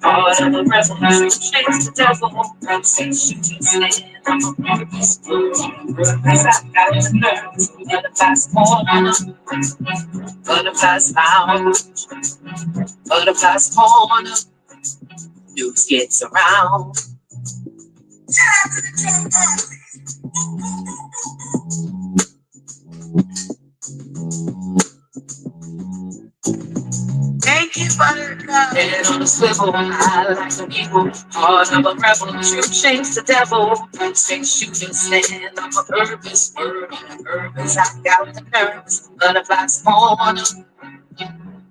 Part of the revolution, chase the devil. Since you can stand, I'm a purpose. Cause I got the nerves. Butterflies corner, butterflies lounge, butterflies corner. Newz gets around. Thank you, ButterCups. Head on a swivel, I like an eagle. Heart of a rebel, you chase the devil. Since you can stand, I'm a purpose. Word on a purpose, I got the nerves. Butterflies corner,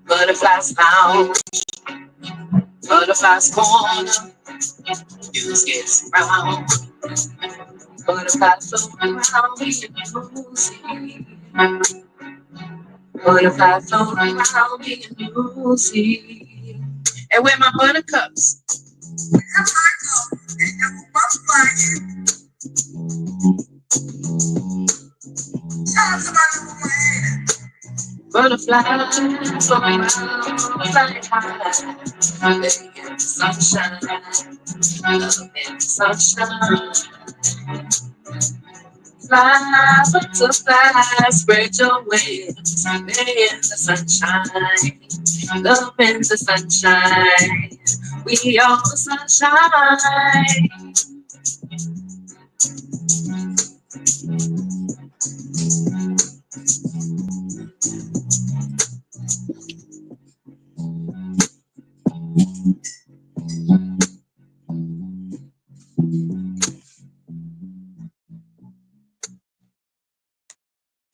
butterflies lounge, butterflies corner. Newz gets around. Butterflies float around me and Newz. Butterflies float around me and Newz. And where my ButterCups? Butterflies fly high, in the sunshine, in the sunshine. Fly, butterfly, spread your wings, stay in the sunshine, love in the sunshine. We are the sunshine.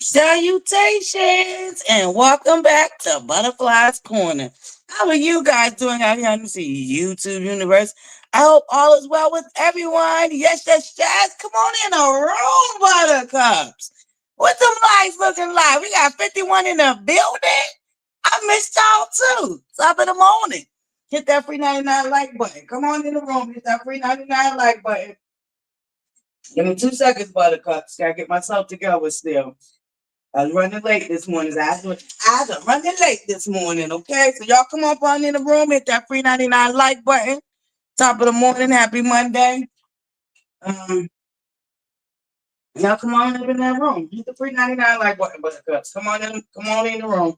Salutations and welcome back to Butterfly's Corner. How are you guys doing out here on the YouTube universe? I hope all is well with everyone. Yes, yes, yes. Come on in the room, ButterCups. What them lights looking like? We got 51 in the building. I missed y'all too. Top of the morning. Hit that free 99 like button. Come on in the room. Hit that free 99 like button. Give me 2 seconds, ButterCups. Gotta get myself together still. I was running late this morning. I was running late this morning, okay? So y'all come up on in the room, hit that free 99 like button. Top of the morning, happy Monday. Y'all come on up in that room. Hit the free 99 like button, ButterCups. Come on in the room.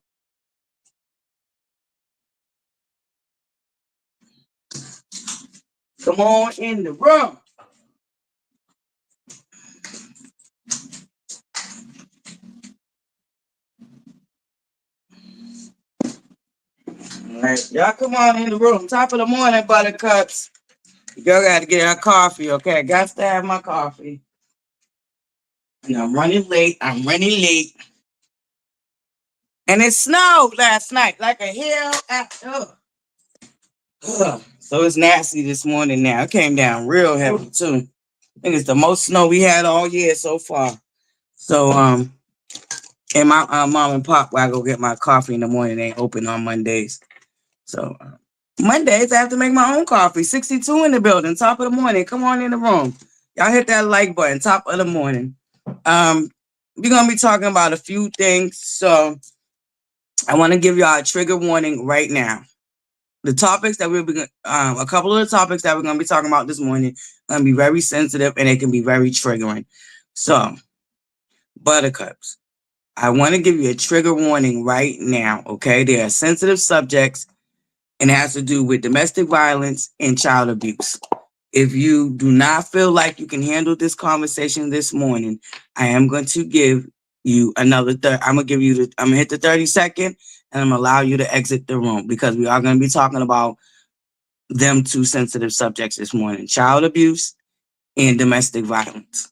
Come on in the room. All right, y'all come on in the room. Top of the morning, ButterCups. Y'all got to get our coffee, okay? Got to have my coffee. And I'm running late. I'm running late. And it snowed last night like a hell. So it's nasty this morning now. It came down real heavy too. I think it's the most snow we had all year so far. So and my mom and pop, where I go get my coffee in the morning, they ain't open on Mondays. So Mondays I have to make my own coffee. 62 in the building, top of the morning. Come on in the room. Y'all hit that like button, top of the morning. We're gonna be talking about a few things. So I want to give y'all a trigger warning right now. The topics that we'll be, a couple of the topics that we're going to be talking about this morning are going to be very sensitive and it can be very triggering. So, Buttercups, I want to give you a trigger warning right now, okay? They are sensitive subjects and it has to do with domestic violence and child abuse. If you do not feel like you can handle this conversation this morning, I am going to give you another I'm going to hit the 30-second and I'm going to allow you to exit the room because we are going to be talking about them two sensitive subjects this morning, child abuse and domestic violence.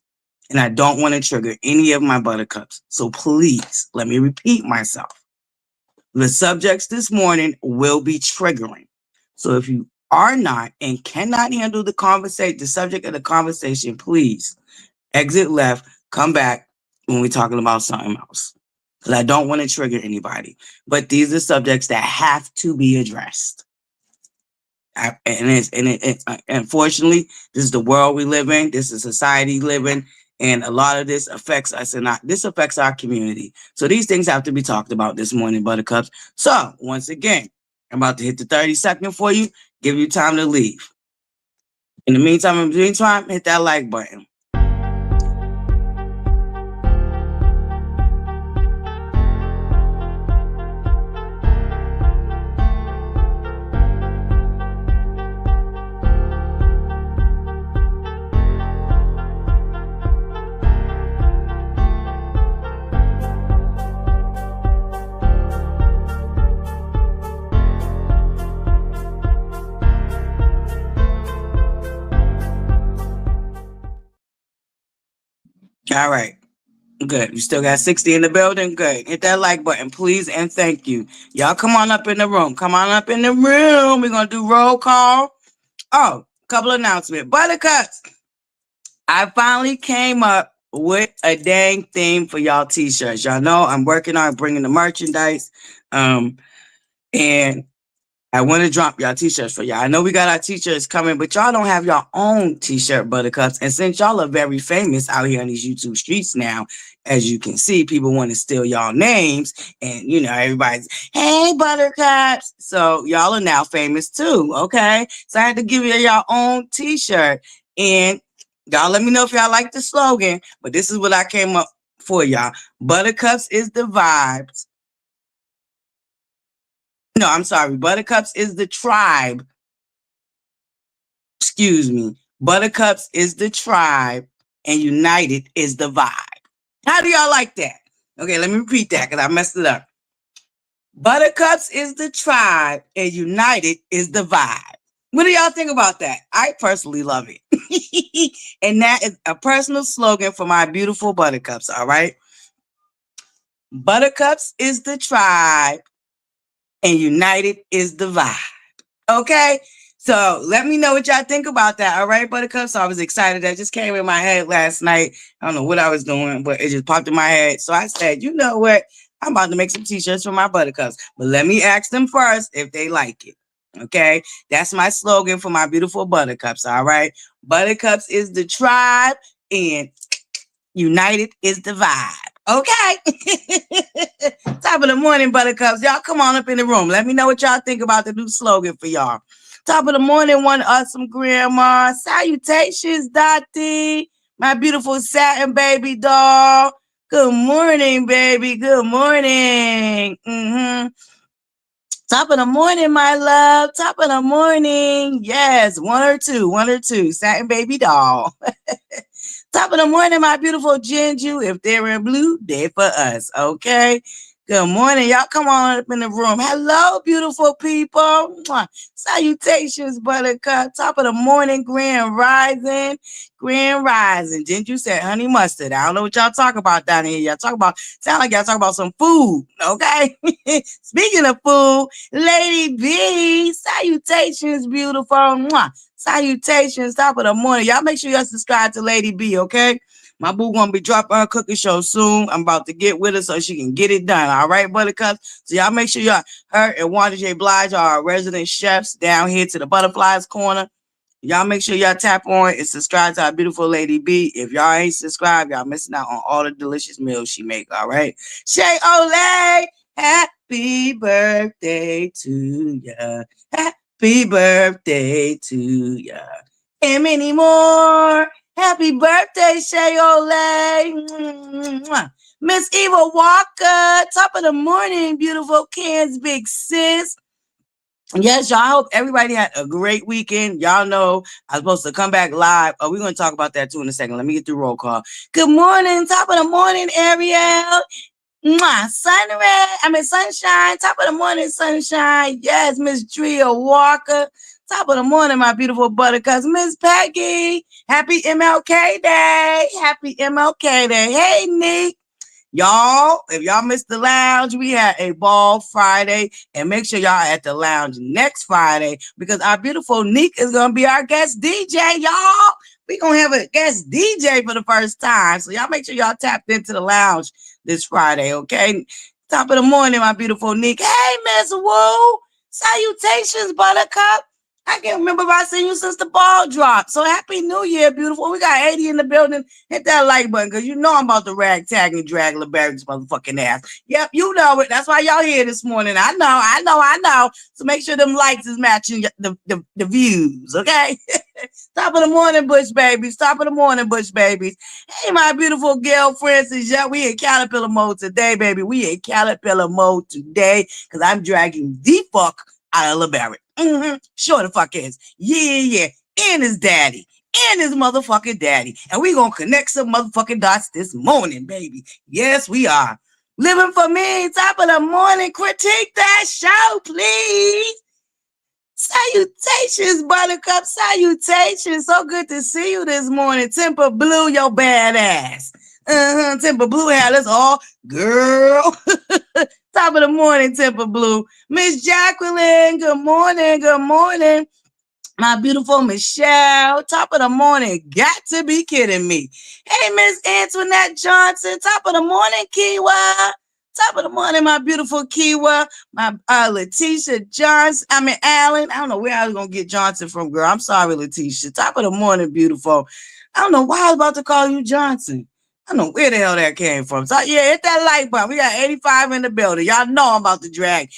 And I don't want to trigger any of my buttercups. So please, let me repeat myself. The subjects this morning will be triggering. So if you are not and cannot handle the subject of the conversation, please exit left, come back when we're talking about something else. Because I don't want to trigger anybody. But these are subjects that have to be addressed. Unfortunately, this is the world we live in. This is society we live in. And a lot of this affects us and this affects our community. So these things have to be talked about this morning, Buttercups. So once again, I'm about to hit the 30-second for you, give you time to leave. In the meantime, hit that like button. All right. Good. You still got 60 in the building? Good. Hit that like button, please, and thank you. Y'all come on up in the room. Come on up in the room. We're going to do roll call. Oh, couple of announcements. Buttercups, I finally came up with a dang theme for y'all t-shirts. Y'all know I'm working on bringing the merchandise. And I want to drop y'all t-shirts for y'all. I know we got our t-shirts coming, but y'all don't have your own t-shirt, Buttercups. And since y'all are very famous out here on these YouTube streets now, as you can see, people want to steal y'all names. And, everybody's, hey, Buttercups. So y'all are now famous too, okay? So I had to give you your own t-shirt. And y'all let me know if y'all like the slogan. But this is what I came up for y'all. Buttercups is the vibes. No, I'm sorry. Buttercups is the tribe. Excuse me. Buttercups is the tribe and united is the vibe. How do y'all like that? Okay, let me repeat that because I messed it up. Buttercups is the tribe and united is the vibe. What do y'all think about that? I personally love it. And that is a personal slogan for my beautiful Buttercups, all right? Buttercups is the tribe and united is the vibe. Okay? So let me know what y'all think about that. All right, Buttercups? So I was excited. That just came in my head last night. I don't know what I was doing, but it just popped in my head. So I said, you know what? I'm about to make some t-shirts for my Buttercups. But let me ask them first if they like it. Okay? That's my slogan for my beautiful Buttercups. All right? Buttercups is the tribe and united is the vibe. Okay. Top of the morning, Buttercups. Y'all come on up in the room. Let me know what y'all think about the new slogan for y'all. Top of the morning, one awesome grandma. Salutations, Dottie. My beautiful satin baby doll. Good morning, baby. Good morning. Top of the morning, my love. Top of the morning. Yes, one or two. Satin baby doll. Top of the morning, my beautiful Jinju. If they're in blue, they're for us, okay? Good morning. Y'all come on up in the room. Hello, beautiful people. Mwah. Salutations, Buttercup. Top of the morning, Grand Rising. Grand Rising. Didn't you say honey mustard? I don't know what y'all talk about down here. Y'all talk about, sound like y'all talk about some food, okay? Speaking of food, Lady B, salutations, beautiful. Mwah. Salutations, top of the morning. Y'all make sure y'all subscribe to Lady B, okay? My boo gonna be dropping her cooking show soon. I'm about to get with her so she can get it done. All right, Buttercups. So y'all make sure y'all, her and Wanda J. Blige are our resident chefs down here to the Butterflies Corner. Y'all make sure y'all tap on and subscribe to our beautiful Lady B. If y'all ain't subscribed, y'all missing out on all the delicious meals she make. All right. Shay Olay, happy birthday to ya. Happy birthday to ya. And many more. Happy birthday, Shay Olay. Miss Eva Walker, top of the morning, beautiful Ken's big sis. Yes, y'all. I hope everybody had a great weekend. Y'all know I was supposed to come back live. Oh, we're going to talk about that too in a second. Let me get through roll call. Good morning, top of the morning, Ariel. Sunshine. Top of the morning, sunshine. Yes, Miss Drea Walker. Top of the morning, my beautiful Buttercups. Miss Peggy. Happy MLK Day. Happy MLK Day. Hey, Nick. Y'all, if y'all missed the lounge, we had a ball Friday, and make sure y'all at the lounge next Friday because our beautiful Neek is going to be our guest DJ, y'all. We're going to have a guest DJ for the first time. So y'all make sure y'all tapped into the lounge this Friday, okay? Top of the morning, my beautiful Neek. Hey, Miss Wu. Salutations, Buttercup. I can't remember if I seen you since the ball dropped. So happy New Year, beautiful. We got 80 in the building. Hit that like button because you know I'm about to rag, tag, and drag LaBarick's motherfucking ass. Yep, you know it. That's why y'all here this morning. I know. So make sure them likes is matching the views, okay? Top of the morning, Bush babies. Top of the morning, Bush babies. Hey, my beautiful girlfriends. Yeah, we in caterpillar mode today, baby. We in caterpillar mode today because I'm dragging the fuck out of LaBarick. Sure the fuck is. Yeah. And his daddy. And his motherfucking daddy. And we gonna connect some motherfucking dots this morning, baby. Yes, we are. Living for me, top of the morning. Critique that show, please. Salutations, Buttercup. Salutations. So good to see you this morning. Temper Blue, your badass. Temper Blue had us all, girl. Top of the morning, Temper Blue. Miss Jacqueline, good morning. Good morning. My beautiful Michelle, top of the morning. Got to be kidding me. Hey, Miss Antoinette Johnson, top of the morning, Kiwa. Top of the morning, my beautiful Kiwa. My Letitia Johnson. Allen. I don't know where I was going to get Johnson from, girl. I'm sorry, Letitia. Top of the morning, beautiful. I don't know why I was about to call you Johnson. I don't know where the hell that came from. So, yeah, hit that like button. We got 85 in the building. Y'all know I'm about to drag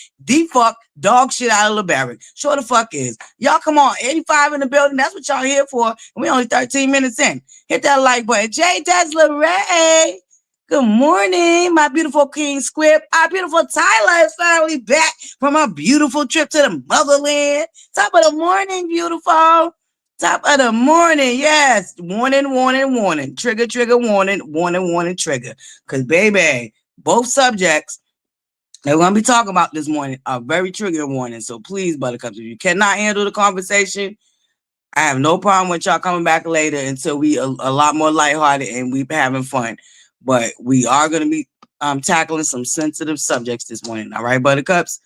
fuck dog shit out of LaBarick. Sure the fuck is. Y'all come on. 85 in the building. That's what y'all here for. And we only 13 minutes in. Hit that like button. J. Desla Ray. Good morning, my beautiful King Squib. Our beautiful Tyler is finally back from our beautiful trip to the motherland. Top of the morning, beautiful. Top of the morning, yes. Warning. Trigger, warning, trigger. Because, baby, both subjects that we're going to be talking about this morning are very trigger warning. So, please, Buttercups, if you cannot handle the conversation, I have no problem with y'all coming back later until we a lot more lighthearted and we having fun. But we are going to be tackling some sensitive subjects this morning. All right, Buttercups?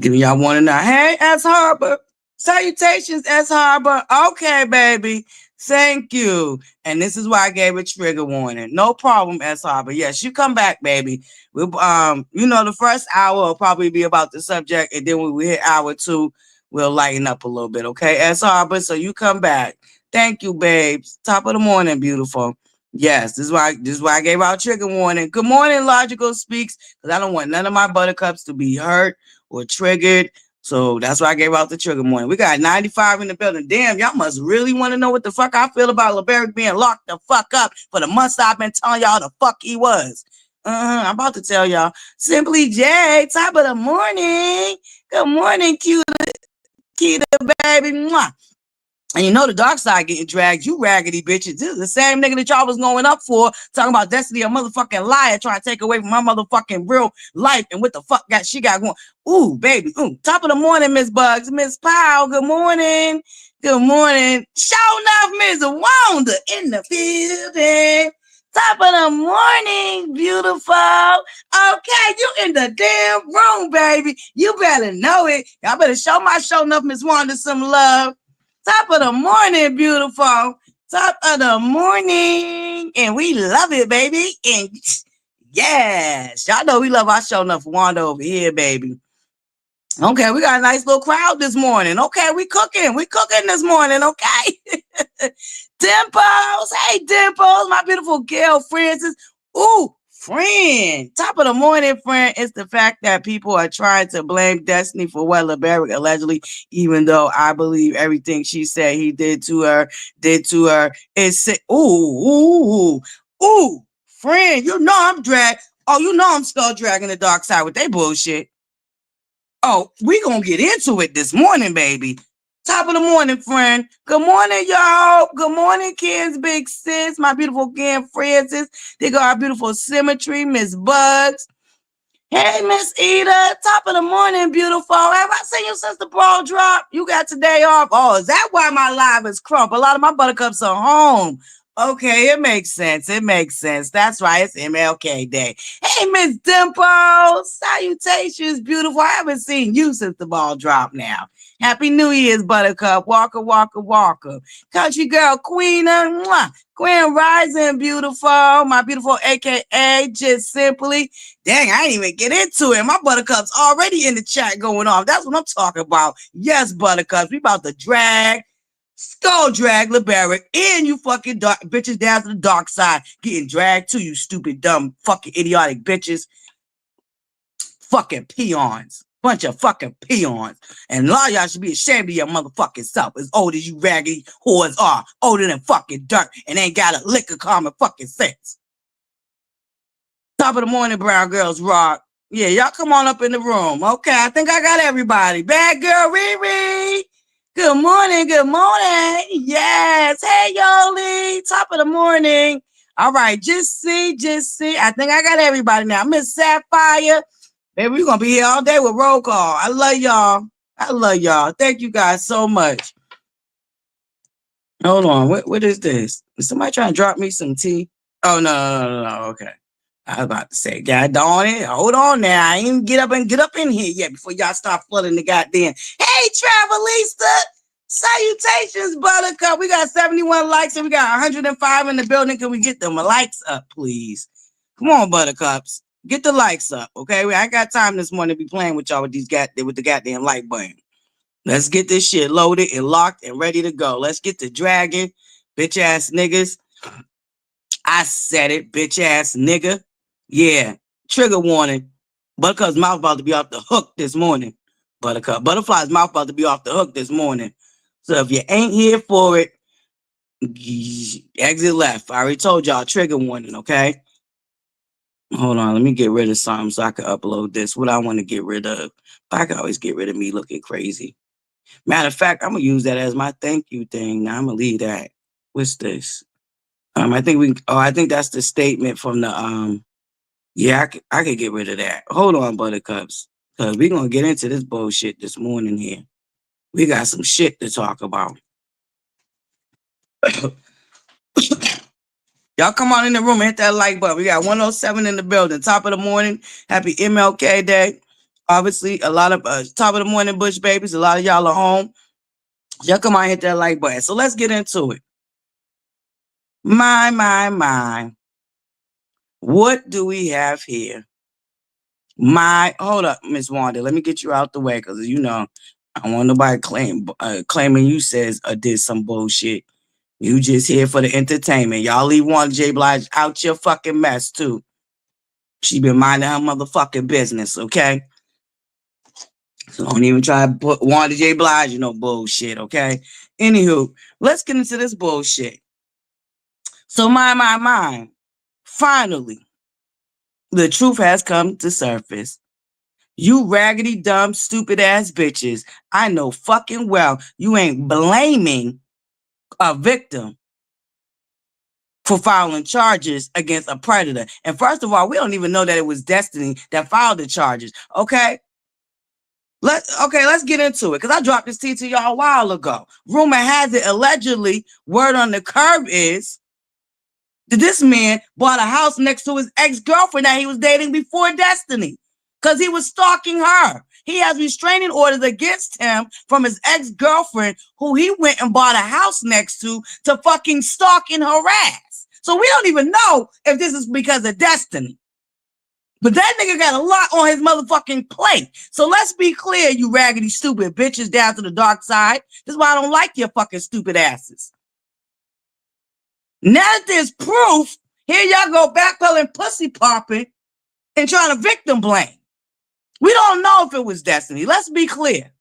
Giving y'all one now. Hey, S. Harbor. Salutations, S. Harbor. Okay, baby. Thank you. And this is why I gave a trigger warning. No problem, S. Harbor. Yes, you come back, baby. We'll, the first hour will probably be about the subject, and then when we hit hour 2, we'll lighten up a little bit. Okay, S. Harbor. So you come back. Thank you, babes. Top of the morning, beautiful. Yes, this is why I gave out trigger warning. Good morning, Logical Speaks, because I don't want none of my Buttercups to be hurt or triggered. So that's why I gave out the trigger warning. We got 95 in the building. Damn, y'all must really want to know what the fuck I feel about LaBarick being locked the fuck up for the months I've been telling y'all the fuck he was. I'm about to tell y'all. Simply J, top of the morning. Good morning, Kita baby. Mwah. And you know the dark side getting dragged. You raggedy bitches. This is the same nigga that y'all was going up for, talking about Destiny, a motherfucking liar, trying to take away from my motherfucking real life and what the fuck she got going. Ooh, baby. Ooh. Top of the morning, Miss Bugs. Miss Powell, good morning. Good morning. Show enough, Miss Wanda in the building. Top of the morning, beautiful. Okay, you in the damn room, baby. You better know it. Y'all better show my show enough, Miss Wanda, some love. Top of the morning, beautiful. Top of the morning. And we love it, baby. And yes, y'all know we love our show enough Wanda over here, baby. Okay, we got a nice little crowd this morning. Okay, we cooking. We cooking this morning, okay? Dimples. Hey, Dimples, my beautiful girl, Francis. Ooh, friend. Top of the morning, friend. It's the fact that people are trying to blame Destiny for what LaBarick allegedly, even though I believe everything she said he did to her. It's ooh, friend. You know I'm drag. Oh, you know I'm still dragging the dark side with they bullshit. Oh, we gonna get into it this morning, baby. Top of the morning, friend. Good morning, y'all. Good morning, Ken's big sis, my beautiful Ken Francis. They got our beautiful Symmetry, Miss Bugs. Hey, Miss Eda. Top of the morning, beautiful. Have I seen you since the ball drop? You got today off. Oh, is that why my live is crump? A lot of my buttercups are home. Okay, it makes sense. It makes sense. That's right. It's MLK Day. Hey, Miss Dimple. Salutations, beautiful. I haven't seen you since the ball dropped now. Happy New Year's, Buttercup. Walker, Walker, Walker. Country girl, Queen. Queen Rising, beautiful. My beautiful AKA, just simply. Dang, I didn't even get into it. My Buttercup's already in the chat going off. That's what I'm talking about. Yes, Buttercups. We about to drag. Skull drag LaBarick and you fucking dark bitches down to the dark side, getting dragged to you stupid, dumb, fucking idiotic bitches. Fucking peons. Bunch of fucking peons. And a lot of y'all should be ashamed of your motherfucking self, as old as you raggedy whores are, older than fucking dirt, and ain't got a lick of common fucking sense. Top of the morning, brown girls rock. Yeah, y'all come on up in the room. Okay, I think I got everybody. Bad girl Riri. Good morning, good morning. Yes. Hey, Yoli. Top of the morning. All right, just see. I think I got everybody now. Miss Sapphire. Baby, we're going to be here all day with roll call. I love y'all. Thank you guys so much. Hold on. What is this? Is somebody trying to drop me some tea? Oh, no. Okay. I was about to say, God darn it. Hold on now. I ain't get up in here yet before y'all start flooding the goddamn. Hey, Travelista. Salutations, Buttercup. We got 71 likes and we got 105 in the building. Can we get them likes up, please? Come on, Buttercups. Get the likes up, okay? I ain't got time this morning to be playing with y'all with the goddamn like button. Let's get this shit loaded and locked and ready to go. Let's get the dragon, bitch ass niggas. I said it, bitch ass nigga. Yeah, trigger warning. Buttercup's mouth about to be off the hook this morning. ButterFlii's mouth about to be off the hook this morning. So if you ain't here for it, exit left. I already told y'all, trigger warning, okay? Hold on, let me get rid of something so I can upload this. What I want to get rid of. I can always get rid of me looking crazy. Matter of fact, I'm going to use that as my thank you thing. Now I'm going to leave that. What's this? I think that's the statement from the, yeah, I could get rid of that. Hold on, Buttercups, because we're going to get into this bullshit this morning here. We got some shit to talk about. Y'all come on in the room and hit that like button. We got 107 in the building. Top of the morning. Happy MLK Day. Obviously, a lot of top of the morning Bush babies. A lot of y'all are home. Y'all come on and hit that like button. So let's get into it. My. What do we have here? Hold up, Miss Wanda. Let me get you out the way because, you know, I don't want nobody claiming you did some bullshit. You just here for the entertainment. Y'all leave Wanda J. Blige out your fucking mess, too. She been minding her motherfucking business, okay? So don't even try to put Wanda J. Blige, bullshit, okay? Anywho, let's get into this bullshit. So my. Finally, the truth has come to surface. You raggedy, dumb, stupid ass bitches. I know fucking well you ain't blaming a victim for filing charges against a predator. And first of all, we don't even know that it was Destiny that filed the charges. Okay? Let's get into it. Because I dropped this tea to y'all a while ago. Rumor has it, allegedly, word on the curb is that this man bought a house next to his ex-girlfriend that he was dating before Destiny. Because he was stalking her. He has restraining orders against him from his ex-girlfriend, who he went and bought a house next to fucking stalk and harass. So we don't even know if this is because of Destiny. But that nigga got a lot on his motherfucking plate. So let's be clear, you raggedy, stupid bitches down to the dark side. This is why I don't like your fucking stupid asses. Now that there's proof, here y'all go backpedaling, pussy popping, and trying to victim blame. We don't know if it was Destiny. Let's be clear.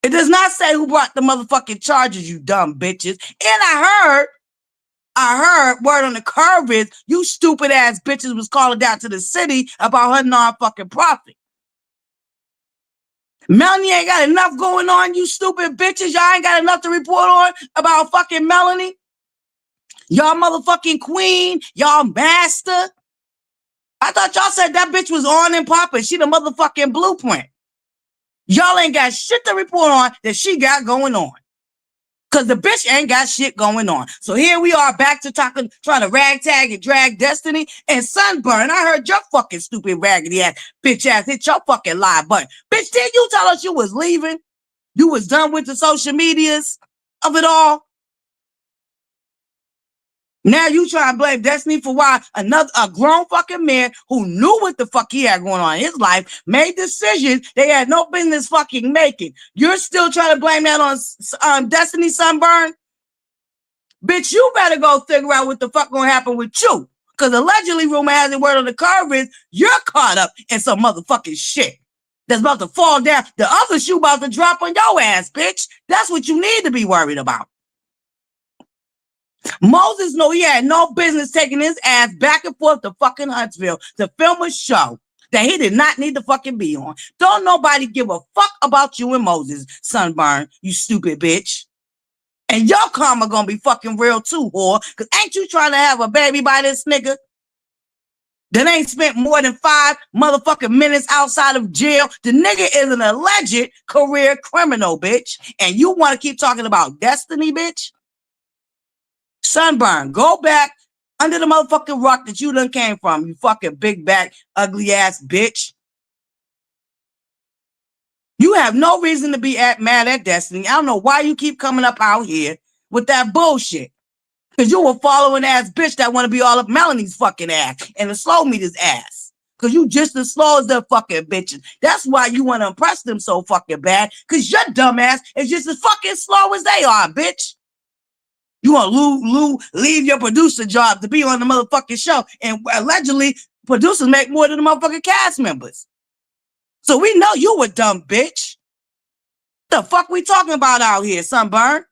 It does not say who brought the motherfucking charges, you dumb bitches. And I heard word on the curve is you stupid ass bitches was calling down to the city about her non-fucking profit. Melanie ain't got enough going on, you stupid bitches. Y'all ain't got enough to report on about fucking Melanie. Y'all motherfucking queen, y'all master. I thought y'all said that bitch was on and popping. She the motherfucking blueprint. Y'all ain't got shit to report on that she got going on. Because the bitch ain't got shit going on. So here we are back to talking, trying to ragtag and drag Destiny and Sunburn. I heard your fucking stupid raggedy ass bitch ass hit your fucking live button. Bitch, did you tell us you was leaving? You was done with the social medias of it all? Now you try to blame Destiny for why a grown fucking man who knew what the fuck he had going on in his life made decisions they had no business fucking making. You're still trying to blame that on Destiny, Sunburn? Bitch, you better go figure out what the fuck gonna happen with you. Because allegedly, rumor has it, word on the curve is you're caught up in some motherfucking shit that's about to fall down. The other shoe about to drop on your ass, bitch. That's what you need to be worried about. Moses knew he had no business taking his ass back and forth to fucking Huntsville to film a show that he did not need to fucking be on. Don't nobody give a fuck about you and Moses, Sunburn, you stupid bitch. And your karma gonna be fucking real too, whore. Cause ain't you trying to have a baby by this nigga that ain't spent more than 5 motherfucking minutes outside of jail? The nigga is an alleged career criminal, bitch. And you want to keep talking about Destiny, bitch? Sunburn, go back under the motherfucking rock that you done came from, you fucking big back, ugly ass bitch. You have no reason to be mad at Destiny. I don't know why you keep coming up out here with that bullshit. Because you a following ass bitch that want to be all up Melanie's fucking ass and the slow meter's ass. Because you just as slow as the fucking bitches. That's why you want to impress them so fucking bad. Because your dumb ass is just as fucking slow as they are, bitch. You want to leave your producer job to be on the motherfucking show. And allegedly, producers make more than the motherfucking cast members. So we know you a dumb bitch. The fuck we talking about out here, Sunburn?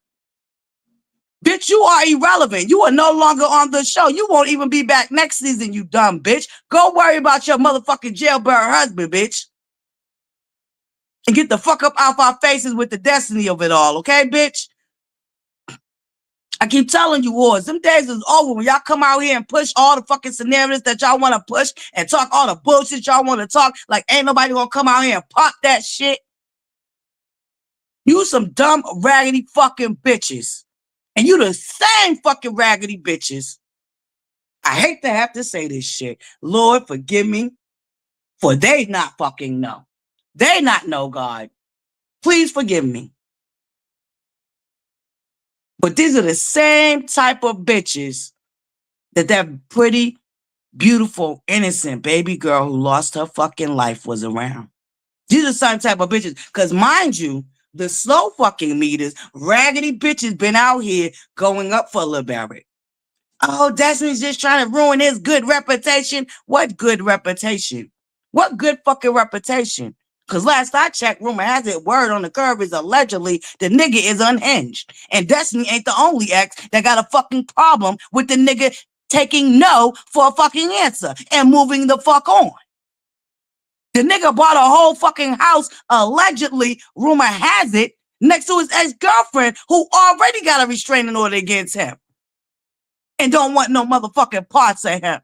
Bitch, you are irrelevant. You are no longer on the show. You won't even be back next season, you dumb bitch. Go worry about your motherfucking jailbird husband, bitch. And get the fuck up off our faces with the Destiny of it all, okay, bitch? I keep telling you, whores, them days is over when y'all come out here and push all the fucking scenarios that y'all want to push and talk all the bullshit y'all want to talk like ain't nobody gonna come out here and pop that shit. You some dumb, raggedy fucking bitches. And you the same fucking raggedy bitches. I hate to have to say this shit. Lord, forgive me, for they not fucking know. They not know God. Please forgive me. But these are the same type of bitches that pretty, beautiful, innocent baby girl who lost her fucking life was around. These are the same type of bitches. Because mind you, the slow fucking meters, raggedy bitches been out here going up for LaBarick. Oh, Destiny's just trying to ruin his good reputation. What good reputation? What good fucking reputation? Because last I checked, rumor has it, word on the curve is allegedly the nigga is unhinged. And Destiny ain't the only ex that got a fucking problem with the nigga taking no for a fucking answer and moving the fuck on. The nigga bought a whole fucking house, allegedly, rumor has it, next to his ex-girlfriend who already got a restraining order against him and don't want no motherfucking parts of him.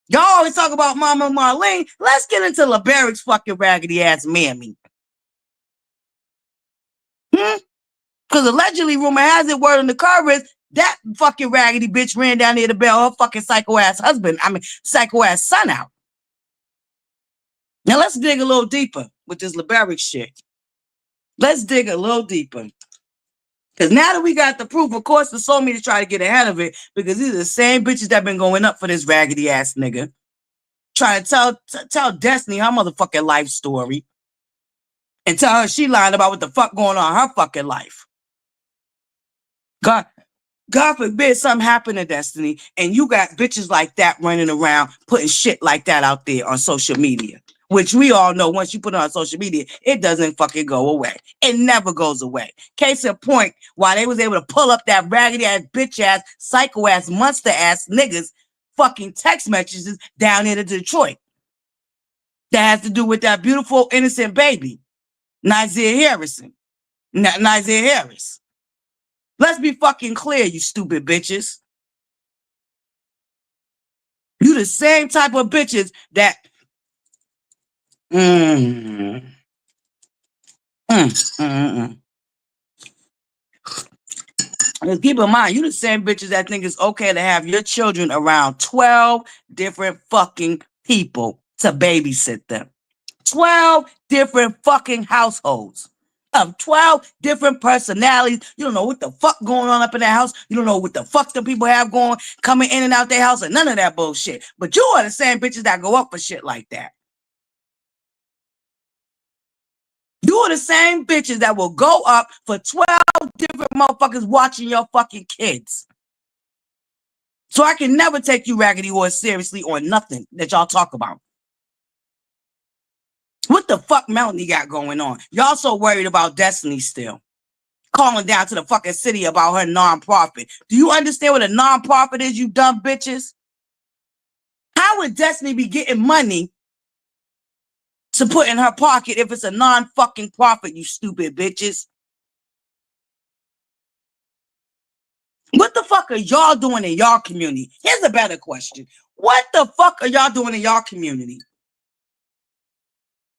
Y'all always talk about Mama Marlene. Let's get into LaBarick's fucking raggedy ass mammy. Because allegedly, rumor has it, word on the curb is that fucking raggedy bitch ran down there to bail her fucking psycho ass psycho ass son out. Now let's dig a little deeper with this LaBarick shit. Let's dig a little deeper. Because now that we got the proof, of course, the soul me to try to get ahead of it, because these are the same bitches that been going up for this raggedy ass nigga. Trying to tell Destiny her motherfucking life story. And tell her she lying about what the fuck going on in her fucking life. God forbid something happen to Destiny and you got bitches like that running around putting shit like that out there on social media. Which we all know once you put it on social media, it doesn't fucking go away. It never goes away. Case in point, why they was able to pull up that raggedy ass, bitch ass, psycho ass, monster ass niggas fucking text messages down into Detroit. That has to do with that beautiful, innocent baby, Naziah Harris. Let's be fucking clear, you stupid bitches. You the same type of bitches that Just keep in mind, you the same bitches that think it's okay to have your children around 12 different fucking people to babysit them. 12 different fucking households of 12 different personalities. You don't know what the fuck going on up in that house. You don't know what the fuck the people have going, coming in and out their house, and none of that bullshit. But you are the same bitches that go up for shit like that. You are the same bitches that will go up for 12 different motherfuckers watching your fucking kids. So I can never take you raggedy or seriously or nothing that y'all talk about. What the fuck Melanie got going on? Y'all so worried about Destiny still. Calling down to the fucking city about her nonprofit. Do you understand what a nonprofit is, you dumb bitches? How would Destiny be getting money to put in her pocket if it's a non-fucking profit, you stupid bitches? What the fuck are y'all doing in y'all community? Here's a better question. What the fuck are y'all doing in y'all community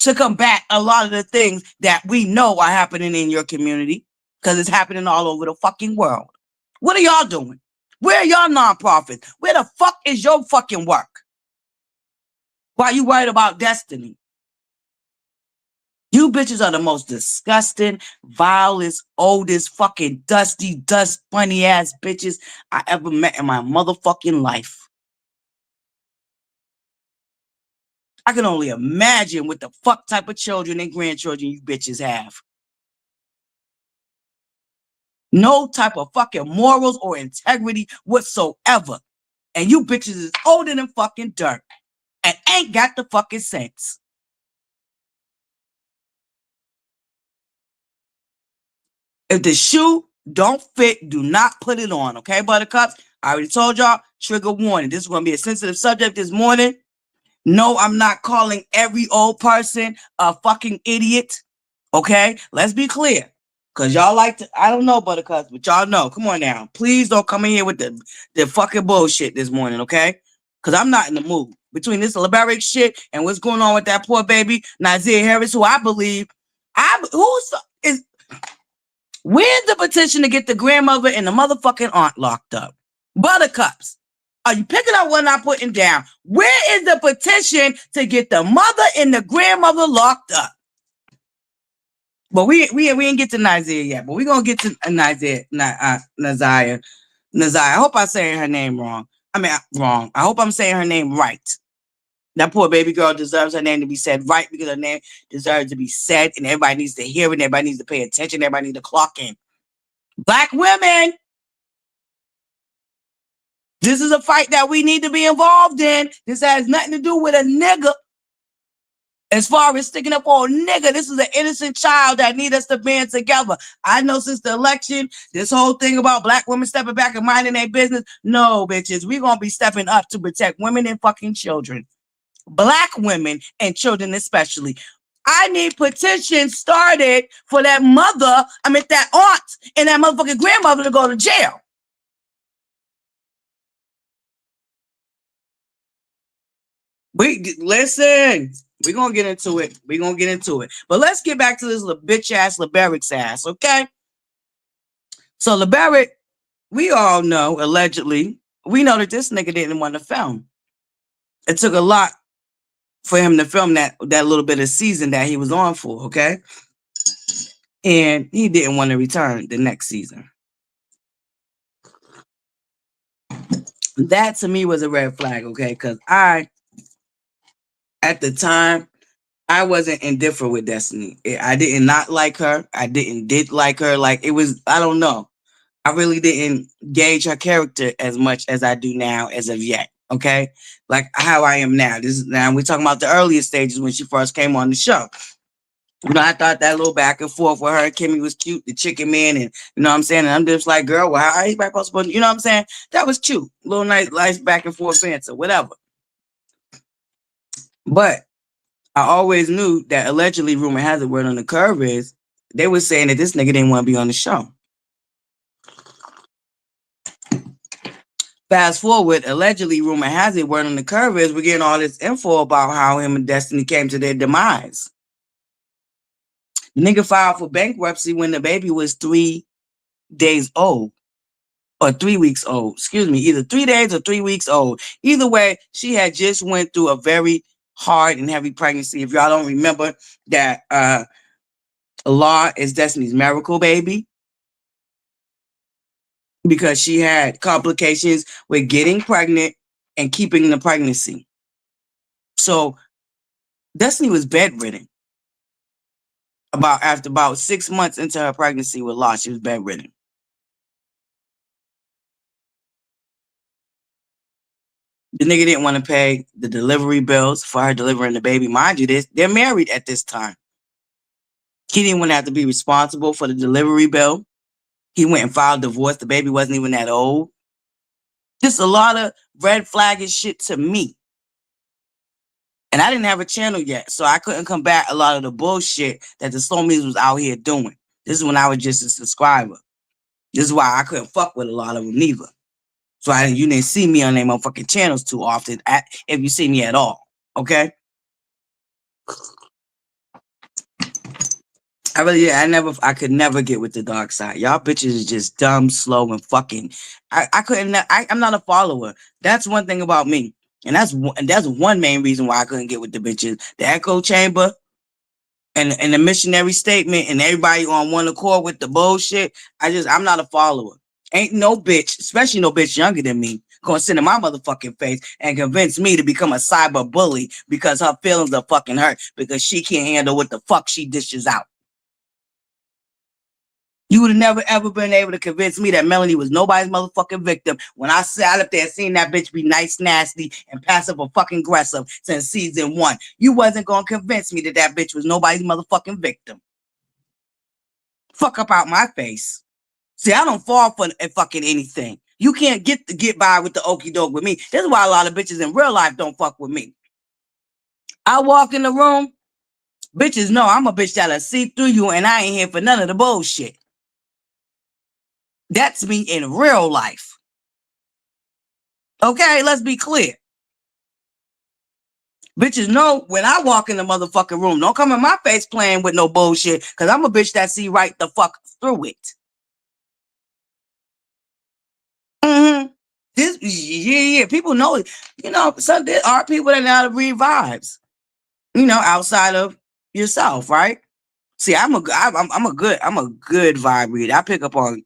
to combat a lot of the things that we know are happening in your community? Because it's happening all over the fucking world. What are y'all doing? Where are y'all nonprofits? Where the fuck is your fucking work? Why you worried about Destiny? You bitches are the most disgusting, vilest, oldest, fucking dusty, dust bunny ass bitches I ever met in my motherfucking life. I can only imagine what the fuck type of children and grandchildren you bitches have. No type of fucking morals or integrity whatsoever. And you bitches is older than fucking dirt and ain't got the fucking sense. If the shoe don't fit, do not put it on, okay, buttercups? I already told y'all, trigger warning. This is going to be a sensitive subject this morning. No, I'm not calling every old person a fucking idiot, okay? Let's be clear. Because y'all like to, I don't know, buttercups, but y'all know. Come on now. Please don't come in here with the fucking bullshit this morning, okay? Because I'm not in the mood. Between this LaBarick shit and what's going on with that poor baby, Naziah Harris, who I believe, where's the petition to get the grandmother and the motherfucking aunt locked up? Buttercups, are you picking up what I'm putting down? Where is the petition to get the mother and the grandmother locked up? But we ain't get to Naziah yet, but we're going to get to Naziah. I hope I'm saying her name wrong. Wrong. I hope I'm saying her name right. That poor baby girl deserves her name to be said right because her name deserves to be said and everybody needs to hear it. Everybody needs to pay attention. Everybody needs to clock in. Black women, this is a fight that we need to be involved in. This has nothing to do with a nigga. As far as sticking up for a nigga, this is an innocent child that need us to band together. I know since the election, this whole thing about black women stepping back and minding their business. No, bitches, we're going to be stepping up to protect women and fucking children. Black women and children especially. I need petitions started for that mother, that aunt and that motherfucking grandmother to go to jail. Listen, we're gonna get into it. But let's get back to this little bitch ass LaBarick's ass, okay? So LaBarick, we all know, allegedly, we know that this nigga didn't want to film. It took a lot for him to film that little bit of season that he was on for, okay? And he didn't want to return the next season. That to me was a red flag, okay? Because at the time, I wasn't indifferent with Destiny. I did not like her. I did like her. Like, it was, I don't know. I really didn't gauge her character as much as I do now as of yet. Okay? Like how I am now. Now we're talking about the earlier stages when she first came on the show. I thought that little back and forth with her and Kimmy was cute, the chicken man, and you know what I'm saying? And I'm just like, girl, well, how are you back on supposed to, you know what I'm saying? That was cute. Little nice back and forth banter, whatever. But I always knew that allegedly, rumor has it, word on the curve is they were saying that this nigga didn't want to be on the show. Fast forward, allegedly, rumor has it, word on the curve is we're getting all this info about how him and Destiny came to their demise. The nigga filed for bankruptcy when the baby was 3 days old. Or 3 weeks old. Excuse me, either 3 days or 3 weeks old. Either way, she had just went through a very hard and heavy pregnancy. If y'all don't remember that Law is Destiny's miracle baby, because she had complications with getting pregnant and keeping the pregnancy. So Destiny was bedridden. After about 6 months into her pregnancy with Law, she was bedridden. The nigga didn't want to pay the delivery bills for her delivering the baby. Mind you, they're married at this time. He didn't want to have to be responsible for the delivery bill. He went and filed divorce. The baby wasn't even that old. Just a lot of red flagging shit to me. And I didn't have a channel yet, so I couldn't combat a lot of the bullshit that the Slomies was out here doing. This is when I was just a subscriber. This is why I couldn't fuck with a lot of them neither. So you didn't see me on their motherfucking channels too often, if you see me at all, okay? I could never get with the dark side. Y'all bitches is just dumb, slow, and fucking. I'm not a follower. That's one thing about me. And that's one main reason why I couldn't get with the bitches. The echo chamber and the missionary statement and everybody on one accord with the bullshit. I'm not a follower. Ain't no bitch, especially no bitch younger than me, gonna sit in my motherfucking face and convince me to become a cyber bully because her feelings are fucking hurt because she can't handle what the fuck she dishes out. You would have never ever been able to convince me that Melanie was nobody's motherfucking victim when I sat up there and seen that bitch be nice, nasty, and passive or fucking aggressive since season 1. You wasn't gonna convince me that that bitch was nobody's motherfucking victim. Fuck up out my face. See, I don't fall for fucking anything. You can't get by with the okie doke with me. This is why a lot of bitches in real life don't fuck with me. I walk in the room, bitches know I'm a bitch that'll see through you and I ain't here for none of the bullshit. That's me in real life. Okay, let's be clear. Bitches know when I walk in the motherfucking room, don't come in my face playing with no bullshit, because I'm a bitch that see right the fuck through it. Yeah. People know it. You know, some there are people that know how to read vibes. You know, outside of yourself, right? See, I'm a good vibe reader. I pick up on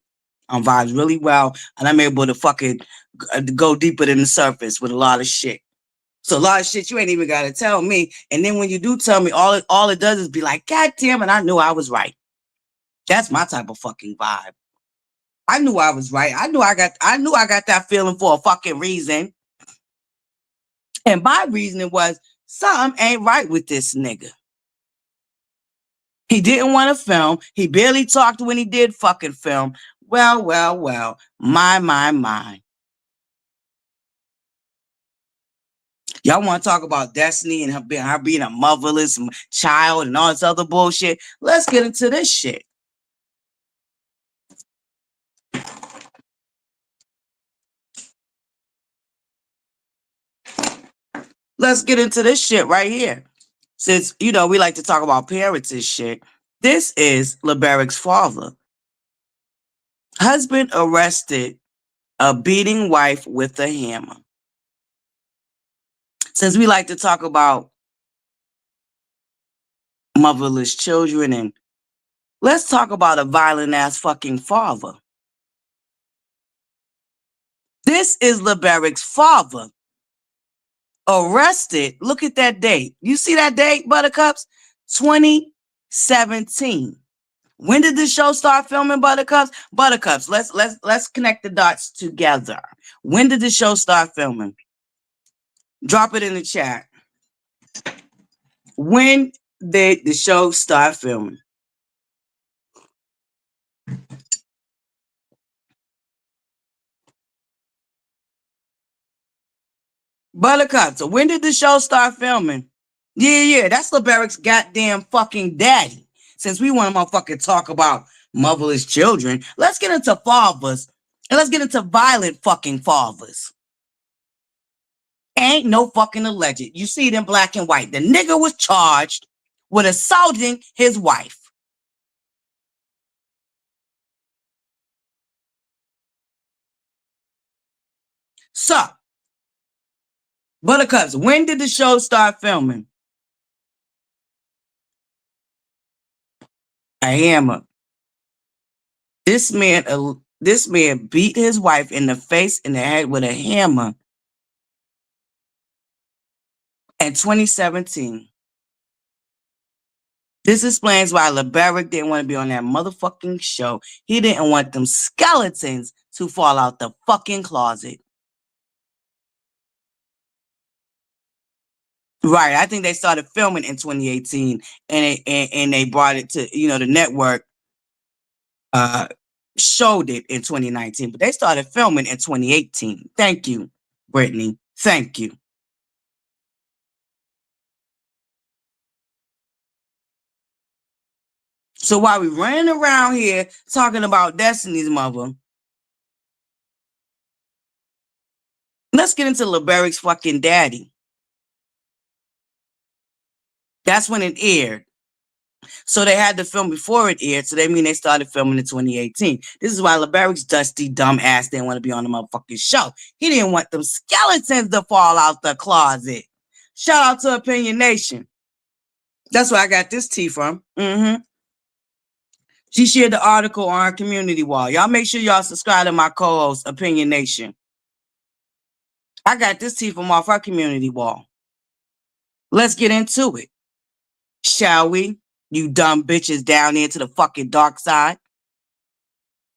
vibes really well, and I'm able to fucking go deeper than the surface with a lot of shit. So a lot of shit you ain't even gotta tell me. And then when you do tell me, all it does is be like, God damn it, I knew I was right. That's my type of fucking vibe. I knew I was right. I knew I got that feeling for a fucking reason. And my reasoning was something ain't right with this nigga. He didn't want to film. He barely talked when he did fucking film. Well. My. Y'all want to talk about Destiny and her being a motherless child and all this other bullshit? Let's get into this shit. Let's get into this shit right here. Since, we like to talk about parents and shit. This is LaBarick's father. Husband arrested, a beating wife with a hammer. Since we like to talk about motherless children, and let's talk about a violent ass fucking father. This is LaBarick's father. Arrested. Look at that date. You see that date, Buttercups? 2017. When did the show start filming, Buttercups? Buttercups, let's connect the dots together. When did the show start filming? Drop it in the chat. When did the show start filming? Buttercups, so when did the show start filming? Yeah, that's LaBarick's goddamn fucking daddy. Since we want to motherfucking talk about motherless children, let's get into fathers, and let's get into violent fucking fathers. Ain't no fucking alleged. You see it in black and white. The nigga was charged with assaulting his wife. So, Buttercups, when did the show start filming? A hammer. This man beat his wife in the face and the head with a hammer in 2017. This explains why LaBarick didn't want to be on that motherfucking show. He didn't want them skeletons to fall out the fucking closet. Right. I think they started filming in 2018 and they brought it to, the network showed it in 2019, but they started filming in 2018. Thank you, Brittany. Thank you. So while we running around here talking about Destiny's mother, let's get into LaBarick's fucking daddy. That's when it aired. So they had to film before it aired. So they mean they started filming in 2018. This is why LaBarick's dusty, dumb ass didn't want to be on the motherfucking show. He didn't want them skeletons to fall out the closet. Shout out to Opinion Nation. That's where I got this tea from. She shared the article on her community wall. Y'all make sure y'all subscribe to my co-host, Opinion Nation. I got this tea from off her community wall. Let's get into it. Shall we? You dumb bitches down there to the fucking dark side.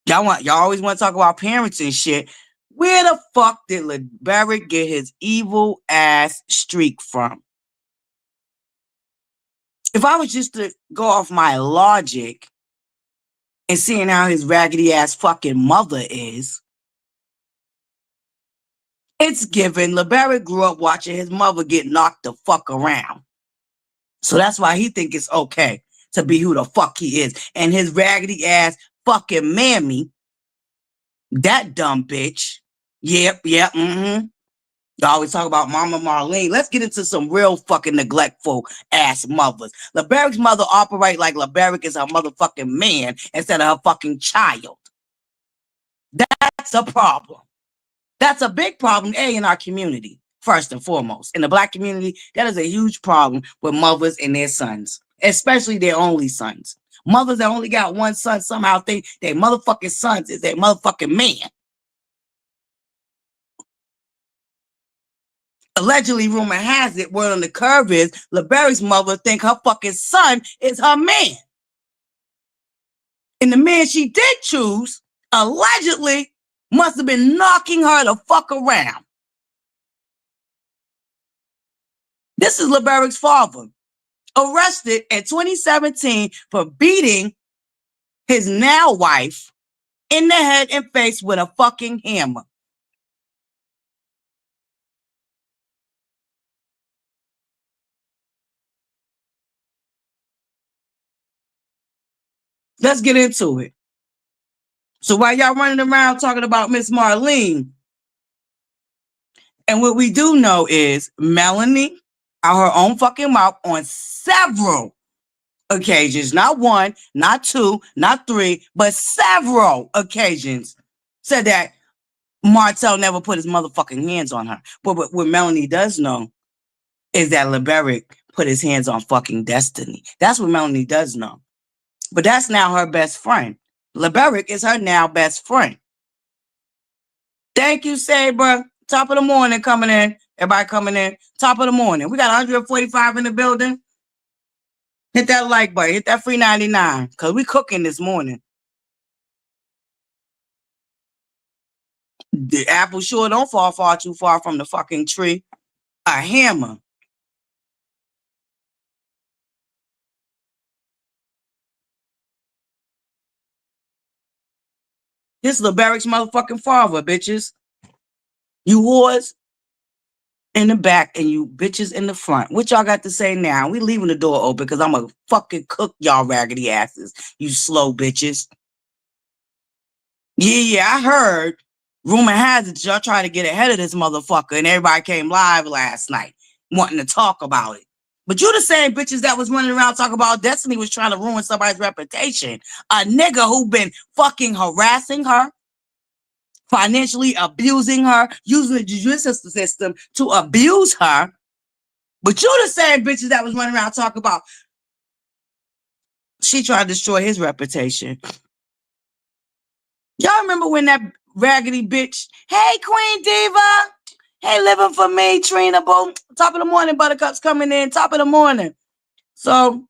Y'all always want to talk about parents and shit. Where the fuck did LaBarick get his evil ass streak from? If I was just to go off my logic and seeing how his raggedy ass fucking mother is, it's given LaBarick grew up watching his mother get knocked the fuck around. So that's why he think it's okay to be who the fuck he is. And his raggedy ass fucking mammy, that dumb bitch. Yep. Y'all always talk about Mama Marlene. Let's get into some real fucking neglectful ass mothers. LaBarick's mother operate like LaBarick is her motherfucking man instead of her fucking child. That's a problem. That's a big problem, in our community, first and foremost. In the Black community, that is a huge problem with mothers and their sons, especially their only sons. Mothers that only got one son somehow think their motherfucking sons is their motherfucking man. Allegedly, rumor has it, word on the curve is, LaBarick's mother think her fucking son is her man. And the man she did choose, allegedly, must have been knocking her the fuck around. This is LaBarick's father, arrested in 2017 for beating his now wife in the head and face with a fucking hammer. Let's get into it. So while y'all running around talking about Miss Marlene, and what we do know is Melanie, out her own fucking mouth on several occasions, not one, not two, not three, but several occasions, said that Martell never put his motherfucking hands on her. But what Melanie does know is that LaBarick put his hands on fucking Destiny. That's what Melanie does know. But that's now her best friend. LaBarick is her now best friend. Thank you, Sabre. Top of the morning coming in. Everybody coming in. Top of the morning. We got 145 in the building. Hit that like button. Hit that free 99. Because we cooking this morning. The apple sure don't fall far too far from the fucking tree. A hammer. This is LaBarick's motherfucking father, bitches. You whores in the back and you bitches in the front. What y'all got to say now? We leaving the door open because I'm going to fucking cook y'all raggedy asses. You slow bitches. Yeah, I heard. Rumor has it y'all trying to get ahead of this motherfucker and everybody came live last night wanting to talk about it. But you the same bitches that was running around talking about Destiny was trying to ruin somebody's reputation. A nigga who been fucking harassing her, financially abusing her, using the judicial system to abuse her. But you the same bitches that was running around talking about she tried to destroy his reputation. Y'all remember when that raggedy bitch, hey, Queen Diva, hey, living for me, Trina, boom, top of the morning, Buttercups coming in, top of the morning. So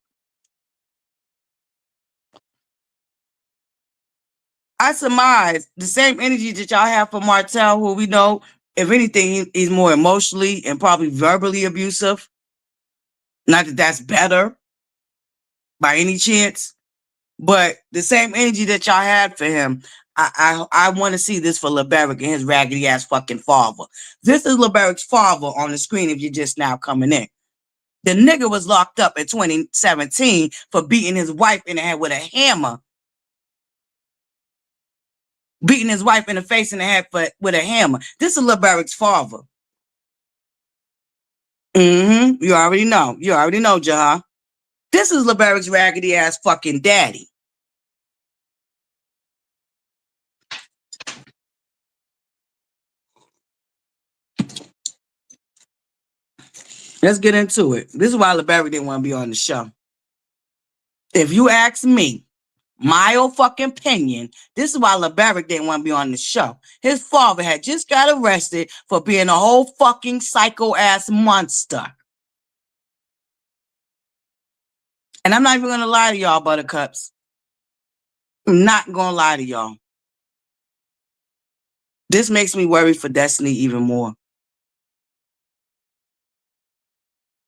I surmise the same energy that y'all have for Martell, who we know, if anything, he's more emotionally and probably verbally abusive. Not that that's better by any chance, but the same energy that y'all had for him, I want to see this for LaBarick and his raggedy ass fucking father. This is LaBarick's father on the screen if you're just now coming in. The nigga was locked up in 2017 for beating his wife in the head with a hammer. Beating his wife in the face and the head with a hammer. This is LaBarick's father. You already know. You already know, Jaha. This is LaBarick's raggedy ass fucking daddy. Let's get into it. This is why LaBarick didn't want to be on the show. If you ask me, my old fucking opinion, this is why LaBarick didn't want to be on the show. His father had just got arrested for being a whole fucking psycho-ass monster. And I'm not even going to lie to y'all, Buttercups. I'm not going to lie to y'all. This makes me worry for Destiny even more.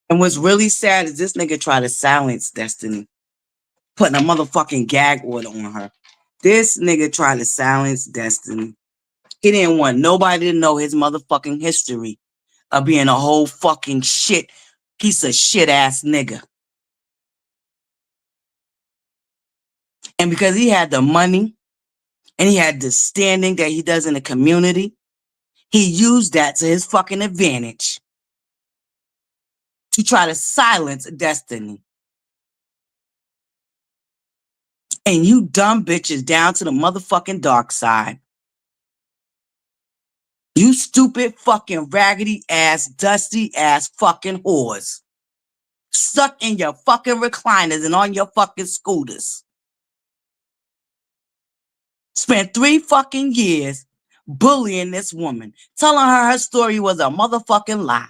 And what's really sad is this nigga tried to silence Destiny, putting a motherfucking gag order on her. This nigga tried to silence Destiny. He didn't want nobody to know his motherfucking history of being a whole fucking shit, piece of shit ass nigga. And because he had the money and he had the standing that he does in the community, he used that to his fucking advantage to try to silence Destiny. And you dumb bitches down to the motherfucking dark side. You stupid fucking raggedy ass, dusty ass fucking whores. Stuck in your fucking recliners and on your fucking scooters. Spent 3 fucking years bullying this woman, telling her story was a motherfucking lie.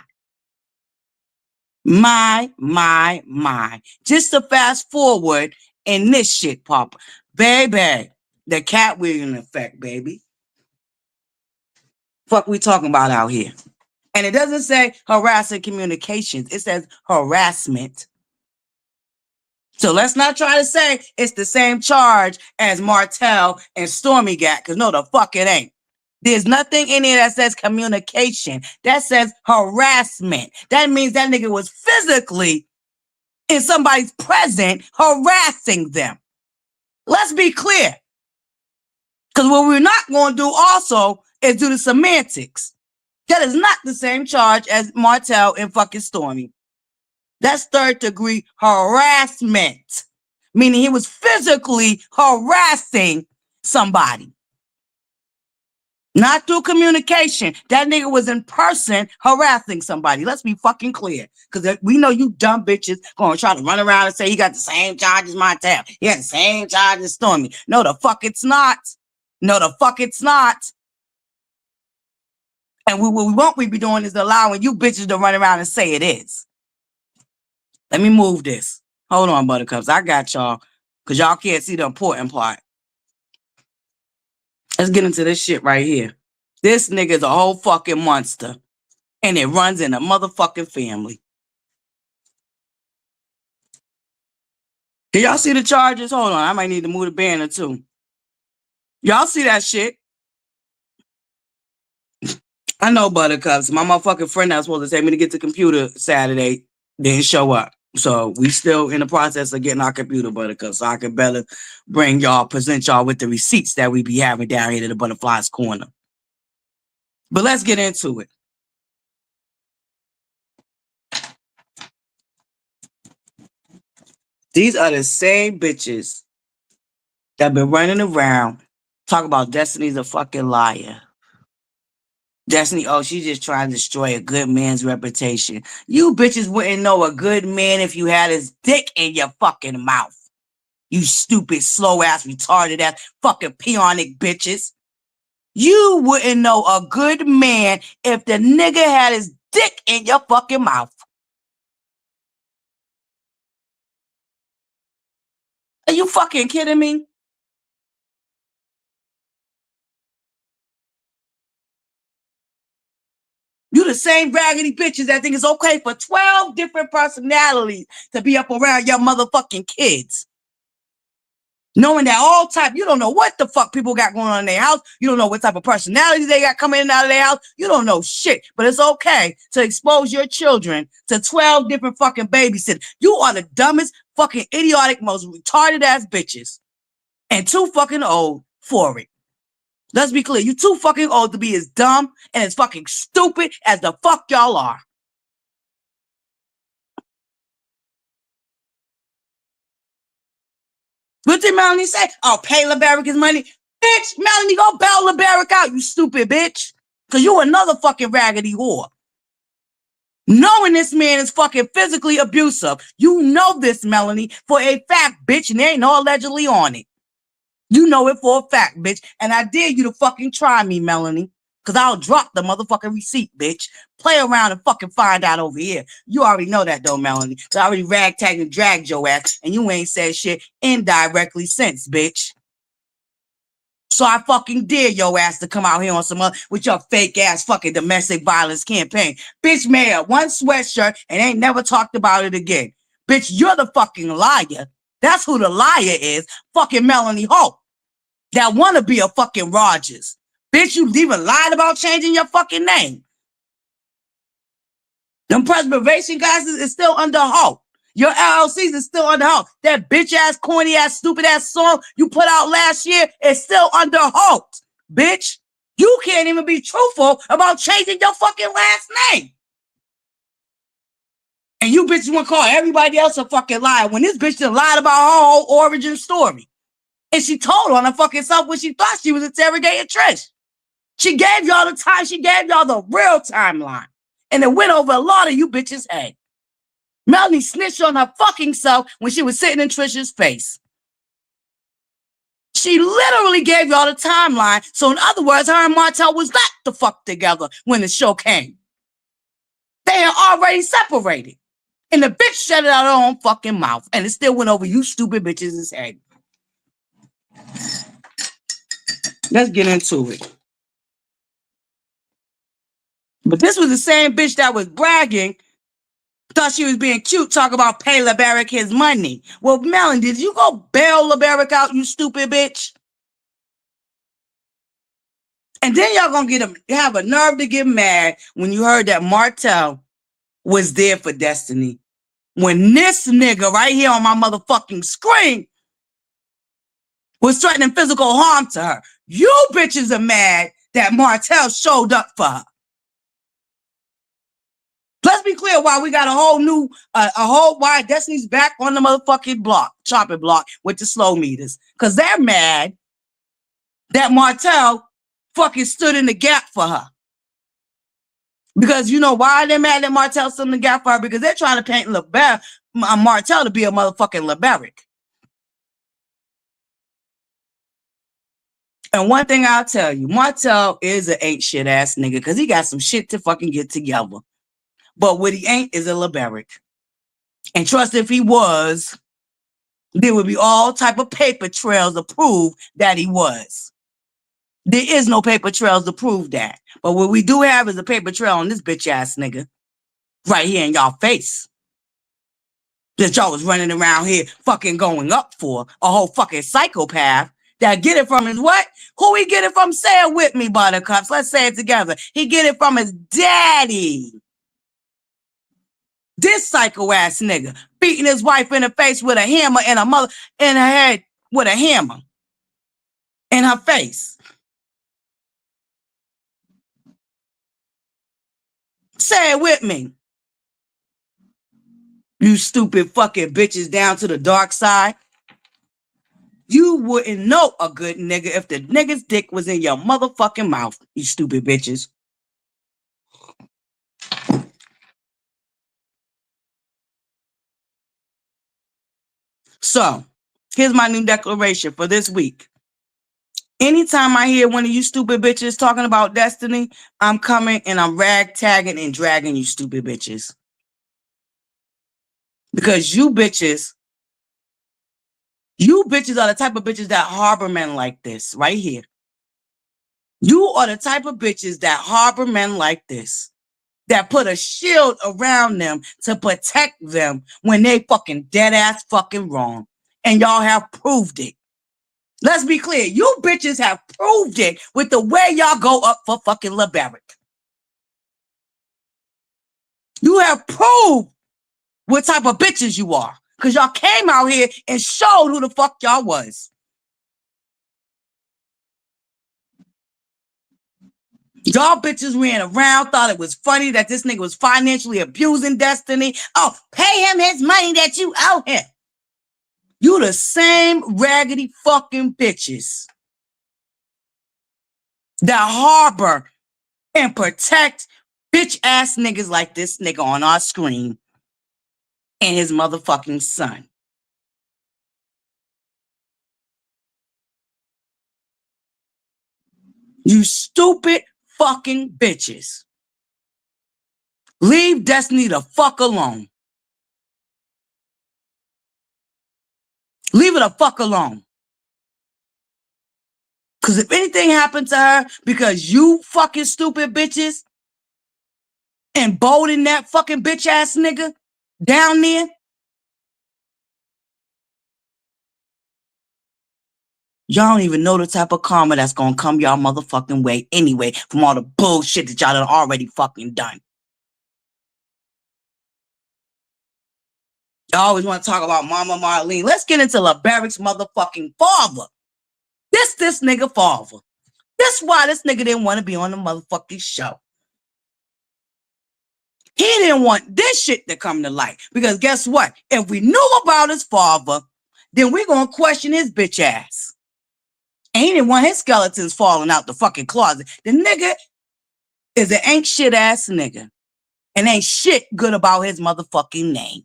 My. Just to fast forward in this shit, Papa. Baby, the cat wheeling effect, baby. Fuck we talking about out here. And it doesn't say harassing communications. It says harassment. So let's not try to say it's the same charge as Martell and Stormy got, because no, the fuck it ain't. There's nothing in here that says communication. That says harassment. That means that nigga was physically in somebody's presence harassing them. Let's be clear. Because what we're not going to do also is do the semantics. That is not the same charge as Martell and fucking Stormy. That's third-degree harassment, meaning he was physically harassing somebody. Not through communication. That nigga was in person harassing somebody. Let's be fucking clear. Because we know you dumb bitches going to try to run around and say he got the same charge as Martell. He got the same charge as Stormy. No, the fuck it's not. No, the fuck it's not. And what we won't be doing is allowing you bitches to run around and say it is. Let me move this. Hold on, Buttercups. I got y'all. Because y'all can't see the important part. Let's get into this shit right here. This nigga's a whole fucking monster. And it runs in a motherfucking family. Can y'all see the charges? Hold on. I might need to move the banner too. Y'all see that shit? I know, Buttercups. My motherfucking friend that was supposed to take me to get the computer Saturday didn't show up. So we still in the process of getting our computer, Buttercups, so I can better present y'all with the receipts that we be having down here at the Butterflies Corner. But let's get into it. These are the same bitches that been running around talking about Destiny's a fucking liar. Destiny, oh, she's just trying to destroy a good man's reputation. You bitches wouldn't know a good man if you had his dick in your fucking mouth. You stupid, slow-ass, retarded-ass, fucking peonic bitches. You wouldn't know a good man if the nigga had his dick in your fucking mouth. Are you fucking kidding me? You the same raggedy bitches that think it's okay for 12 different personalities to be up around your motherfucking kids. Knowing that all type, you don't know what the fuck people got going on in their house. You don't know what type of personalities they got coming in and out of their house. You don't know shit. But it's okay to expose your children to 12 different fucking babysitters. You are the dumbest, fucking idiotic, most retarded ass bitches. And too fucking old for it. Let's be clear. You too fucking old to be as dumb and as fucking stupid as the fuck y'all are. What did Melanie say? Oh, pay LaBarick his money. Bitch, Melanie, go bail LaBarick out, you stupid bitch. Because you another fucking raggedy whore. Knowing this man is fucking physically abusive. You know this, Melanie, for a fact, bitch, and there ain't no allegedly on it. You know it for a fact, bitch. And I dare you to fucking try me, Melanie. Because I'll drop the motherfucking receipt, bitch. Play around and fucking find out over here. You already know that, though, Melanie. So I already ragtagged and dragged your ass, and you ain't said shit indirectly since, bitch. So I fucking dare your ass to come out here on some other with your fake ass fucking domestic violence campaign. Bitch made up one sweatshirt and ain't never talked about it again. Bitch, you're the fucking liar. That's who the liar is. Fucking Melanie Hope. That wanna be a fucking Rogers. Bitch, you even lied about changing your fucking name. Them preservation guys is still under Hope. Your LLCs is still under Hope. That bitch ass, corny ass, stupid ass song you put out last year is still under Hope. Bitch, you can't even be truthful about changing your fucking last name. And you bitches want to call everybody else a fucking liar when this bitch just lied about her whole origin story. And she told on her fucking self when she thought she was interrogating Trish. She gave y'all the time. She gave y'all the real timeline. And it went over a lot of you bitches' head. Melanie snitched on her fucking self when she was sitting in Trish's face. She literally gave y'all the timeline. So in other words, her and Martell was not the fuck together when the show came. They had already separated. And the bitch shut it out of her own fucking mouth. And it still went over you stupid bitches' head. Let's get into it. But this was the same bitch that was bragging, thought she was being cute, talk about pay LaBarick his money. Well, Melanie, did you go bail LaBarick out, you stupid bitch? And then y'all gonna have a nerve to get mad when you heard that Martell was there for Destiny. When this nigga right here on my motherfucking screen was threatening physical harm to her. You bitches are mad that Martell showed up for her. Let's be clear why we got a whole new, why Destiny's back on the motherfucking block, chopping block with the slow meters. Because they're mad that Martell fucking stood in the gap for her. Because you know why they're mad that Martell stood in the gap for her? Because they're trying to paint Martell to be a motherfucking LaBarick. And one thing I'll tell you, Martell is an ain't shit ass nigga because he got some shit to fucking get together. But what he ain't is a LaBarick. And trust if he was, there would be all type of paper trails to prove that he was. There is no paper trails to prove that. But what we do have is a paper trail on this bitch ass nigga right here in y'all face. That y'all was running around here fucking going up for a whole fucking psychopath that get it from his what? Who he get it from? Say it with me, Buttercups. Let's say it together. He get it from his daddy. This psycho ass nigga beating his wife in the face with a hammer and a mother in her head with a hammer in her face. Say it with me. You stupid fucking bitches down to the dark side. You wouldn't know a good nigga if the nigga's dick was in your motherfucking mouth, you stupid bitches. So, here's my new declaration for this week. Anytime I hear one of you stupid bitches talking about Destiny, I'm coming and I'm rag-tagging and dragging you stupid bitches. Because you bitches are the type of bitches that harbor men like this right here. You are the type of bitches that harbor men like this, that put a shield around them to protect them when they fucking dead ass fucking wrong. And y'all have proved it. Let's be clear. You bitches have proved it with the way y'all go up for fucking LaBarick. You have proved what type of bitches you are. Because y'all came out here and showed who the fuck y'all was. Y'all bitches ran around, thought it was funny that this nigga was financially abusing Destiny. Oh, pay him his money that you owe him. You the same raggedy fucking bitches that harbor and protect bitch ass niggas like this nigga on our screen and his motherfucking son. You stupid fucking bitches. Leave Destiny the fuck alone. Leave her the fuck alone. Because if anything happened to her because you fucking stupid bitches embolden that fucking bitch ass nigga down there, y'all don't even know the type of karma that's gonna come y'all motherfucking way anyway from all the bullshit that y'all done already fucking done. Y'all always want to talk about Mama Marlene. Let's get into LaBarick's motherfucking father. This nigga father. That's why this nigga didn't want to be on the motherfucking show. He didn't want this shit to come to light. Because guess what? If we knew about his father, then we're going to question his bitch ass. And he didn't want his skeletons falling out the fucking closet. The nigga is an ain't shit ass nigga. And ain't shit good about his motherfucking name.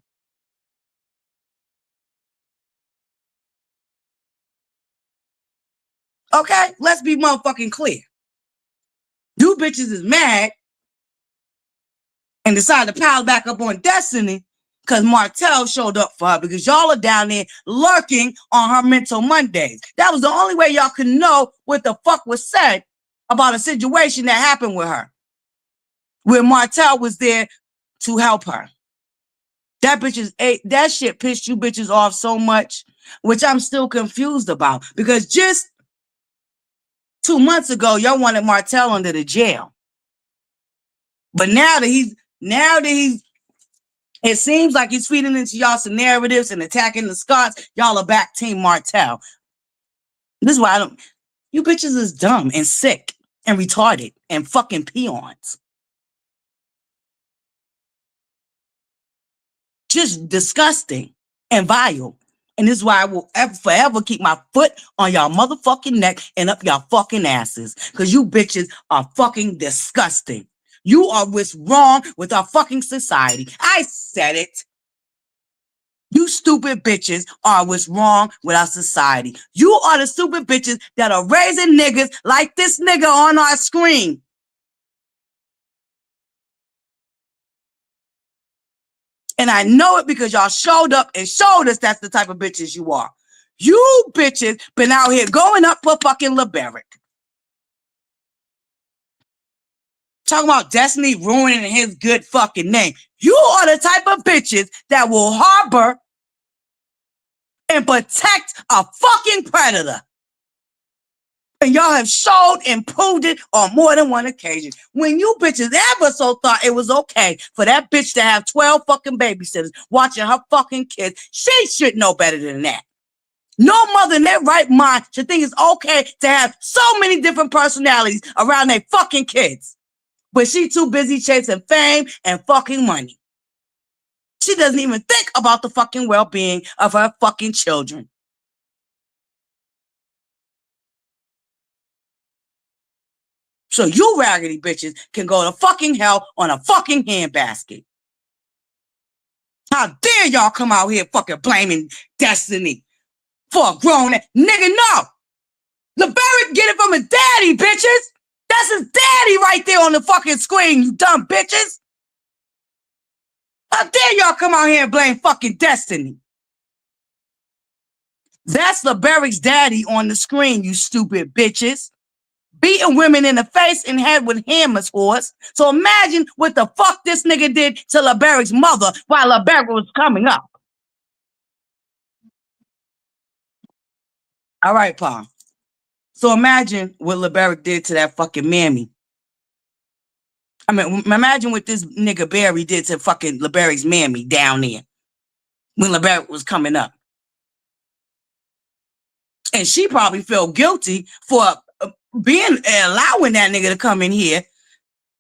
Okay? Let's be motherfucking clear. You bitches is mad and decided to pile back up on Destiny because Martell showed up for her because y'all are down there lurking on her mental Mondays. That was the only way y'all could know what the fuck was said about a situation that happened with her, where Martell was there to help her. That shit pissed you bitches off so much, which I'm still confused about, because just 2 months ago, y'all wanted Martell under the jail. But now that he's, it seems like he's feeding into y'all's narratives and attacking the Scots, y'all are back Team Martell. This is why I don't. You bitches is dumb and sick and retarded and fucking peons. Just disgusting and vile. And this is why I will forever keep my foot on y'all motherfucking neck and up y'all fucking asses. Because you bitches are fucking disgusting. You are what's wrong with our fucking society. I said it. You stupid bitches are what's wrong with our society. You are the stupid bitches that are raising niggas like this nigga on our screen. And I know it because y'all showed up and showed us that's the type of bitches you are. You bitches been out here going up for fucking LaBarick. Talking about Destiny ruining his good fucking name. You are the type of bitches that will harbor and protect a fucking predator. And y'all have showed and proved it on more than one occasion. When you bitches ever so thought it was okay for that bitch to have 12 fucking babysitters watching her fucking kids, she should know better than that. No mother in their right mind should think it's okay to have so many different personalities around their fucking kids. But she too busy chasing fame and fucking money. She doesn't even think about the fucking well-being of her fucking children. So you raggedy bitches can go to fucking hell on a fucking handbasket. How dare y'all come out here fucking blaming Destiny for a grown ass nigga? No. LaBarick get it from his daddy, bitches. That's his daddy right there on the fucking screen, you dumb bitches. How dare y'all come out here and blame fucking Destiny? That's LaBarick's daddy on the screen, you stupid bitches. Beating women in the face and head with hammers for us. So imagine what the fuck this nigga did to LaBarick's mother while LaBarick was coming up. All right, Pa. So imagine what LaBarick did to that fucking mammy. I mean, imagine what this nigga Barry did to fucking LaBarick's mammy down there when LaBarick was coming up. And she probably felt guilty for allowing that nigga to come in here.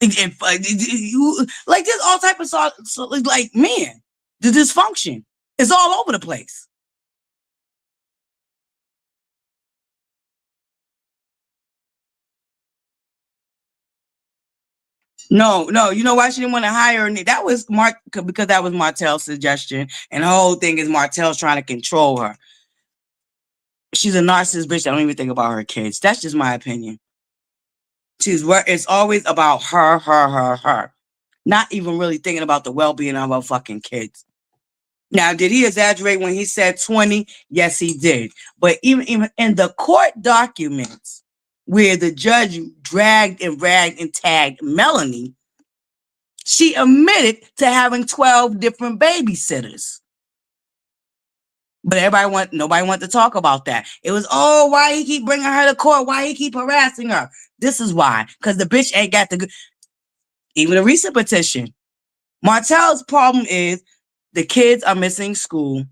Like there's all type of like, man, the dysfunction is all over the place. No, you know why she didn't want to hire her? That was because that was Martell's suggestion, and the whole thing is Martell's trying to control her. She's a narcissist bitch that don't even think about her kids. That's just my opinion. It's always about her. Not even really thinking about the well-being of her fucking kids. Now, did he exaggerate when he said 20? Yes, he did. But even in the court documents where the judge dragged and ragged and tagged Melanie, she admitted to having 12 different babysitters. But nobody wanted to talk about that. It was, why he keep bringing her to court? Why he keep harassing her? This is why. Because the bitch ain't got even a recent petition. Martell's problem is the kids are missing school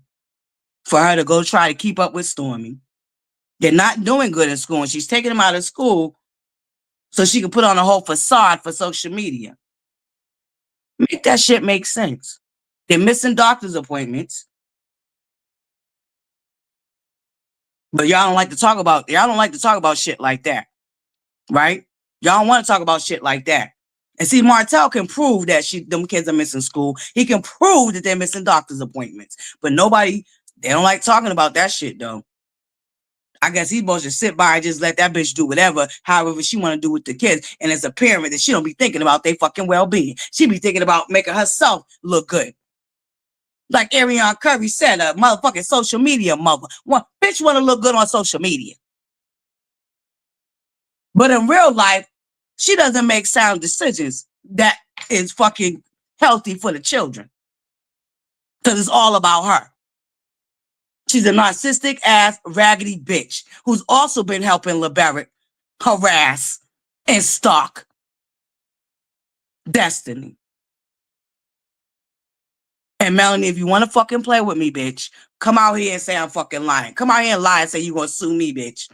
for her to go try to keep up with Stormy. They're not doing good in school, and she's taking them out of school so she can put on a whole facade for social media. Make that shit make sense. They're missing doctor's appointments. But y'all don't like to talk about shit like that. Right? Y'all don't want to talk about shit like that. And see, Martell can prove that them kids are missing school. He can prove that they're missing doctor's appointments. But they don't like talking about that shit, though. I guess he's supposed to sit by and just let that bitch do whatever, however she want to do with the kids. And as a parent, that she don't be thinking about their fucking well-being. She be thinking about making herself look good. Like Ariana Curry said, a motherfucking social media mother. Bitch want to look good on social media. But in real life, she doesn't make sound decisions that is fucking healthy for the children. Because it's all about her. She's a narcissistic ass raggedy bitch who's also been helping LaBarick harass and stalk Destiny. And Melanie, if you want to fucking play with me, bitch, come out here and say I'm fucking lying. Come out here and lie and say you're going to sue me, bitch.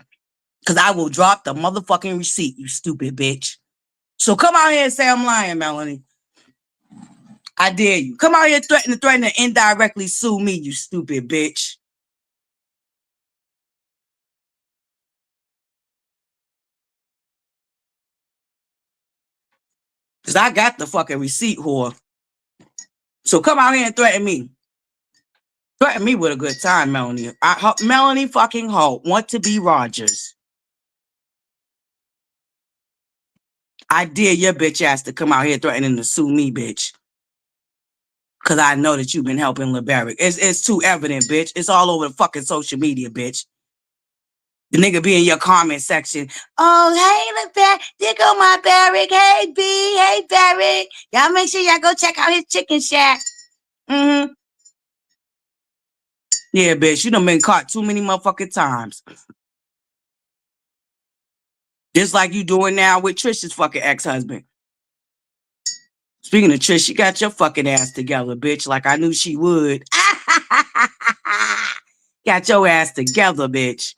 Because I will drop the motherfucking receipt, you stupid bitch. So come out here and say I'm lying, Melanie. I dare you. Come out here threaten to indirectly sue me, you stupid bitch. Because I got the fucking receipt, whore. So come out here and threaten me. Threaten me with a good time, Melanie. Melanie fucking Holt want to be Rogers. I dare your bitch ass to come out here threatening to sue me, bitch. Because I know that you've been helping LaBarick. It's too evident, bitch. It's all over the fucking social media, bitch. The nigga be in your comment section. Oh, hey, LaBarick. There go my Barrick. Hey, B. Hey, Barrick. Y'all make sure y'all go check out his chicken shack. Mm-hmm. Yeah, bitch. You done been caught too many motherfucking times. Just like you doing now with Trisha's fucking ex-husband. Speaking of Trish, she got your fucking ass together, bitch, like I knew she would. Got your ass together, bitch.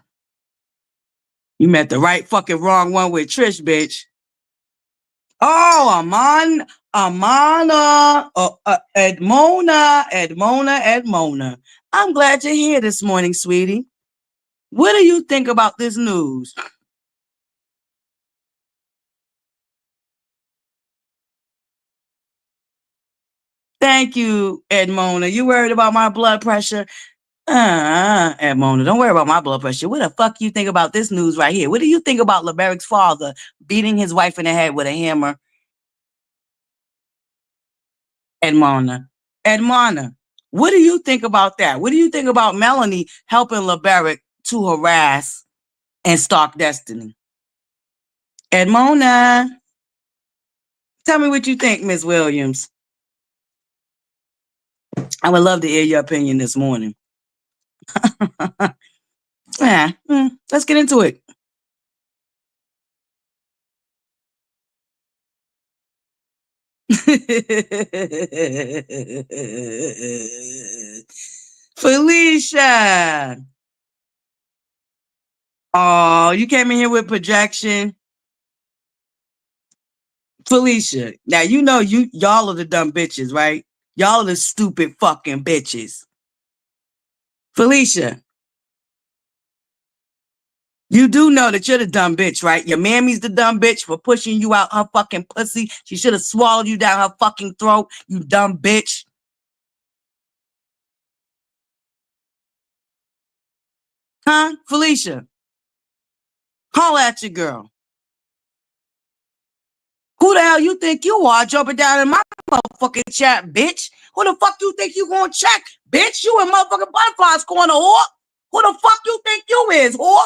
You met the right fucking wrong one with Trish, bitch. Oh, Edmona. I'm glad you're here this morning, sweetie. What do you think about this news? Thank you, Edmona. You worried about my blood pressure? Edmona, don't worry about my blood pressure. What the fuck you think about this news right here? What do you think about LaBarick's father beating his wife in the head with a hammer? Edmona, what do you think about that? What do you think about Melanie helping LaBarick to harass and stalk Destiny? Edmona, tell me what you think, Miss Williams. I would love to hear your opinion this morning. Yeah, let's get into it. Felicia. Oh, you came in here with projection. Felicia. Now you know y'all are the dumb bitches, right? Y'all are the stupid fucking bitches. Felicia. You do know that you're the dumb bitch, right? Your mammy's the dumb bitch for pushing you out her fucking pussy. She should have swallowed you down her fucking throat, you dumb bitch. Huh, Felicia? Holler at your girl. Who the hell you think you are jumping down in my motherfucking chat, bitch? Who the fuck you think you gonna check, bitch? You in motherfucking ButterFlii's corner, whore. Who the fuck you think you is, whore?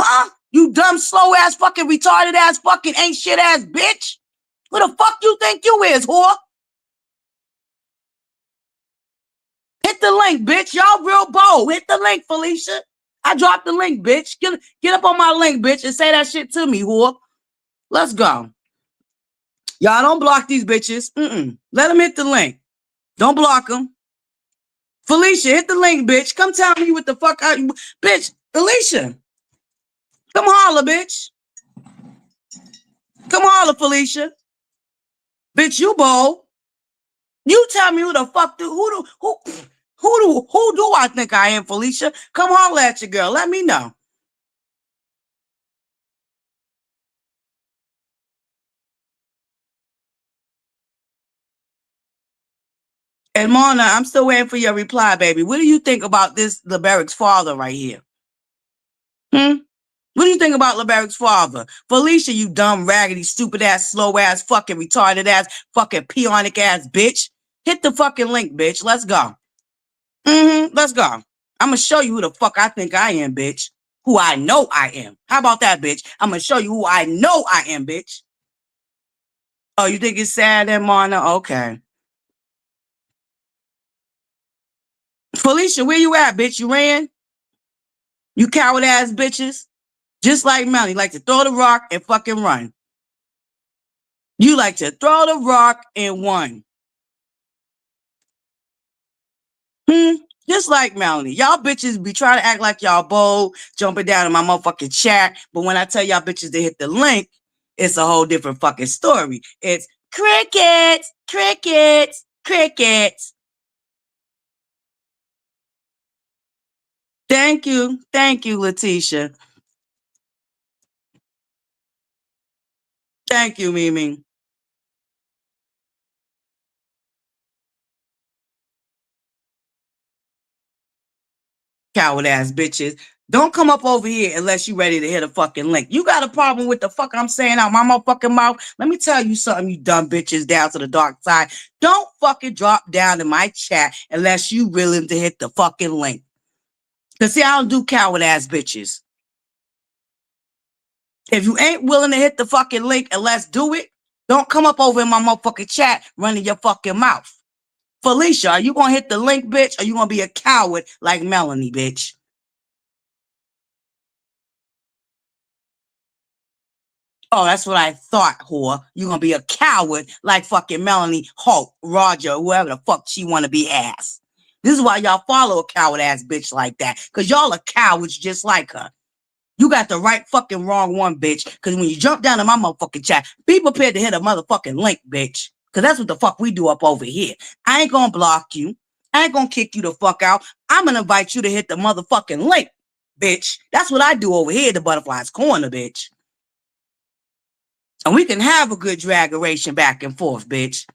Huh? You dumb, slow ass, fucking retarded ass, fucking ain't shit ass bitch. Who the fuck you think you is, whore? Hit the link, bitch. Y'all real bold. Hit the link, Felicia. I dropped the link, bitch. Get up on my link, bitch, and say that shit to me, whore. Let's go. Y'all don't block these bitches. Let them hit the link. Don't block them. Felicia, hit the link, bitch. Come tell me what the fuck bitch. Felicia. Come holler, bitch. Come holler, Felicia. Bitch, you bold. You tell me who the fuck who do I think I am, Felicia? Come holler at your girl. Let me know. And Mona, I'm still waiting for your reply, baby. What do you think about this LaBarick's father right here? What do you think about LaBarick's father? Felicia, you dumb, raggedy, stupid ass, slow ass, fucking retarded ass, fucking peonic ass bitch. Hit the fucking link, bitch. Let's go. Let's go. I'm gonna show you who the fuck I think I am, bitch. Who I know I am. How about that, bitch? I'm gonna show you who I know I am, bitch. Oh, you think it's sad, Mona? Okay. Felicia, where you at, bitch? You ran? You coward ass bitches? Just like Melly, like to throw the rock and fucking run. You like to throw the rock and run. Just like Melanie. Y'all bitches be trying to act like y'all bold, jumping down in my motherfucking chat. But when I tell y'all bitches to hit the link, it's a whole different fucking story. It's crickets, crickets, crickets. Thank you. Thank you, Letitia. Thank you, Mimi. Coward ass bitches. Don't come up over here unless you ready to hit a fucking link. You got a problem with the fuck I'm saying out my motherfucking mouth? Let me tell you something, you dumb bitches down to the dark side. Don't fucking drop down in my chat unless you willing to hit the fucking link. Cause see, I don't do coward ass bitches. If you ain't willing to hit the fucking link and let's do it, don't come up over in my motherfucking chat running your fucking mouth. Felicia, are you gonna hit the link, bitch? Or you gonna be a coward like Melanie, bitch? Oh, that's what I thought, whore. You gonna be a coward like fucking Melanie, Hulk, Roger, whoever the fuck she wanna be ass. This is why y'all follow a coward ass bitch like that. Cause y'all are cowards just like her. You got the right fucking wrong one, bitch. Cause when you jump down to my motherfucking chat, be prepared to hit a motherfucking link, bitch. Cause that's what the fuck we do up over here. I ain't gonna block you. I ain't gonna kick you the fuck out. I'm gonna invite you to hit the motherfucking link, bitch. That's what I do over here at the Butterflies Corner, bitch. And we can have a good draggation back and forth, bitch.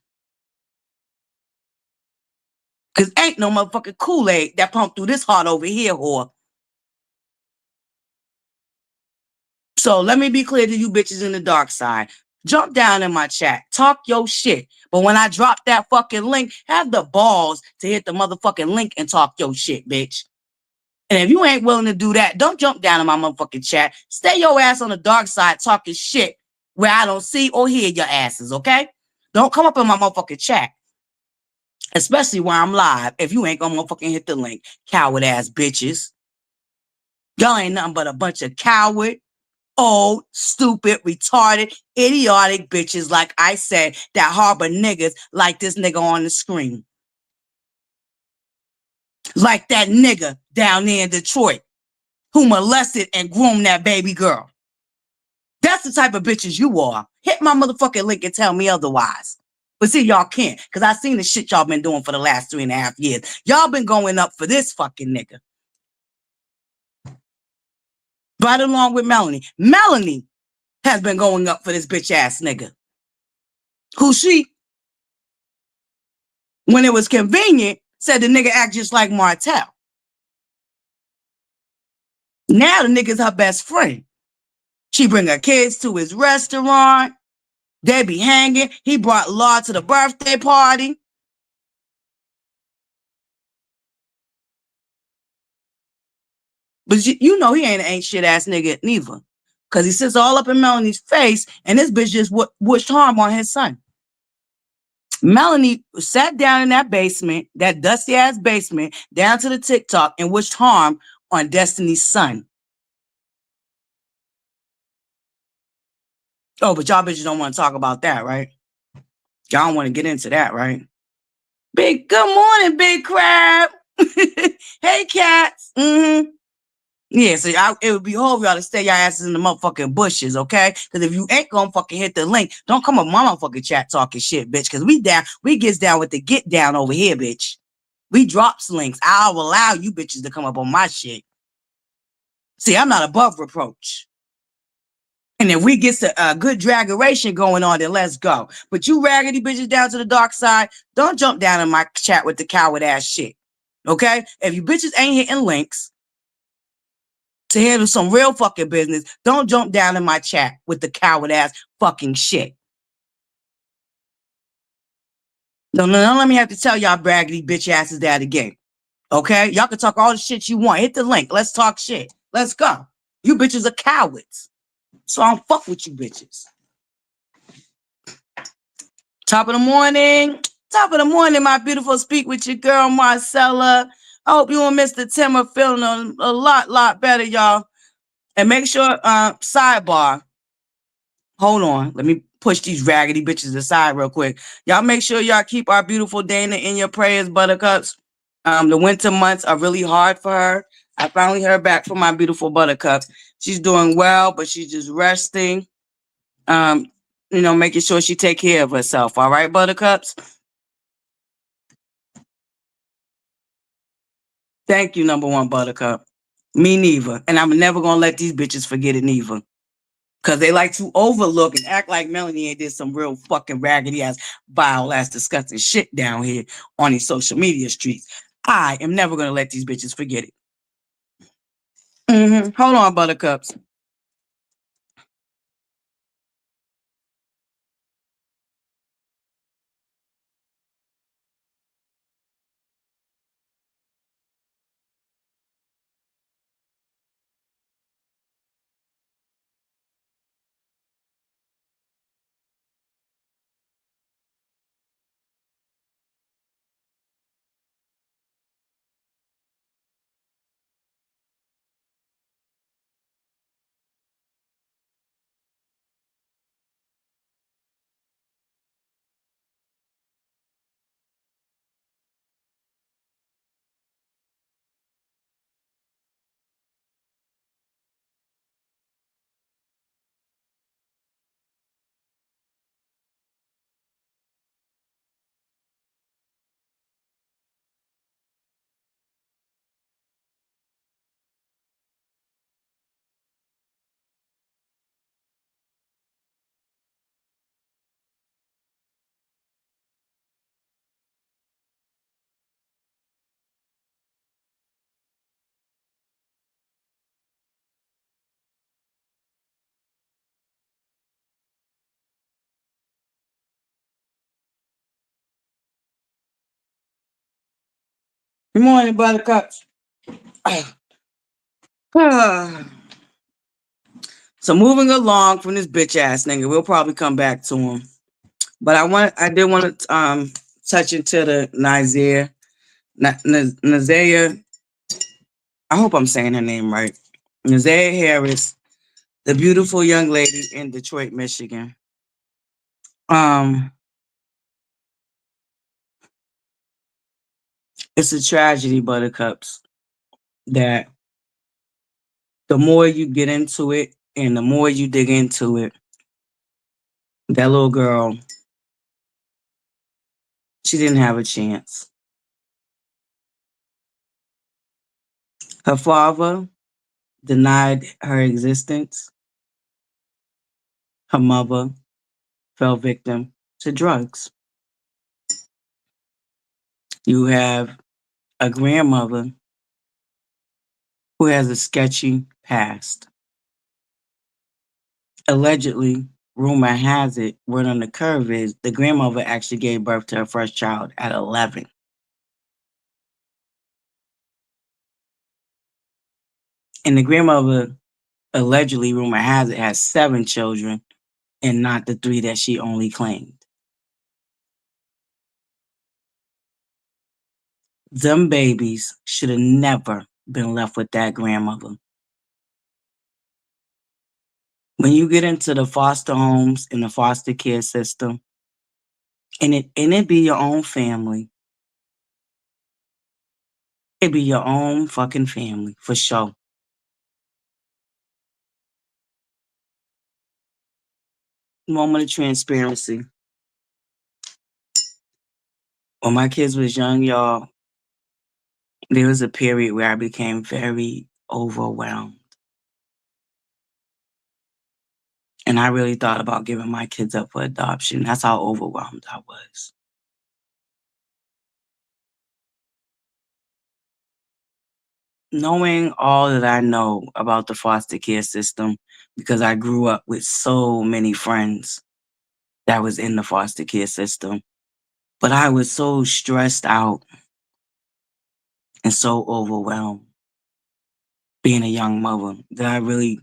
Cause ain't no motherfucking Kool-Aid that pumped through this heart over here, whore. So let me be clear to you bitches in the dark side. Jump down in my chat. Talk your shit. But when I drop that fucking link, have the balls to hit the motherfucking link and talk your shit, bitch. And if you ain't willing to do that, don't jump down in my motherfucking chat. Stay your ass on the dark side talking shit where I don't see or hear your asses, okay? Don't come up in my motherfucking chat. Especially while I'm live, if you ain't gonna motherfucking hit the link. Coward ass bitches. Y'all ain't nothing but a bunch of coward, old, stupid, retarded, idiotic bitches, like I said, that harbor niggas like this nigga on the screen. Like that nigga down there in Detroit who molested and groomed that baby girl. That's the type of bitches you are. Hit my motherfucking link and tell me otherwise. But see, y'all can't, because I seen the shit y'all been doing for the last 3.5 years. Y'all been going up for this fucking nigga. Right along with Melanie. Melanie has been going up for this bitch ass nigga. Who she, when it was convenient, said the nigga act just like Martell. Now the nigga's her best friend. She bring her kids to his restaurant. They be hanging. He brought Law to the birthday party. But you know he ain't shit ass nigga neither. Because he sits all up in Melanie's face and this bitch just wished harm on his son. Melanie sat down in that basement, that dusty ass basement, down to the TikTok and wished harm on Destiny's son. Oh, but y'all bitches don't want to talk about that, right? Y'all don't want to get into that, right? Good morning, Big Crab. Hey, cats. Yeah, so it would be horrible y'all to stay your asses in the motherfucking bushes, okay? Because if you ain't gonna fucking hit the link, don't come up my motherfucking chat talking shit, bitch. Because we gets down with the get down over here, bitch. We drops links. I'll allow you bitches to come up on my shit. See, I'm not above reproach. And if we get a good draggation going on, then let's go. But you raggedy bitches down to the dark side, don't jump down in my chat with the coward ass shit. Okay? If you bitches ain't hitting links to handle some real fucking business, don't jump down in my chat with the coward ass fucking shit. No, don't let me have to tell y'all raggedy bitch asses that again. Okay? Y'all can talk all the shit you want. Hit the link. Let's talk shit. Let's go. You bitches are cowards. So I don't fuck with you bitches. Top of the morning. Top of the morning, my beautiful. Speak with your girl, Marcella. I hope you and Mr. Tim are feeling a lot better, y'all. And make sure, sidebar. Hold on. Let me push these raggedy bitches aside real quick. Y'all make sure y'all keep our beautiful Dana in your prayers, buttercups. The winter months are really hard for her. I finally heard back from my beautiful Buttercup. She's doing well, but she's just resting. Um, making sure she take care of herself. All right, Buttercups. Thank you, number one Buttercup. Me neither. And I'm never gonna let these bitches forget it neither. Cause they like to overlook and act like Melanie ain't did some real fucking raggedy ass, vile ass, disgusting shit down here on these social media streets. I am never gonna let these bitches forget it. Hold on, Buttercups. Good morning, Buttercups. So moving along from this bitch ass nigga, we'll probably come back to him. But I did want to touch into the Naziah. I hope I'm saying her name right. Naziah Harris, the beautiful young lady in Detroit, Michigan. It's a tragedy, Buttercups, that the more you get into it and the more you dig into it, that little girl, she didn't have a chance. Her father denied her existence. Her mother fell victim to drugs. You have a grandmother who has a sketchy past. Allegedly, rumor has it, word on the curve is the grandmother actually gave birth to her first child at 11. And the grandmother, allegedly, rumor has it, has 7 children and not the 3 that she only claimed. Them babies should have never been left with that grandmother. When you get into the foster homes and the foster care system, and it be your own family, it be your own fucking family, for sure. Moment of transparency. When my kids was young, y'all, there was a period where I became very overwhelmed. And I really thought about giving my kids up for adoption. That's how overwhelmed I was. Knowing all that I know about the foster care system, because I grew up with so many friends that was in the foster care system, but I was so stressed out and so overwhelmed being a young mother that I really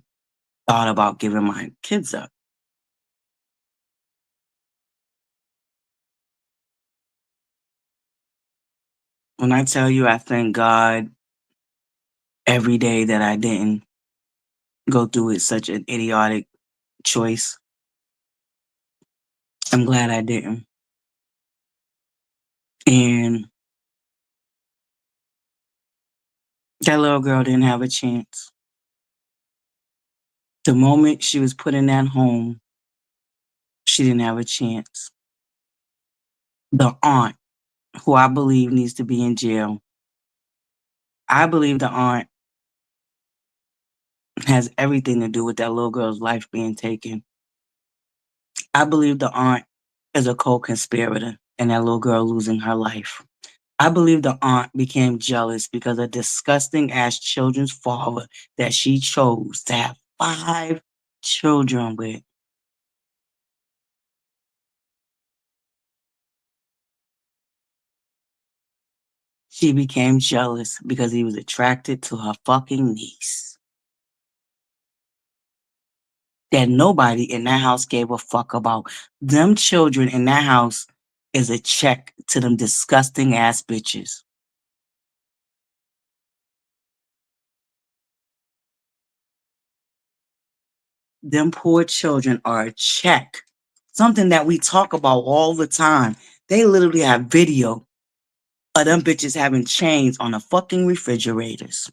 thought about giving my kids up. When I tell you I thank God every day that I didn't go through with such an idiotic choice, I'm glad I didn't. And That little girl didn't have a chance. The moment she was put in that home, she didn't have a chance. The aunt, who I believe needs to be in jail, I believe the aunt has everything to do with that little girl's life being taken. I believe the aunt is a co-conspirator in that little girl losing her life. I believe the aunt became jealous because a disgusting ass children's father that she chose to have 5 children with. She became jealous because he was attracted to her fucking niece. That nobody in that house gave a fuck about. Them children in that house is a check to them disgusting ass bitches. Them poor children are a check. Something that we talk about all the time. They literally have video of them bitches having chains on the fucking refrigerators.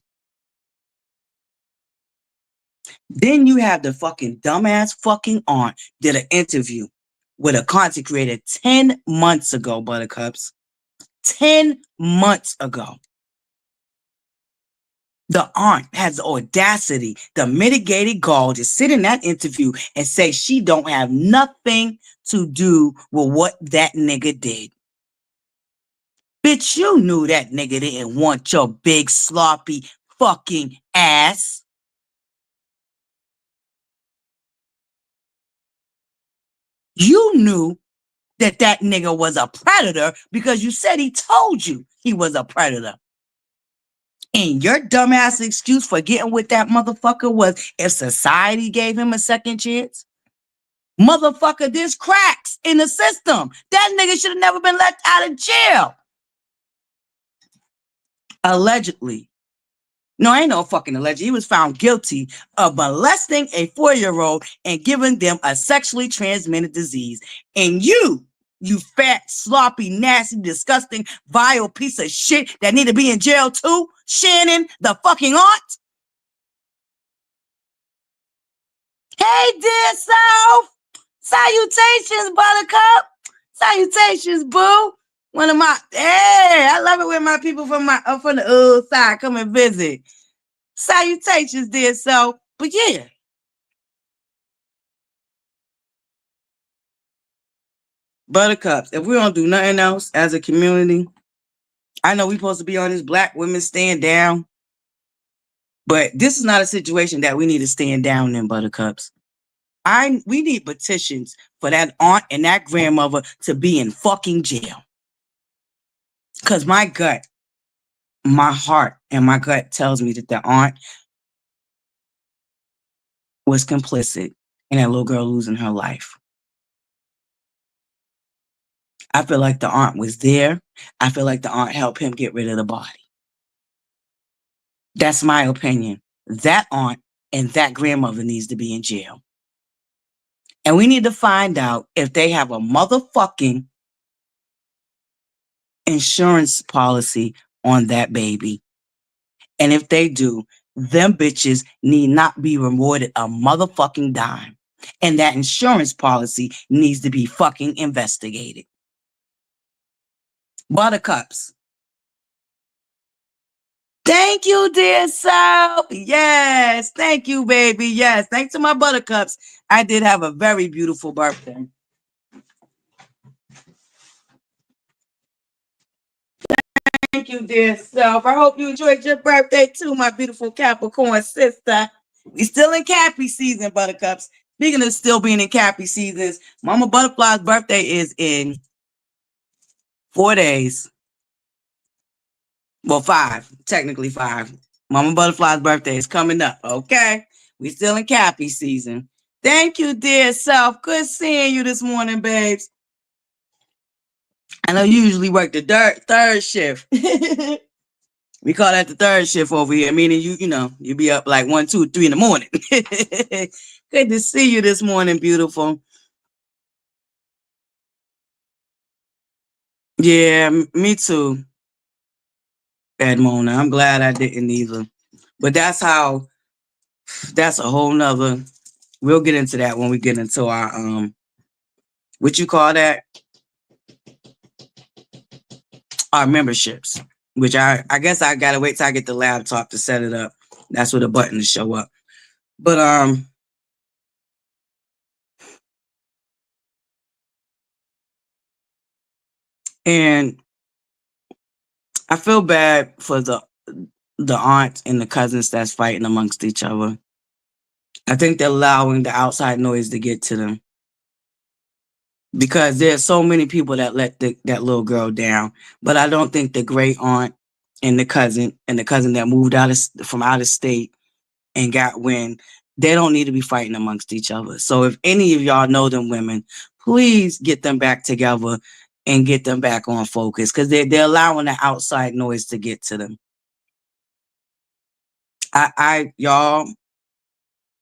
Then you have the fucking dumbass fucking aunt did an interview with a content creator 10 months ago, Buttercups. 10 months ago. The aunt has the audacity, the mitigated gall to sit in that interview and say she don't have nothing to do with what that nigga did. Bitch, you knew that nigga didn't want your big sloppy fucking ass. You knew that that nigga was a predator because you said he told you he was a predator. And your dumbass excuse for getting with that motherfucker was if society gave him a second chance. Motherfucker, there's cracks in the system. That nigga should have never been let out of jail. Allegedly. No, ain't no fucking alleged. He was found guilty of molesting a 4-year-old and giving them a sexually transmitted disease. And you fat, sloppy, nasty, disgusting, vile piece of shit that need to be in jail too, Shannon, the fucking aunt. Hey, dear self. Salutations, Buttercup. Salutations, boo. One of my, hey, I love it when my people from the other side come and visit. Salutations, dear self. But yeah. Buttercups, if we don't do nothing else as a community, I know we're supposed to be on this Black women stand down, but this is not a situation that we need to stand down in, Buttercups. We need petitions for that aunt and that grandmother to be in fucking jail. Because my gut, my heart, and my gut tells me that the aunt was complicit in that little girl losing her life. I feel like the aunt was there. I feel like the aunt helped him get rid of the body. That's my opinion. That aunt and that grandmother needs to be in jail. And we need to find out if they have a motherfucking insurance policy on that baby. And if they do, them bitches need not be rewarded a motherfucking dime. And that insurance policy needs to be fucking investigated. Buttercups. Thank you, dear self. Yes. Thank you, baby. Yes. Thanks to my Buttercups. I did have a very beautiful birthday. Thank you, dear self. I hope you enjoyed your birthday too, my beautiful Capricorn sister. We still in Cappy season, Buttercups. Speaking of still being in Cappy seasons, Mama Butterfly's birthday is in 4 days. Well, 5. Technically 5. Mama Butterfly's birthday is coming up, okay? We still in Cappy season. Thank you, dear self. Good seeing you this morning, babes. I know you usually work the third shift. We call that the third shift over here, meaning you be up like 1, 2, 3 in the morning. Good to see you this morning, beautiful. Yeah, me too. Edmona. I'm glad I didn't either. But that's a whole nother. We'll get into that when we get into our what you call that? Our memberships. Which I guess I gotta wait till I get the laptop to set it up. That's where the buttons show up. But and I feel bad for the aunts and the cousins that's fighting amongst each other. I think they're allowing the outside noise to get to them because there's so many people that let that little girl down. But I don't think the great aunt and the cousin that moved from out of state and got wind, they don't need to be fighting amongst each other. So if any of y'all know them women, please get them back together and get them back on focus because they're allowing the outside noise to get to them. Y'all,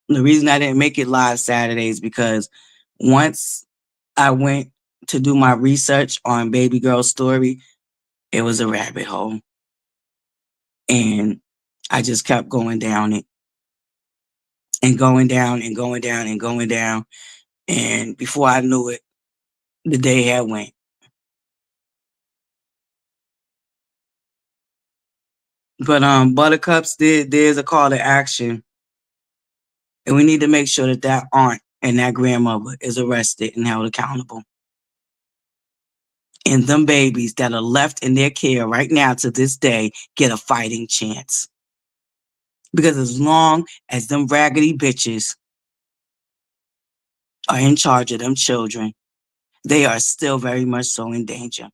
the reason I didn't make it live Saturdays because once I went to do my research on baby girl's story, it was a rabbit hole. And I just kept going down it and going down and going down and going down. And before I knew it, the day had went. But Buttercups, there's a call to action. And we need to make sure that aunt and that grandmother is arrested and held accountable. And them babies that are left in their care right now to this day get a fighting chance. Because as long as them raggedy bitches are in charge of them children, they are still very much so in danger.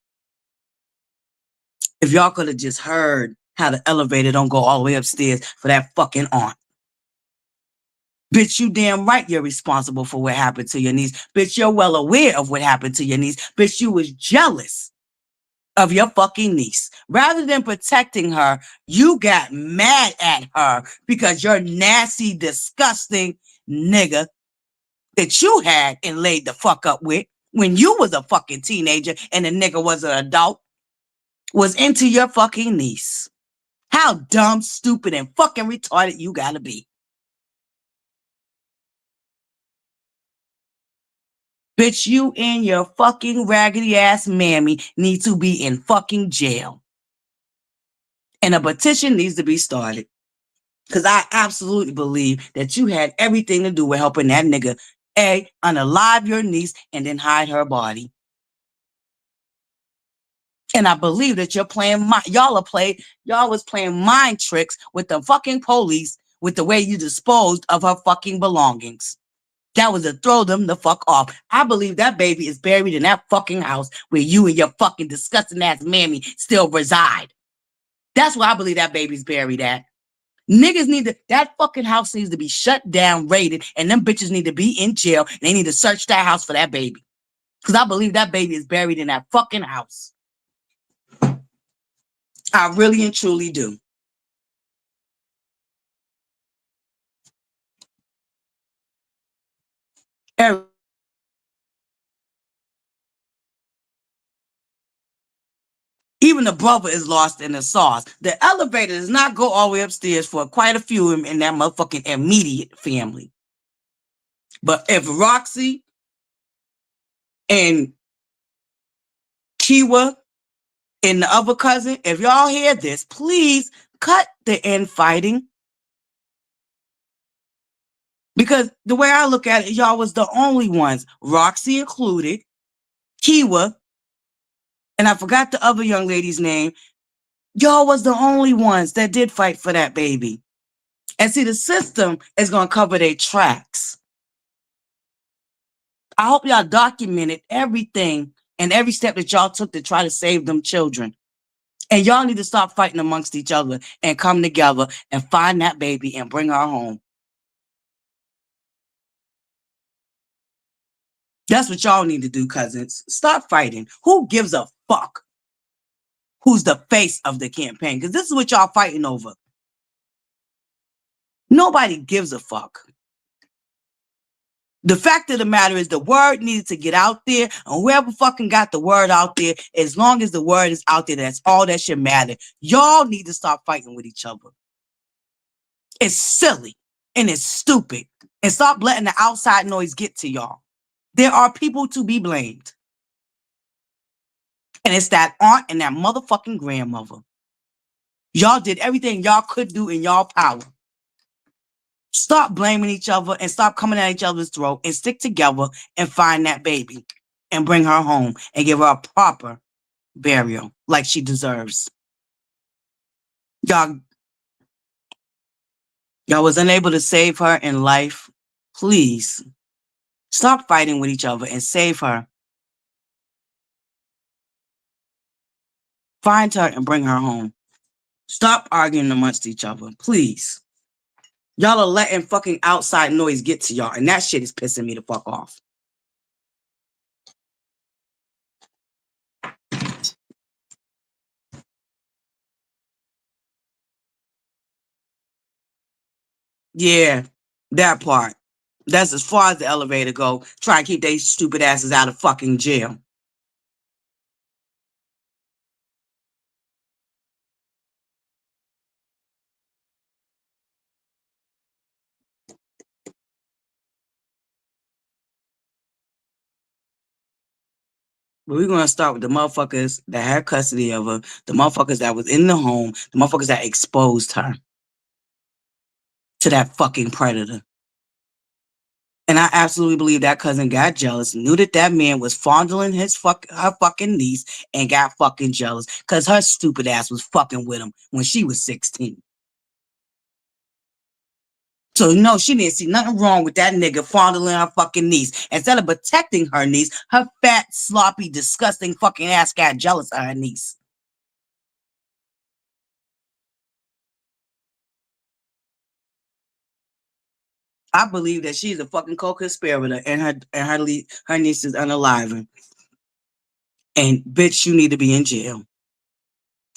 If y'all could have just heard how the elevator don't go all the way upstairs for that fucking aunt. Bitch, you damn right you're responsible for what happened to your niece. Bitch, you're well aware of what happened to your niece. Bitch, you was jealous of your fucking niece. Rather than protecting her, you got mad at her because you're nasty, disgusting nigga that you had and laid the fuck up with when you was a fucking teenager and the nigga was an adult was into your fucking niece. How dumb, stupid, and fucking retarded you gotta be. Bitch, you and your fucking raggedy ass mammy need to be in fucking jail. And a petition needs to be started. Because I absolutely believe that you had everything to do with helping that nigga, unalive your niece and then hide her body. And I believe that y'all was playing mind tricks with the fucking police with the way you disposed of her fucking belongings. That was to throw them the fuck off. I believe that baby is buried in that fucking house where you and your fucking disgusting ass mammy still reside. That's where I believe that baby's buried at. Niggas that fucking house needs to be shut down, raided, and them bitches need to be in jail. And they need to search that house for that baby. Because I believe that baby is buried in that fucking house. I really and truly do. Even the brother is lost in the sauce. The elevator does not go all the way upstairs for quite a few in that motherfucking immediate family. But if Roxy and Kiwa and the other cousin, if y'all hear this, please cut the infighting. Because the way I look at it, y'all was the only ones, Roxy included, Kiwa, and I forgot the other young lady's name. Y'all was the only ones that did fight for that baby. And see, the system is going to cover their tracks. I hope y'all documented everything and every step that y'all took to try to save them children. And y'all need to stop fighting amongst each other and come together and find that baby and bring her home. That's what y'all need to do, cousins. Stop fighting. Who gives a fuck who's the face of the campaign? Because this is what y'all fighting over. Nobody gives a fuck. The fact of the matter is the word needed to get out there, and whoever fucking got the word out there, as long as the word is out there, that's all that should matter. Y'all need to stop fighting with each other. It's silly and it's stupid. And stop letting the outside noise get to y'all. There are people to be blamed. And it's that aunt and that motherfucking grandmother. Y'all did everything y'all could do in y'all power. Stop blaming each other and stop coming at each other's throat and stick together and find that baby and bring her home and give her a proper burial like she deserves. Y'all was unable to save her in life. Please stop fighting with each other and save her. Find her and bring her home. Stop arguing amongst each other, please. Y'all are letting fucking outside noise get to y'all, and that shit is pissing me the fuck off. Yeah, that part. That's as far as the elevator go. Try and keep they stupid asses out of fucking jail. But we're gonna start with the motherfuckers that had custody of her, the motherfuckers that was in the home, the motherfuckers that exposed her to that fucking predator. And I absolutely believe that cousin got jealous, knew that that man was fondling her fucking niece, and got fucking jealous because her stupid ass was fucking with him when she was 16. So no, she didn't see nothing wrong with that nigga fondling her fucking niece. Instead of protecting her niece, her fat, sloppy, disgusting fucking ass got jealous of her niece. I believe that she's a fucking co-conspirator and her niece is unalive. And bitch, you need to be in jail.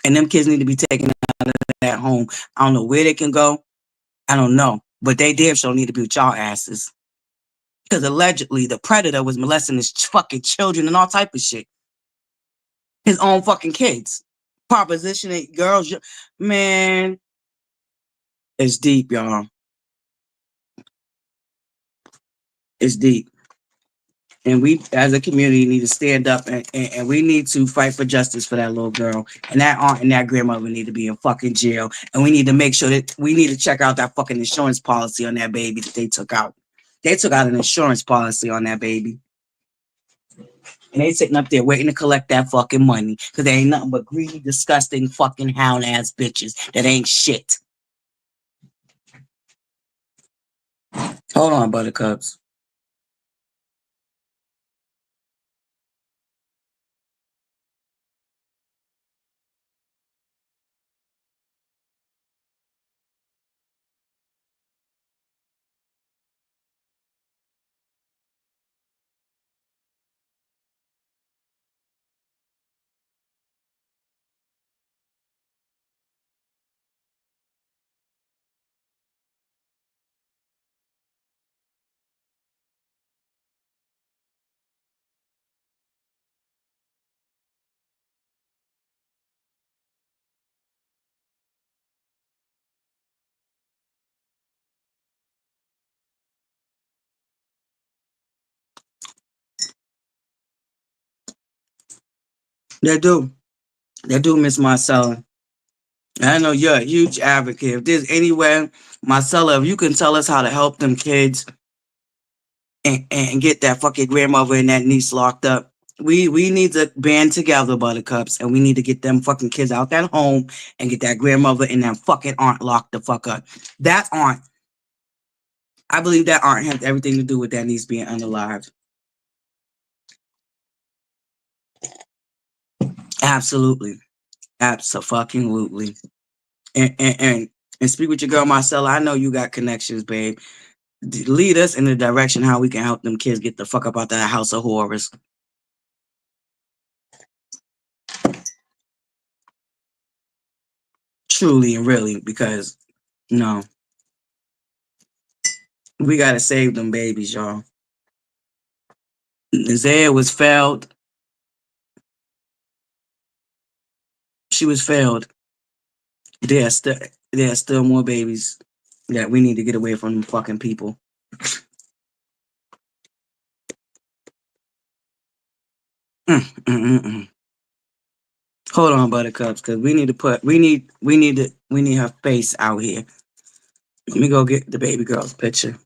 And them kids need to be taken out of that home. I don't know where they can go. I don't know. But they damn sure need to be with y'all asses. Because allegedly the predator was molesting his fucking children and all type of shit. His own fucking kids. Propositioning girls. Man, it's deep, y'all. It's deep. And we, as a community, need to stand up and we need to fight for justice for that little girl. And that aunt and that grandmother need to be in fucking jail. And we need to make sure that we need to check out that fucking insurance policy on that baby that they took out. They took out an insurance policy on that baby. And they sitting up there waiting to collect that fucking money because they ain't nothing but greedy, disgusting, fucking hound ass bitches that ain't shit. Hold on, buttercups. They do. They do, Miss Marcella. I know you're a huge advocate. If there's anywhere, Marcella, if you can tell us how to help them kids and get that fucking grandmother and that niece locked up. We need to band together, buttercups, and we need to get them fucking kids out that home and get that grandmother and that fucking aunt locked the fuck up. That aunt, I believe that aunt has everything to do with that niece being unalive. Absolutely. Absolutely. And speak with your girl Marcella. I know you got connections, babe. Lead us in the direction how we can help them kids get the fuck up out that house of horrors. Truly and really, because no, we gotta save them babies, y'all. Naziah was failed. She was failed. There are still there are still more babies that we need to get away from them fucking people. Mm, mm, mm, mm. Hold on, Buttercups, because we need her face out here. Let me go get the baby girl's picture.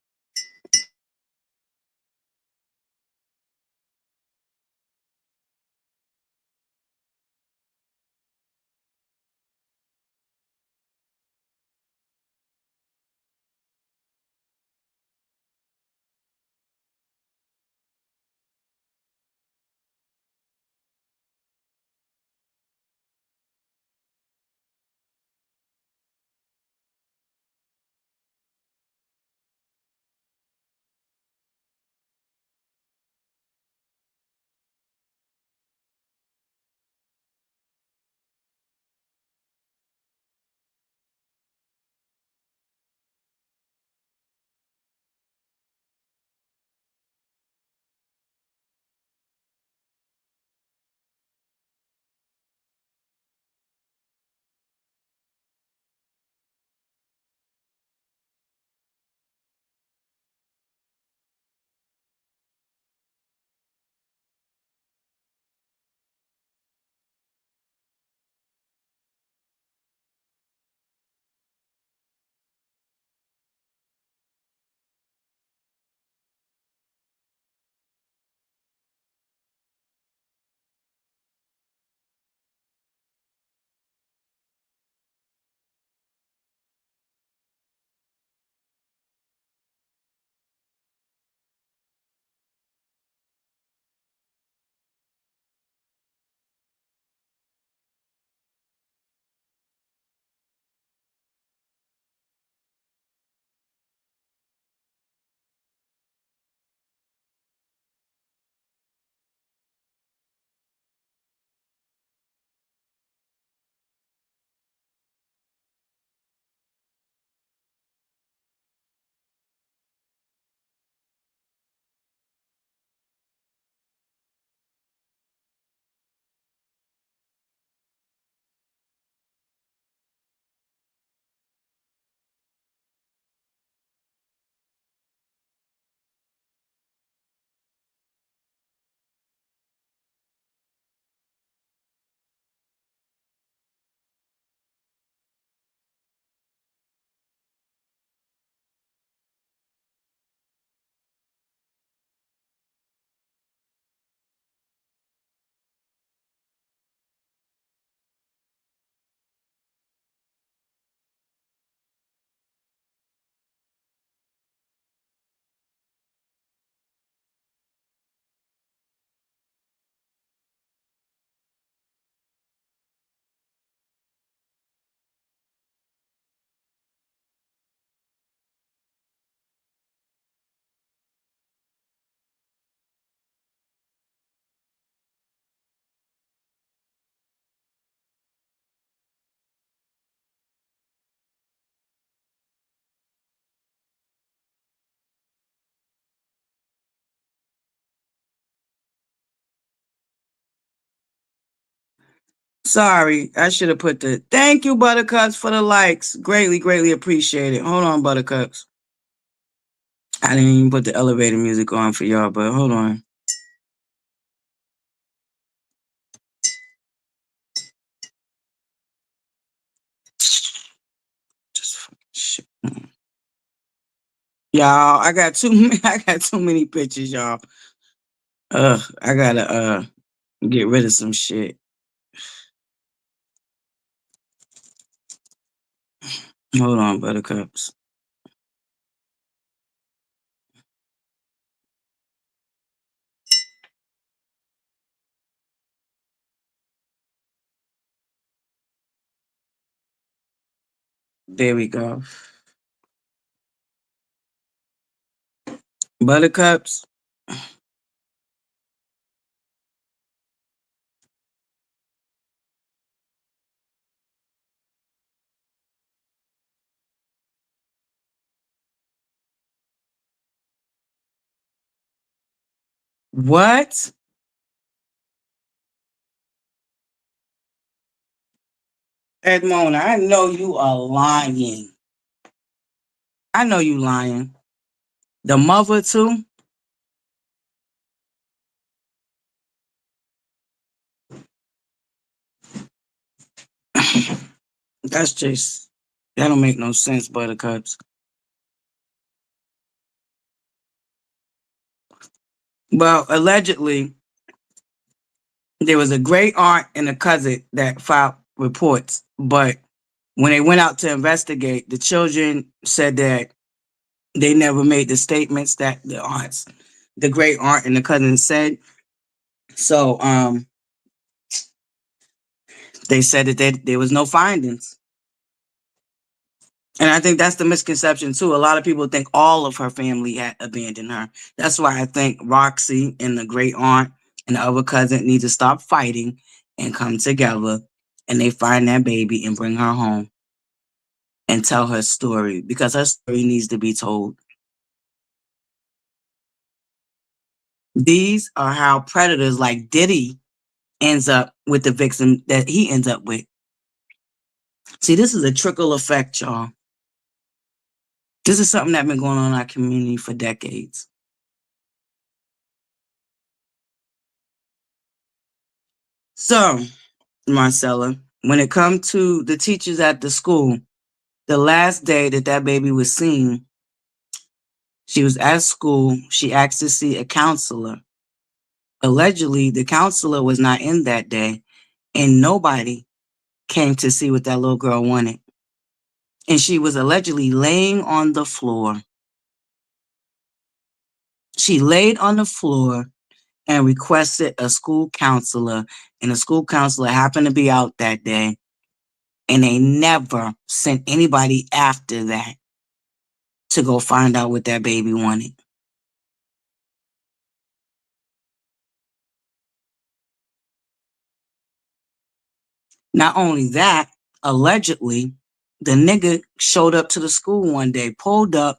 Sorry, I should have put the thank you, Buttercups, for the likes. Greatly, greatly appreciate it. Hold on, Buttercups. I didn't even put the elevator music on for y'all, but hold on. Just fucking shit. Y'all, I got too many, I got too many pictures, y'all. I gotta get rid of some shit. Hold on, Buttercups. There we go. Buttercups. What? Edmona, I know you are lying. I know you lying. The mother too? That's just, that don't make no sense, Buttercups. Well, allegedly, there was a great aunt and a cousin that filed reports, but when they went out to investigate, the children said that they never made the statements that the great aunt and the cousin said. So they said that there was no findings. And I think that's the misconception too. A lot of people think all of her family had abandoned her. That's why I think Roxy and the great aunt and the other cousin need to stop fighting and come together, and they find that baby and bring her home and tell her story, because her story needs to be told. These are how predators like Diddy ends up with the victim that he ends up with. See, this is a trickle effect, y'all. This is something that's been going on in our community for decades. So, Marcella, when it comes to the teachers at the school, the last day that that baby was seen, she was at school. She asked to see a counselor. Allegedly, the counselor was not in that day, and nobody came to see what that little girl wanted. And she was allegedly laying on the floor. She laid on the floor and requested a school counselor, and the school counselor happened to be out that day, and they never sent anybody after that to go find out what that baby wanted. Not only that, allegedly, the nigga showed up to the school one day, pulled up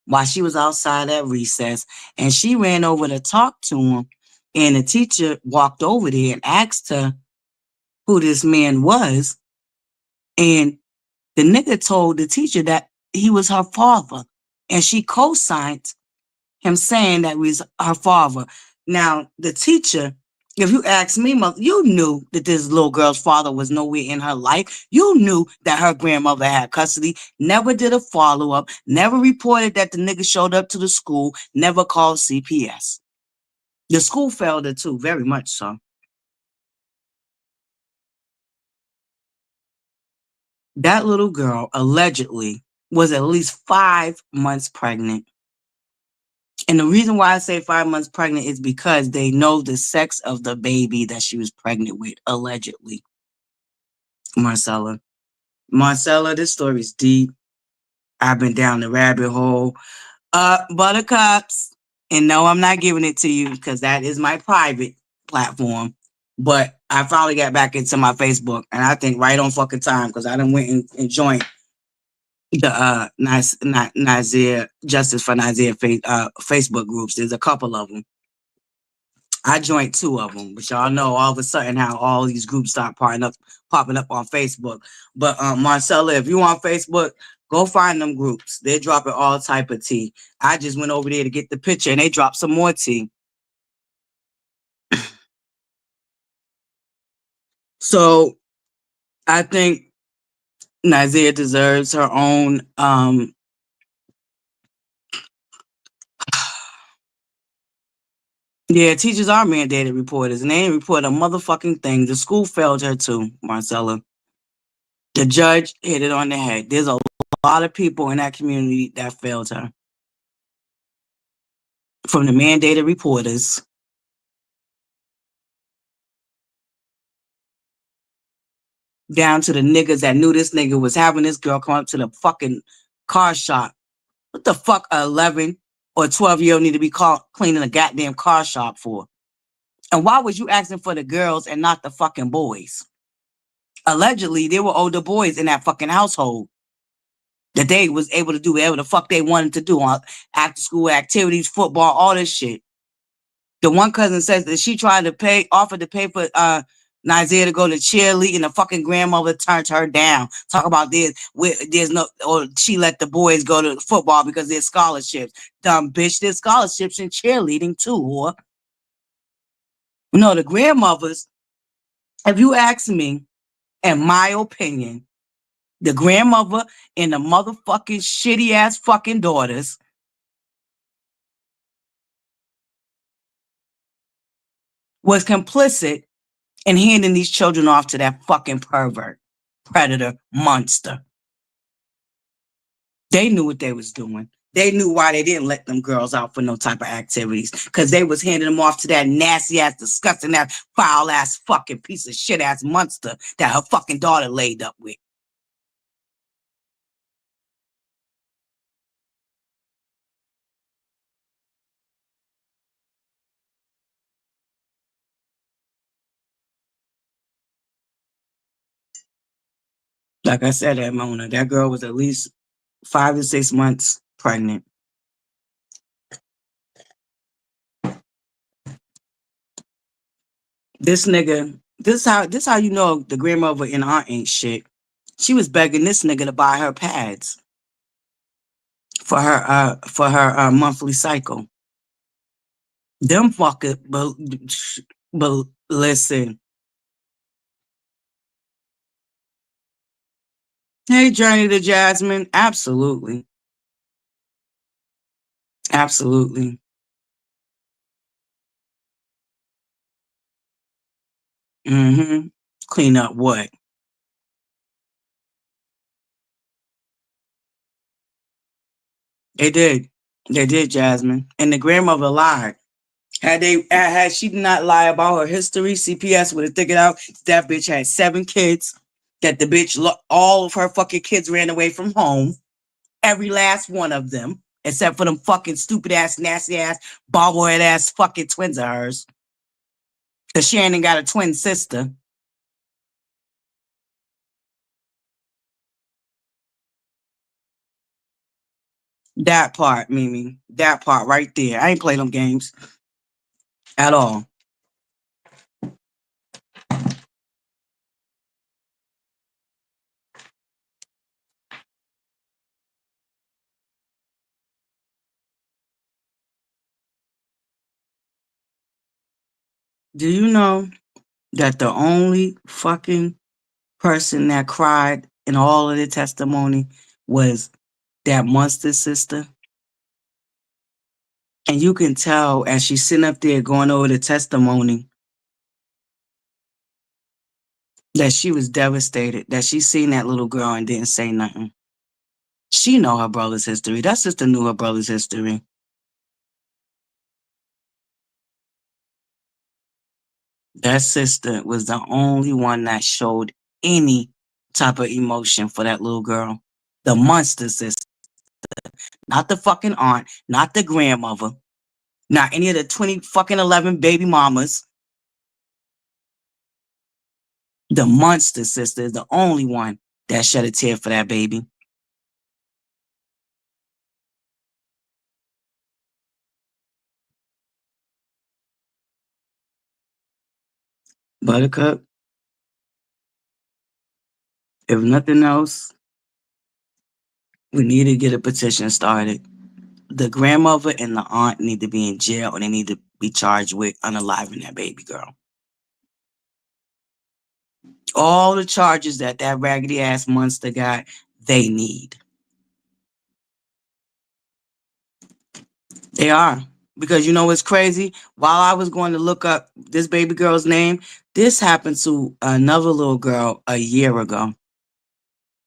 while she was outside at recess, and she ran over to talk to him. And the teacher walked over there and asked her who this man was. And the nigga told the teacher that he was her father. And she co-signed him saying that he was her father. Now, the teacher, if you ask me, you knew that this little girl's father was nowhere in her life. You knew that her grandmother had custody, never did a follow-up, never reported that the nigga showed up to the school, never called CPS. The school failed her too, very much so. That little girl allegedly was at least 5 months pregnant. And the reason why I say 5 months pregnant is because they know the sex of the baby that she was pregnant with, allegedly. Marcella. Marcella, this story is deep. I've been down the rabbit hole. Buttercups. And no, I'm not giving it to you because that is my private platform. But I finally got back into my Facebook, and I think right on fucking time, because I done went and joined the Naziah Justice for Naziah Facebook groups. There's a couple of them. I joined 2 of them, but y'all know all of a sudden how all these groups start popping up on Facebook. But Marcella, if you on Facebook, go find them groups. They're dropping all type of tea. I just went over there to get the picture, and they dropped some more tea. So I think Naziah deserves her own yeah, teachers are mandated reporters, and they ain't report a motherfucking thing. The school failed her too, Marcella. The judge hit it on the head. There's a lot of people in that community that failed her. From the mandated reporters down to the niggas that knew this nigga was having this girl come up to the fucking car shop. What the fuck a 11 or 12-year-old need to be cleaning a goddamn car shop for? And why was you asking for the girls and not the fucking boys? Allegedly, there were older boys in that fucking household that they was able to do whatever the fuck they wanted to do on after school activities, football, all this shit. The one cousin says that she tried to offered to pay for Naziah to go to cheerleading, and the fucking grandmother turned her down. Talk about there's no, or she let the boys go to football because there's scholarships. Dumb bitch, there's scholarships in cheerleading too, whore. No, the grandmothers, if you ask me, in my opinion, the grandmother and the motherfucking shitty ass fucking daughters was complicit in handing these children off to that fucking pervert, predator, monster. They knew what they was doing. They knew why they didn't let them girls out for no type of activities, because they was handing them off to that nasty ass, disgusting ass, foul ass, fucking piece of shit ass monster that her fucking daughter laid up with. Like I said, Mona, that girl was at least 5 to 6 months pregnant. This nigga, this how you know the grandmother and aunt ain't shit. She was begging this nigga to buy her pads for her monthly cycle. Them fucking, but listen. Hey, Journey to Jasmine, absolutely, absolutely. Mm-hmm. Clean up what? They did. They did, Jasmine. And the grandmother lied. Had she not lie about her history, CPS would have figured out that bitch had 7 kids, that the bitch, all of her fucking kids ran away from home. Every last one of them, except for them fucking stupid ass, nasty ass, bobblehead ass fucking twins of hers. Because Shannon got a twin sister. That part, Mimi. That part right there. I ain't play them games at all. Do you know that the only fucking person that cried in all of the testimony was that monster sister? And you can tell as she's sitting up there going over the testimony that she was devastated, that she seen that little girl and didn't say nothing. She know her brother's history. That sister knew her brother's history. That sister was the only one that showed any type of emotion for that little girl. The monster sister. Not the fucking aunt, not the grandmother, not any of the 20 fucking 11 baby mamas. The monster sister is the only one that shed a tear for that baby. Buttercup, if nothing else, we need to get a petition started. The grandmother and the aunt need to be in jail, and they need to be charged with unaliving that baby girl. All the charges that raggedy ass monster got, they need. They are. Because you know what's crazy? While I was going to look up this baby girl's name, this happened to another little girl a year ago.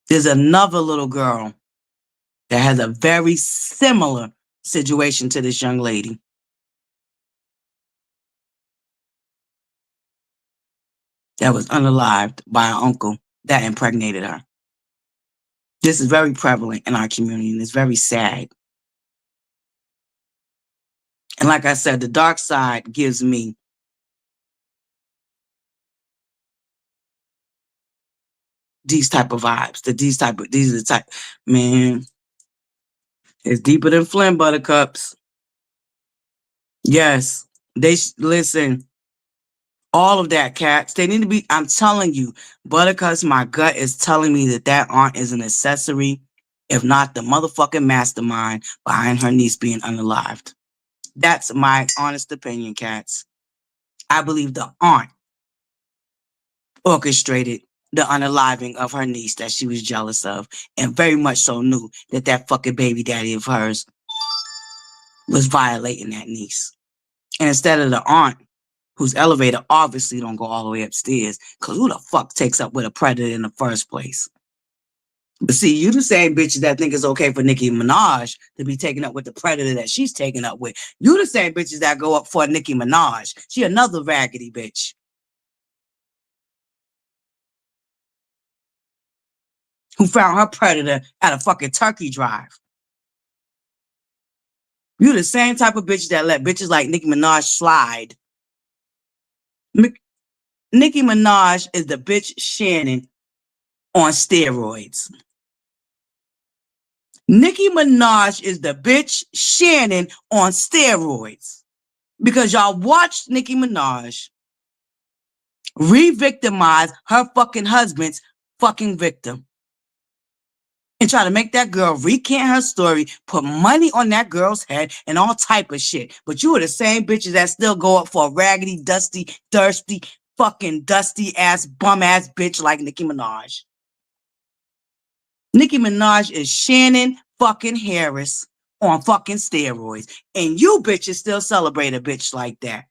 There's another little girl that has a very similar situation to this young lady. That was unalived by an uncle that impregnated her. This is very prevalent in our community, and it's very sad. And like I said, the dark side gives me these type of vibes. These are the type, man, it's deeper than Flynn, Buttercups. Yes, Listen, all of that, cats. They need to be, I'm telling you, ButterCups, my gut is telling me that aunt is an accessory, if not the motherfucking mastermind behind her niece being unalived. That's my honest opinion, cats. I believe the aunt orchestrated the unaliving of her niece that she was jealous of, and very much so knew that fucking baby daddy of hers was violating that niece. And instead of the aunt, whose elevator obviously don't go all the way upstairs, because who the fuck takes up with a predator in the first place? But see, you the same bitches that think it's okay for Nicki Minaj to be taken up with the predator that she's taken up with. You the same bitches that go up for Nicki Minaj. She another raggedy bitch who found her predator at a fucking turkey drive. You the same type of bitch that let bitches like Nicki Minaj slide. Nicki Minaj is the bitch Shannon on steroids. Nicki Minaj is the bitch Shannon on steroids. Because y'all watched Nicki Minaj re-victimize her fucking husband's fucking victim. And try to make that girl recant her story, put money on that girl's head, and all type of shit. But you are the same bitches that still go up for a raggedy, dusty, thirsty, fucking dusty-ass, bum-ass bitch like Nicki Minaj. Nicki Minaj is Shannon fucking Harris on fucking steroids. And you bitches still celebrate a bitch like that.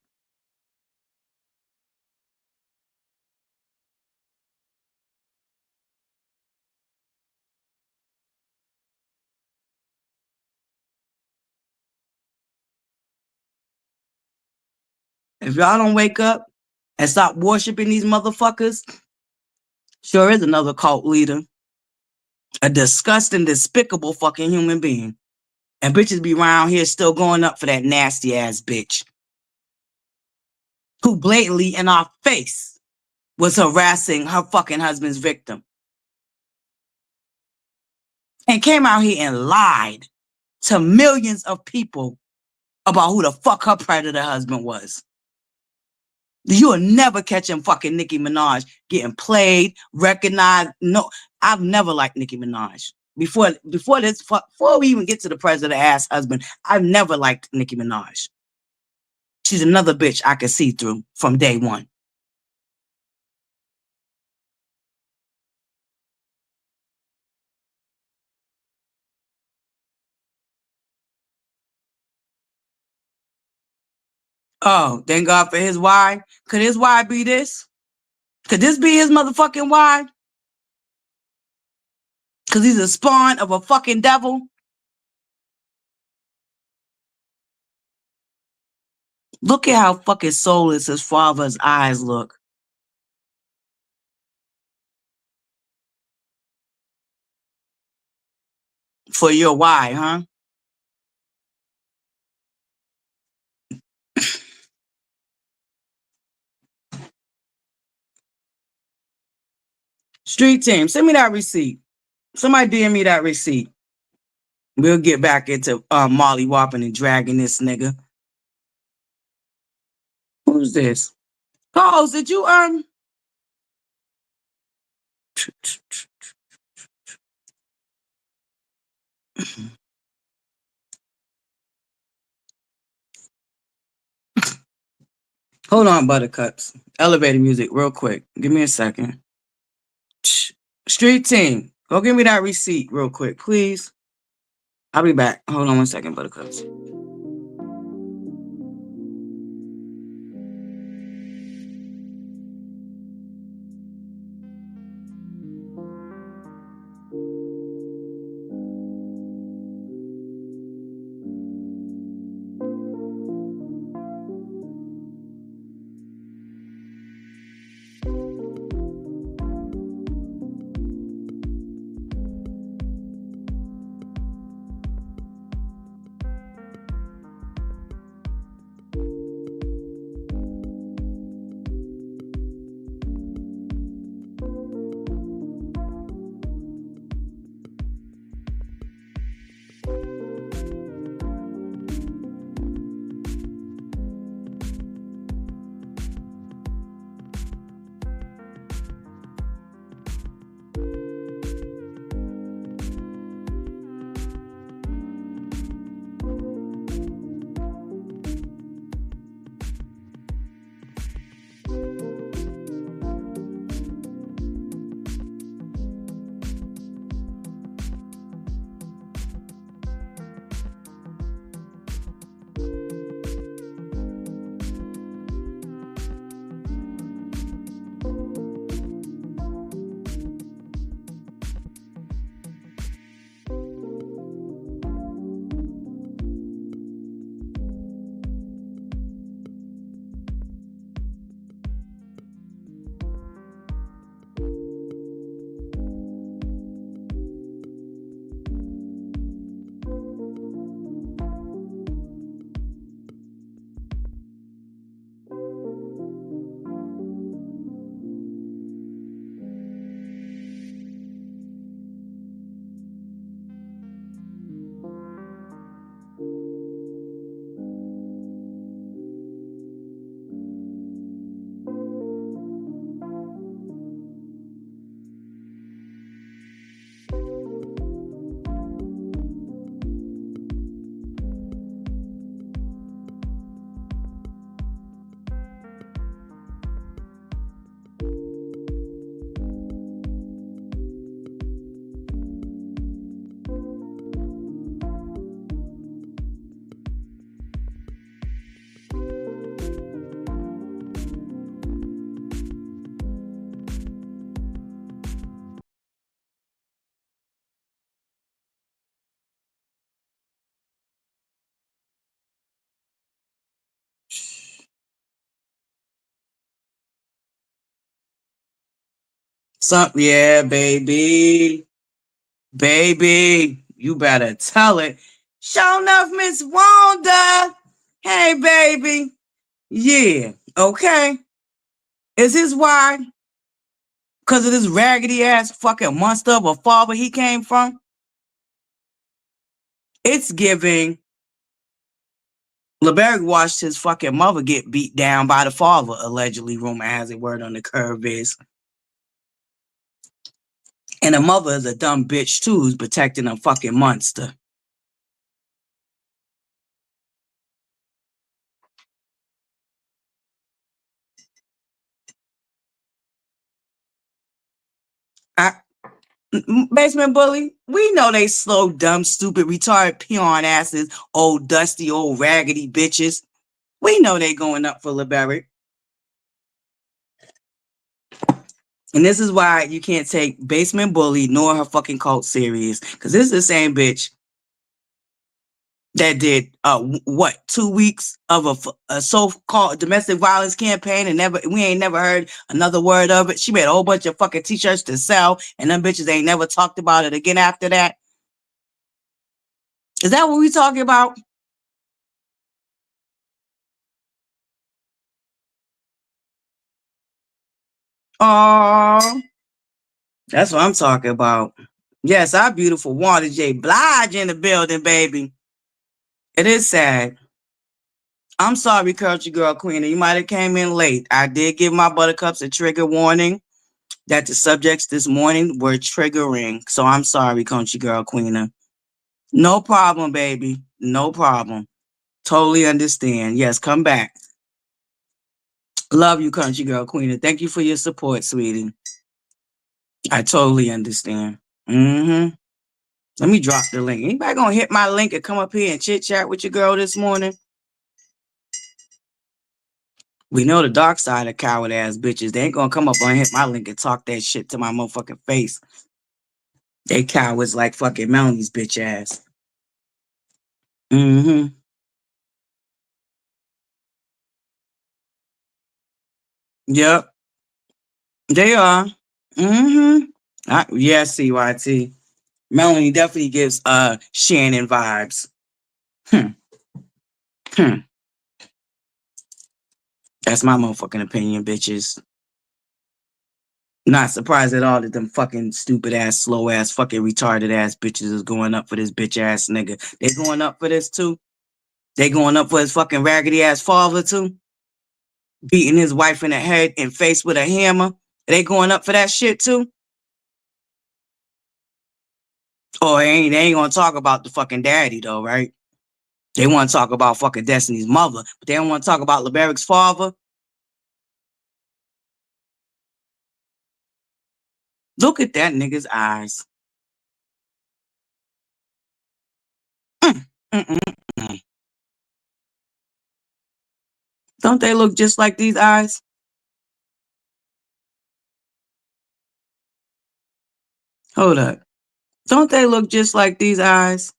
If y'all don't wake up and stop worshiping these motherfuckers, sure is another cult leader. A disgusting, despicable fucking human being. And bitches be around here still going up for that nasty ass bitch who blatantly in our face was harassing her fucking husband's victim. And came out here and lied to millions of people about who the fuck her predator husband was. You will never catch him fucking Nicki Minaj getting played, recognized. No, I've never liked Nicki Minaj. Before we even get to the predator ass husband, I've never liked Nicki Minaj. She's another bitch I could see through from day one. Oh, thank God for his wife. Could his wife be this? Could this be his motherfucking wife? Because he's a spawn of a fucking devil? Look at how fucking soulless his father's eyes look. For your why, huh? Street team, send me that receipt. Somebody DM me that receipt. We'll get back into Molly whopping and dragging this nigga. Who's this? Carlos, did you Hold on, Buttercups. Elevator music real quick. Give me a second. Street team, go give me that receipt real quick, please. I'll be back. Hold on one second, Buttercups. Yeah, baby. Baby, you better tell it. Show enough, Miss Wanda. Hey, baby. Yeah, okay. Is this why? Because of this raggedy ass fucking monster of a father he came from? It's giving. LaBarick watched his fucking mother get beat down by the father, allegedly. Rumor has it, word on the curve is. And the mother is a dumb bitch too, who's protecting a fucking monster. Basement bully, we know they slow, dumb, stupid, retarded, peon asses, old, dusty, old, raggedy bitches. We know they going up for LaBarick. And this is why you can't take Basement Bully nor her fucking cult serious. Because this is the same bitch that did, 2 weeks of a so-called domestic violence campaign and we ain't never heard another word of it. She made a whole bunch of fucking t-shirts to sell and them bitches ain't never talked about it again after that. Is that what we talking about? Oh, that's what I'm talking about. Yes, our beautiful Wanda J. Blige in the building, baby. It is sad. I'm sorry, Country Girl Queen. You might have came in late. I did give my buttercups a trigger warning that the subjects this morning were triggering. So I'm sorry, Country Girl Queen. No problem, baby. No problem. Totally understand. Yes, come back. Love you, Country Girl Queen. Thank you for your support, sweetie. I totally understand. Mm-hmm. Let me drop the link. Anybody gonna hit my link and come up here and chit chat with your girl this morning? We know the dark side of coward ass bitches. They ain't gonna come up and hit my link and talk that shit to my motherfucking face. They cowards like fucking Melanie's bitch ass. Mm-hmm. Yep. They are. Mm-hmm. Yeah, CYT. Melanie definitely gives Shannon vibes. Hmm. Hmm. That's my motherfucking opinion, bitches. Not surprised at all that them fucking stupid ass, slow ass, fucking retarded ass bitches is going up for this bitch ass nigga. They going up for this too? They going up for his fucking raggedy ass father too? Beating his wife in the head and face with a hammer? They going up for that shit too? Or they ain't gonna talk about the fucking daddy though, right? They want to talk about fucking Destiny's mother, but they don't want to talk about LaBarick's father. Look at that nigga's eyes. Mm, mm, mm, mm. Don't they look just like these eyes? Hold up. Don't they look just like these eyes?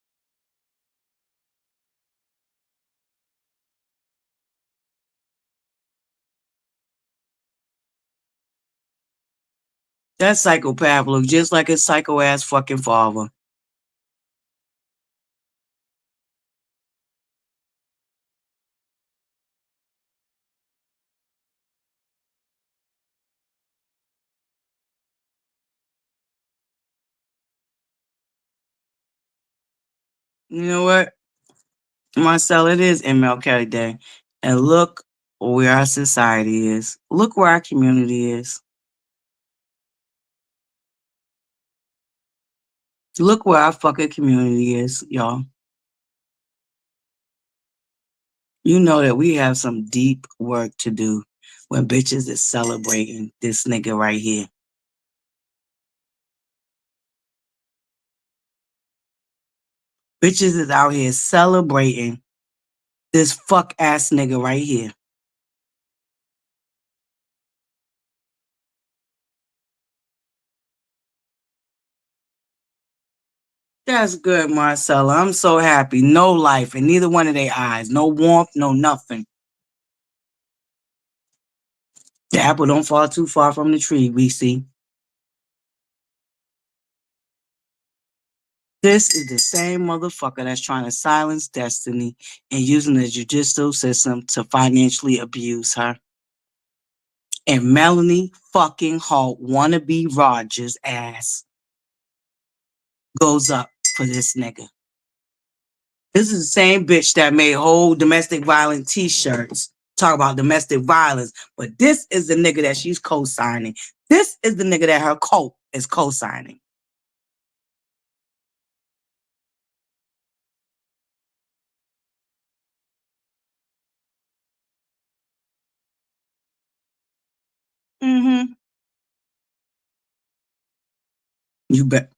That psychopath look just like his psycho ass fucking father. You know what, Marcel? It is MLK Day. And look where our society is. Look where our community is. Look where our fucking community is, y'all. You know that we have some deep work to do when bitches is celebrating this nigga right here. Bitches is out here celebrating this fuck ass nigga right here. That's good, Marcella. I'm so happy. No life in neither one of their eyes. No warmth, no nothing. The apple don't fall too far from the tree, we see. This is the same motherfucker that's trying to silence Destiny and using the judicial system to financially abuse her. And Melanie fucking Holt wannabe Rogers ass goes up for this nigga. This is the same bitch that made whole domestic violence t-shirts talk about domestic violence, but this is the nigga that she's co-signing. This is the nigga that her cult is co-signing. Mm-hmm. You bet.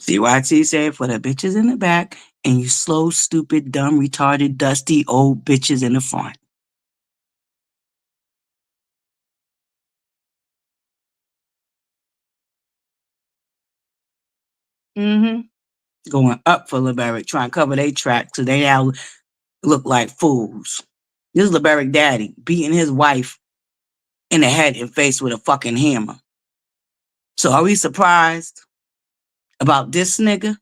CYT said for the bitches in the back and you slow, stupid, dumb, retarded, dusty, old bitches in the front. Mm-hmm. Going up for LaBarick, trying to cover their tracks so they now look like fools. This is LaBarick daddy beating his wife in the head and face with a fucking hammer. So are we surprised about this nigga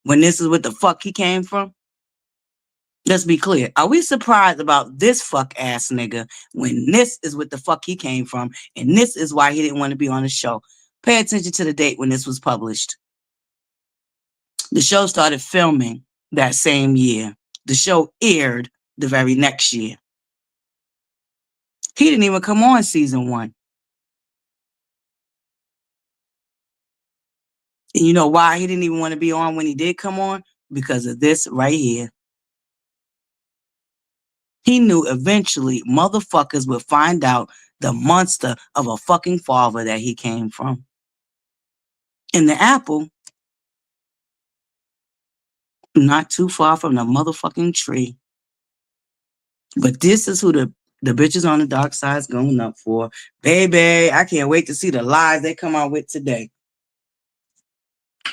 when this is what the fuck he came from? Let's be clear. Are we surprised about this fuck ass nigga when this is what the fuck he came from and this is why he didn't want to be on the show? Pay attention to the date when this was published. The show started filming that same year. The show aired the very next year. He didn't even come on season 1. And you know why he didn't even want to be on when he did come on? Because of this right here. He knew eventually motherfuckers would find out the monster of a fucking father that he came from. And the apple, not too far from the motherfucking tree. But this is who the bitches on the dark side's going up for. Baby, I can't wait to see the lies they come out with today.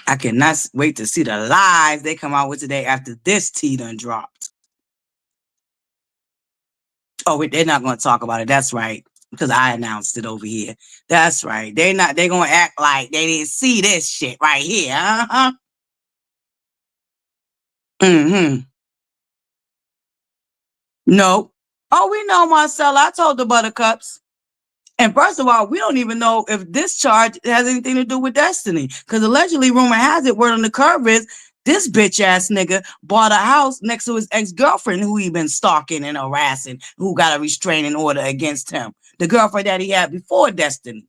I cannot wait to see the lies they come out with today after this tea done dropped. Oh, wait, they're not going to talk about it. That's right. Because I announced it over here. That's right. They're going to act like they didn't see this shit right here. Uh-huh. Mm-hmm. No. Oh, we know, Marcella. I told the ButterCups. And first of all, we don't even know if this charge has anything to do with Destiny. Because allegedly, rumor has it, word on the curve is, this bitch ass nigga bought a house next to his ex-girlfriend who he been stalking and harassing, who got a restraining order against him. The girlfriend that he had before Destiny.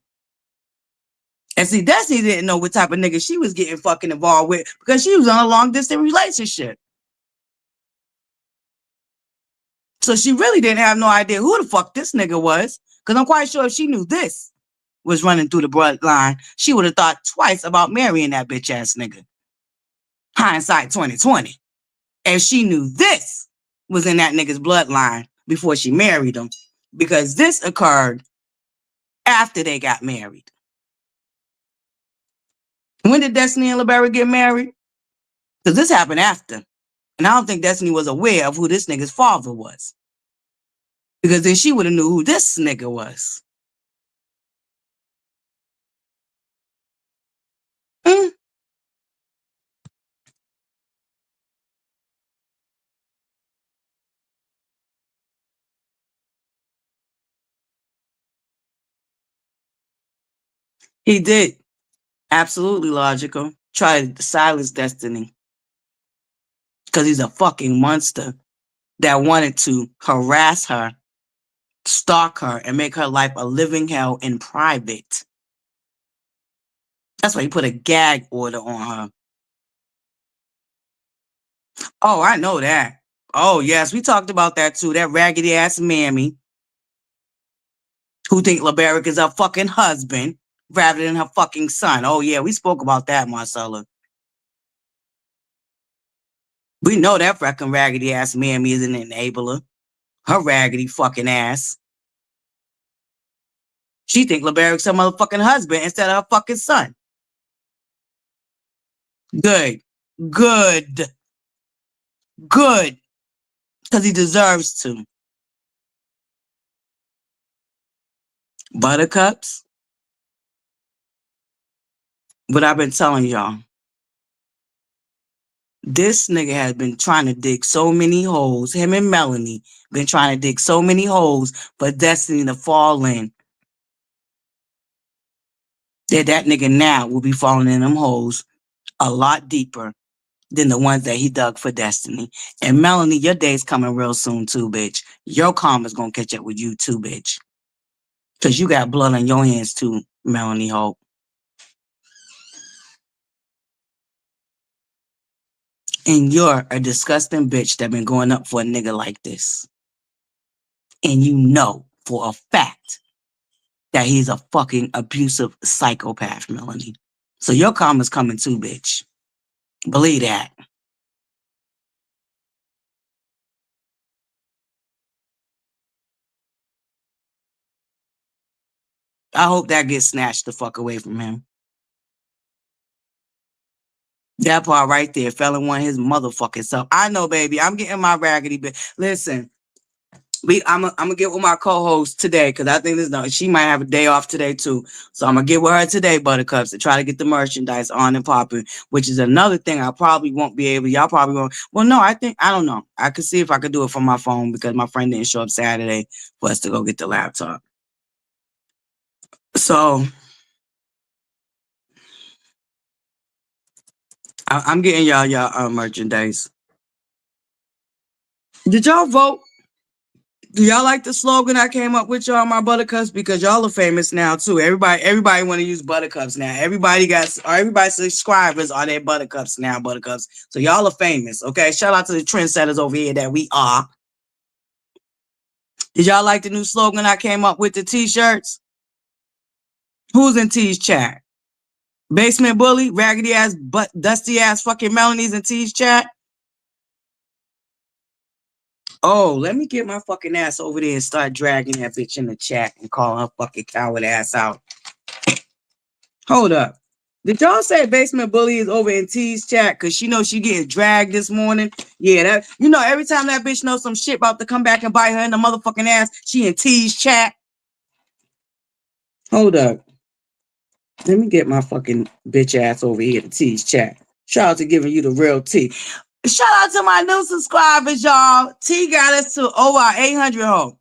And see, Destiny didn't know what type of nigga she was getting fucking involved with because she was on a long distance relationship. So she really didn't have no idea who the fuck this nigga was. Because I'm quite sure if she knew this was running through the bloodline, she would have thought twice about marrying that bitch ass nigga. Hindsight 2020. If she knew this was in that nigga's bloodline, before she married him, because this occurred after they got married. When did Destiny and LaBarick get married? Because this happened after. And I don't think Destiny was aware of who this nigga's father was. Because then she would have knew who this nigga was. Mm. He did. Absolutely logical. Try to silence Destiny. Because he's a fucking monster that wanted to harass her, stalk her, and make her life a living hell in private. That's why he put a gag order on her. Oh, I know that. Oh, yes, we talked about that too. That raggedy ass mammy who think LaBarick is her fucking husband rather than her fucking son. Oh, yeah, we spoke about that, Marcella. We know that fucking raggedy ass mammy is an enabler. Her raggedy fucking ass. She think LaBarick's her motherfucking husband instead of her fucking son. Good. Good. Good. Because he deserves to. Buttercups. But I've been telling y'all, this nigga has been trying to dig so many holes. Him and Melanie been trying to dig so many holes for Destiny to fall in. That nigga now will be falling in them holes a lot deeper than the ones that he dug for Destiny. And Melanie, your day's coming real soon too, bitch. Your karma's gonna catch up with you too, bitch. Because you got blood on your hands too, Melanie Hope. And you're a disgusting bitch that been going up for a nigga like this. And you know for a fact that he's a fucking abusive psychopath, Melanie. So your karma's coming too, bitch. Believe that. I hope that gets snatched the fuck away from him. That part right there, fella want his motherfucking self. I know, baby. I'm getting my raggedy bit. Listen, I'm gonna get with my co-host today because I think she might have a day off today too. So I'm gonna get with her today, Buttercups, to try to get the merchandise on and popping, which is another thing I probably won't be able. Y'all probably won't. Well, no, I don't know. I could see if I could do it from my phone because my friend didn't show up Saturday for us to go get the laptop. So I'm getting y'all merchandise. Did y'all vote? Do y'all like the slogan I came up with, y'all, my Buttercups? Because y'all are famous now too. Everybody want to use Buttercups now. Everybody's subscribers are their Buttercups now, Buttercups. So y'all are famous, okay? Shout out to the trendsetters over here that we are. Did y'all like the new slogan I came up with, the t-shirts? Who's in T's chat? Basement Bully, raggedy ass, dusty ass fucking Melanie's in T's chat? Oh, let me get my fucking ass over there and start dragging that bitch in the chat and calling her fucking coward ass out. Hold up. Did y'all say Basement Bully is over in T's chat? Cause she knows she getting dragged this morning. Yeah, every time that bitch knows some shit about to come back and bite her in the motherfucking ass, she in T's chat. Hold up. Let me get my fucking bitch ass over here to T's chat. Shout out to giving you the real T. Shout out to my new subscribers, y'all. T got us to over 800 hoes.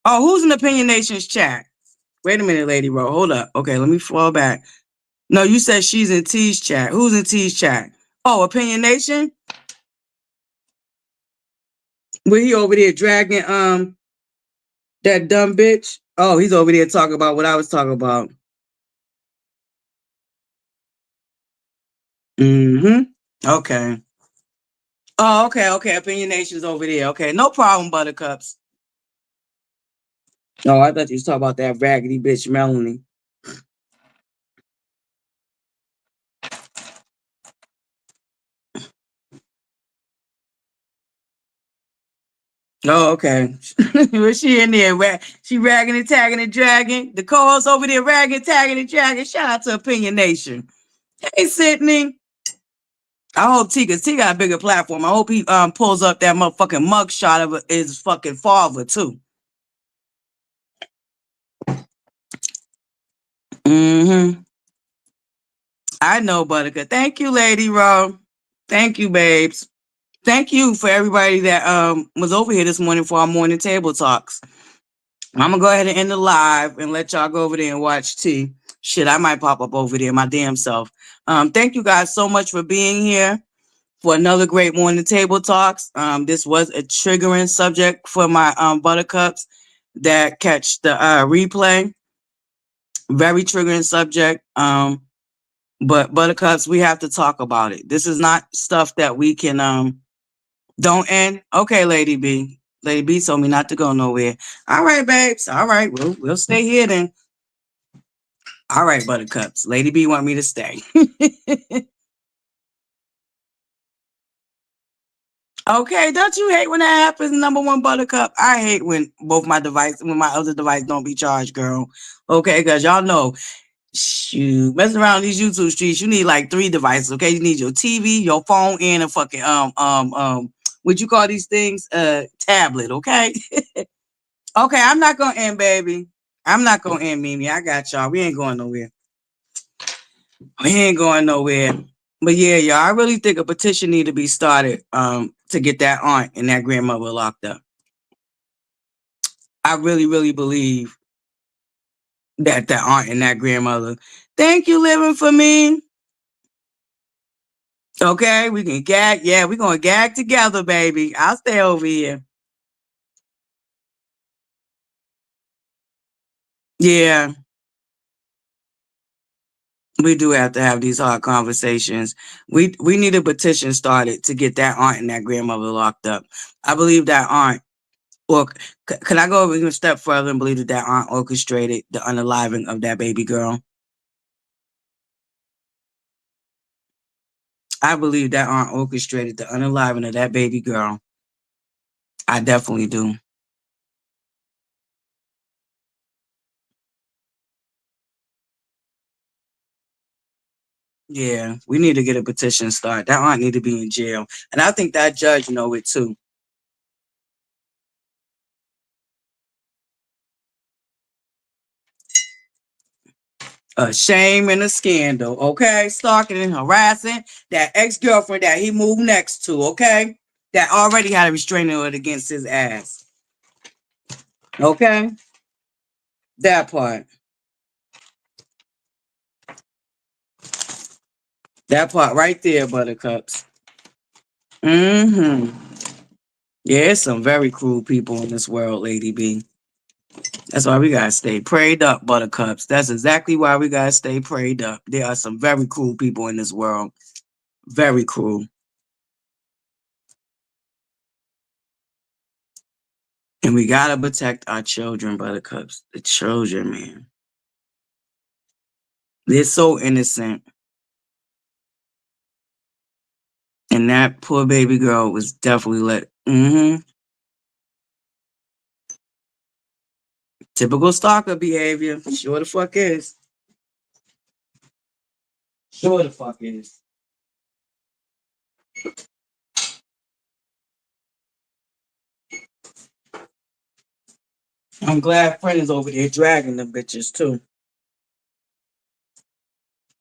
Oh, who's in Opinion Nation's chat? Wait a minute, Lady Ro. Hold up. Okay, let me fall back. No, you said she's in T's chat. Who's in T's chat? Oh, Opinion Nation? Where he over there dragging that dumb bitch? Oh, he's over there talking about what I was talking about. Mm-hmm. Okay. Oh, okay. Opinion Nation's over there. Okay, no problem, Buttercups. Oh, I thought you was talking about that raggedy bitch, Melanie. Oh, okay. Was she in there? She ragging and tagging and dragging. The co-host over there ragging, tagging and dragging. Shout out to Opinion Nation. Hey, Sydney. I hope T, because T got a bigger platform. I hope he pulls up that motherfucking mugshot of his fucking father, too. Mm-hmm. I know, Buttercup. Thank you, Lady Ro. Thank you, babes. Thank you for everybody that was over here this morning for our morning table talks. I'm gonna go ahead and end the live and let y'all go over there and watch T. Shit, I might pop up over there my damn self. Thank you guys so much for being here for another great morning table talks. This was a triggering subject for my buttercups that catch the replay. Very triggering subject. But buttercups, we have to talk about it. This is not stuff that we can don't end. Okay, Lady B. Lady B told me not to go nowhere. All right, babes. All right, we'll stay here then. All right, buttercups. Lady B want me to stay. Okay, don't you hate when that happens, number one buttercup? I hate when when my other device don't be charged, girl. Okay, because y'all know, shoot, messing around these YouTube streets, you need like 3 devices, okay? You need your TV, your phone, and a fucking what you call these things? Tablet, okay? Okay, I'm not gonna end, baby. I'm not gonna end, Mimi. I got y'all. We ain't going nowhere. We ain't going nowhere. But yeah, y'all, I really think a petition need to be started to get that aunt and that grandmother locked up. I really, really believe that aunt and that grandmother. Thank you, living for me. Okay, we can gag. Yeah, we're gonna gag together, baby. I'll stay over here. Yeah, we do have to have these hard conversations. We need a petition started to get that aunt and that grandmother locked up. I believe that aunt. Or can I go even a step further and believe that that aunt orchestrated the unaliving of that baby girl? I believe that aunt orchestrated the unaliving of that baby girl. I definitely do. Yeah, we need to get a petition started. That aunt need to be in jail, and I think that judge know it too. A shame and a scandal, okay? Stalking and harassing that ex-girlfriend that he moved next to, okay? That already had a restraining order against his ass. Okay? That part. That part right there, buttercups. Mm-hmm. Yeah, there's some very cruel people in this world, Lady B. That's why we gotta stay prayed up, buttercups. That's exactly why we gotta stay prayed up. There are some very cruel people in this world. Very cruel. And we gotta protect our children, buttercups. The children, man. They're so innocent. And that poor baby girl was definitely let. Mm-hmm. Typical stalker behavior. Sure the fuck is. Sure the fuck is. I'm glad Fred is over there dragging them bitches too.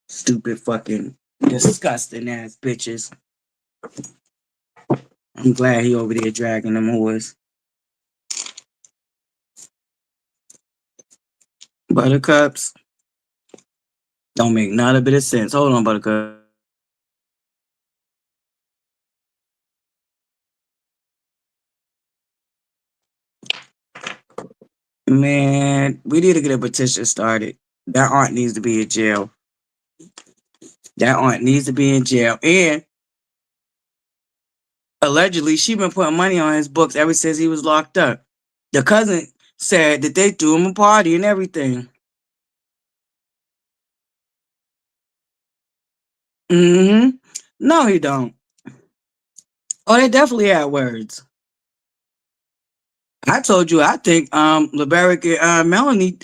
Stupid fucking disgusting ass bitches. I'm glad he over there dragging them whores. Buttercups don't make not a bit of sense. Hold on, Buttercup. Man, we need to get a petition started. That aunt needs to be in jail. That aunt needs to be in jail. And allegedly, she been putting money on his books ever since he was locked up. The cousin said that they threw him a party and everything. Mm-hmm. No, he don't. Oh, they definitely had words. I told you I think LaBarick and Melanie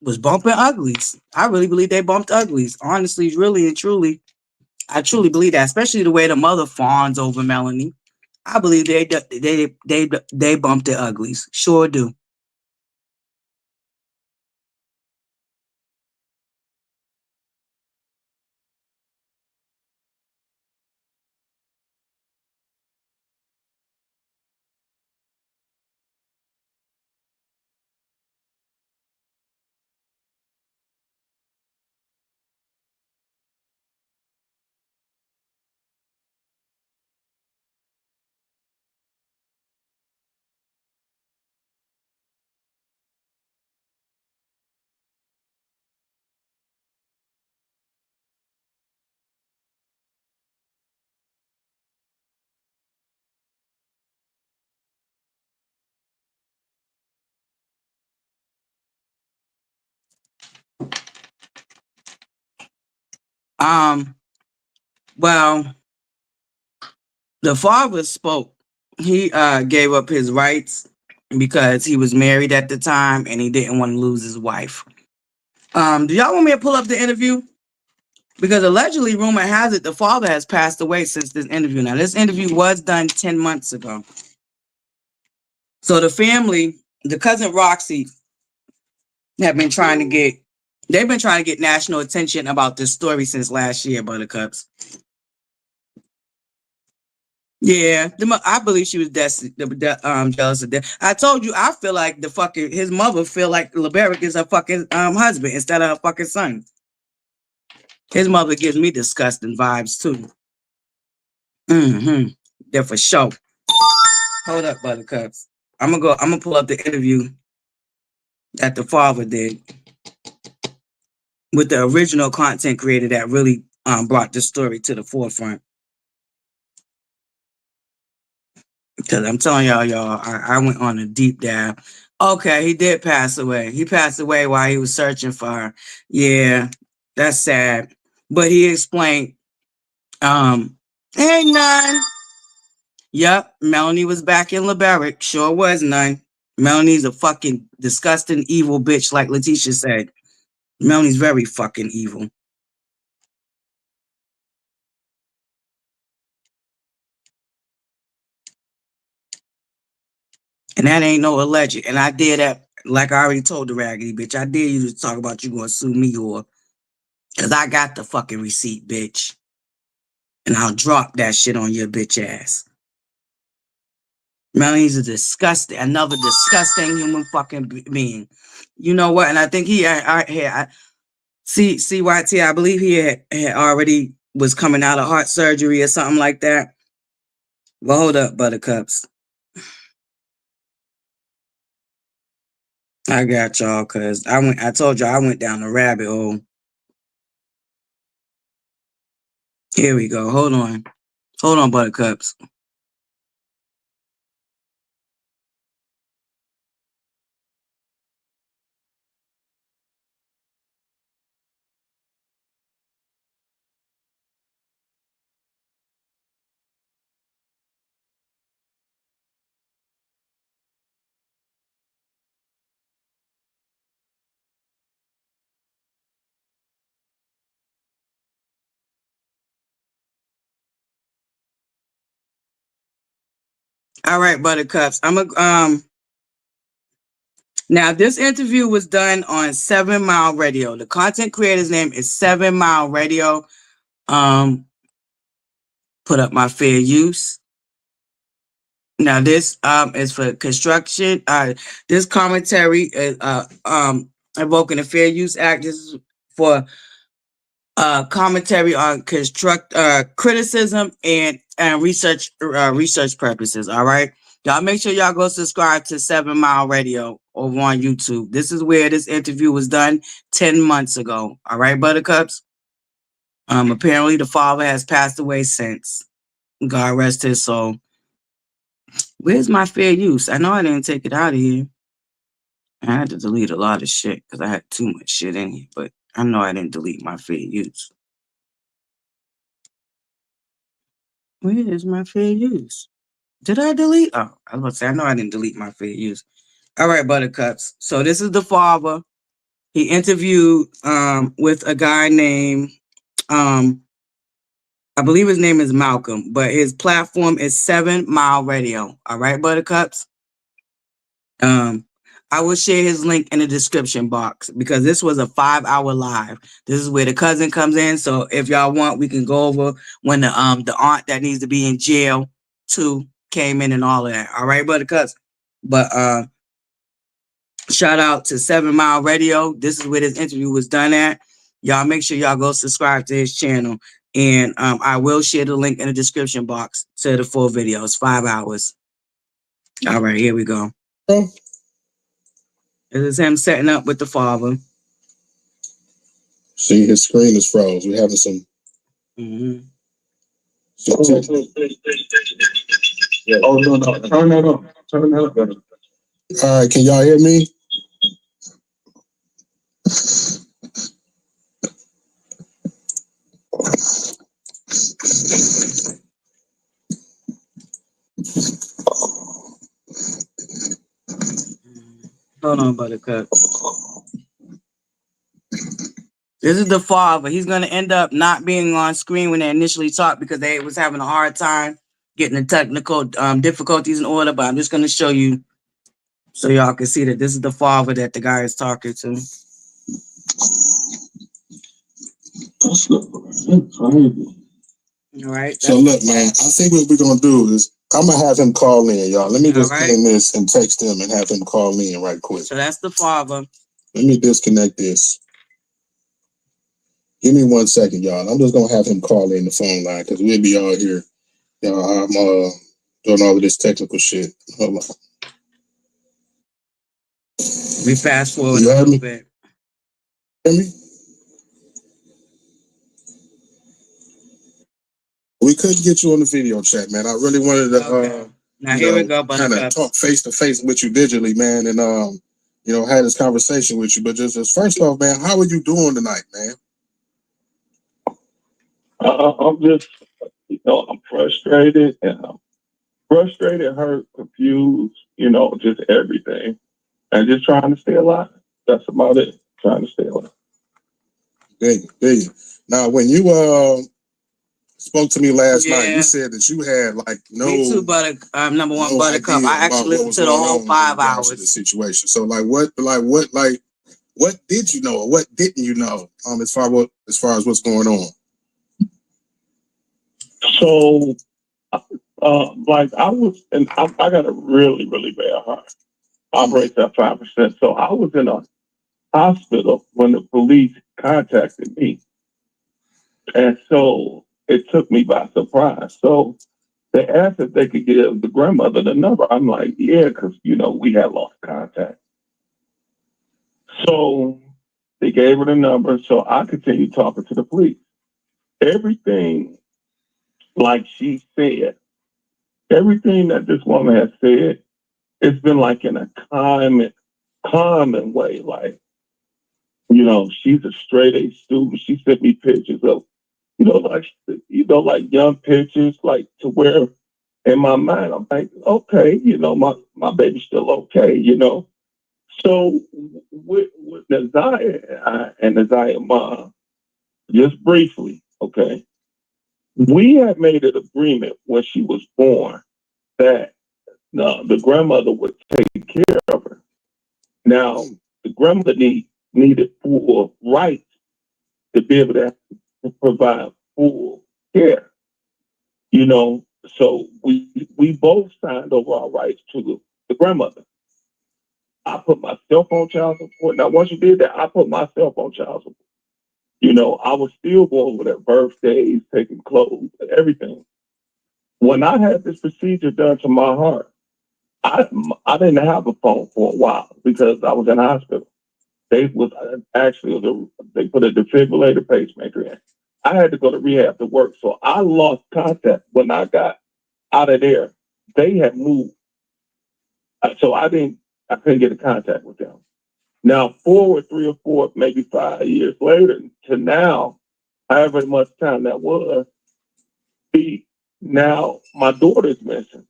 was bumping uglies. I really believe they bumped uglies. Honestly, really and truly, I truly believe that. Especially the way the mother fawns over Melanie. I believe they bumped the uglies. Sure do. Um. Well, the father spoke. He gave up his rights because he was married at the time and he didn't want to lose his wife. Do y'all want me to pull up the interview? Because allegedly, rumor has it the father has passed away since this interview. Now, this interview was done 10 months ago. So the family, the cousin Roxy, have been trying to get, they've been trying to get national attention about this story since last year, Buttercups. Yeah, I believe she was jealous of that. I told you, I feel like his mother feel like LaBarick is her fucking husband instead of her fucking son. His mother gives me disgusting vibes too. Mm-hmm. They're for sure. Hold up, Buttercups. I'm gonna pull up the interview that the father did with the original content creator that really brought this story to the forefront. Because I'm telling y'all, I went on a deep dive. Okay, he did pass away. He passed away while he was searching for her. Yeah, that's sad. But he explained, ain't none. Yep, Melanie was back in LaBarick. Sure was none. Melanie's a fucking disgusting, evil bitch, like Letitia said. Melanie's very fucking evil. And that ain't no alleged. And I did that, like I already told the raggedy bitch. I dare you to talk about you gonna sue me or because I got the fucking receipt, bitch. And I'll drop that shit on your bitch ass. Melanie's another disgusting human fucking being. You know what? And I think CYT, I believe he had already was coming out of heart surgery or something like that. Well, hold up, Buttercups. I got y'all, cause I told y'all I went down the rabbit hole. Here we go. Hold on. Hold on, Buttercups. All right, Buttercups. I'm a Now this interview was done on 7 Mile Radio. The content creator's name is 7 Mile Radio. Um, put up my fair use. Now this is for construction. This commentary is invoking the Fair Use Act. This is for commentary on criticism and research purposes. All right, y'all make sure y'all go subscribe to 7 Mile Radio over on YouTube. This is where this interview was done 10 months ago. All right, Buttercups. Apparently the father has passed away since. God rest his soul. Where's my fair use? I know I didn't take it out of here. I had to delete a lot of shit because I had too much shit in here, but I know I didn't delete my fair use. Where is my fair use? Did I delete? Oh, I was about to say, I know I didn't delete my fair use. All right, Buttercups. So this is the father. He interviewed with a guy named I believe his name is Malcolm, but his platform is 7 Mile Radio. All right, Buttercups. Um, I will share his link in the description box because this was a 5-hour live. This is where the cousin comes in. So if y'all want, we can go over when the aunt that needs to be in jail too came in and all of that. All right, Buttercups. But shout out to 7 Mile Radio. This is where this interview was done at. Y'all make sure y'all go subscribe to his channel. And I will share the link in the description box to the full video. It's 5 hours. All right, here we go. This is him setting up with the father. See, his screen is froze. We're having some. Oh, no. Turn that on. Turn that up better. All right, can y'all hear me? Hold on, Buttercup. This is the father. He's going to end up not being on screen when they initially talked because they was having a hard time getting the technical difficulties in order. But I'm just going to show you so y'all can see that this is the father that the guy is talking to. All right. So look, man, I think what we're going to do is I'm going to have him call in, y'all. Let me just end this and text him and have him call in right quick. So that's the father. Let me disconnect this. Give me 1 second, y'all. I'm just going to have him call in the phone line because we'll be all here. I'm doing all of this technical shit. Hold on. We fast forward a little bit. Hear me? We couldn't get you on the video chat, man. I really wanted to now here we go, kind of talk face to face with you digitally, man, and had this conversation with you. But just first off, man, how are you doing tonight, man? I'm just, I'm frustrated and I'm frustrated, hurt, confused, just everything. And just trying to stay alive. That's about it. Trying to stay alive. Dig. Now, when you spoke to me last night, you said that you had Me too, number one Buttercup. I actually listened to the whole 5 hours. The situation. So what did you know or what didn't you know? As far as what's going on. So, I was, and I got a really, really bad heart. Operates at 5%. So I was in a hospital when the police contacted me. And so it took me by surprise. So they asked if they could give the grandmother the number. I'm like, yeah, because, we had lost contact. So they gave her the number. So I continued talking to the police. Everything, like she said, everything that this woman has said, it's been like in a common way. Like, she's a straight A student. She sent me pictures of, like young pictures, like to where in my mind, I'm like, okay, my baby's still okay, So with Naziah and Naziah mom, just briefly, okay, we had made an agreement when she was born that the grandmother would take care of her. Now, the grandmother needed full rights to be able to provide full care, So we both signed over our rights to the grandmother. I put myself on child support. Now, once you did that, I put myself on child support. I was still going with her birthdays, taking clothes, and everything. When I had this procedure done to my heart, I didn't have a phone for a while because I was in the hospital. They put a defibrillator pacemaker in. I had to go to rehab to work, so I lost contact when I got out of there. They had moved, so I couldn't get in contact with them. Now, forward 3 or 4, maybe 5 years later to now, however much time that was, now my daughter's missing.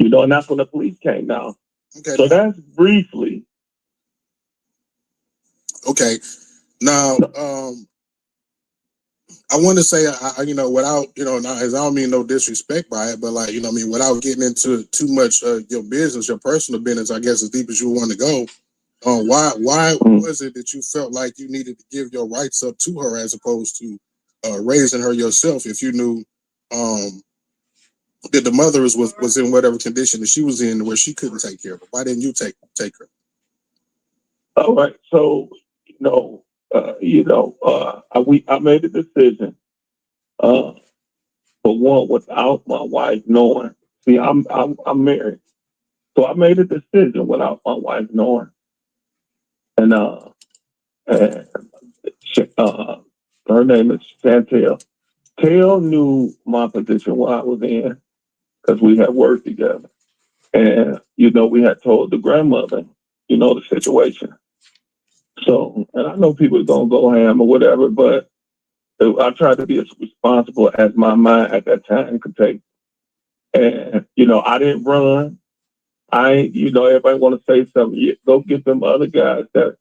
and that's when the police came down. Okay. So that's briefly. Okay. Now, I want to say, without, I don't mean no disrespect by it, but like, without getting into too much your business, your personal business, I guess as deep as you want to go, why was it that you felt like you needed to give your rights up to her as opposed to raising her yourself if you knew that the mother was in whatever condition that she was in where she couldn't take care of her? Why didn't you take her? All right. So, I made a decision, for one, without my wife knowing. See, I'm married, so I made a decision without my wife knowing, and her name is Chantel. Tail knew my position what I was in because we had worked together, and we had told the grandmother, the situation. So, and I know people are gonna go ham or whatever, but I tried to be as responsible as my mind at that time could take. And, I didn't run. Everybody want to say something. Go get them other guys that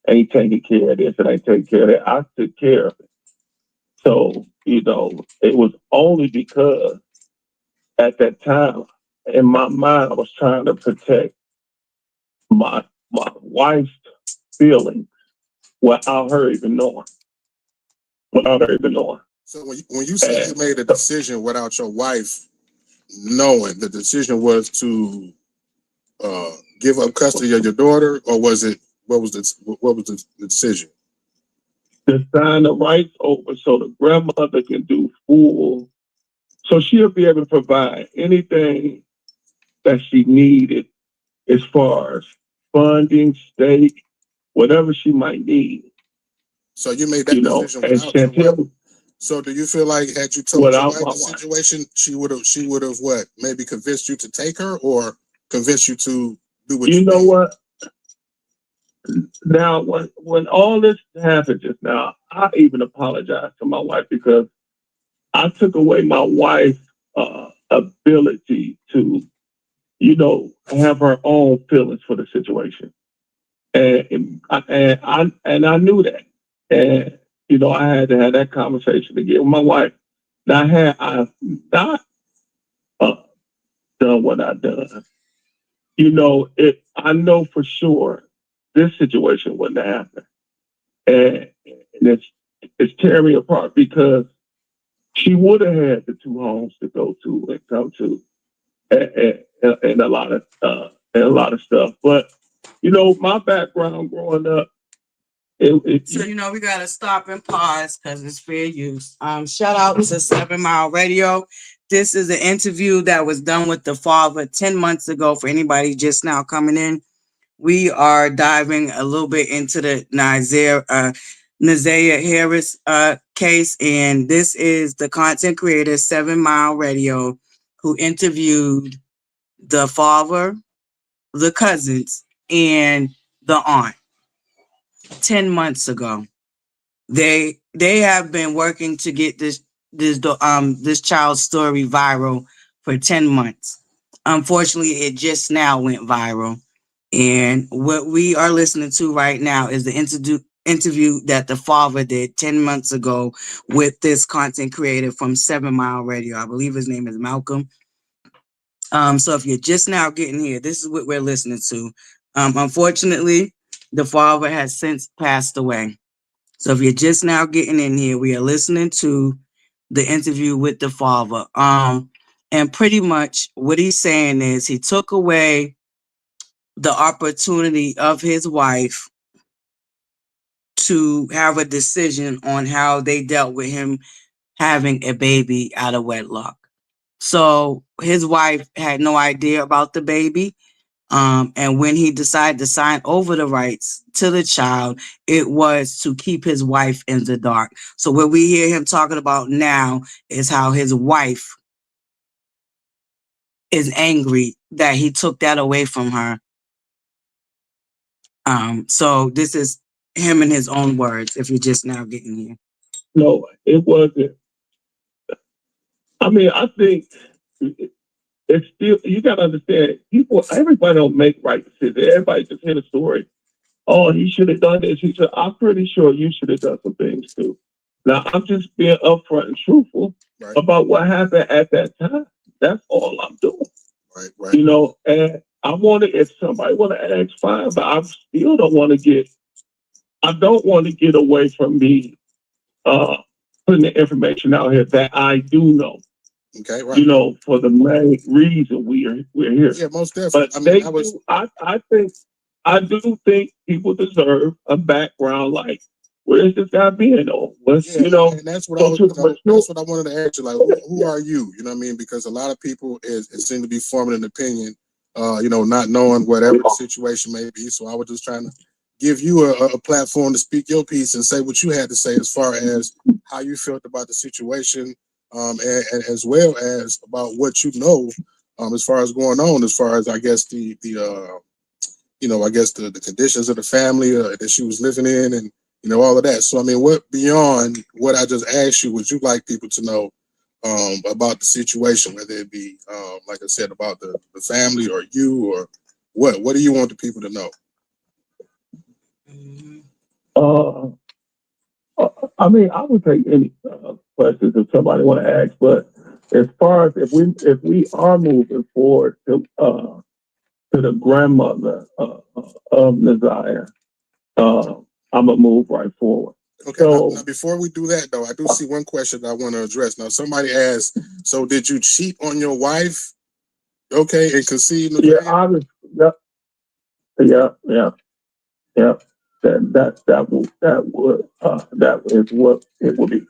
ain't taking care of this and ain't taking care of that. I took care of it. So, it was only because at that time, in my mind, I was trying to protect my wife's feelings without her even knowing. So when you say you made a decision without your wife knowing, the decision was to give up custody of your daughter, or was it what was the decision? To sign the rights over so the grandmother can do full, so she'll be able to provide anything that she needed as far as funding, stake, whatever she might need. So you made that decision without your wife. So do you feel like had you told your wife the situation, she would have what? Maybe convinced you to take her or convinced you to do what you know what? Now, when all this happened just now, I even apologized to my wife because I took away my wife's ability to, have her own feelings for the situation, and I knew that, and I had to have that conversation again with my wife. Now, had I not done what I done, I know for sure this situation wouldn't have happened, and it's tearing me apart because she would have had the two homes to go to and come to, and a lot of stuff. But my background growing up, so we gotta stop and pause because it's fair use. Shout out to 7 Mile Radio. This is an interview that was done with the father 10 months ago. For anybody just now coming in, we are diving a little bit into the Naziah Harris case, and this is the content creator 7 Mile Radio who interviewed the father, the cousins, and the aunt 10 months ago. They have been working to get this child's story viral for 10 months. Unfortunately, it just now went viral. And what we are listening to right now is the interview that the father did 10 months ago with this content creator from 7 Mile Radio. I believe his name is Malcolm. So if you're just now getting here, this is what we're listening to. Unfortunately, the father has since passed away. So if you're just now getting in here, we are listening to the interview with the father. And pretty much what he's saying is he took away the opportunity of his wife to have a decision on how they dealt with him having a baby out of wedlock. So his wife had no idea about the baby. And when he decided to sign over the rights to the child, it was to keep his wife in the dark. So what we hear him talking about now is how his wife is angry that he took that away from her. So this is him in his own words, if you're just now getting here. No, it wasn't. I mean, I think it's still, you got to understand, everybody don't make right decisions. Everybody just hear the story. Oh, he should have done this. I'm pretty sure you should have done some things too. Now, I'm just being upfront and truthful about what happened at that time. That's all I'm doing. Right. And I want to, if somebody want to ask, fine, but I still don't want to get away from me putting the information out here that I do know. Okay, right. For the main reason we're here. Yeah, most definitely. But I do think people deserve a background like, where is this guy being on? And that's what that's what I wanted to ask you. Like, who are you? You know what I mean? Because a lot of people it seem to be forming an opinion, not knowing whatever the situation may be. So I was just trying to give you a platform to speak your piece and say what you had to say as far as how you felt about the situation, and as well as about what you know, as far as going on, as far as I guess the conditions of the family that she was living in, and all of that. So I mean, what beyond what I just asked you would you like people to know about the situation, whether it be like I said about the family or you, or what do you want the people to know? I mean, I would take any questions if somebody want to ask, but as far as if we are moving forward to the grandmother of Naziah, I'm gonna move right forward. Okay. Now, before we do that, though, I do see one question that I want to address. Now, somebody asked, "So, did you cheat on your wife? Okay, and conceive?" Yeah. That is what it would be.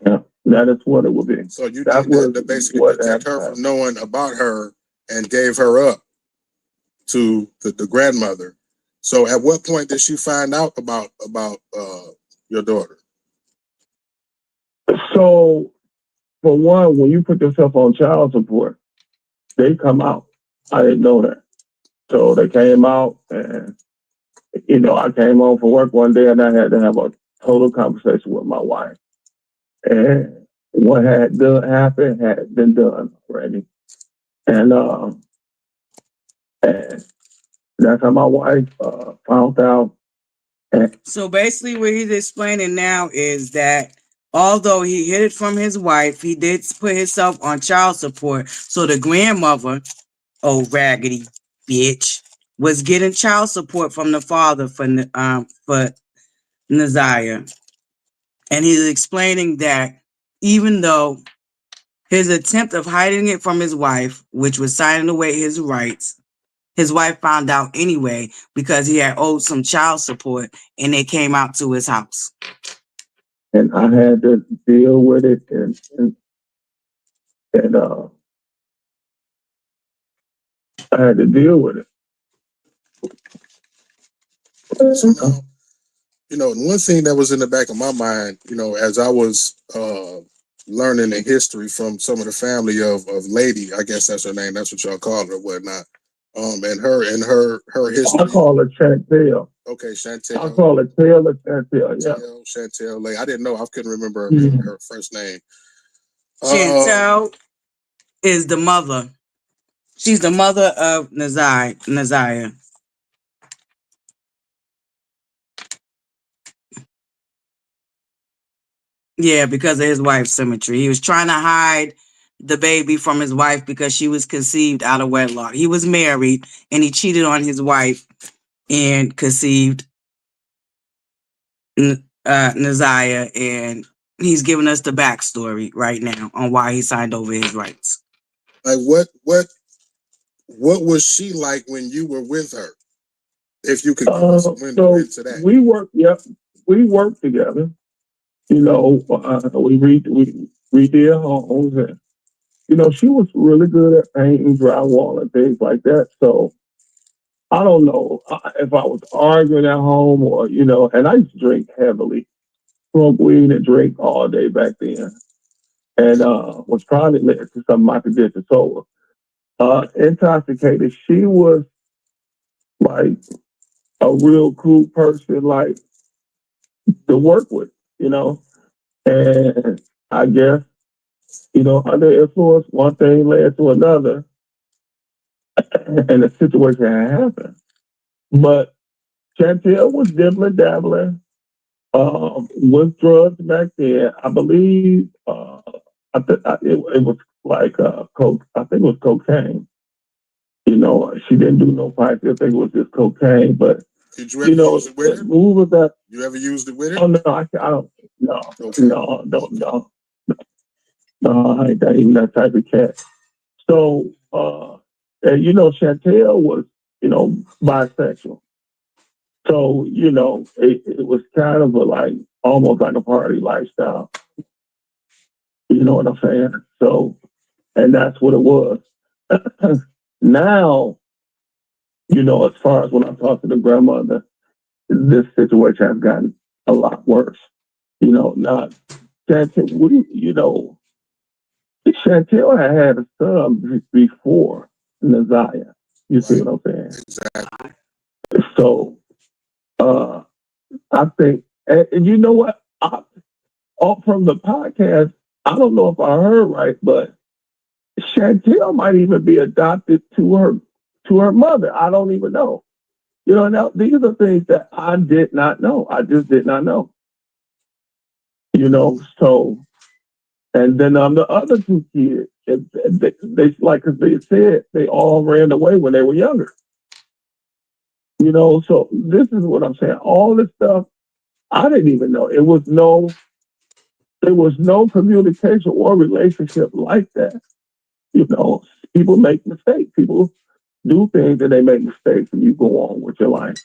Yeah, that is what it would be. So you did that to basically protect her from knowing about her and gave her up to the grandmother. So at what point did she find out about your daughter? So for one, when you put yourself on child support, they come out. I didn't know that. So they came out, and I came home from work one day and I had to have a total conversation with my wife. And what had happened had been done already. And that's how my wife found out. So basically what he's explaining now is that although he hid it from his wife, he did put himself on child support. So the grandmother, old raggedy bitch, was getting child support from the father for Naziah. And he's explaining that even though his attempt of hiding it from his wife, which was signing away his rights, his wife found out anyway because he had owed some child support and they came out to his house. And I had to deal with it and I had to deal with it. So now, one thing that was in the back of my mind, as I was learning the history from some of the family of Lady, I guess that's her name, that's what y'all call her or whatnot. And her history. I call her Chantel. Okay, Chantel. I call her Taylor Chantel. Yeah. Chantel. I didn't know. I couldn't remember her first name. Chantel is the mother. She's the mother of Naziah. Yeah, because of his wife's symmetry. He was trying to hide the baby from his wife because she was conceived out of wedlock. He was married and he cheated on his wife and conceived Naziah, and he's giving us the backstory right now on why he signed over his rights. Like what was she like when you were with her? If you could give us some window into that. We worked together. We redid homes, and she was really good at painting, drywall, and things like that. So I don't know if I was arguing at home or and I used to drink heavily, smoke weed and drink all day back then, and was probably led to some of my conditions. So intoxicated, she was like a real cool person, like to work with, and I guess under influence, one thing led to another, and the situation had happened. But Chantel was dibbling dabbling with drugs back then. I believe it was like coke. I think it was cocaine. She didn't do no pipes. I think it was just cocaine. But did you ever use it with her? Who was that? You ever used it with her? Oh no, I don't. No, okay. No, I ain't even that type of cat. So, and Chantel was, bisexual. So, it was kind of almost like a party lifestyle. You know what I'm saying? So, and that's what it was. Now, as far as when I talk to the grandmother, this situation has gotten a lot worse. Not Chantel, Chantel had a son before Naziah. You see what I'm saying? Exactly. So, I think, and you know what? From the podcast, I don't know if I heard right, but Chantel might even be adopted to her mother. I don't even know. Now these are things that I did not know. I just did not know. So, and then the other two kids, they like as they said, they all ran away when they were younger. So this is what I'm saying. All this stuff, I didn't even know. There was no communication or relationship like that. People make mistakes. People do things and they make mistakes and you go on with your life,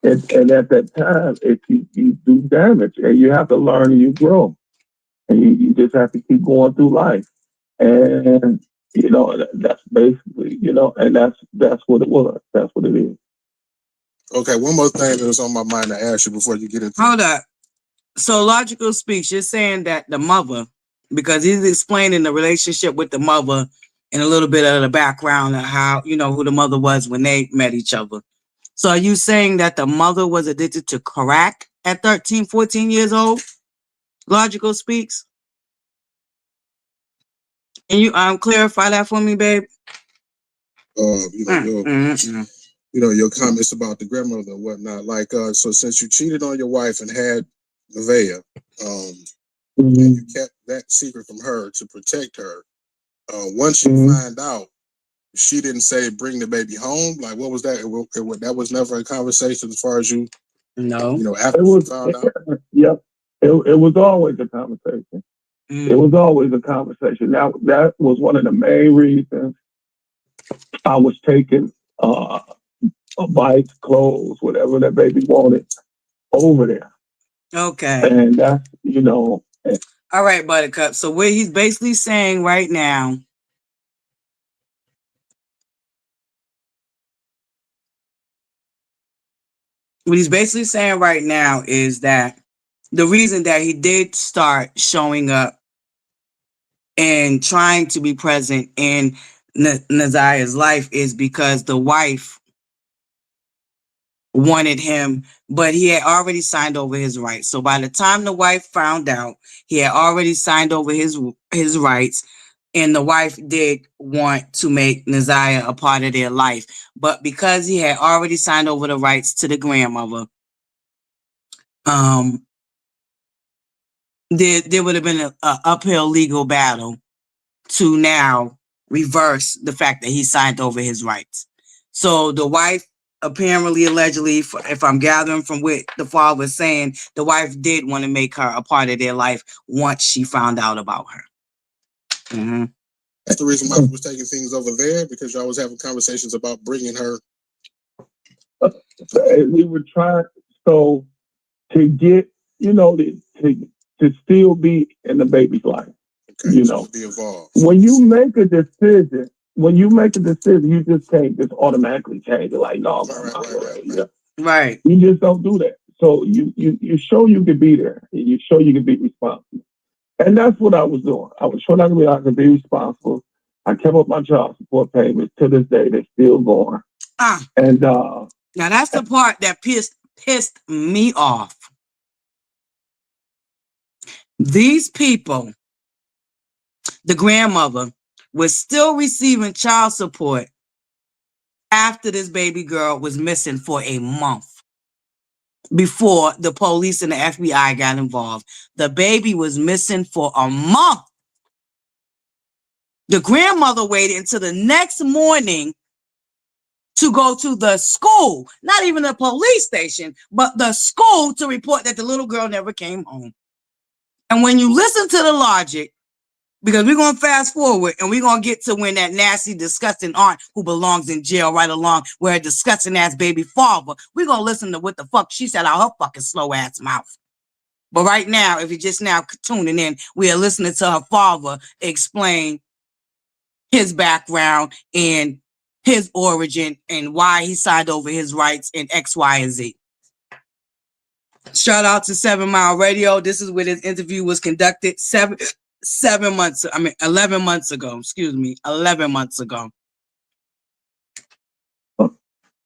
And at that time, if you do damage and you have to learn and you grow. And you just have to keep going through life. And, that's basically, and that's what it was. That's what it is. Okay, one more thing that was on my mind to ask you before you get into Hold up. So logical speaks, you're saying that the mother, because he's explaining the relationship with the mother and a little bit of the background of how, who the mother was when they met each other. So are you saying that the mother was addicted to crack at 13, 14 years old? Logical speaks. Can you clarify that for me, babe? Your comments about the grandmother and whatnot. Like, so since you cheated on your wife and had Naziah, and you kept that secret from her to protect her, once you find out, she didn't say bring the baby home. Like, what was that? That was never a conversation as far as you. No. After you found out. Yep. It was always a conversation. It was always a conversation. Now that was one of the main reasons I was taking bites, clothes, whatever that baby wanted over there. Okay. And that's, All right, Buttercup. So what he's basically saying right now, is that the reason that he did start showing up and trying to be present in Naziah's life is because the wife wanted him, but he had already signed over his rights. So by the time the wife found out, he had already signed over his rights, and the wife did want to make Naziah a part of their life. But because he had already signed over the rights to the grandmother, there would have been an uphill legal battle to now reverse the fact that he signed over his rights. So the wife, apparently, allegedly, if I'm gathering from what the father was saying, the wife did want to make her a part of their life once she found out about her. That's the reason why we was taking things over there, because y'all was having conversations about bringing her. We were trying to get, to still be in the baby's life. Okay, so be involved. When you make a decision, you just can't just automatically change it. Like, no, right. You just don't do that. So you show you can be there. You show you can be responsible. And that's what I was doing. I was showing I could be responsible. I kept up my child support payments. To this day, they're still going. And now that's the part that pissed me off. These people the grandmother, was still receiving child support after this baby girl was missing for a month before the police and the FBI got involved. The baby was missing for a month. The grandmother waited until the next morning to go to the school, not even the police station, but the school, to report that the little girl never came home. And when you listen to the logic, because we're going to fast forward and we're going to get to when that nasty, disgusting aunt who belongs in jail right along with her disgusting ass baby father, we're going to listen to what the fuck she said out her fucking slow ass mouth. But right now, if you're just now tuning in, we are listening to her father explain his background and his origin and why he signed over his rights in X, Y, and Z. Shout out to 7 Mile Radio. This is where this interview was conducted 11 months ago. Excuse me, 11 months ago.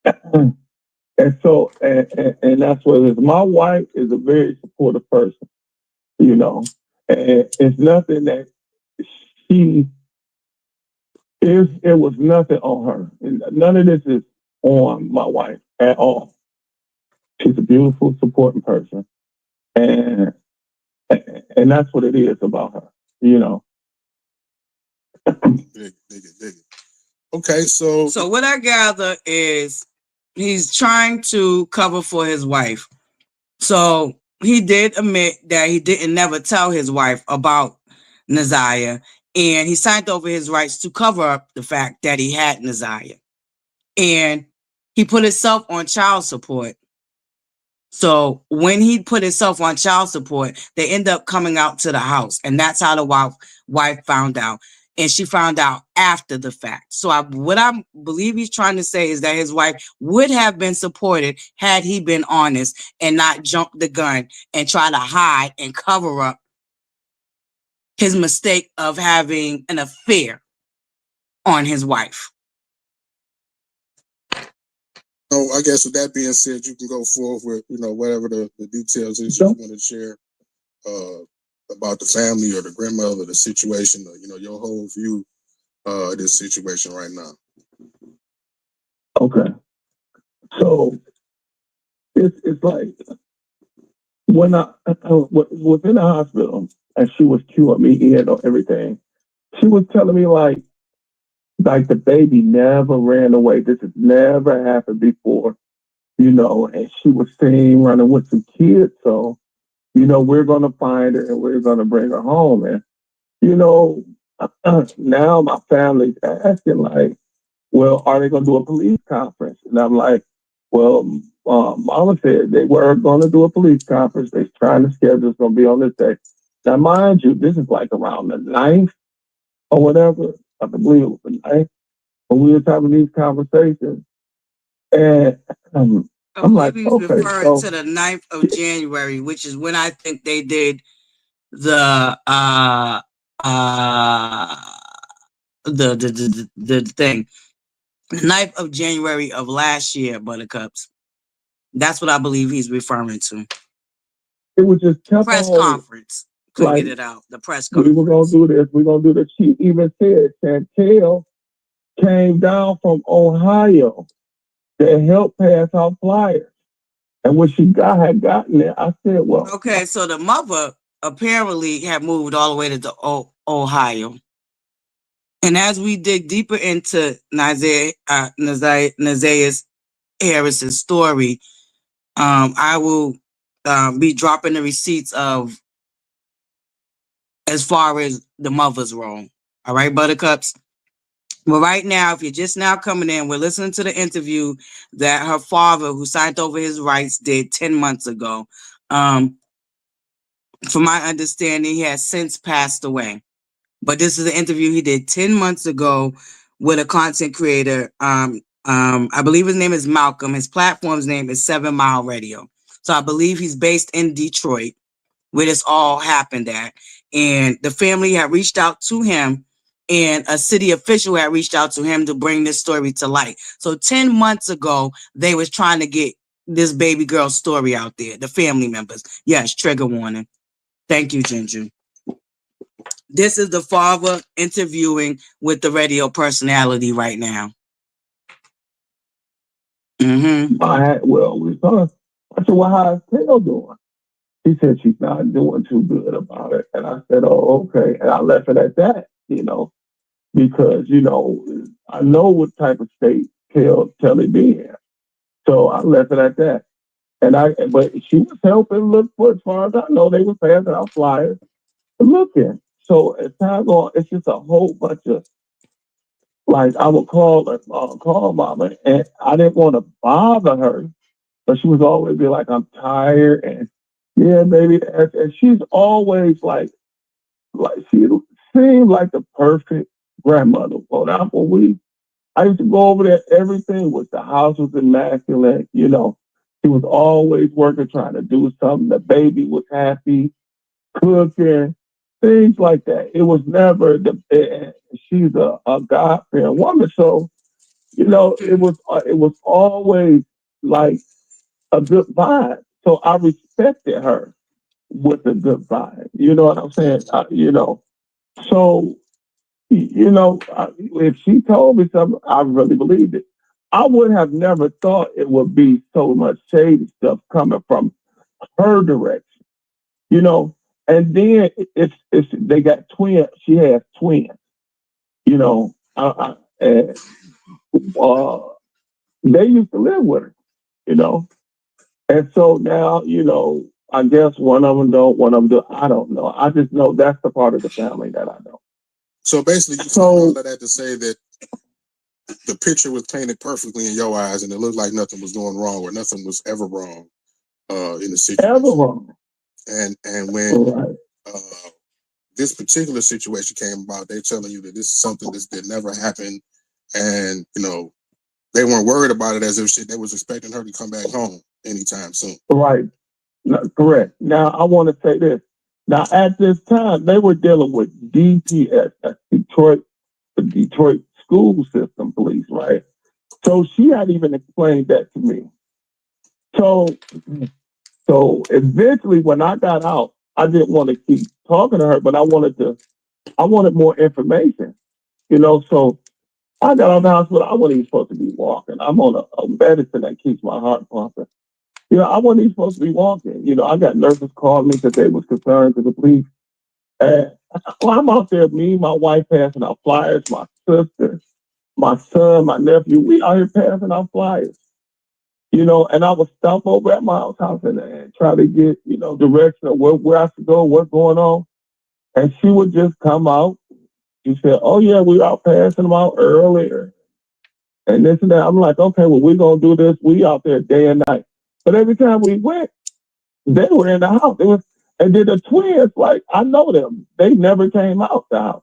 And so, and that's what it is. My wife is a very supportive person, you know, and it's nothing that she is, it was nothing on her. None of this is on my wife at all. She's a beautiful, supporting person. And that's what it is about her, you know. Dig it. Okay, so what I gather is he's trying to cover for his wife. So he did admit that he didn't never tell his wife about Naziah, and he signed over his rights to cover up the fact that he had Naziah. And he put himself on child support. So when he put himself on child support, they end up coming out to the house, and that's how the wife found out. And she found out after the fact. So what I believe he's trying to say is that his wife would have been supported had he been honest and not jump the gun and try to hide and cover up his mistake of having an affair on his wife. So I guess with that being said, you can go forward with, you know, whatever the details is you want to share about the family or the grandmother, the situation, or, you know, your whole view of this situation right now. Okay. So it's like when I was in the hospital and she was curing me in or everything, she was telling me like the baby never ran away. This has never happened before, you know, and she was seen running with some kids. So, you know, we're going to find her and we're going to bring her home. And, you know, now my family's asking like, well, are they going to do a police conference? And I'm like, well, Mama said they were going to do a police conference. They're trying to schedule it's going to be on this day. Now, mind you, this is like around the 9th or whatever. I believe it was the 9th when we were having these conversations. And I'm like, he's okay, referring to the 9th of January, which is when I think they did the thing. 9th of January of last year, ButterCups. That's what I believe he's referring to. It was just kept press on, conference. Couldn't like, get it out. The press conference. We were going to do this. We're going to do this. She even said Chantel came down from Ohio to help pass out flyers. And when she had gotten there, I said, well. Okay, so the mother apparently had moved all the way to Ohio. And as we dig deeper into Naziah Harris's story, I will be dropping the receipts of as far as the mother's role. All right, ButterCups? Well, right now, if you're just now coming in, we're listening to the interview that her father, who signed over his rights, did 10 months ago. From my understanding, he has since passed away. But this is an interview he did 10 months ago with a content creator. I believe his name is Malcolm. His platform's name is 7 Mile Radio. So I believe he's based in Detroit, where this all happened at. And the family had reached out to him, and a city official had reached out to him to bring this story to light. So 10 months ago, they was trying to get this baby girl's story out there, the family members. Yes, trigger warning. Thank you, Ginger. This is the father interviewing with the radio personality right now. Well, we saw. I said, well, how's Tail doing? He said she's not doing too good about it. And I said, oh, okay. And I left it at that, because, I know what type of state Telly be in. So I left it at that. But she was helping look for, as far as I know, they were passing out flyers looking. So as time going, it's just a whole bunch of, like, I would call mama, and I didn't want to bother her, but she was always be like, I'm tired, and yeah, baby, and she's always like she seemed like the perfect grandmother. Well, now I used to go over there, everything the house was immaculate, She was always working, trying to do something. The baby was happy, cooking, things like that. It was never she's a God-fearing woman, so it was always like a good vibe. So I respected her with a good vibe. You know what I'm saying? So if she told me something, I really believed it. I would have never thought it would be so much shady stuff coming from her direction, And then it's they got twins. She has twins, and they used to live with her, And so now, I guess one of them don't, one of them do. I don't know. I just know that's the part of the family that I know. So basically, you told all of that to say that the picture was painted perfectly in your eyes, and it looked like nothing was going wrong, or nothing was ever wrong in the situation. Ever wrong. And when this particular situation came about, they're telling you that this is something that never happened, and they weren't worried about it as if they was expecting her to come back home anytime soon. Right. No, correct. Now I want to say this. Now at this time they were dealing with DPS, the Detroit school system police, right? So she had even explained that to me. So eventually when I got out, I didn't want to keep talking to her, but I wanted more information, so I got out of the hospital. I wasn't even supposed to be walking. I'm on a medicine that keeps my heart pumping. I wasn't even supposed to be walking. I got nurses calling me because they was concerned to the police. And I'm out there, me, my wife passing out flyers, my sister, my son, my nephew, we out here passing out flyers. And I would stop over at my house and try to get, direction of where I should go, what's going on. And she would just come out. She said, oh yeah, we out passing them out earlier. And this and that. I'm like, okay, well, we're going to do this. We out there day and night. But every time we went, they were in the house. And then the twins, like, I know them. They never came out the house.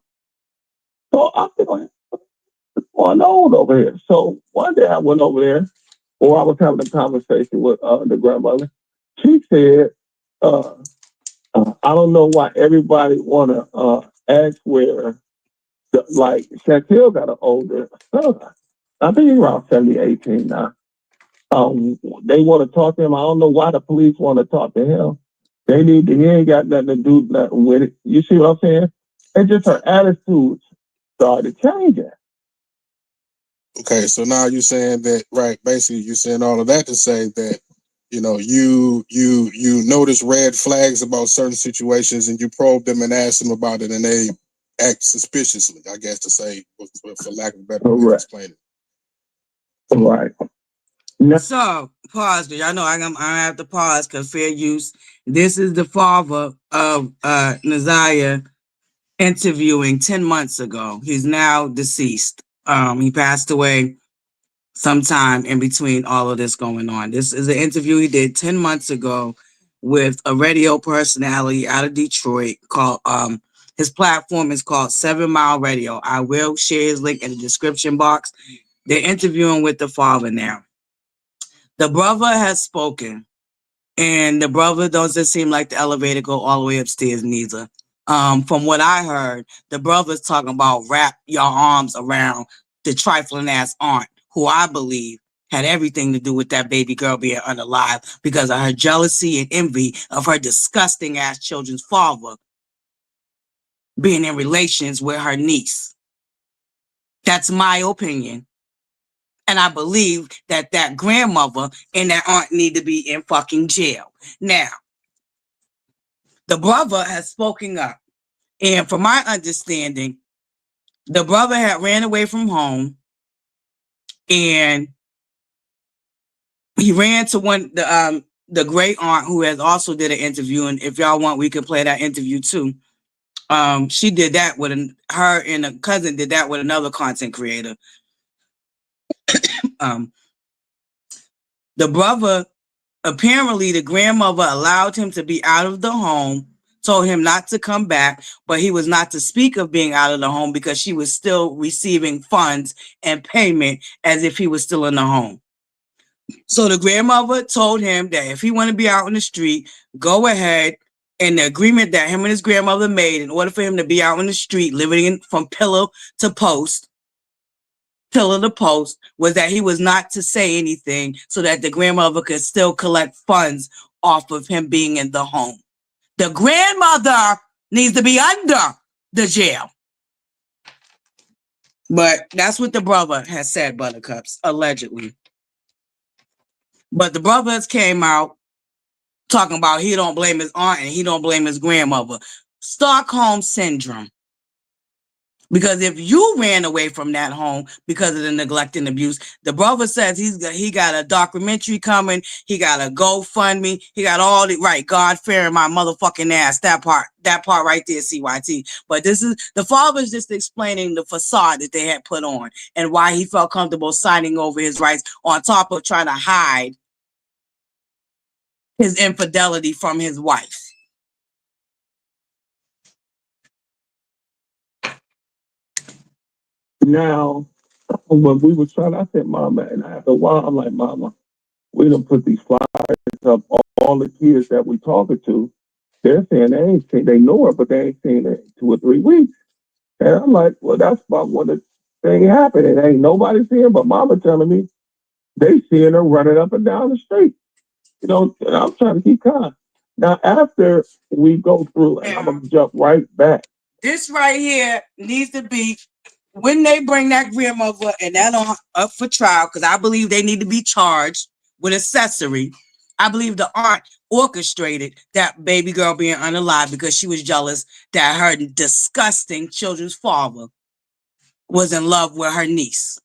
So I'm thinking, what's going on over here? So one day I went over there, or I was having a conversation with the grandmother. She said, I don't know why everybody want to ask where, like, Chantel got an older son. I think he's around 70, 18 now. They want to talk to him. I don't know why the police want to talk to him. He ain't got nothing to do nothing with it. You see what I'm saying? And just her attitude started changing. Okay, so now you're saying that, right? Basically, you're saying all of that to say that, you notice red flags about certain situations, and you probe them and ask them about it, and they act suspiciously. I guess to say, for lack of a better way to explain it. Right. So, pause, because I know I have to pause because fair use. This is the father of Naziah interviewing 10 months ago. He's now deceased. He passed away sometime in between all of this going on. This is an interview he did 10 months ago with a radio personality out of Detroit called, his platform is called 7 Mile Radio. I will share his link in the description box. They're interviewing with the father now. The brother has spoken, and the brother doesn't seem like the elevator go all the way upstairs neither. From what I heard, the brother's talking about wrap your arms around the trifling ass aunt, who I believe had everything to do with that baby girl being unalive because of her jealousy and envy of her disgusting ass children's father. being in relations with her niece. That's my opinion. And I believe that that grandmother and that aunt need to be in fucking jail. Now, the brother has spoken up. And from my understanding, the brother had ran away from home and he ran to the great aunt who has also did an interview. And if y'all want, we can play that interview too. She did that with her and a cousin did that with another content creator. The brother, apparently the grandmother allowed him to be out of the home, told him not to come back, but he was not to speak of being out of the home because she was still receiving funds and payment as if he was still in the home. So the grandmother told him that if he wanted to be out in the street, go ahead. And the agreement that him and his grandmother made in order for him to be out in the street, living from pillar to post, was that he was not to say anything so that the grandmother could still collect funds off of him being in the home. The grandmother needs to be under the jail. But that's what the brother has said, Buttercups, allegedly. But the brothers came out talking about he don't blame his aunt and he don't blame his grandmother. Stockholm syndrome. Because if you ran away from that home because of the neglect and abuse, the brother says he got a documentary coming. He got a GoFundMe. He got all the right. God fearing my motherfucking ass. That part right there, CYT. But this is the father's just explaining the facade that they had put on and why he felt comfortable signing over his rights on top of trying to hide his infidelity from his wife. Now, when we were trying, I said, Mama, and after a while, I'm like, Mama, we done put these flyers up. All the kids that we talking to, they're saying they ain't seen, they know her, but they ain't seen it in 2 or 3 weeks. And I'm like, well, that's about what the thing happened. It ain't nobody seeing, but Mama telling me they seeing her running up and down the street. You know, and I'm trying to keep calm. Now, after we go through, and I'm going to jump right back. This right here needs to be, when they bring that grandmother and that on up for trial, because I believe they need to be charged with accessory. I believe the aunt orchestrated that baby girl being unalive because she was jealous that her disgusting children's father was in love with her niece.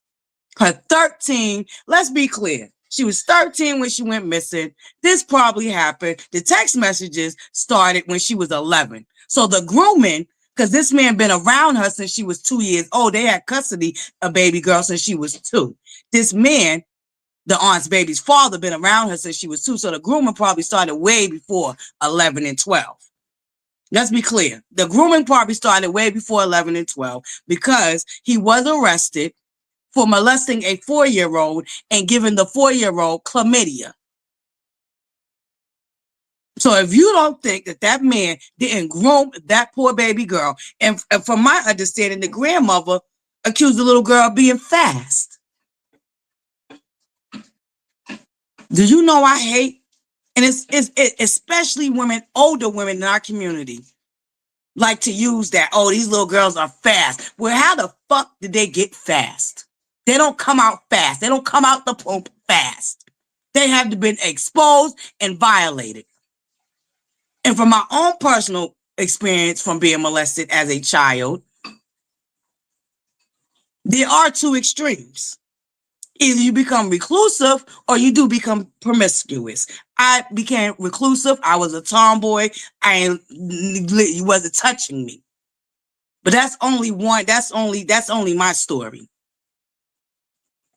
Her 13, let's be clear. She was 13 when she went missing. This probably happened. The text messages started when she was 11. So the grooming, because this man been around her since she was 2 years old. They had custody of baby girl since she was 2. This man, the aunt's baby's father, been around her since she was 2. So the grooming probably started way before 11 and 12. Let's be clear. The grooming probably started way before 11 and 12 because he was arrested for molesting a 4-year-old and giving the 4-year-old chlamydia. So if you don't think that that man didn't groom that poor baby girl, and from my understanding, the grandmother accused the little girl of being fast. Do you know I hate, and it's especially women, older women in our community, like to use that, oh, these little girls are fast. Well, how the fuck did they get fast? They don't come out fast. They don't come out the poop fast. They have to been exposed and violated. And from my own personal experience from being molested as a child, there are 2 extremes. Either you become reclusive or you do become promiscuous. I became reclusive. I was a tomboy. You wasn't touching me. But that's only one. That's only my story.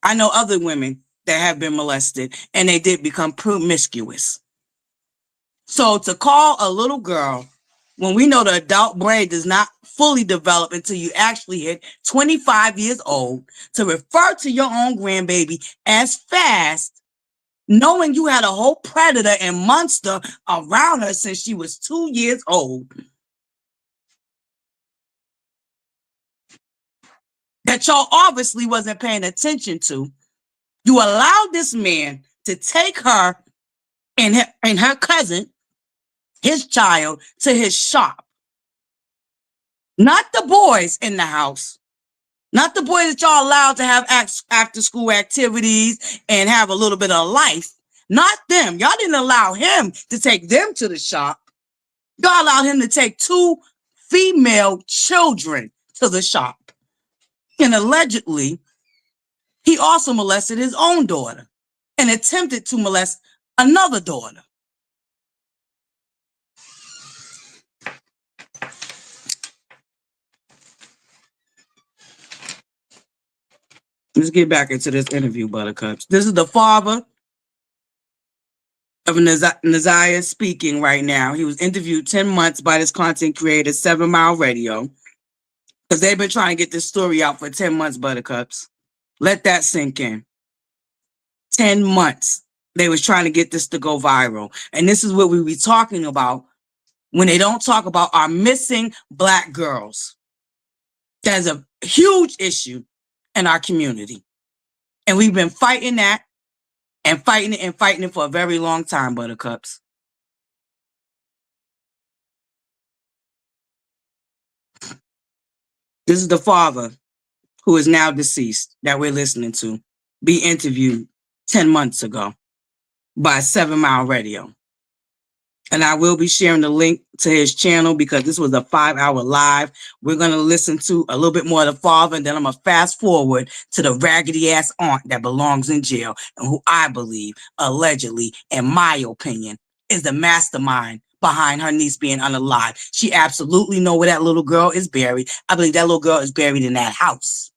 I know other women that have been molested and they did become promiscuous. So to call a little girl, when we know the adult brain does not fully develop until you actually hit 25 years old, to refer to your own grandbaby as fast, knowing you had a whole predator and monster around her since she was 2 years old, that y'all obviously wasn't paying attention to, you allowed this man to take her and her, cousin, his child, to his shop. Not the boys in the house. Not the boys that y'all allowed to have after school activities and have a little bit of life. Not them. Y'all didn't allow him to take them to the shop. Y'all allowed him to take 2 female children to the shop. And allegedly, he also molested his own daughter and attempted to molest another daughter. Let's get back into this interview, Buttercups. This is the father of Naziah speaking right now. He was interviewed 10 months by this content creator, 7 Mile Radio, because they've been trying to get this story out for 10 months, Buttercups. Let that sink in. 10 months. They was trying to get this to go viral. And this is what we be talking about when they don't talk about our missing Black girls. That's a huge issue in our community. And we've been fighting that and fighting it for a very long time, Buttercups. This is the father who is now deceased that we're listening to be interviewed 10 months ago by 7 Mile Radio. And I will be sharing the link to his channel because this was a 5-hour live. We're going to listen to a little bit more of the father, and then I'm going to fast forward to the raggedy ass aunt that belongs in jail and who I believe, allegedly, in my opinion, is the mastermind behind her niece being unalive. She absolutely know where that little girl is buried. I believe that little girl is buried in that house.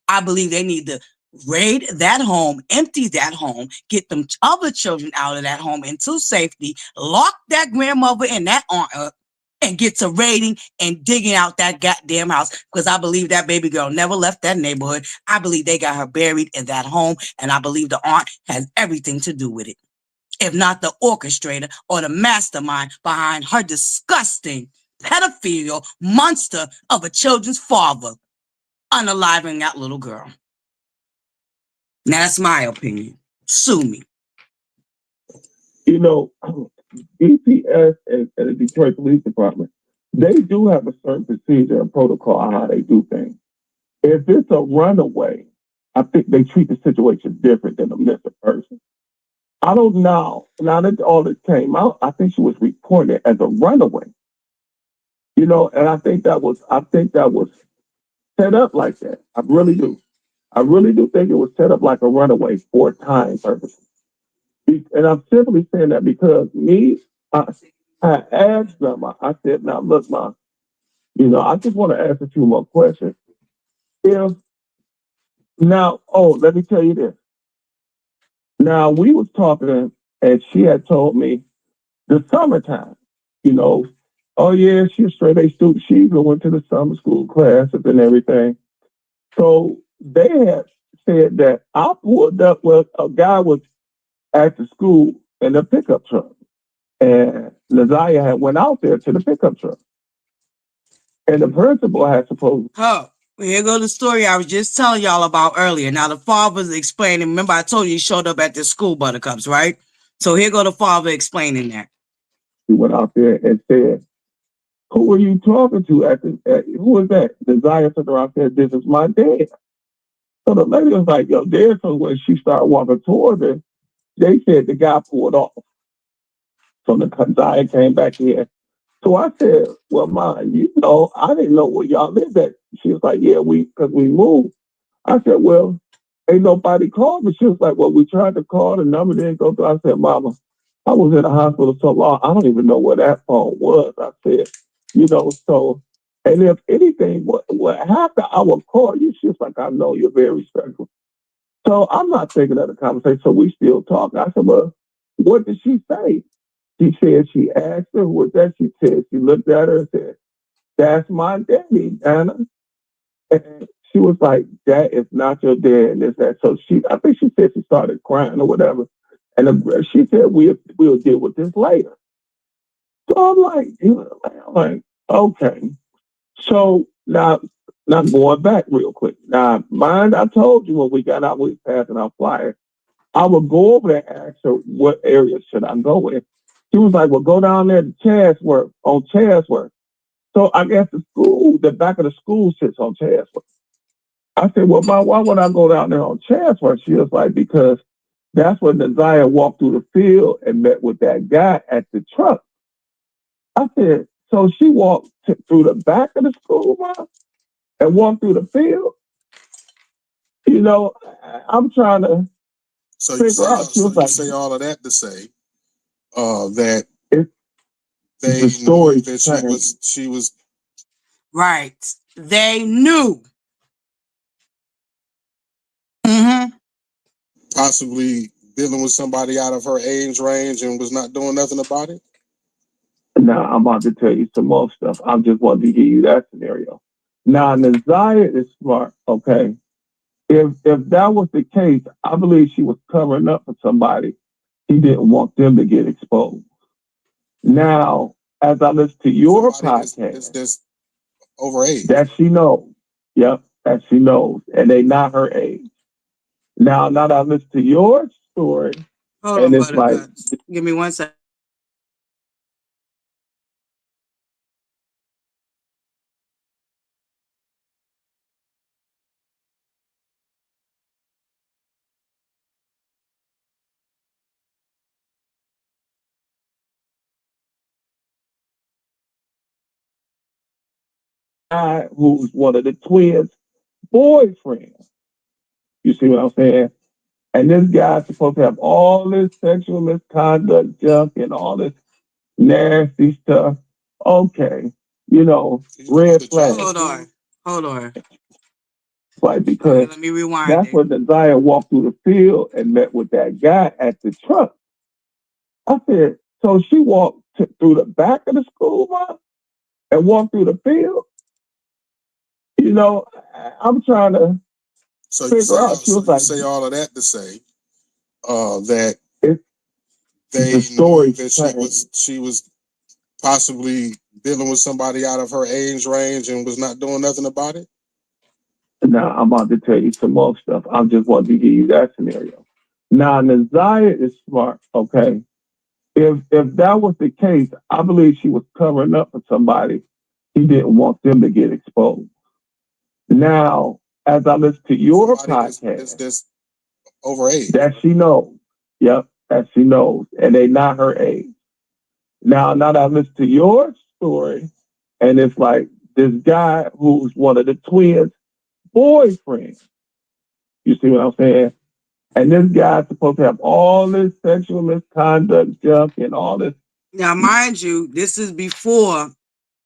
I believe they need to raid that home, empty that home, get them other children out of that home into safety, lock that grandmother and that aunt up, and get to raiding and digging out that goddamn house, because I believe that baby girl never left that neighborhood. I believe they got her buried in that home, and I believe the aunt has everything to do with it, if not the orchestrator or the mastermind behind her disgusting pedophile monster of a children's father unaliving that little girl. Now, that's my opinion. Sue me. You know, DPS and the Detroit Police Department, they do have a certain procedure and protocol on how they do things. If it's a runaway, I think they treat the situation different than a missing person. I don't know. Now that all this came out, I think she was reported as a runaway. You know, and I think that was set up like that. I really do. I really do think it was set up like a runaway for time purposes. And I'm simply saying that because I asked them, I said, now look, Mom, you know, I just want to ask a few more questions. Let me tell you this. Now, we was talking, and she had told me the summertime, you know, oh yeah, she's a straight A student. She even went to the summer school classes and everything. So they had said that I pulled up with a guy was at the school in a pickup truck. And Naziah had went out there to the pickup truck. And the principal had supposed... Oh, here goes the story I was just telling y'all about earlier. Now, the father's explaining. Remember, I told you he showed up at the school, Buttercups, right? So here go the father explaining that. He went out there and said, who were you talking to who was that? Naziah turned around and said, this is my dad. So the lady was like, yo, there. So when she started walking towards her, they said the guy pulled off. So the Naziah came back in. So I said, well, Mom, you know, I didn't know where y'all lived at. She was like, yeah, because we moved. I said, well, ain't nobody called me. She was like, well, we tried to call, the number didn't go through. I said, Mama, I was in the hospital so long, I don't even know where that phone was. I said, you know, so, and if anything, what happened, I will call you. She was like, I know, you're very special. So I'm not thinking of the conversation, so we still talking. I said, well, what did she say? She said she asked her, who was that? She said, she looked at her and said, that's my daddy, Anna. And she was like, that is not your dad. And this, that. So I think she said she started crying or whatever. And she said, we'll deal with this later. So I'm like, okay. So now going back real quick. Now, mind, I told you when we got out, we were passing our flyer. I would go over there and ask her, what area should I go in? She was like, well, go down there to Chatsworth, on Chatsworth. So I guess the back of the school sits on Chatsworth. I said, well, Mom, why would I go down there on Chatsworth? She was like, because that's when Naziah walked through the field and met with that guy at the truck. I said, so she walked through the back of the school, Mom, and walked through the field? You know, I'm trying to figure out. She was like, say all of that to say that they the story that she was right. They knew. Possibly dealing with somebody out of her age range and was not doing nothing about it. Now I'm about to tell you some more stuff. I just wanted to give you that scenario. Now Naziah is smart, okay? If that was the case, I believe she was covering up for somebody. He didn't want them to get exposed. Now, as I listen to your podcast, that's over age. That she knows. Yep, that she knows. And they not her age. Now that I listen to your story, hold on, it's like, give me 1 second. Who's one of the twins' boyfriends. You see what I'm saying? And this guy's supposed to have all this sexual misconduct junk and all this nasty stuff. Okay, you know, red flag. Hold on. Like, because let me rewind. That's when Naziah walked through the field and met with that guy at the truck. I said, so she walked through the back of the school, Mom, and walked through the field? You know, I'm trying to figure out. She was like, say all of that to say that they knew that she was possibly dealing with somebody out of her age range and was not doing nothing about it. Now I'm about to tell you some more stuff. I just wanted to give you that scenario. Now Naziah is smart, okay? If that was the case, I believe she was covering up for somebody. He didn't want them to get exposed. Now, as I listen to your podcast, that's over age. That she knows. Yep, that she knows. And they not her age. Now that I listen to your story, and it's like this guy who's one of the twins' boyfriends. You see what I'm saying? And this guy's supposed to have all this sexual misconduct junk and all this. Now, mind you, this is before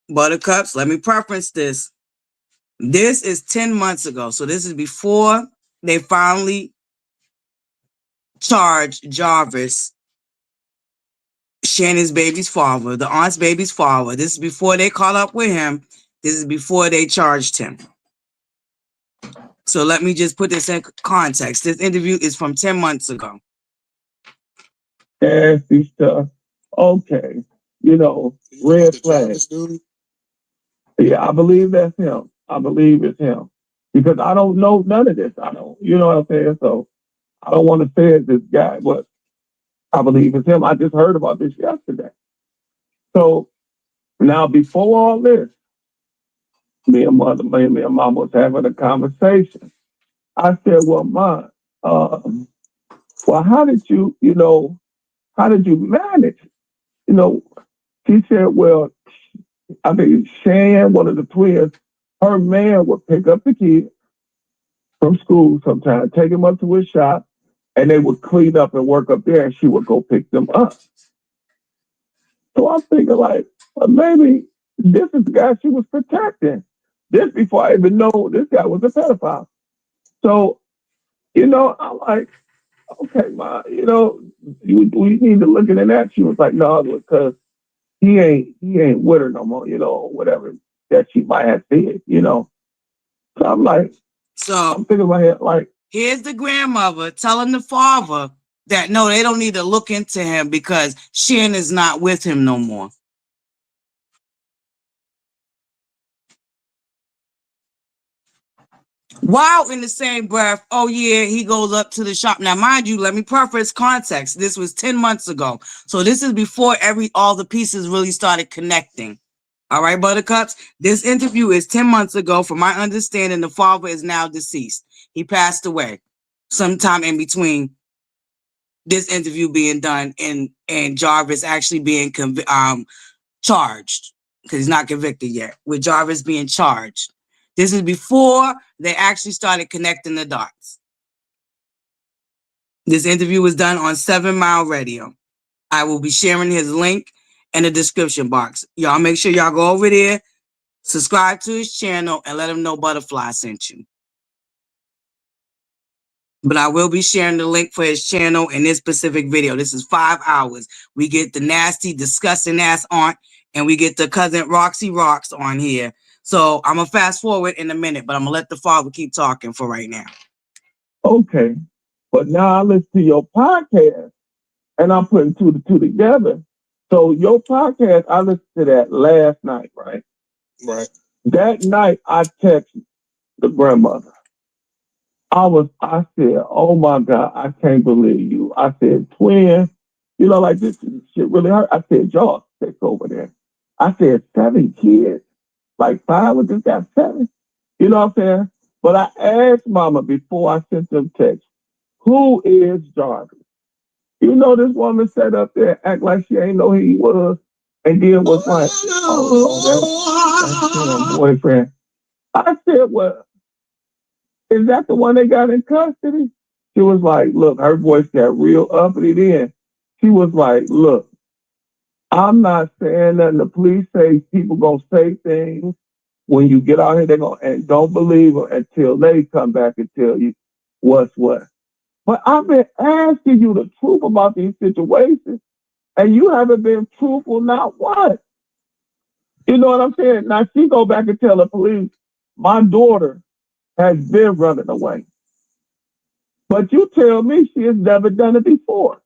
ButterCups. Let me preference this. This is 10 months ago. So this is before they finally charged Jarvis, Shannon's baby's father, the aunt's baby's father. This is before they caught up with him. This is before they charged him. So let me just put this in context. This interview is from 10 months ago. Nasty stuff. Okay. You know, red flag. Yeah, I believe that's him. I believe it's him. Because I don't know none of this. I don't, you know what I'm saying? So I don't want to say it's this guy, but I believe it's him. I just heard about this yesterday. So now before all this, me and Mom was having a conversation. I said, well, Mom, well, how did you manage? You know, she said, well, I mean, Shan, one of the twins, her man would pick up the kid from school sometimes, take him up to his shop, and they would clean up and work up there, and she would go pick them up. So I'm thinking, like, well, maybe this is the guy she was protecting. This before I even know this guy was a pedophile. So, you know, I'm like, okay, Ma, you know, we need to look into that. She was like, no, because he ain't with her no more, you know, whatever that she might have said, you know. So I'm like, I'm thinking in my head, like, here's the grandmother telling the father that no, they don't need to look into him because Shan is not with him no more. While in the same breath, oh yeah, he goes up to the shop. Now, mind you, let me preface context. This was 10 months ago. So this is before all the pieces really started connecting. All right, Buttercups. This interview is 10 months ago. From my understanding, the father is now deceased. He passed away sometime in between this interview being done and Jarvis actually being charged, because he's not convicted yet, with Jarvis being charged. This is before they actually started connecting the dots. This interview was done on 7 Mile Radio. I will be sharing his link in the description box. Y'all make sure y'all go over there, subscribe to his channel, and let him know ButterFlii sent you. But I will be sharing the link for his channel in this specific video. This is 5 hours. We get the nasty, disgusting ass aunt, and we get the cousin Roxy Rocks on here. So I'm going to fast forward in a minute, but I'm going to let the father keep talking for right now. Okay. But now I listen to your podcast, and I'm putting two to two together. So your podcast, I listened to that last night, right? Right. That night, I texted the grandmother. I said, oh my God, I can't believe you. I said, twin, you know, like this shit really hurt. I said, y'all, take over there. I said, 7 kids, like 5 with just got 7. You know what I'm saying? But I asked mama before I sent them texts, who is Jarvis? You know, this woman sat up there, act like she ain't know who he was, and then was like, that's her boyfriend. I said, well, is that the one they got in custody? She was like, look, her voice got real uppity then. She was like, look, I'm not saying nothing. The police say people gonna say things. When you get out here, they're gonna, and don't believe them until they come back and tell you what's what. But I've been asking you the truth about these situations, and you haven't been truthful, not once. You know what I'm saying? Now she go back and tell the police, my daughter has been running away. But you tell me she has never done it before.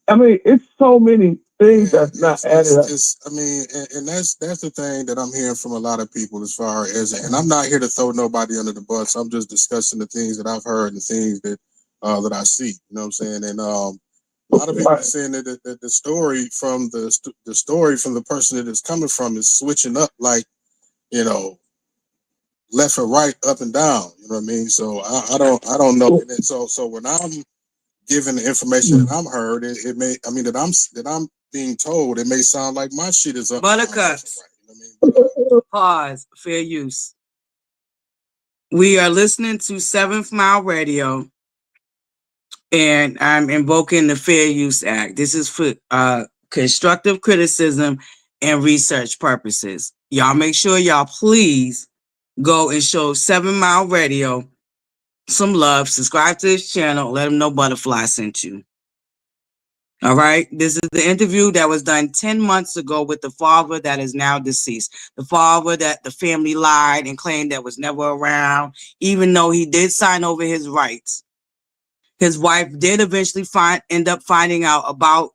I mean, it's so many things that's not added up. I mean, and that's the thing that I'm hearing from a lot of people as far as, and I'm not here to throw nobody under the bus. I'm just discussing the things that I've heard and things that that I see. You know what I'm saying? And a lot of people are saying that the story from the person that it's coming from is switching up, like, you know, left and right, up and down. You know what I mean? So I don't know. And so when I'm given the information that I'm heard, it may, I mean, that I'm being told, it may sound like my shit is up. Buttercups. Right, you know what I mean? Pause. Fair use. We are listening to 7th Mile Radio, and I'm invoking the Fair Use Act. This is for constructive criticism and research purposes. Y'all make sure y'all please go and show 7 Mile Radio some love. Subscribe to his channel. Let him know ButterFlii sent you. All right. This is the interview that was done 10 months ago with the father that is now deceased. The father that the family lied and claimed that was never around, even though he did sign over his rights. His wife did eventually end up finding out about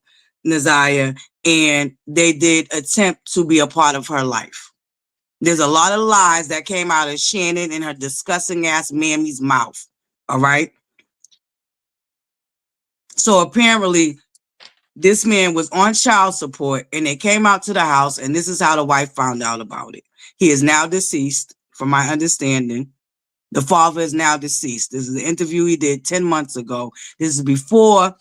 Naziah, and they did attempt to be a part of her life. There's a lot of lies that came out of Shannon and her disgusting ass mammy's mouth. All right. So apparently this man was on child support, and they came out to the house, and this is how the wife found out about it. He is now deceased, from my understanding. The father is now deceased. This is the interview he did 10 months ago. This is before.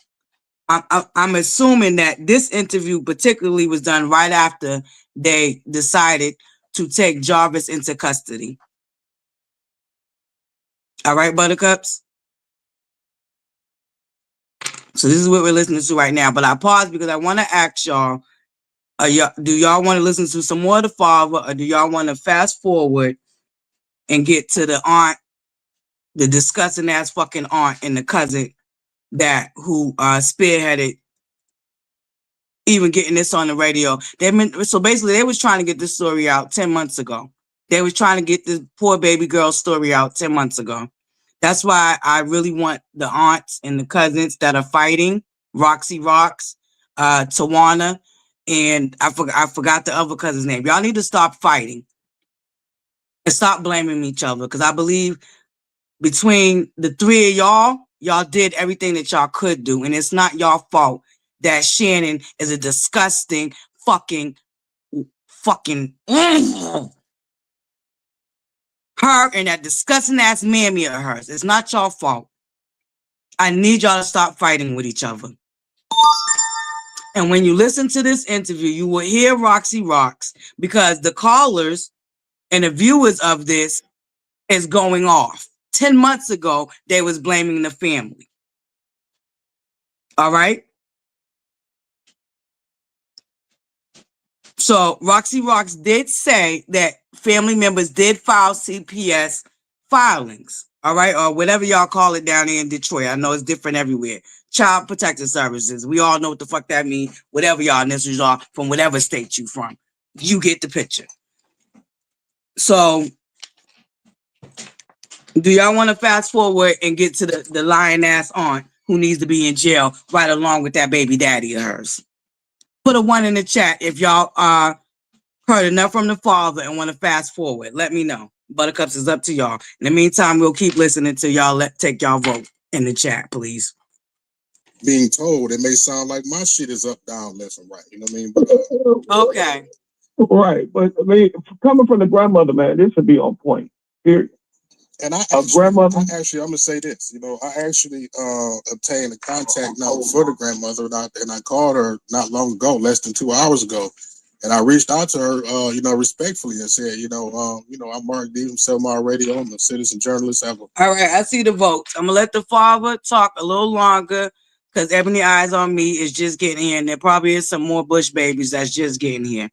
I'm assuming that this interview particularly was done right after they decided to take Jarvis into custody. All right, Buttercups? So this is what we're listening to right now. But I paused because I want to ask y'all, do y'all want to listen to some more of the father, or do y'all want to fast forward and get to the aunt, the disgusting ass fucking aunt and the cousin who spearheaded even getting this on the radio? So basically they was trying to get this story out 10 months ago. They was trying to get this poor baby girl story out 10 months ago. That's why I really want the aunts and the cousins that are fighting, Roxy Rocks, Tawana, and I forgot the other cousin's name. Y'all need to stop fighting and stop blaming each other, because I believe between the 3 of y'all did everything that y'all could do, and it's not y'all fault that Shannon is a disgusting fucking fucking her and that disgusting ass mammy of hers. It's not y'all fault. I need y'all to stop fighting with each other. And when you listen to this interview, you will hear Roxy Rocks, because the callers and the viewers of this is going off. 10 months ago, they was blaming the family. All right? So Roxy Rocks did say that family members did file CPS filings. All right? Or whatever y'all call it down there in Detroit. I know it's different everywhere. Child Protective Services. We all know what the fuck that means. Whatever y'all initials are from whatever state you from. You get the picture. So do y'all want to fast forward and get to the lying ass aunt who needs to be in jail right along with that baby daddy of hers? Put a 1 in the chat if y'all heard enough from the father and want to fast forward. Let me know. Buttercups is up to y'all. In the meantime, we'll keep listening to y'all. Take y'all vote in the chat, please. Being told, it may sound like my shit is up, down, left, and right. You know what I mean? But, okay. Right. But I mean, coming from the grandmother, man, this should be on point. Period. And I'm gonna say this. You know, I actually obtained a contact note for the grandmother, and I called her not long ago, less than 2 hours ago, and I reached out to her, you know, respectfully, and said, I'm Mark D from Selmar Radio. I'm a citizen journalist. All right, I see the votes. I'm gonna let the father talk a little longer because Ebony Eyes on Me is just getting here, and there probably is some more Bush babies that's just getting here.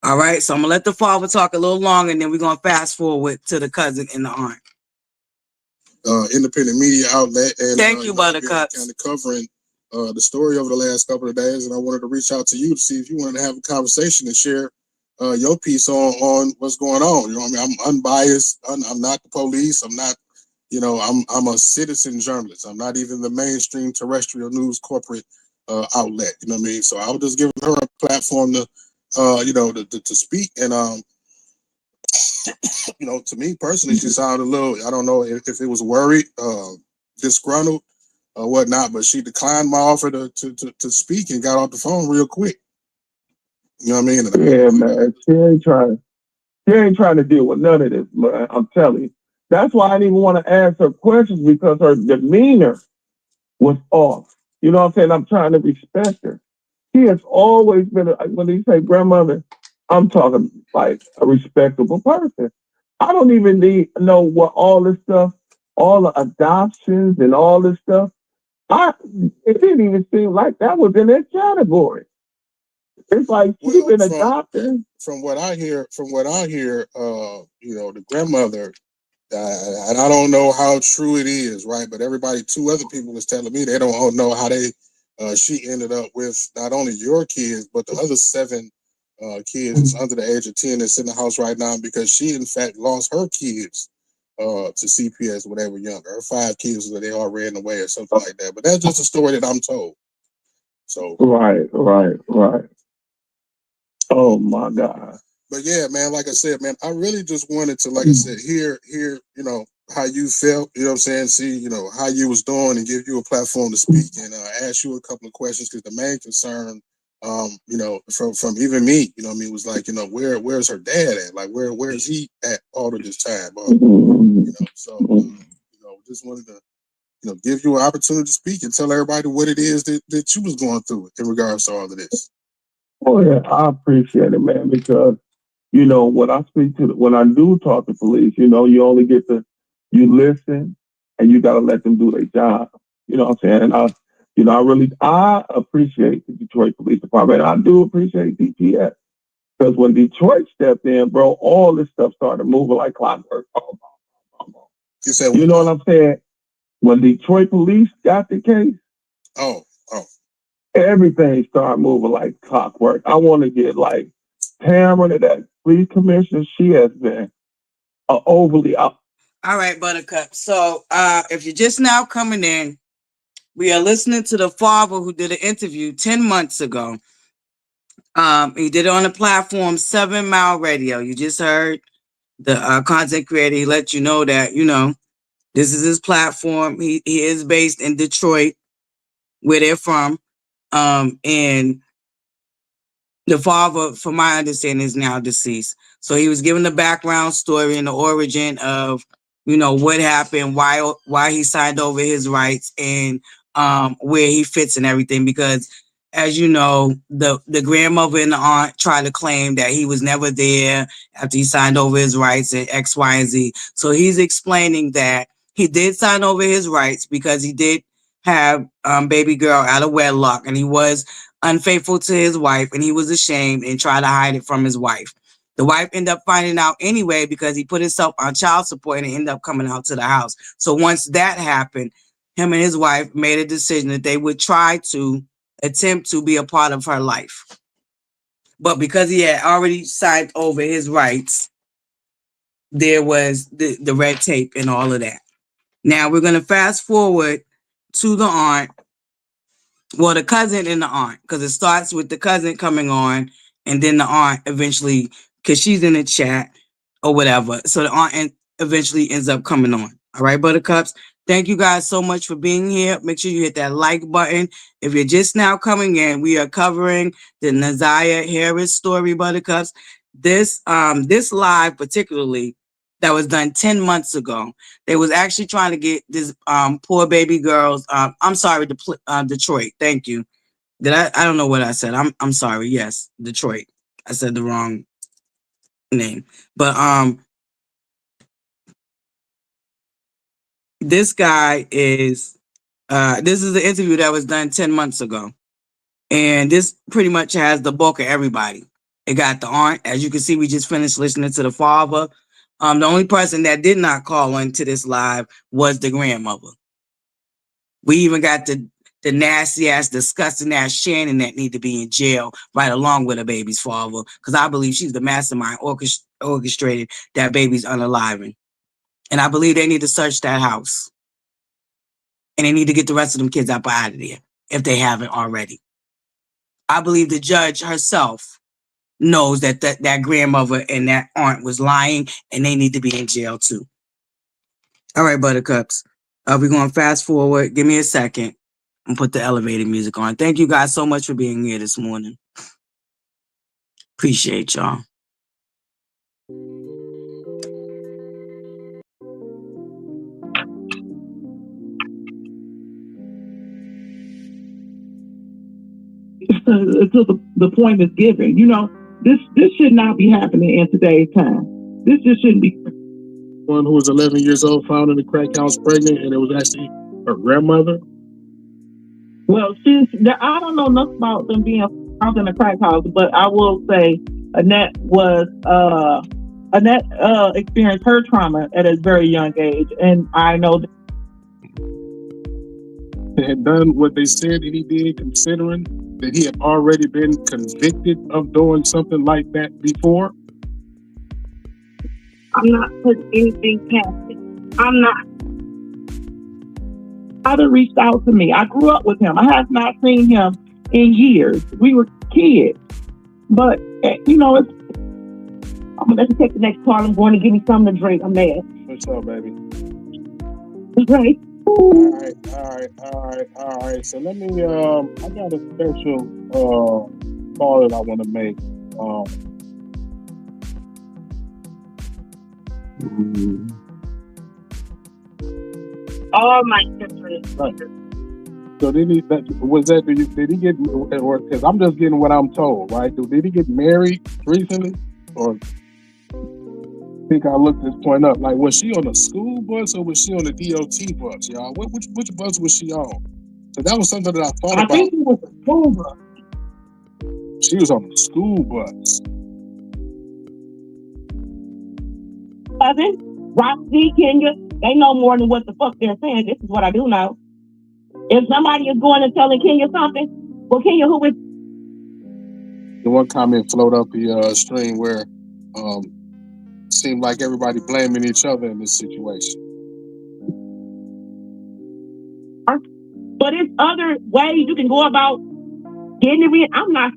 All right, so I'm gonna let the father talk a little longer, and then we're gonna fast forward to the cousin and the aunt. Independent media outlet, and thank you, Buttercups. Kind of covering the story over the last couple of days, and I wanted to reach out to you to see if you wanted to have a conversation and share your piece on what's going on. You know what I mean? I'm unbiased. I'm not the police. I'm not, I'm a citizen journalist. I'm not even the mainstream terrestrial news corporate outlet. You know what I mean? So I was just giving her a platform to, to speak. And to me personally, she sounded a little, I don't know if it was worried, disgruntled or whatnot, but she declined my offer to speak and got off the phone real quick. You know what I mean? Yeah, man. She ain't trying to deal with none of this, man. I'm telling you. That's why I didn't even want to ask her questions, because her demeanor was off. You know what I'm saying? I'm trying to respect her. She has always been, when you say grandmother, I'm talking like a respectable person. I don't even know what all this stuff, all the adoptions and all this stuff. It didn't even seem like that was in that category. It's like she's been adopted. From what I hear, the grandmother, and I don't know how true it is, right? But two other people was telling me they don't know how she ended up with not only your kids, but the other 7 kids under the age of 10 that's in the house right now, because she in fact lost her kids to CPS when they were younger. Her 5 kids that they all ran away or something like that. But that's just a story that I'm told. So right. Oh my God. But yeah, man, like I said, man, I really just wanted to, like I said, hear, how you felt, you know what I'm saying? See, how you was doing and give you a platform to speak and ask you a couple of questions, because the main concern, from even me, was like, where's her dad at? Like, where is he at all of this time? Just wanted to, give you an opportunity to speak and tell everybody what it is that you was going through in regards to all of this. Oh yeah, I appreciate it, man, because when I when I do talk to police, you only get you listen and you got to let them do their job. You know what I'm saying? And I appreciate the Detroit Police Department. I do appreciate DPS, because when Detroit stepped in, bro, all this stuff started moving like clockwork. You know what I'm saying? When Detroit Police got the case, everything started moving like clockwork. I want to get like Tamara, that police commissioner. She has been overly up. All right, Buttercup. So if you're just now coming in, we are listening to the father who did an interview 10 months ago. He did it on the platform 7 Mile Radio. You just heard the content creator. He let you know that, this is his platform. He is based in Detroit, where they're from. And The father, from my understanding, is now deceased. So he was given the background story and the origin of, what happened, why he signed over his rights, and where he fits and everything. Because, as you know, the grandmother and the aunt tried to claim that he was never there after he signed over his rights and X, Y, and Z. So he's explaining that he did sign over his rights because he did have baby girl out of wedlock, and he was unfaithful to his wife, and he was ashamed and tried to hide it from his wife. The wife ended up finding out anyway because he put himself on child support and ended up coming out to the house. So once that happened, him and his wife made a decision that they would try to attempt to be a part of her life. But because he had already signed over his rights, there was the red tape and all of that. Now we're going to fast forward to the aunt. Well, the cousin and the aunt, because it starts with the cousin coming on, and then the aunt eventually, because she's in the chat or whatever. So the aunt eventually ends up coming on. All right, Buttercups. Thank you guys so much for being here. Make sure you hit that like button. If you're just now coming in, we are covering the Naziah Harris story, Buttercups. This live particularly that was done 10 months ago. They was actually trying to get this poor baby girls. I'm sorry, Detroit. Thank you. I don't know what I said. I'm sorry. Yes, Detroit. I said the wrong name. But this guy is this is the interview that was done 10 months ago. And this pretty much has the bulk of everybody. It got the aunt. As you can see, we just finished listening to the father. The only person that did not call into this live was the grandmother. We even got the nasty ass, disgusting ass Shannon that need to be in jail right along with her baby's father, because I believe she's the mastermind orchestrated that baby's unaliving. And I believe they need to search that house. And they need to get the rest of them kids up out of there if they haven't already. I believe the judge herself knows that grandmother and that aunt was lying, and they need to be in jail too. All right, Buttercups. We're going to fast forward. Give me a second and put the elevator music on. Thank you guys so much for being here this morning. Appreciate y'all. Until the point is given. This should not be happening in today's time. This just shouldn't be. One who was 11 years old found in the crack house pregnant, and it was actually her grandmother. Well, I don't know nothing about them being found in the crack house, but I will say Annette experienced her trauma at a very young age, and I know that he had done what they said that he did, considering that he had already been convicted of doing something like that before. I'm not putting anything past it. I'm not. Father reached out to me. I grew up with him. I have not seen him in years. We were kids. But, I'm going to let you take the next call. I'm going to give me something to drink. I'm mad. What's up, baby? Right. All right. So let me, I got a special call that I want to make. All my sisters. So did he get, or because I'm just getting what I'm told, right? Did he get married recently? Or I think I looked this point up. Like, was she on a school bus or was she on a DOT bus, y'all? Which bus was she on? So that was something that I thought about. I think it was a school bus. She was on a school bus. Cousin, Roxy, Kenya, they know more than what the fuck they're saying. This is what I do know. If somebody is going and telling Kenya something, well, Kenya, who is? The one comment float up the stream where seemed like everybody blaming each other in this situation. But it's other ways you can go about getting it in. I'm not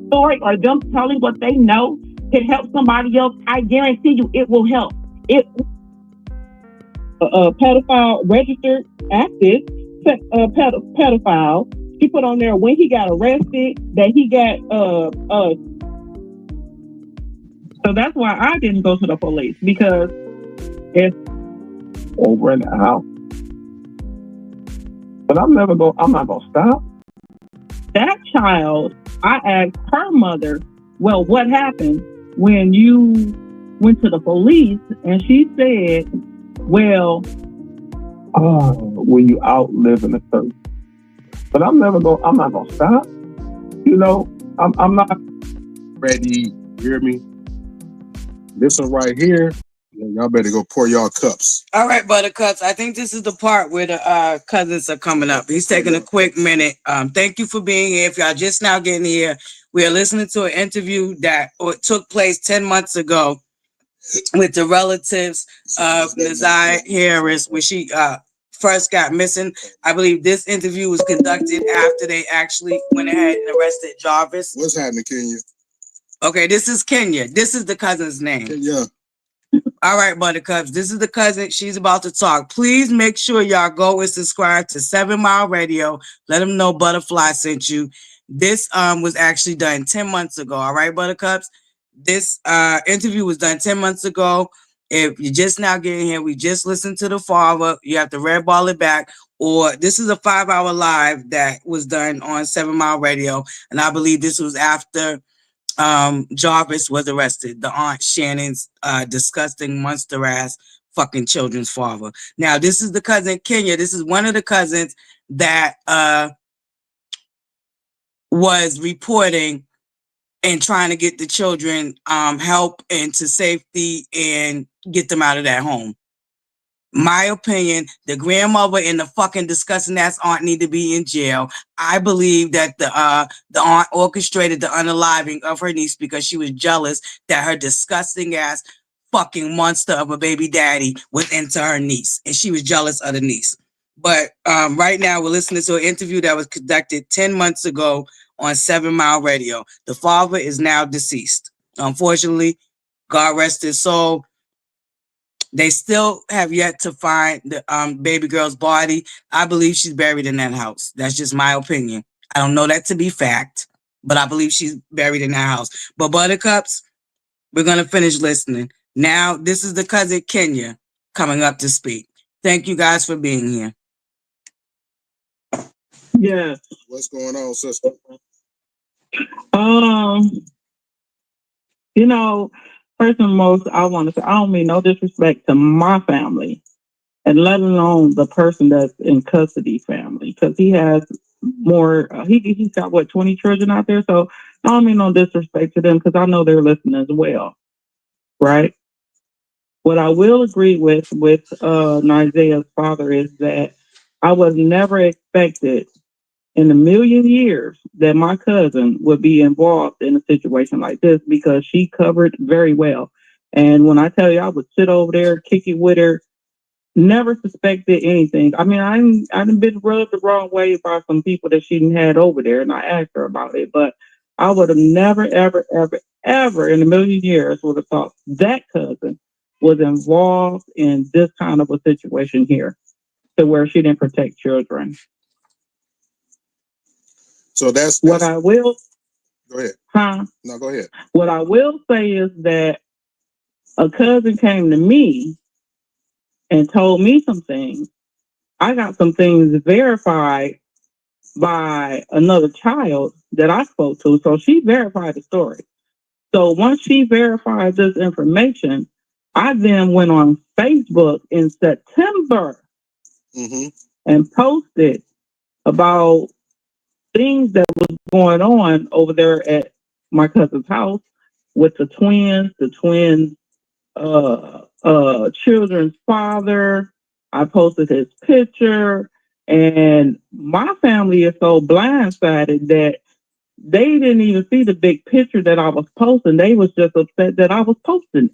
story or them telling what they know can help somebody else. I guarantee you it will help. It pedophile registered active pedophile. She put on there when he got arrested that he got So that's why I didn't go to the police, because it's over in the house. But I'm not gonna stop. That child, I asked her mother, well, what happened when you went to the police? And she said, well, when you out living the thirst. But I'm not gonna stop. You know, I'm not ready. You hear me? This one right here, y'all better go pour y'all cups. All right, Buttercups. I think this is the part where the cousins are coming up. He's taking a quick minute. Thank you for being here. If y'all just now getting here, we are listening to an interview that took place 10 months ago with the relatives of Naziah Harris, when she first got missing. I believe this interview was conducted after they actually went ahead and arrested Jarvis. What's happening, Kenya? Okay, this is Kenya. This is the cousin's name. Kenya. All right, Buttercups. This is the cousin. She's about to talk. Please make sure y'all go and subscribe to 7 Mile Radio. Let them know ButterFlii sent you. This was actually done 10 months ago. All right, Buttercups. This interview was done 10 months ago. If you're just now getting here, we just listened to the father. You have to red ball it back. Or this is a 5-hour live that was done on 7 Mile Radio. And I believe this was after Jarvis was arrested, the Aunt Shannon's disgusting monster ass fucking children's father. Now, this is the cousin Kenya. This is one of the cousins that was reporting and trying to get the children help into safety and get them out of that home. My opinion, the grandmother and the fucking disgusting ass aunt need to be in jail. I believe that the aunt orchestrated the unaliving of her niece because she was jealous that her disgusting ass fucking monster of a baby daddy was into her niece, and she was jealous of the niece. But right now, we're listening to an interview that was conducted 10 months ago on 7 Mile Radio. The father is now deceased. Unfortunately, God rest his soul. They still have yet to find the baby girl's body. I believe she's buried in that house. That's just my opinion. I don't know that to be fact, but I believe she's buried in that house. But Buttercups, we're going to finish listening. Now, this is the cousin Kenya coming up to speak. Thank you guys for being here. Yeah. What's going on, sister? You know, first and most, I want to say, I don't mean no disrespect to my family, and let alone the person that's in custody family, because he has more, he's got, 20 children out there, so I don't mean no disrespect to them, because I know they're listening as well, right? What I will agree with Naziah's father is that I was never expected in a million years that my cousin would be involved in a situation like this, because she covered very well. And when I tell you, I would sit over there, kick it with her, never suspected anything. I mean, I've been rubbed the wrong way by some people that she didn't had over there, and I asked her about it, but I would have never, ever, ever, ever in a million years would have thought that cousin was involved in this kind of a situation here, to where she didn't protect children. So that's what I will. Go ahead. Huh? No, go ahead. What I will say is that a cousin came to me and told me some things. I got some things verified by another child that I spoke to. So she verified the story. So once she verified this information, I then went on Facebook in September and posted about things that was going on over there at my cousin's house with the twins children's father. I posted his picture, and my family is so blindsided that they didn't even see the big picture that I was posting. They was just upset that I was posting.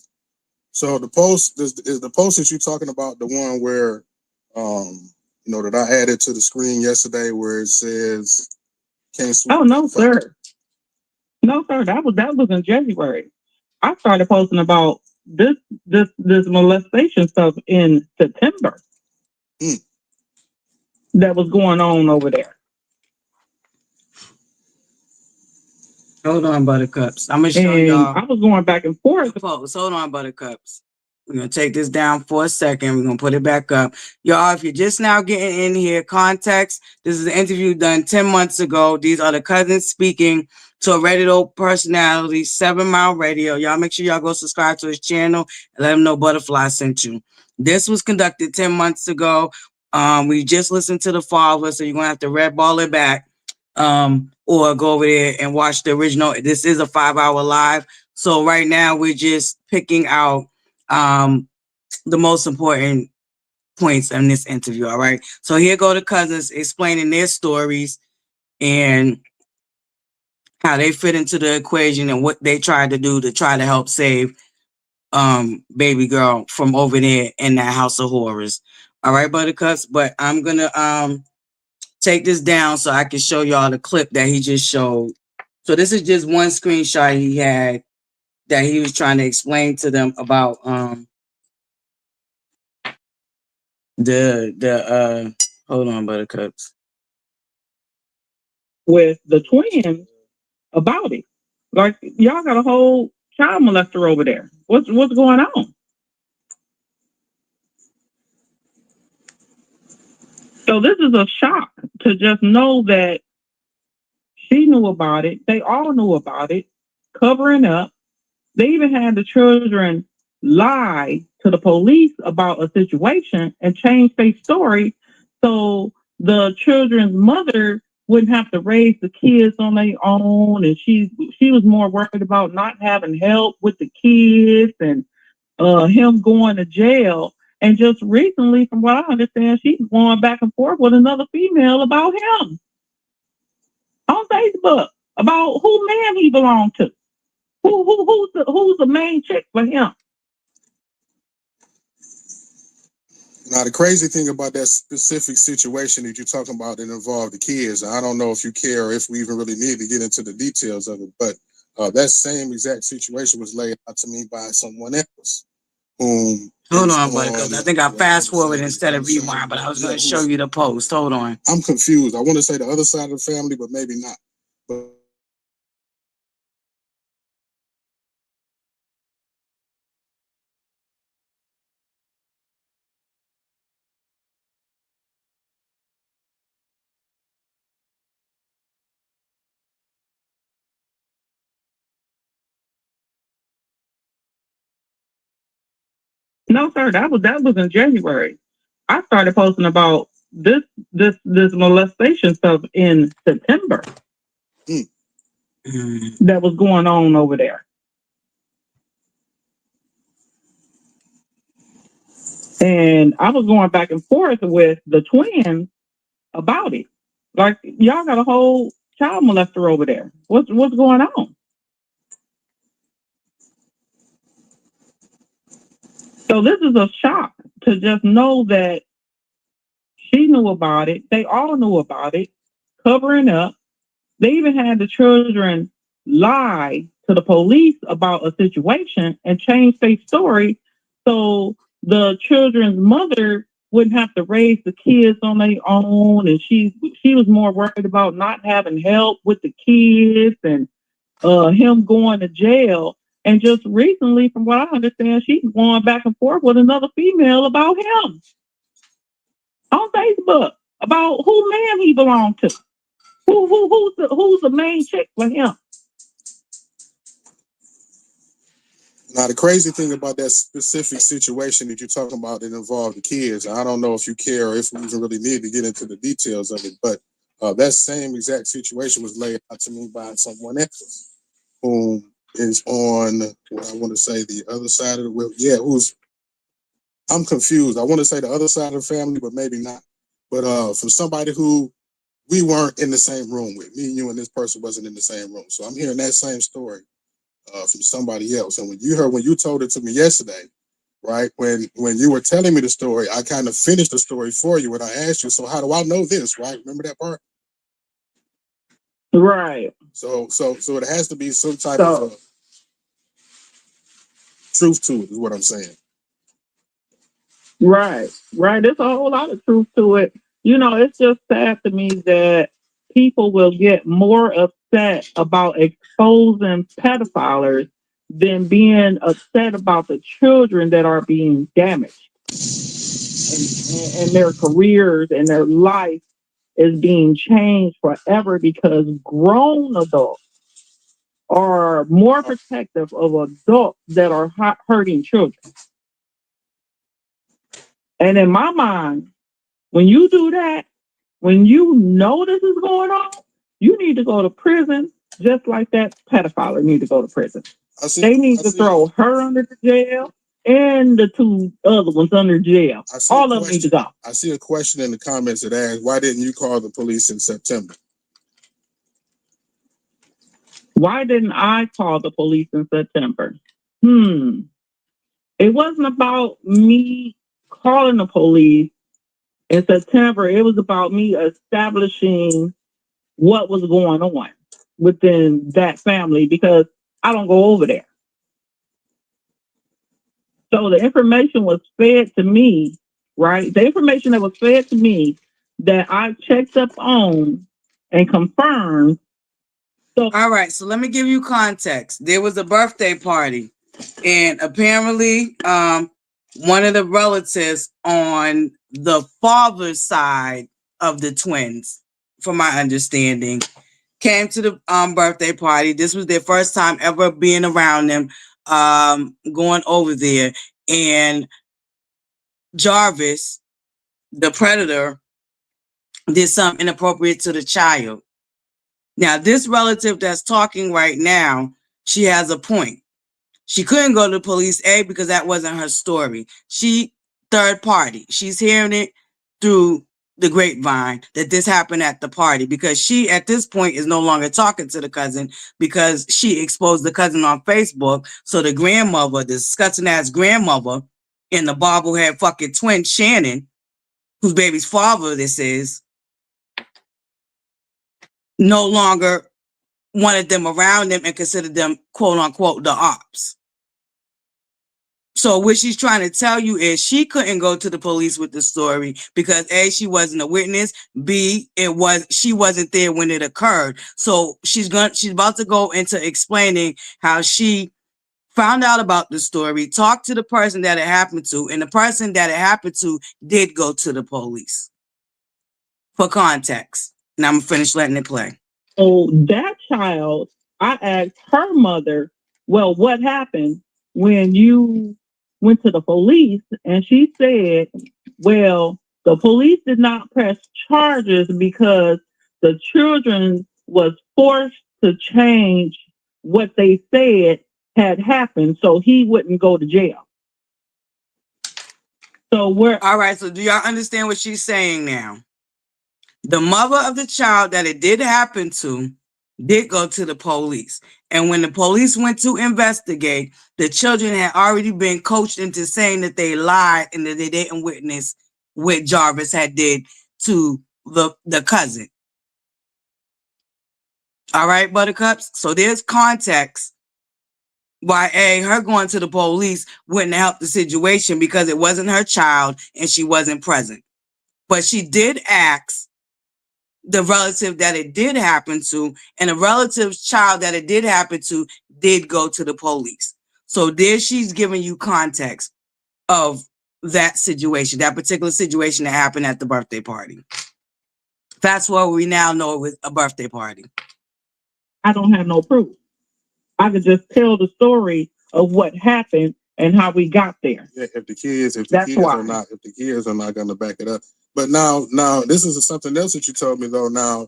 So the post is the post that you're talking about, the one where that I added to the screen yesterday, where it says Oh no, sir. No, sir. That was in January. I started posting about this molestation stuff in September. that was going on over there. Hold on, Buttercups. I'm gonna show y'all. I was going back and forth. Hold on, Buttercups. We're gonna take this down for a second. We're gonna put it back up. Y'all, if you're just now getting in here, context, this is an interview done 10 months ago. These are the cousins speaking to a radio personality, 7 Mile Radio. Y'all make sure y'all go subscribe to his channel and let him know ButterFlii sent you. This was conducted 10 months ago. We just listened to the father, so you're gonna have to red ball it back. Or go over there and watch the original. This is a 5-hour live. So right now we're just picking out the most important points in this interview. All right. So here go the cousins explaining their stories and how they fit into the equation and what they tried to do to try to help save baby girl from over there in that house of horrors. All right, Buttercups. But I'm gonna take this down so I can show y'all the clip that he just showed. So this is just one screenshot he had that he was trying to explain to them about the hold on, Buttercups. With the twins about it. Like, y'all got a whole child molester over there. What's going on? So this is a shock to just know that she knew about it. They all knew about it, covering up. They even had the children lie to the police about a situation and change their story so the children's mother wouldn't have to raise the kids on their own. And she was more worried about not having help with the kids and him going to jail. And just recently, from what I understand, she's going back and forth with another female about him on Facebook, about who man he belonged to. Who's the main chick for him? Now, the crazy thing about that specific situation that you're talking about that involved the kids, I don't know if you care or if we even really need to get into the details of it, but that same exact situation was laid out to me by someone else. Hold on, Buttercup. I think I fast forward instead of rewind, but I was going to show you the post. Hold on. I'm confused. I want to say the other side of the family, but maybe not. But No, sir, that was in January. I started posting about this molestation stuff in September. That was going on over there. And I was going back and forth with the twins about it. Like, y'all got a whole child molester over there. What's going on? So this is a shock to just know that she knew about it. They all knew about it, covering up. They even had the children lie to the police about a situation and change their story so the children's mother wouldn't have to raise the kids on their own. And she was more worried about not having help with the kids and him going to jail. And just recently, from what I understand, she's going back and forth with another female about him on Facebook, about who man he belonged to. Who's the main chick for him? now, the crazy thing about that specific situation that you're talking about that involved the kids, I don't know if you care or if we even really need to get into the details of it, but that same exact situation was laid out to me by someone else who is on, what I want to say, the other side of the wheel. Yeah, I'm confused. I want to say the other side of the family, but maybe not. But from somebody who we weren't in the same room with. Me and you and this person wasn't in the same room. So I'm hearing that same story from somebody else. And when you told it to me yesterday, right? When you were telling me the story, I kind of finished the story for you when I asked you, so how do I know this, right? Remember that part? Right. So it has to be some type of truth to it, is what I'm saying. Right. There's a whole lot of truth to it. You know, it's just sad to me that people will get more upset about exposing pedophiles than being upset about the children that are being damaged and their careers and their life is being changed forever because grown adults are more protective of adults that are hurting children. And in my mind, when you do that, when you know this is going on, you need to go to prison just like that pedophile need to go to prison. They need to throw her under the jail and the two other ones under jail. All of them need to go. I see a question in the comments that asks, why didn't you call the police in September? Why didn't I call the police in September? It wasn't about me calling the police in September. It was about me establishing what was going on within that family because I don't go over there. So the information was fed to me, right? The information that was fed to me that I checked up on and confirmed. So, all right, so let me give you context. There was a birthday party, and apparently one of the relatives on the father's side of the twins, from my understanding, came to the birthday party. This was their first time ever being around them, going over there. And Jarvis, the predator, did something inappropriate to the child. Now, this relative that's talking right now, she has a point. She couldn't go to the police, because that wasn't her story. She third party. She's hearing it through the grapevine that this happened at the party because she, at this point, is no longer talking to the cousin because she exposed the cousin on Facebook. So the grandmother, the disgusting ass grandmother, and the bobblehead fucking twin, Shannon, whose baby's father this is, no longer wanted them around them and considered them, quote unquote, the ops. So what she's trying to tell you is she couldn't go to the police with the story because A, she wasn't a witness. B, she wasn't there when it occurred. So she's about to go into explaining how she found out about the story, talked to the person that it happened to, and the person that it happened to did go to the police. For context. And I'm finished letting it play. So that child, I asked her mother, well, what happened when you went to the police? And she said, well, the police did not press charges because the children was forced to change what they said had happened so he wouldn't go to jail. So all right, so do y'all understand what she's saying now? The mother of the child that it did happen to did go to the police. And when the police went to investigate, the children had already been coached into saying that they lied and that they didn't witness what Jarvis had did to the cousin. All right, Buttercups. So there's context why her going to the police wouldn't help the situation because it wasn't her child and she wasn't present. But she did ask the relative that it did happen to, and a relative's child that it did happen to did go to the police. So there she's giving you context of that situation, that particular situation that happened at the birthday party. That's what we now know it was a birthday party. I don't have no proof. I could just tell the story of what happened and how we got there. Yeah, if the kids are not going to back it up. But now, this is something else that you told me though. Now,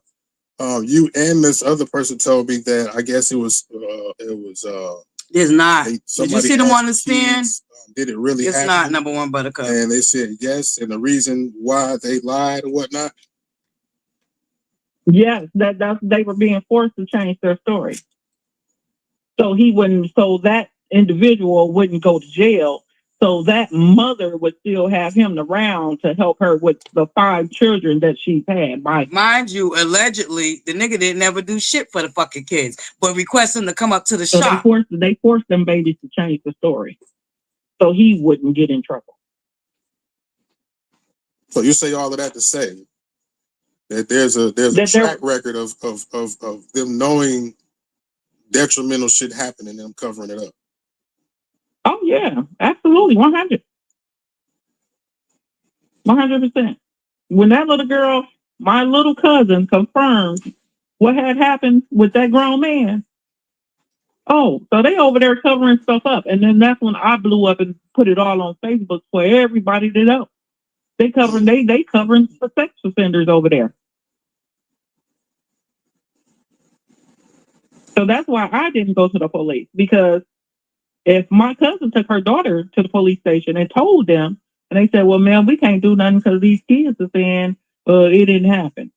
you and this other person told me that I guess it was. It's not. Did you see them on the stand? Did it really? It's happen? not number one, Buttercup. And they said yes, and the reason why they lied and whatnot. Yes, that they were being forced to change their story. So that individual wouldn't go to jail. So that mother would still have him around to help her with the 5 children that she's had. Mind you, allegedly, the nigga didn't ever do shit for the fucking kids, but request him to come up to the shop. They forced them babies to change the story so he wouldn't get in trouble. So you say all of that to say that there's a track record of them knowing detrimental shit happening and them covering it up. Oh yeah, absolutely, 100%. When that little girl, my little cousin, confirmed what had happened with that grown man. Oh, so they over there covering stuff up, and then that's when I blew up and put it all on Facebook for everybody to know. They covering for sex offenders over there. So that's why I didn't go to the police, because if my cousin took her daughter to the police station and told them, and they said, well, ma'am, we can't do nothing because these kids are saying it didn't happen.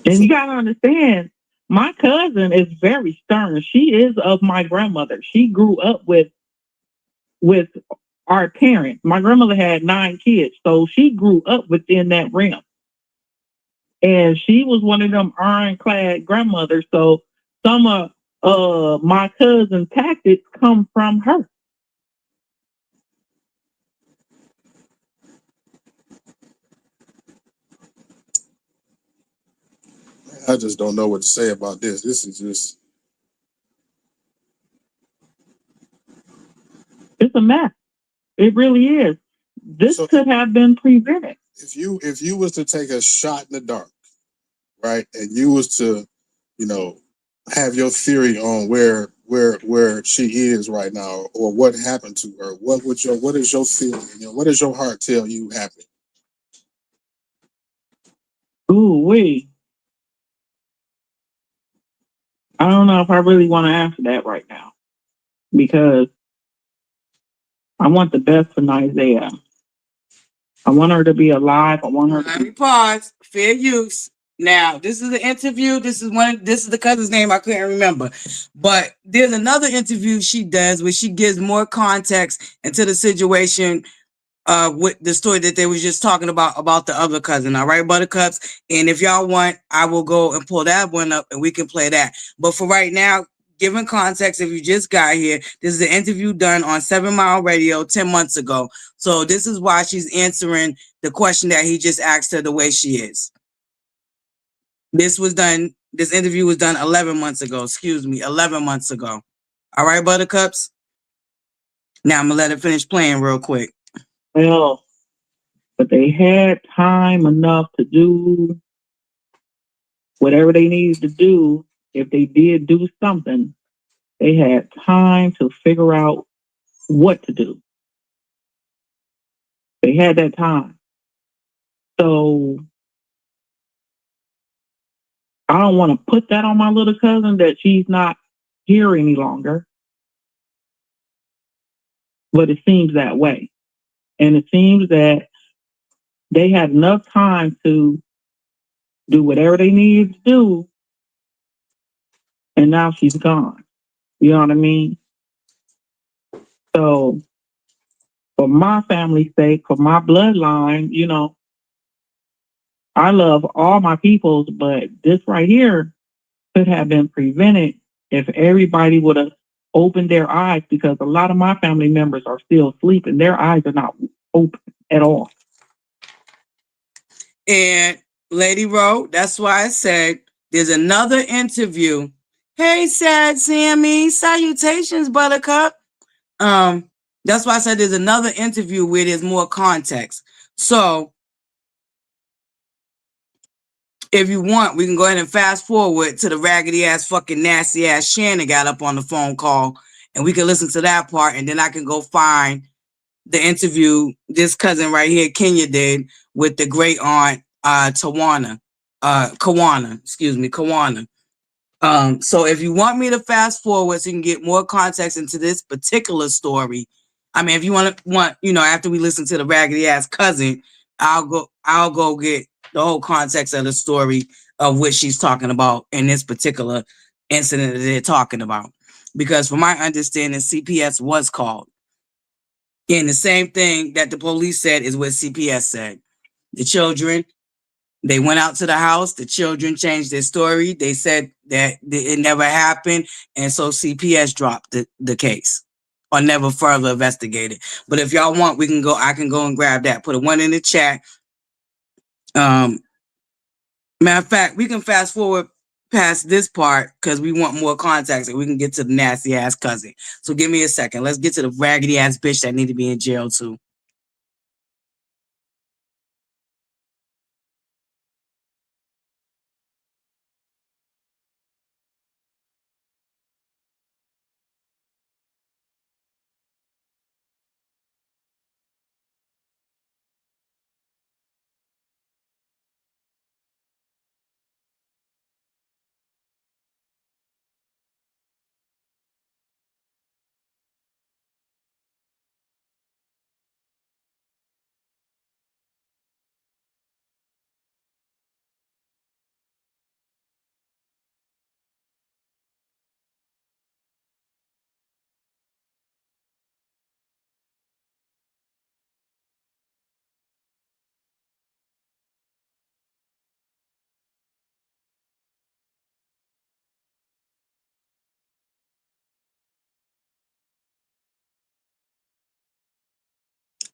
And you got to understand, my cousin is very stern. She is of my grandmother. She grew up with our parents. My grandmother had 9 kids, so she grew up within that realm. And she was one of them ironclad grandmothers. So some of my cousin's tactics come from her. I just don't know what to say about this. This is just... It's a mess. It really is. This could have been prevented. If you was to take a shot in the dark, right, and you was to, have your theory on where she is right now, or what happened to her, what is your theory? What does your heart tell you happened? Ooh, wee. I don't know if I really want to answer that right now, because I want the best for Naziah. I want her to be alive. I want her to... Let me pause. Fair use. Now, this is the interview. This is the cousin's name I couldn't remember. But there's another interview she does where she gives more context into the situation with the story that they was just talking about the other cousin. All right, Buttercups. And if y'all want, I will go and pull that one up and we can play that. But for right now, given context, if you just got here, this is the interview done on 7 Mile Radio 10 months ago. So this is why she's answering the question that he just asked her the way she is. This interview was done 11 months ago. 11 months ago. All right, Buttercups. Now I'm going to let it finish playing real quick. Well, but they had time enough to do whatever they needed to do. If they did do something, they had time to figure out what to do. They had that time. So I don't want to put that on my little cousin that she's not here any longer. But it seems that way. And it seems that they had enough time to do whatever they needed to do. And now she's gone. You know what I mean? So for my family's sake, for my bloodline, I love all my peoples, but this right here could have been prevented if everybody would have opened their eyes, because a lot of my family members are still asleep and their eyes are not open at all. And Lady Rowe, that's why I said there's another interview. Hey, Sad Sammy, salutations, Buttercup. That's why I said there's another interview where there's more context. So if you want, we can go ahead and fast forward to the raggedy ass, fucking nasty ass Shannon got up on the phone call, and we can listen to that part, and then I can go find the interview this cousin right here, Kenya, did with the great aunt Kawana. So if you want me to fast forward so you can get more context into this particular story, I mean, if you want, after we listen to the raggedy ass cousin, I'll go get the whole context of the story of what she's talking about in this particular incident that they're talking about. Because from my understanding, CPS was called. And the same thing that the police said is what CPS said. The children, they went out to the house. The children changed their story. They said that it never happened. And so CPS dropped the case. or never further investigated. But if y'all want, I can go and grab that. Put a 1 in the chat. Matter of fact, we can fast forward past this part because we want more context and we can get to the nasty ass cousin. So give me a second. Let's get to the raggedy ass bitch that need to be in jail too.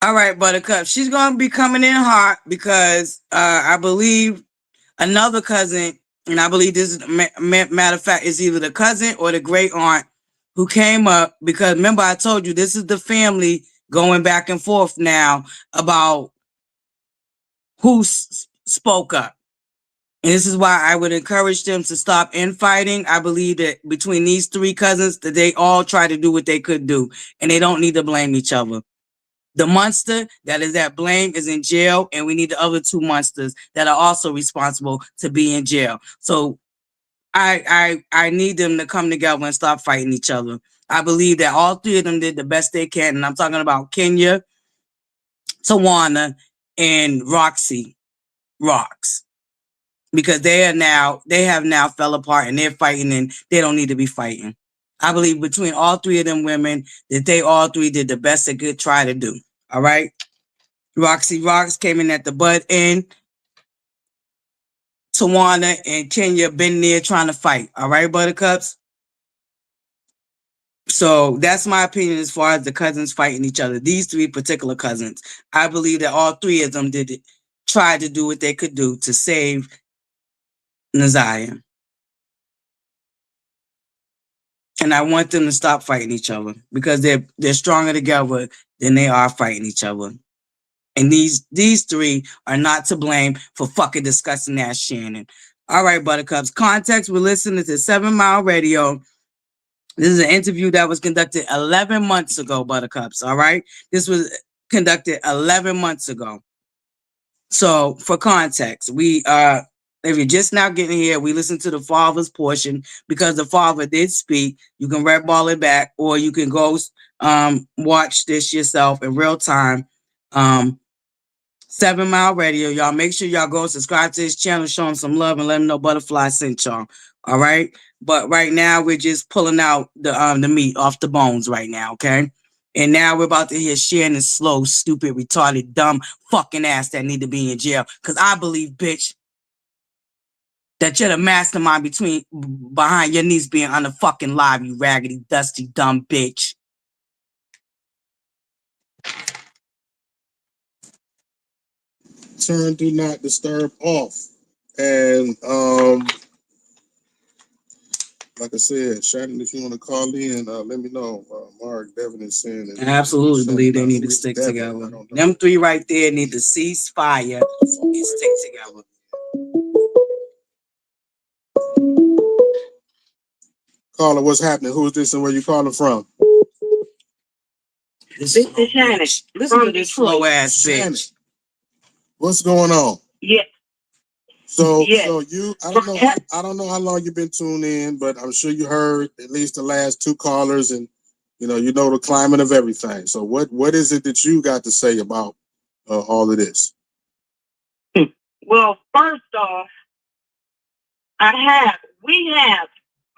All right, Buttercup. She's gonna be coming in hot because I believe another cousin, and I believe this is matter of fact, is either the cousin or the great aunt who came up because remember I told you this is the family going back and forth now about who spoke up. And this is why I would encourage them to stop infighting. I believe that between these 3 cousins, that they all try to do what they could do, and they don't need to blame each other. The monster that is at blame is in jail, and we need the other 2 monsters that are also responsible to be in jail. So I need them to come together and stop fighting each other. I believe that all 3 of them did the best they can, and I'm talking about Kenya, Tawana, and Roxy Rocks, because they have now fell apart and they're fighting, and they don't need to be fighting. I believe between all 3 of them women that they all 3 did the best they could try to do. All right. Roxy Rocks came in at the butt end. Tawana and Kenya been there trying to fight. All right, Buttercups. So that's my opinion as far as the cousins fighting each other. These 3 particular cousins, I believe that all 3 of them tried to do what they could do to save Naziah. And I want them to stop fighting each other because they're stronger together than they are fighting each other. And these 3 are not to blame for fucking discussing that Shannon. All right, Buttercups. Context, we're listening to 7 Mile Radio. This is an interview that was conducted 11 months ago, Buttercups. All right. This was conducted 11 months ago. So for context, if you're just now getting here, we listen to the father's portion because the father did speak. You can red ball it back, or you can go watch this yourself in real time. 7 Mile Radio. Y'all make sure y'all go subscribe to his channel, show him some love, and let him know ButterFlii sent y'all. All right. But right now we're just pulling out the meat off the bones right now. Okay. And now we're about to hear Shannon's slow, stupid, retarded, dumb, fucking ass that need to be in jail. Cause I believe, bitch, that you're the mastermind behind your niece being on the fucking live, you raggedy, dusty, dumb bitch. Turn do not disturb off. And like I said, Shannon, if you want to call in, let me know. Mark Devin is saying that. I absolutely believe they need to stick together. Them 3 right there need to cease fire and stick together. Caller, what's happening? Who's this and where you calling from? This is Shannon. Listen to this slow ass bitch. What's going on? Yeah. So you, I don't know how long you've been tuned in, but I'm sure you heard at least the last 2 callers, and you know the climate of everything. So what is it that you got to say about all of this? Well, first off, we have,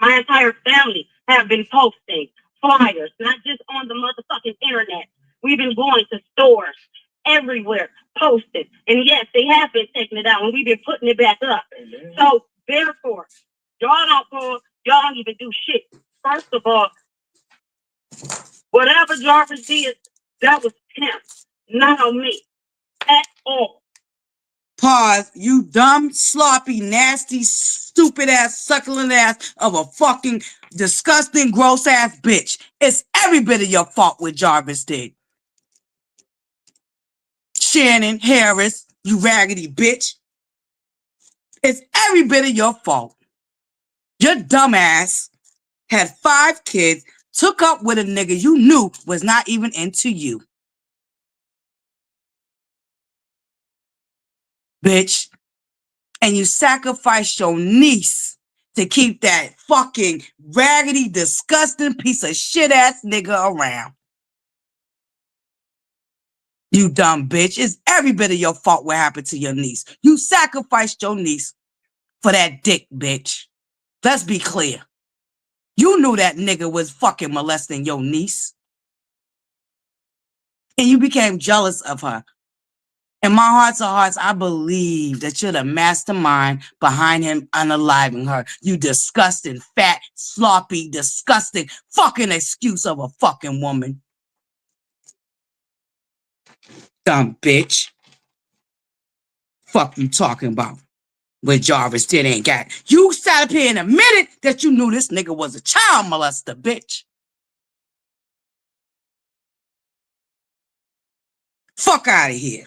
my entire family have been posting flyers, not just on the motherfucking internet. We've been going to stores everywhere, posted. And yes, they have been taking it out, and we've been putting it back up. So therefore, y'all don't even do shit. First of all, Whatever Jarvis did, that was him, not on me at all. Pause. You dumb, sloppy, nasty, stupid ass, suckling ass of a fucking disgusting, gross ass bitch. It's every bit of your fault what Jarvis did. Shannon Harris, you raggedy bitch. It's every bit of your fault. Your dumb ass had 5 kids, took up with a nigga you knew was not even into you. Bitch. And you sacrificed your niece to keep that fucking raggedy, disgusting piece of shit ass nigga around. You dumb bitch. It's every bit of your fault what happened to your niece. You sacrificed your niece for that dick, bitch. Let's be clear. You knew that nigga was fucking molesting your niece. And you became jealous of her. In my hearts of hearts, I believe that you're the mastermind behind him unaliving her. You disgusting, fat, sloppy, disgusting fucking excuse of a fucking woman. Dumb bitch. Fuck you talking about? What Jarvis did ain't got. You sat up here and admitted that you knew this nigga was a child molester, bitch. Fuck out of here.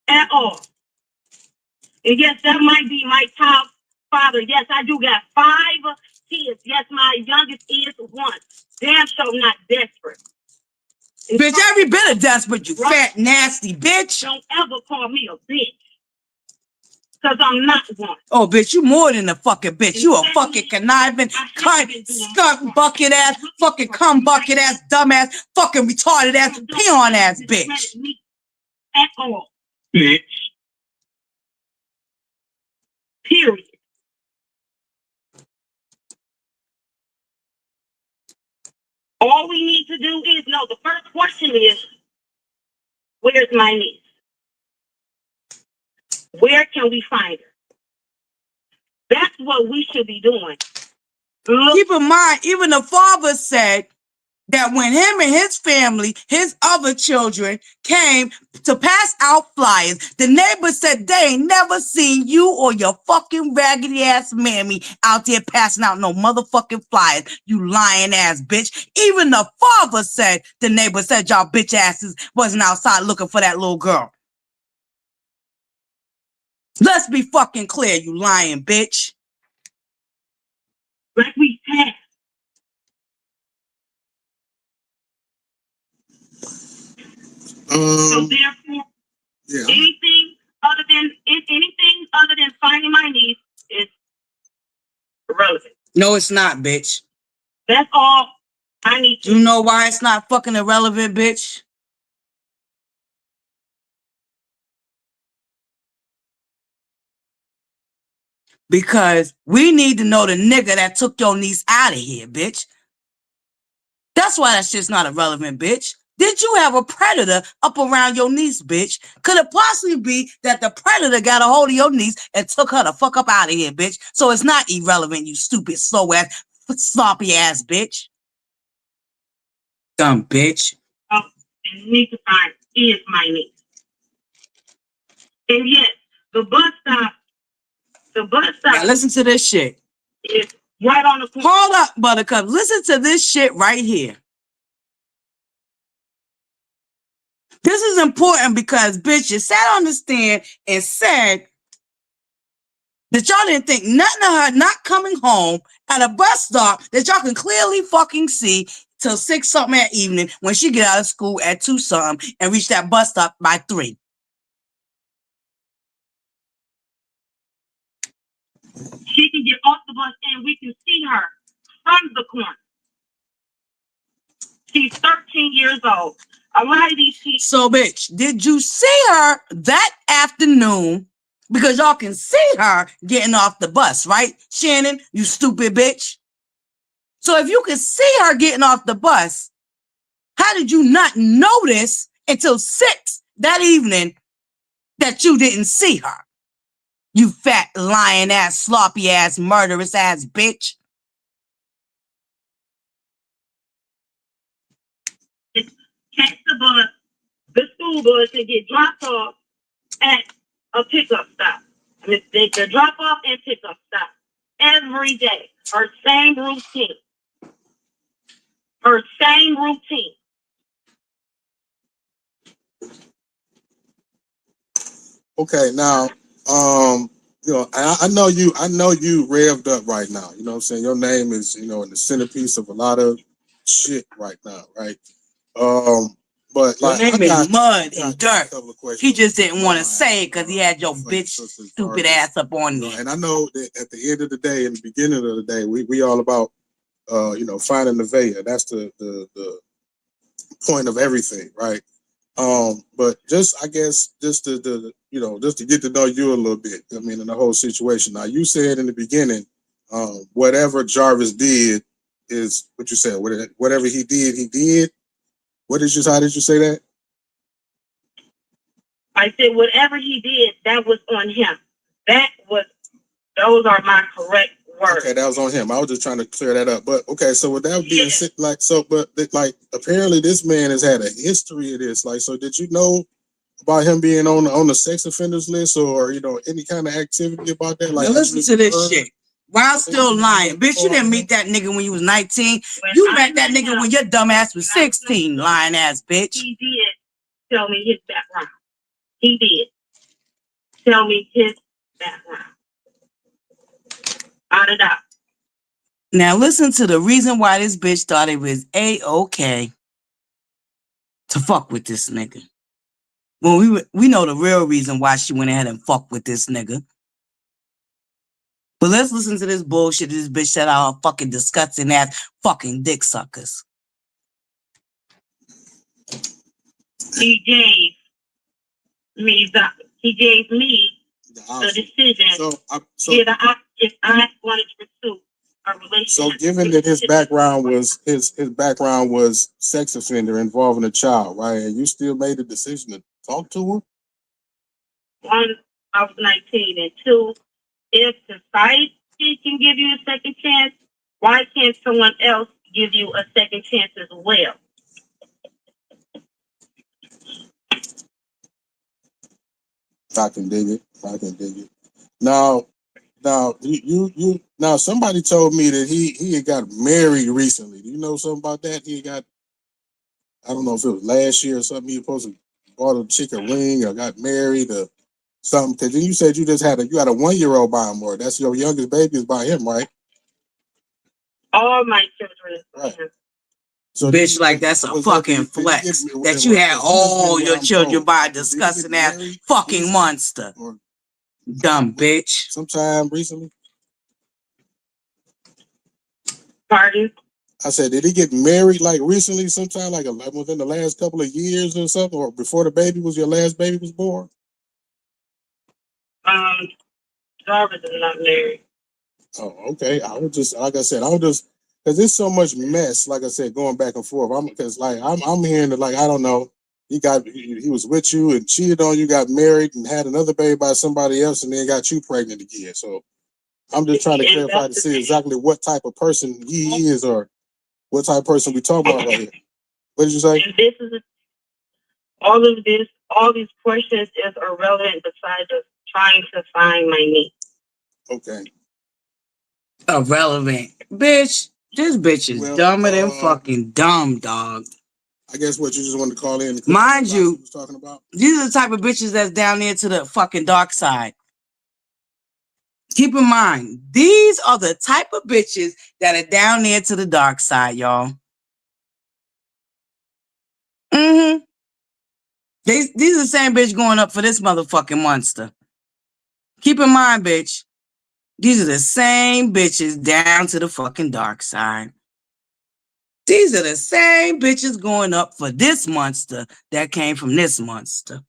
At all. And yes, that might be my child father. Yes, I do got 5 kids. Yes, my youngest is 1. Damn sure not desperate. Bitch, every bit of desperate, you fat, nasty bitch. Don't ever call me a bitch. Because I'm not one. Oh, bitch, you more than a fucking bitch. You a fucking conniving, cunt, skunk bucket ass, fucking cum bucket ass, dumbass, fucking retarded ass, peon ass bitch. At all. Bitch. Period. All we need to do is know. The first question is, where's my niece? Where can we find her? That's what we should be doing. Look. Keep in mind, even the father said that when him and his family, his other children, came to pass out flyers, the neighbors said they ain't never seen you or your fucking raggedy ass mammy out there passing out no motherfucking flyers, you lying ass bitch. Even the father said, the neighbor said y'all bitch asses wasn't outside looking for that little girl. Let's be fucking clear, you lying bitch. Like we said. So therefore, yeah. anything other than finding my niece is irrelevant. No, it's not, bitch. That's all I need to. You know why it's not fucking irrelevant, bitch? Because we need to know the nigga that took your niece out of here, bitch. That's why that shit's not irrelevant, bitch. Did you have a predator up around your niece, bitch? Could it possibly be that the predator got a hold of your niece and took her the fuck up out of here, bitch? So it's not irrelevant, you stupid, slow ass, sloppy ass bitch. Dumb bitch. Oh, and need to find is my niece. And yes, the bus stop. Now listen to this shit. Is right on the corner. Hold up, Buttercup. Listen to this shit right here. This is important because, bitch, you sat on the stand and said that y'all didn't think nothing of her not coming home at a bus stop that y'all can clearly fucking see till 6-something that evening when she get out of school at 2-something and reach that bus stop by 3. She can get off the bus and we can see her from the corner. She's 13 years old. A lot of these people. So, bitch, did you see her that afternoon? Because y'all can see her getting off the bus, right? Shannon, you stupid bitch. So if you can see her getting off the bus, how did you not notice until 6 that evening that you didn't see her? You fat, lying ass, sloppy ass, murderous ass bitch. catch the school bus, and get dropped off at a pickup stop. I mean, they drop off and pickup stop every day. Her same routine. Her same routine. Okay, now, you know, I know you revved up right now. You know what I'm saying? Your name is, you know, in the centerpiece of a lot of shit right now, right? But Your like, name is Mud and Dirt. He just didn't want to my- say it because he had your for- bitch for- for stupid this. ass up on You know, there. and I know that at the end of the day, in the beginning of the day, we all about you know, finding Naziah. That's the point of everything, right? But just I guess just to you know, just to get to know you a little bit. I mean, in the whole situation. Now, you said in the beginning, whatever Jarvis did is what you said. Whatever he did, he did. What did you? How did you say that? I said whatever he did, that was on him. Those are my correct words. Okay, that was on him. I was just trying to clear that up. But okay, so with that being said, like, so, but like, apparently this man has had a history of this. Like, so did you know about him being on the sex offenders list, or you know, any kind of activity about that? Like, now listen to this shit. While still lying, bitch, you didn't meet that nigga when you was 19. You met that nigga when your dumb ass was 16, lying ass bitch. He did tell me his background. He did tell me his background. Out of that. Now listen to the reason why this bitch thought it was A-okay to fuck with this nigga. Well, we know the real reason why she went ahead and fucked with this nigga. But let's listen to this bullshit this bitch said all fucking disgusting ass fucking dick suckers. He gave me the decision if I wanted to pursue a relationship. So given that his background was sex offender involving a child, right? And you still made the decision to talk to her? One, I was 19, and two, if society can give you a second chance, why can't someone else give you a second chance as well? I can dig it. Now now somebody told me that he had got married recently. Do you know something about that? I don't know if it was last year or something. He was supposed to bought a chick a ring or got married or something. Because then you said you had a 1-year-old by him, or that's your youngest baby is by him, right? All my children is by him. So bitch, like that's a fucking flex that you had all your children by a disgusting ass fucking monster. Dumb bitch. Sometime recently? Pardon? I said, did he get married like recently sometime, like within the last couple of years or something, or before your last baby was born? Jarvis is not married. Oh, okay. Because there's so much mess, like I said, going back and forth. I'm hearing that, like, I don't know, he was with you and cheated on you, got married and had another baby by somebody else, and then got you pregnant again. So I'm just trying to clarify to see exactly what type of person he is, or what type of person we talking about right here. What did you say? And this is all these questions is irrelevant besides just trying to find my niece. Okay. Irrelevant. Bitch, this bitch is dumber than fucking dumb, dog. I guess what you just wanted to call in. Mind you, was talking about? These are the type of bitches that's down there to the fucking dark side. Keep in mind, these are the type of bitches that are down there to the dark side, y'all. These are the same bitch going up for this motherfucking monster. Keep in mind, bitch, these are the same bitches down to the fucking dark side. These are the same bitches going up for this monster that came from this monster.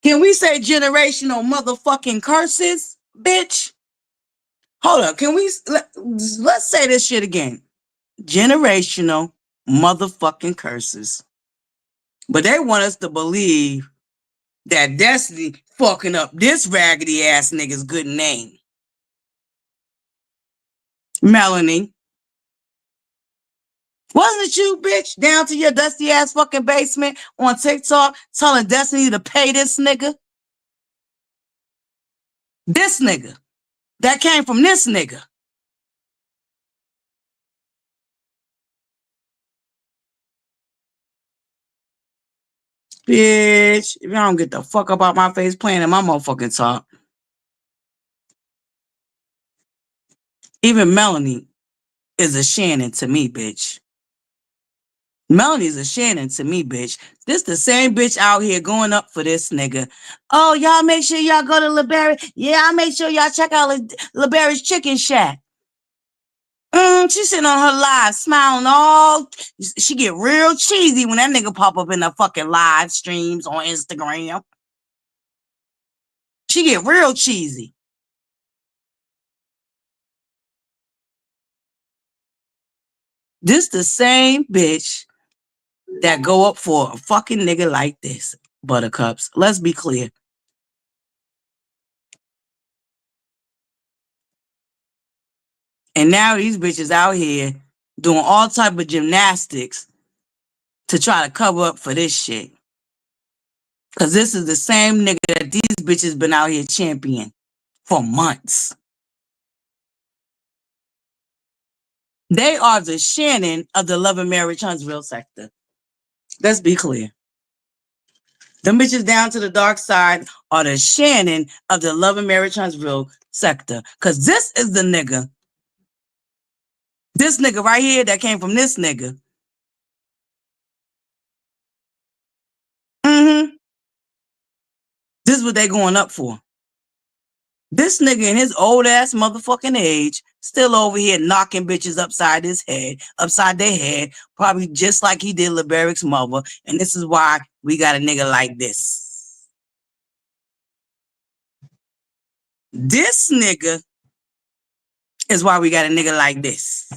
Can we say generational motherfucking curses, bitch? Hold up. Let's say this shit again. Generational motherfucking curses. But they want us to believe that Destiny fucking up this raggedy ass nigga's good name. Melanie, Wasn't it you, bitch, down to your dusty ass fucking basement on TikTok telling Destiny to pay this nigga? This nigga. That came from this nigga. Bitch, if y'all don't get the fuck up out my face playing in my motherfucking talk. Even Melanie is a Shannon to me, bitch. Melanie's a Shannon to me, bitch. This the same bitch out here going up for this nigga. Oh, y'all make sure y'all go to LaBarick. Yeah, I make sure y'all check out LaBarick's Chicken Shack. She's sitting on her live, smiling all. She get real cheesy when that nigga pop up in the fucking live streams on Instagram. She get real cheesy. This the same bitch that go up for a fucking nigga like this, Buttercups. Let's be clear. And now these bitches out here doing all type of gymnastics to try to cover up for this shit. Because this is the same nigga that these bitches been out here championing for months. They are the Shannon of the Love and Marriage Huntsville sector. Let's be clear. Them bitches down to the dark side are the Shannon of the Love and Marriage Huntsville sector. Because this is the nigga. This nigga right here that came from this nigga. This is what they going up for. This nigga in his old ass motherfucking age still over here knocking bitches upside their head, probably just like he did LaBarick's mother. And this is why we got a nigga like this. This nigga is why we got a nigga like this.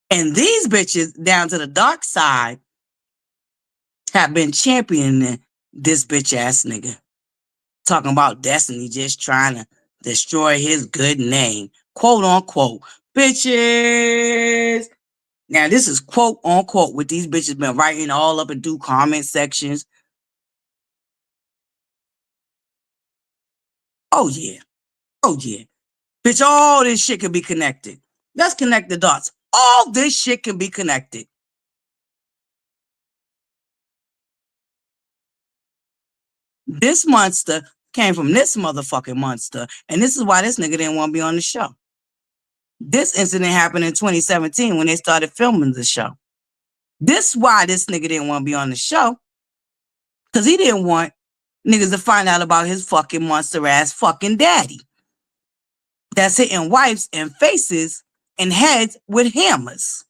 And these bitches down to the dark side have been championing this bitch ass nigga. Talking about Destiny just trying to destroy his good name. Quote unquote. Bitches. Now, this is quote unquote what these bitches been writing all up and through comment sections. Oh, yeah. Oh, yeah. Bitch, all this shit can be connected. Let's connect the dots. All this shit can be connected. This monster came from this motherfucking monster. And this is why this nigga didn't want to be on the show. This incident happened in 2017 when they started filming the show. This is why this nigga didn't want to be on the show. Because he didn't want niggas to find out about his fucking monster ass fucking daddy. That's hitting wives in faces and heads with hammers.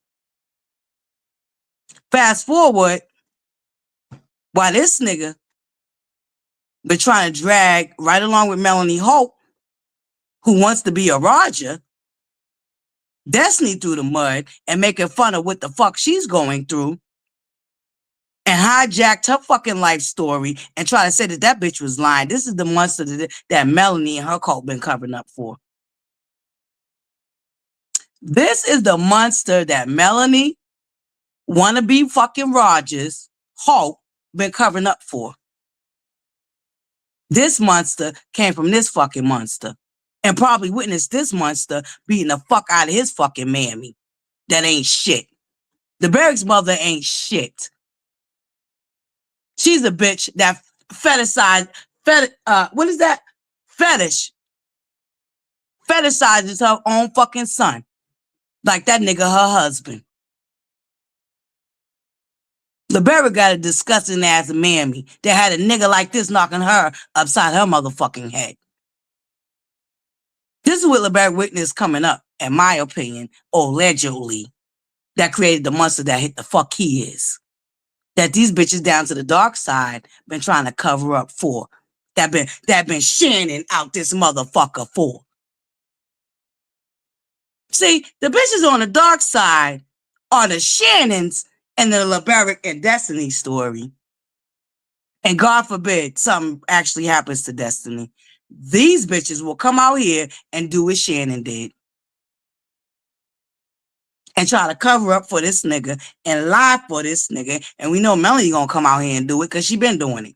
Fast forward, while this nigga been trying to drag right along with Melanie Hope, who wants to be a Roger, Destiny through the mud and making fun of what the fuck she's going through and hijacked her fucking life story and try to say that that bitch was lying. This is the monster that Melanie and her cult been covering up for. This is the monster that Melanie, wannabe fucking Rogers, Hope, been covering up for. This monster came from this fucking monster. And probably witnessed this monster beating the fuck out of his fucking mammy. That ain't shit. LaBarick's mother ain't shit. She's a bitch that fetishizes her own fucking son. Like that nigga her husband. LaBarick got a disgusting ass mammy that had a nigga like this knocking her upside her motherfucking head. This is what LaBarick witnessed coming up, in my opinion, allegedly, that created the monster that hit the fuck he is. That these bitches down to the dark side been trying to cover up for. That been Shannon out this motherfucker for. See, the bitches on the dark side are the Shannons and the LaBarick and Destiny story. And God forbid something actually happens to Destiny. These bitches will come out here and do what Shannon did. and try to cover up for this nigga and lie for this nigga. And we know Melanie gonna come out here and do it because she been doing it.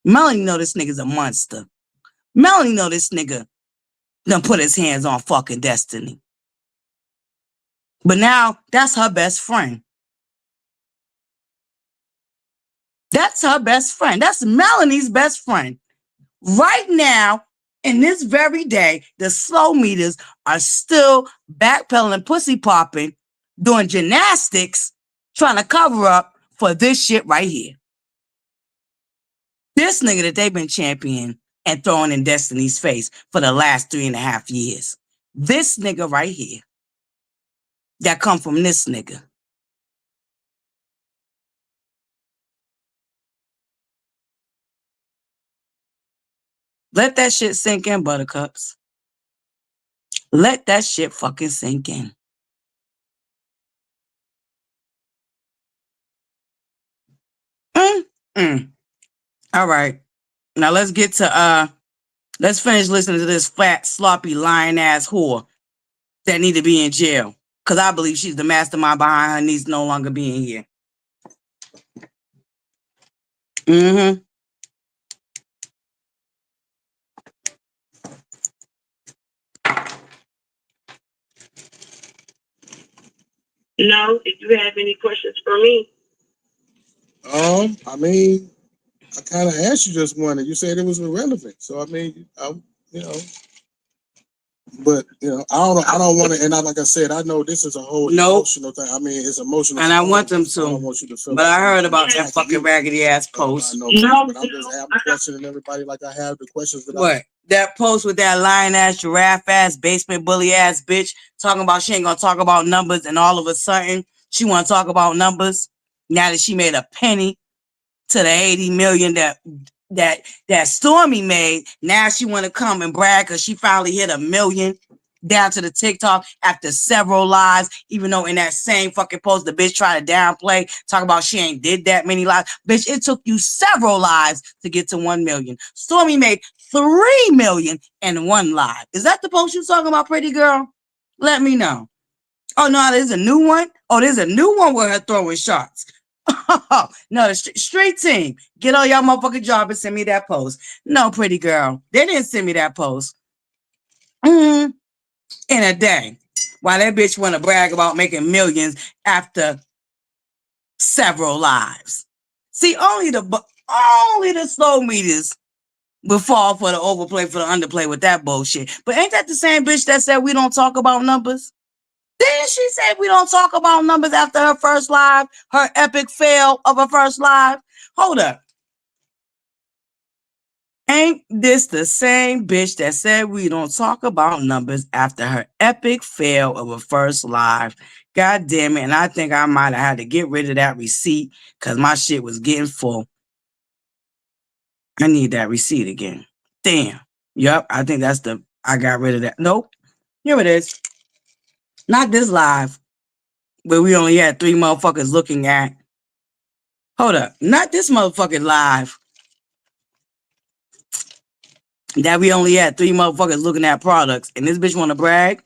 Melanie know this nigga's a monster. Melanie know this nigga done put his hands on fucking Destiny. But now that's her best friend. That's her best friend. That's Melanie's best friend. Right now, in this very day, the slow meters are still backpedaling, pussy popping, doing gymnastics, trying to cover up for this shit right here. This nigga that they've been championing and throwing in Destiny's face for the last 3.5 years. This nigga right here. That come from this nigga. Let that shit sink in, buttercups. Let that shit fucking sink in. All right. Now let's get to let's finish listening to this fat, sloppy, lying ass whore that need to be in jail. Cause I believe she's the mastermind behind her niece no longer being here. No, did you have any questions for me? I mean, I kind of asked you just one, and you said it was irrelevant. So I mean, you know, but you know, I don't want to. And like I said, I know this is a whole emotional thing. I mean, it's emotional, and I want them to. I don't want you to feel. But I heard about that fucking raggedy ass post. But I'm just questioning everybody like I have the questions that what? That post with that lying ass, giraffe ass, basement bully ass bitch talking about she ain't gonna talk about numbers, and all of a sudden she want to talk about numbers now that she made a penny to the 80 million that Stormy made. Now she want to come and brag because she finally hit 1 million down to the TikTok after several lives, even though in that same fucking post, the bitch tried to downplay, talk about she ain't did that many lives. Bitch, it took you several lives to get to 1 million. Stormy made 3 million in 1 live. Is that the post you talking about, pretty girl? Let me know. Oh, no, there's a new one. Oh, there's a new one with her throwing shots. Oh, no, the street team. Get on y'all motherfucking job and send me that post. No, pretty girl. They didn't send me that post. In a day. Why that bitch want to brag about making millions after several lives. See, only the slow meters will fall for the overplay, for the underplay with that bullshit. But ain't that the same bitch that said we don't talk about numbers? Didn't she say we don't talk about numbers after her first live, her epic fail of her first live? Hold up. Ain't this the same bitch that said we don't talk about numbers after her epic fail of her first live? God damn it. And I think I might have had to get rid of that receipt because my shit was getting full. I need that receipt again. Damn. Yup. I think I got rid of that. Nope. Here it is. Not this live, where we only had 3 motherfuckers looking at. Hold up. Not this motherfucking live that we only had 3 motherfuckers looking at products. And this bitch want to brag.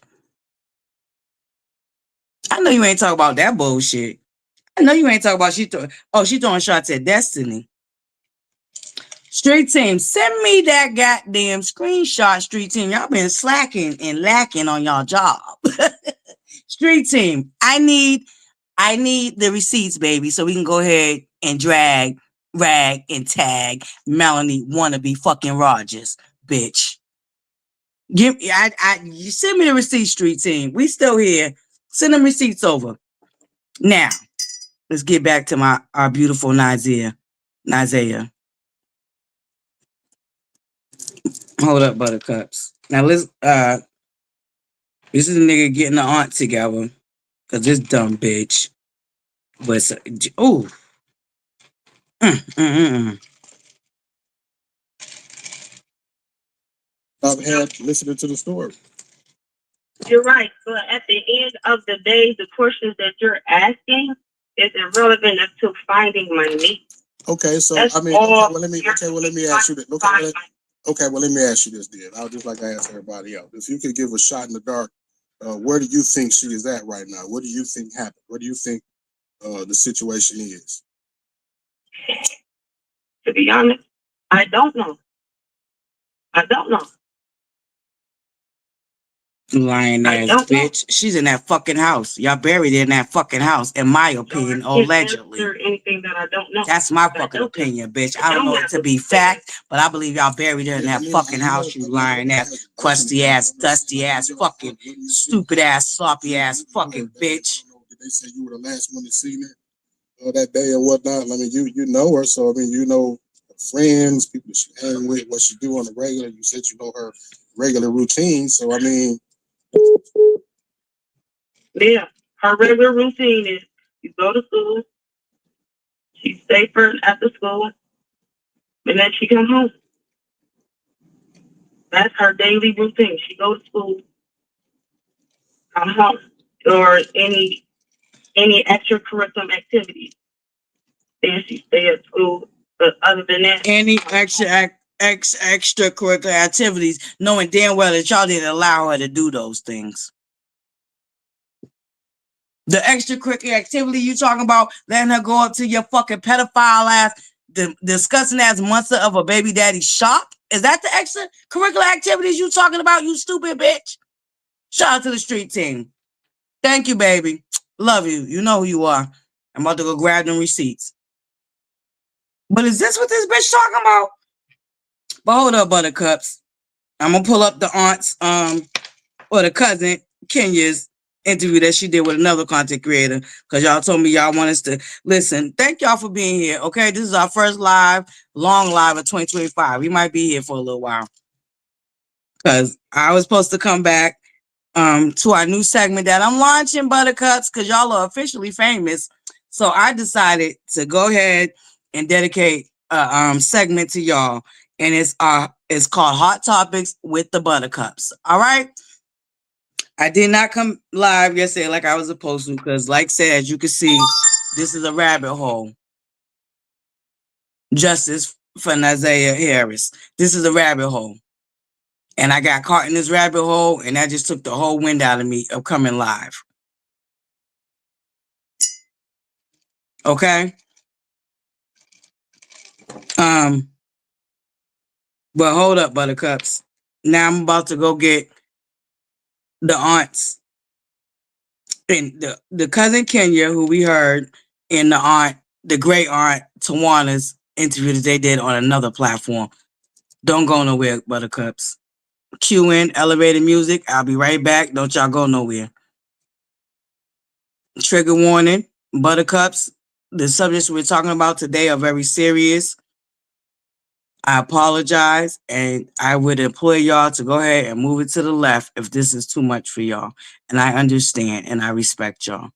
I know you ain't talking about that bullshit. I know you ain't talking about she throwing shots at Destiny. Street team, send me that goddamn screenshot, street team. Y'all been slacking and lacking on y'all job. Street team, I need the receipts, baby, so we can go ahead and rag, and tag Melanie wannabe fucking Rogers, bitch. You send me the receipt, street team. We still here. Send them receipts over. Now, let's get back to our beautiful Naziah. Hold up, buttercups. Now let's this is a nigga getting the aunt together. Cause this dumb bitch. But I've had listening to the story. You're right, but at the end of the day, the questions that you're asking is irrelevant to finding my niece. Okay, so let me ask you this. Let me ask you this, then. I would just like to ask everybody else. If you could give a shot in the dark where do you think she is at right now? What do you think happened? What do you think the situation is? To be honest, I don't know. I don't know. Lying ass bitch. She's in that fucking house. Y'all buried her in that fucking house, in my opinion, allegedly. Anything that I don't know. That's my fucking opinion, bitch. I don't know it to be fact, but I believe y'all buried her in that fucking house, you lying ass, crusty ass, dusty ass, fucking stupid ass, sloppy ass, fucking bitch. Did they say you were the last one to see her that day or whatnot? I mean, you know her, so I mean, you know her friends, people she hang with, what she do on the regular. You said you know her regular routine, so I mean. Yeah, her regular routine is you go to school, she stay for after school, and then she come home. That's her daily routine. She go to school, come home, or any extracurricular activities. Then she stay at school. But other than that, any extracurricular activities, knowing damn well that y'all didn't allow her to do those things. The extracurricular activity you talking about, letting her go up to your fucking pedophile ass, the disgusting ass monster of a baby daddy shop? Is that the extracurricular activities you talking about, you stupid bitch? Shout out to the street team. Thank you, baby. Love you. You know who you are. I'm about to go grab them receipts. But is this what this bitch talking about? But hold up, Buttercups. I'm gonna pull up the aunt's or the cousin Kenya's interview that she did with another content creator, because y'all told me y'all want us to listen. Thank y'all for being here. Okay, this is our first long live of 2025. We might be here for a little while, because I was supposed to come back to our new segment that I'm launching, Buttercups, because y'all are officially famous. So I decided to go ahead and dedicate a segment to y'all, and it's called Hot Topics with the Buttercups. All right. I did not come live yesterday like I was supposed to, because like I said, as you can see, this is a rabbit hole. Justice for Naziah Harris. This is a rabbit hole. And I got caught in this rabbit hole, and that just took the whole wind out of me of coming live. Okay? But hold up, Buttercups. Now I'm about to go get the aunts and the cousin Kenya, who we heard, and the great aunt Tawana's interview that they did on another platform. Don't go nowhere, Buttercups. Cue in elevated music. I'll be right back. Don't y'all go nowhere. Trigger warning, Buttercups. The subjects we're talking about today are very serious. I apologize, and I would implore y'all to go ahead and move it to the left if this is too much for y'all. And I understand, and I respect y'all.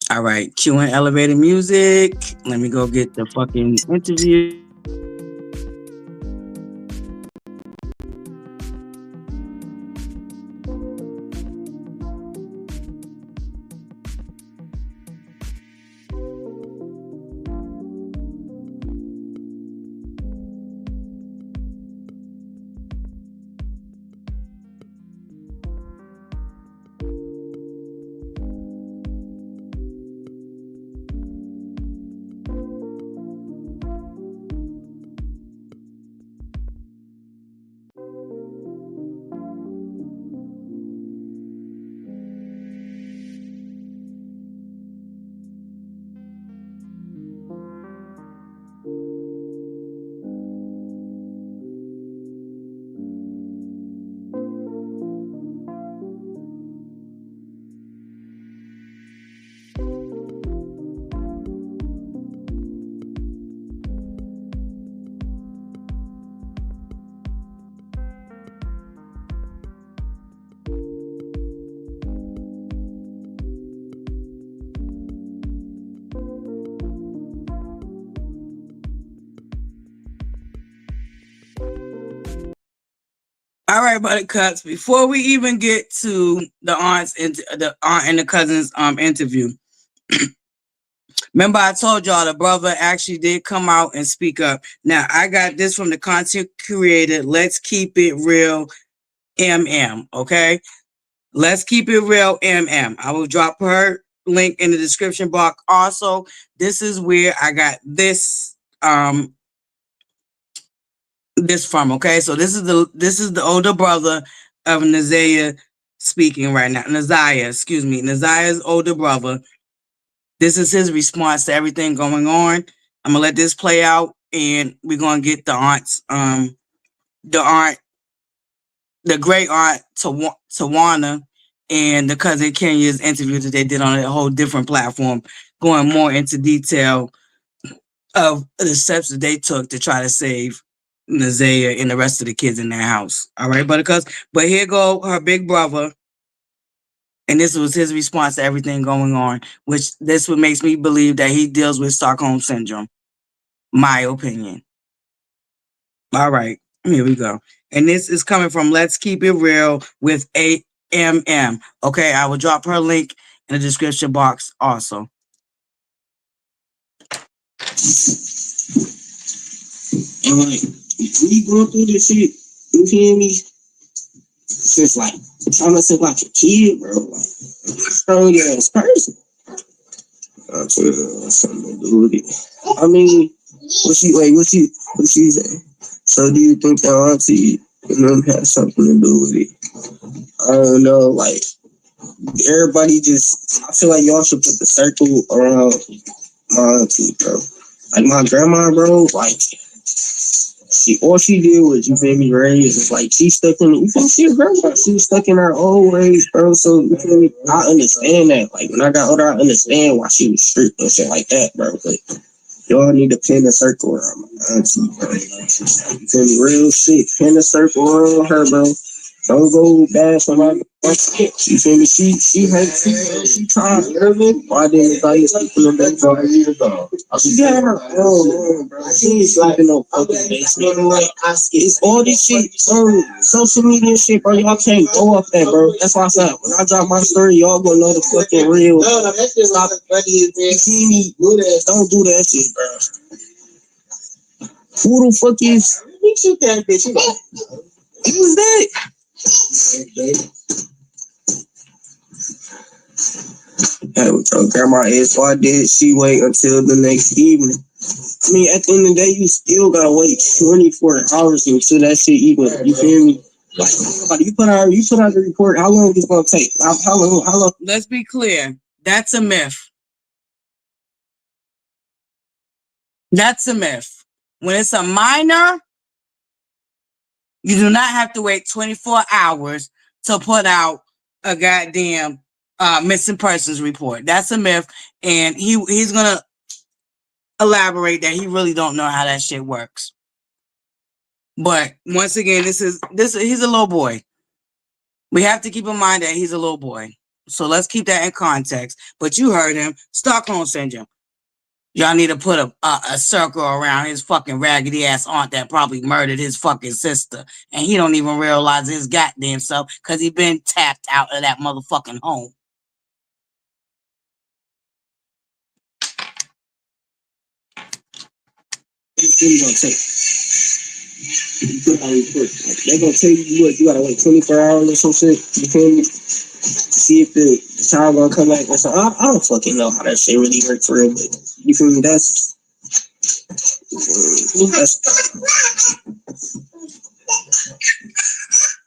All right, cue in elevated music. Let me go get the fucking interview. All right, Buttercups. Before we even get to the aunt and the cousin's interview, remember I told y'all the brother actually did come out and speak up. Now I got this from the content creator. Let's keep it real. MM, okay? Let's keep it real, MM. I will drop her link in the description box. Also, this is where I got this this from, okay? So this is the older brother of Naziah speaking right now. Naziah's older brother. This is his response to everything going on. I'm gonna let this play out, and we're gonna get the great aunt Tawana and the cousin Kenya's interview that they did on a whole different platform, going more into detail of the steps that they took to try to save Naziah and the rest of the kids in their house. All right, ButterCups. But here go her big brother. And this was his response to everything going on, which this what makes me believe that he deals with Stockholm Syndrome. My opinion. All right, here we go. And this is coming from Let's Keep It Real with AMM. Okay, I will drop her link in the description box also. And like, we going through this shit, you feel me? Since like, since like a kid, bro. Like, strong ass person. I'm something to do with it. I mean, what she say? So do you think that auntie has something to do with it? I don't know, like, everybody just, I feel like y'all should put the circle around my auntie, bro. Like my grandma, bro, like, all she did was, you feel me, raise. It's like she stuck in, you feel me, she a grandma. She was stuck in her old ways, bro. So, you feel me, I understand that. Like, when I got older, I understand why she was strict and shit like that, bro. But y'all need to pin a circle around my auntie, bro. You feel me, real shit. Pin a circle around her, bro. Don't go bad for my you feel me? She hates people. She tried. Why didn't I used to put them back 5 years ago? She got her own, bro. She ain't sleeping no fucking basement. Like, it's all this shit, bro. Social media shit, bro. Y'all can't go off that, bro. That's why I said, when I drop my story, y'all gonna know the fucking real. No, that's just not the funniest thing. You see me? Don't do that shit, bro. Who the fuck is? Let me shoot that bitch. Who was that? Hey, what your grandma is, why did she wait until the next evening? I mean, at the end of the day, you still gotta wait 24 hours until that shit even, you feel me? Like, you put out the report, how long is it gonna take? How long? Let's be clear. That's a myth. That's a myth. When it's a minor, you do not have to wait 24 hours to put out a goddamn missing persons report. That's a myth, and he's gonna elaborate that he really don't know how that shit works. But once again, he's a little boy. We have to keep in mind that he's a little boy. So let's keep that in context. But you heard him, Stockholm Syndrome. Y'all need to put a circle around his fucking raggedy ass aunt that probably murdered his fucking sister. And he don't even realize his goddamn self because he been tapped out of that motherfucking home. They're gonna tell you what, you gotta wait 24 hours or some shit. You feel me? See if the child gonna come back or something. I don't fucking know how that shit really works for real, but you feel me? That's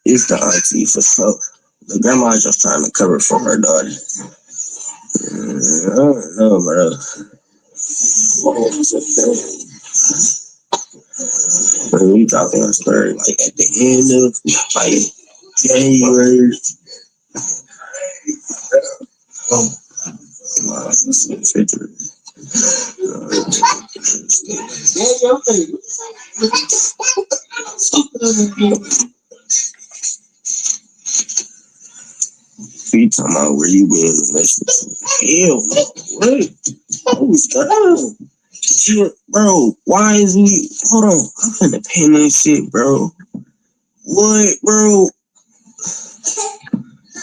it's the auntie for sure. The grandma is just trying to cover for her daughter. I don't know, bro. We talking a story like at the end of like January. We talking about where you been in the relationship? Hell no. What? Who's that? Bro, why is we? Hold on, I'm finna pin this shit, bro. What, bro?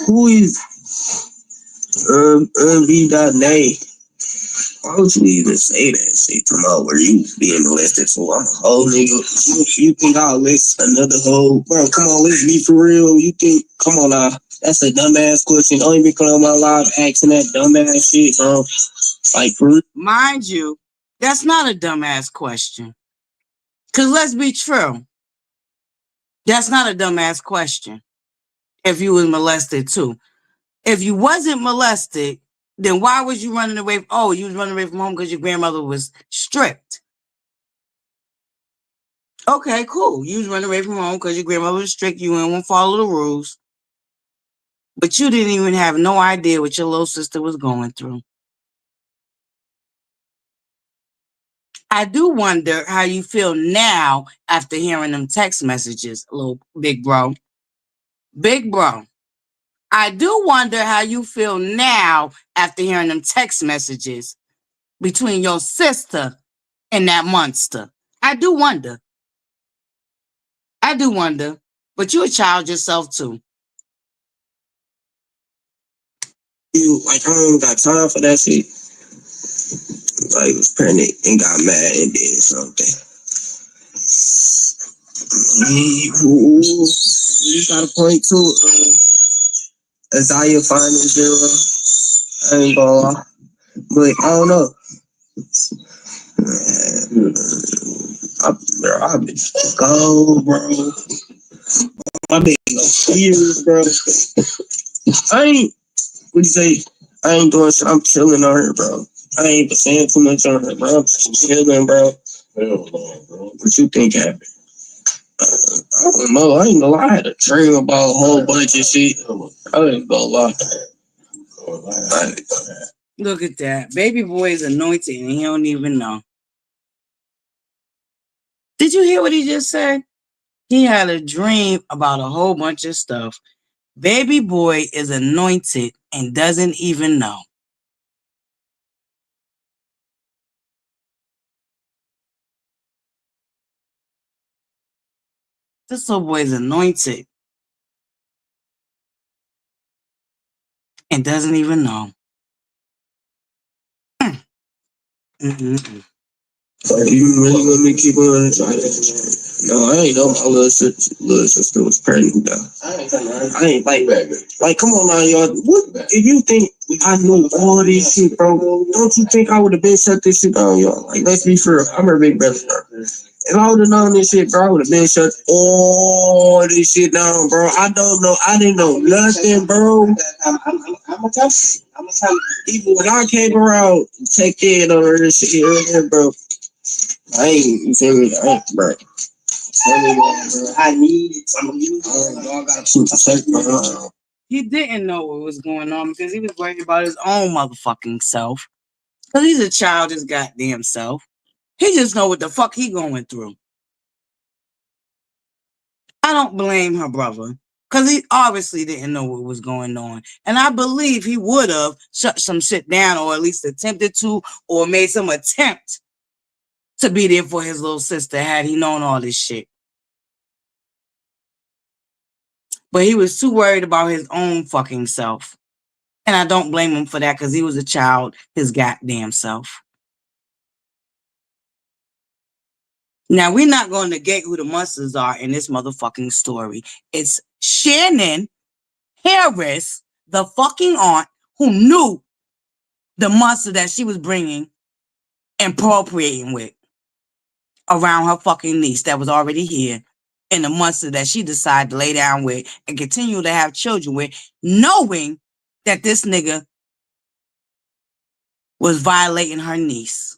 Who is V.Nay Why would you even say that shit? Come out where you being molested for? I'm a whole nigga. You think I'll let another hoe? Bro, come on, let's be for real. You think, come on now. That's a dumbass question. Don't even come on my live asking that dumbass shit, bro. Like, for real. Mind you, that's not a dumbass question. Because let's be true. That's not a dumbass question. If you was molested too. If you wasn't molested, then why was you running away? Oh, you was running away from home because your grandmother was strict. Okay, cool. You was running away from home because your grandmother was strict. You didn't want to follow the rules. But you didn't even have no idea what your little sister was going through. I do wonder how you feel now after hearing them text messages, little big bro. Big bro. I do wonder how you feel now after hearing them text messages between your sister and that monster. I do wonder. I do wonder. But you a child yourself too. You, like, I don't got time for that shit. Like, was pregnant and got mad and did something. You got a point too. Naziah finding zero. I ain't gonna lie. But I don't know. I've been gone, bro. I've been years, bro. I ain't, what you say? I ain't doing shit. I'm chilling on her, bro. I ain't even saying too much on her, bro. I'm just chilling, bro. Hell no, bro. What you think happened? I don't know. I ain't gonna lie. I had a dream about a whole bunch of shit. I ain't gonna lie. Look at that. Baby boy is anointed and he don't even know. Did you hear what he just said? He had a dream about a whole bunch of stuff. Baby boy is anointed and doesn't even know. This little boy is anointed and doesn't even know. Mm-mm-mm. You really want me to keep on trying? No, I ain't know my little sister was pregnant though. I ain't like come on now, y'all. What if you think I knew all this shit, bro? Don't you think I would have been shut this shit down, y'all? Like, let's be fair. I'm her big brother, bro. If I would have known this shit, bro, I would have been shut all this shit down, bro. I don't know. I didn't know nothing, bro. I'm gonna tell you. I'm gonna tell you. Even when I came around, checked in on her and shit, bro. I ain't, you feel me? I ain't, bro. I need some of you. Y'all gotta put the check, bro. He didn't know what was going on because he was worried about his own motherfucking self. Because he's a child, his goddamn self. He just know what the fuck he going through. I don't blame her brother. Because he obviously didn't know what was going on. And I believe he would have shut some shit down or at least attempted to or made some attempt to be there for his little sister had he known all this shit. But he was too worried about his own fucking self. And I don't blame him for that because he was a child, his goddamn self. Now, we're not going to negate who the monsters are in this motherfucking story. It's Shannon Harris, the fucking aunt, who knew the monster that she was bringing and procreating with around her fucking niece that was already here, and the monster that she decided to lay down with and continue to have children with, knowing that this nigga was violating her niece.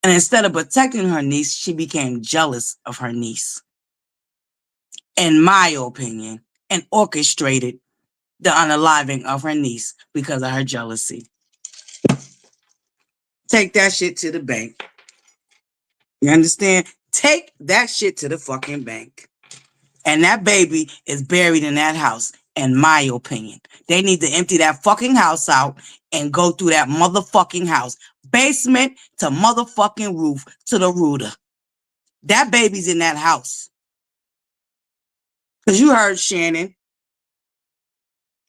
And instead of protecting her niece, she became jealous of her niece. In my opinion, and orchestrated the unaliving of her niece because of her jealousy. Take that shit to the bank. You understand? Take that shit to the fucking bank. And that baby is buried in that house, in my opinion. They need to empty that fucking house out and go through that motherfucking house. Basement to motherfucking roof to the rooter. That baby's in that house. Because you heard Shannon.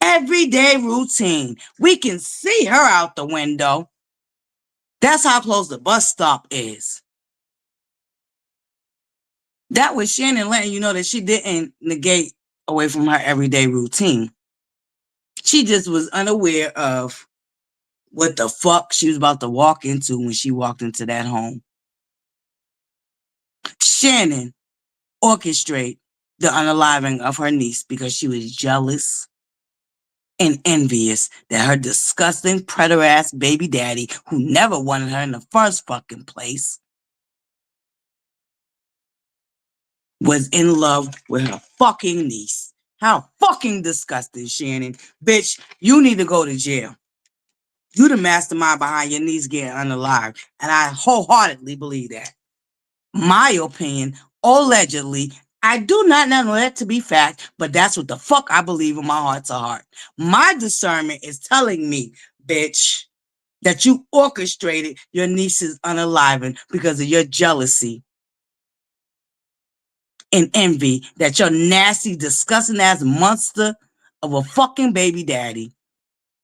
Everyday routine. We can see her out the window. That's how close the bus stop is. That was Shannon letting you know that she didn't negate away from her everyday routine. She just was unaware of what the fuck she was about to walk into when she walked into that home. Shannon orchestrated the unaliving of her niece because she was jealous and envious that her disgusting predator-ass baby daddy, who never wanted her in the first fucking place, was in love with her fucking niece. How fucking disgusting, Shannon. Bitch, you need to go to jail. You the mastermind behind your niece getting unalived, and I wholeheartedly believe that. My opinion, allegedly, I do not know that to be fact, but that's what the fuck I believe in my heart to heart. My discernment is telling me, bitch, that you orchestrated your niece's unaliving because of your jealousy and envy that your nasty, disgusting ass monster of a fucking baby daddy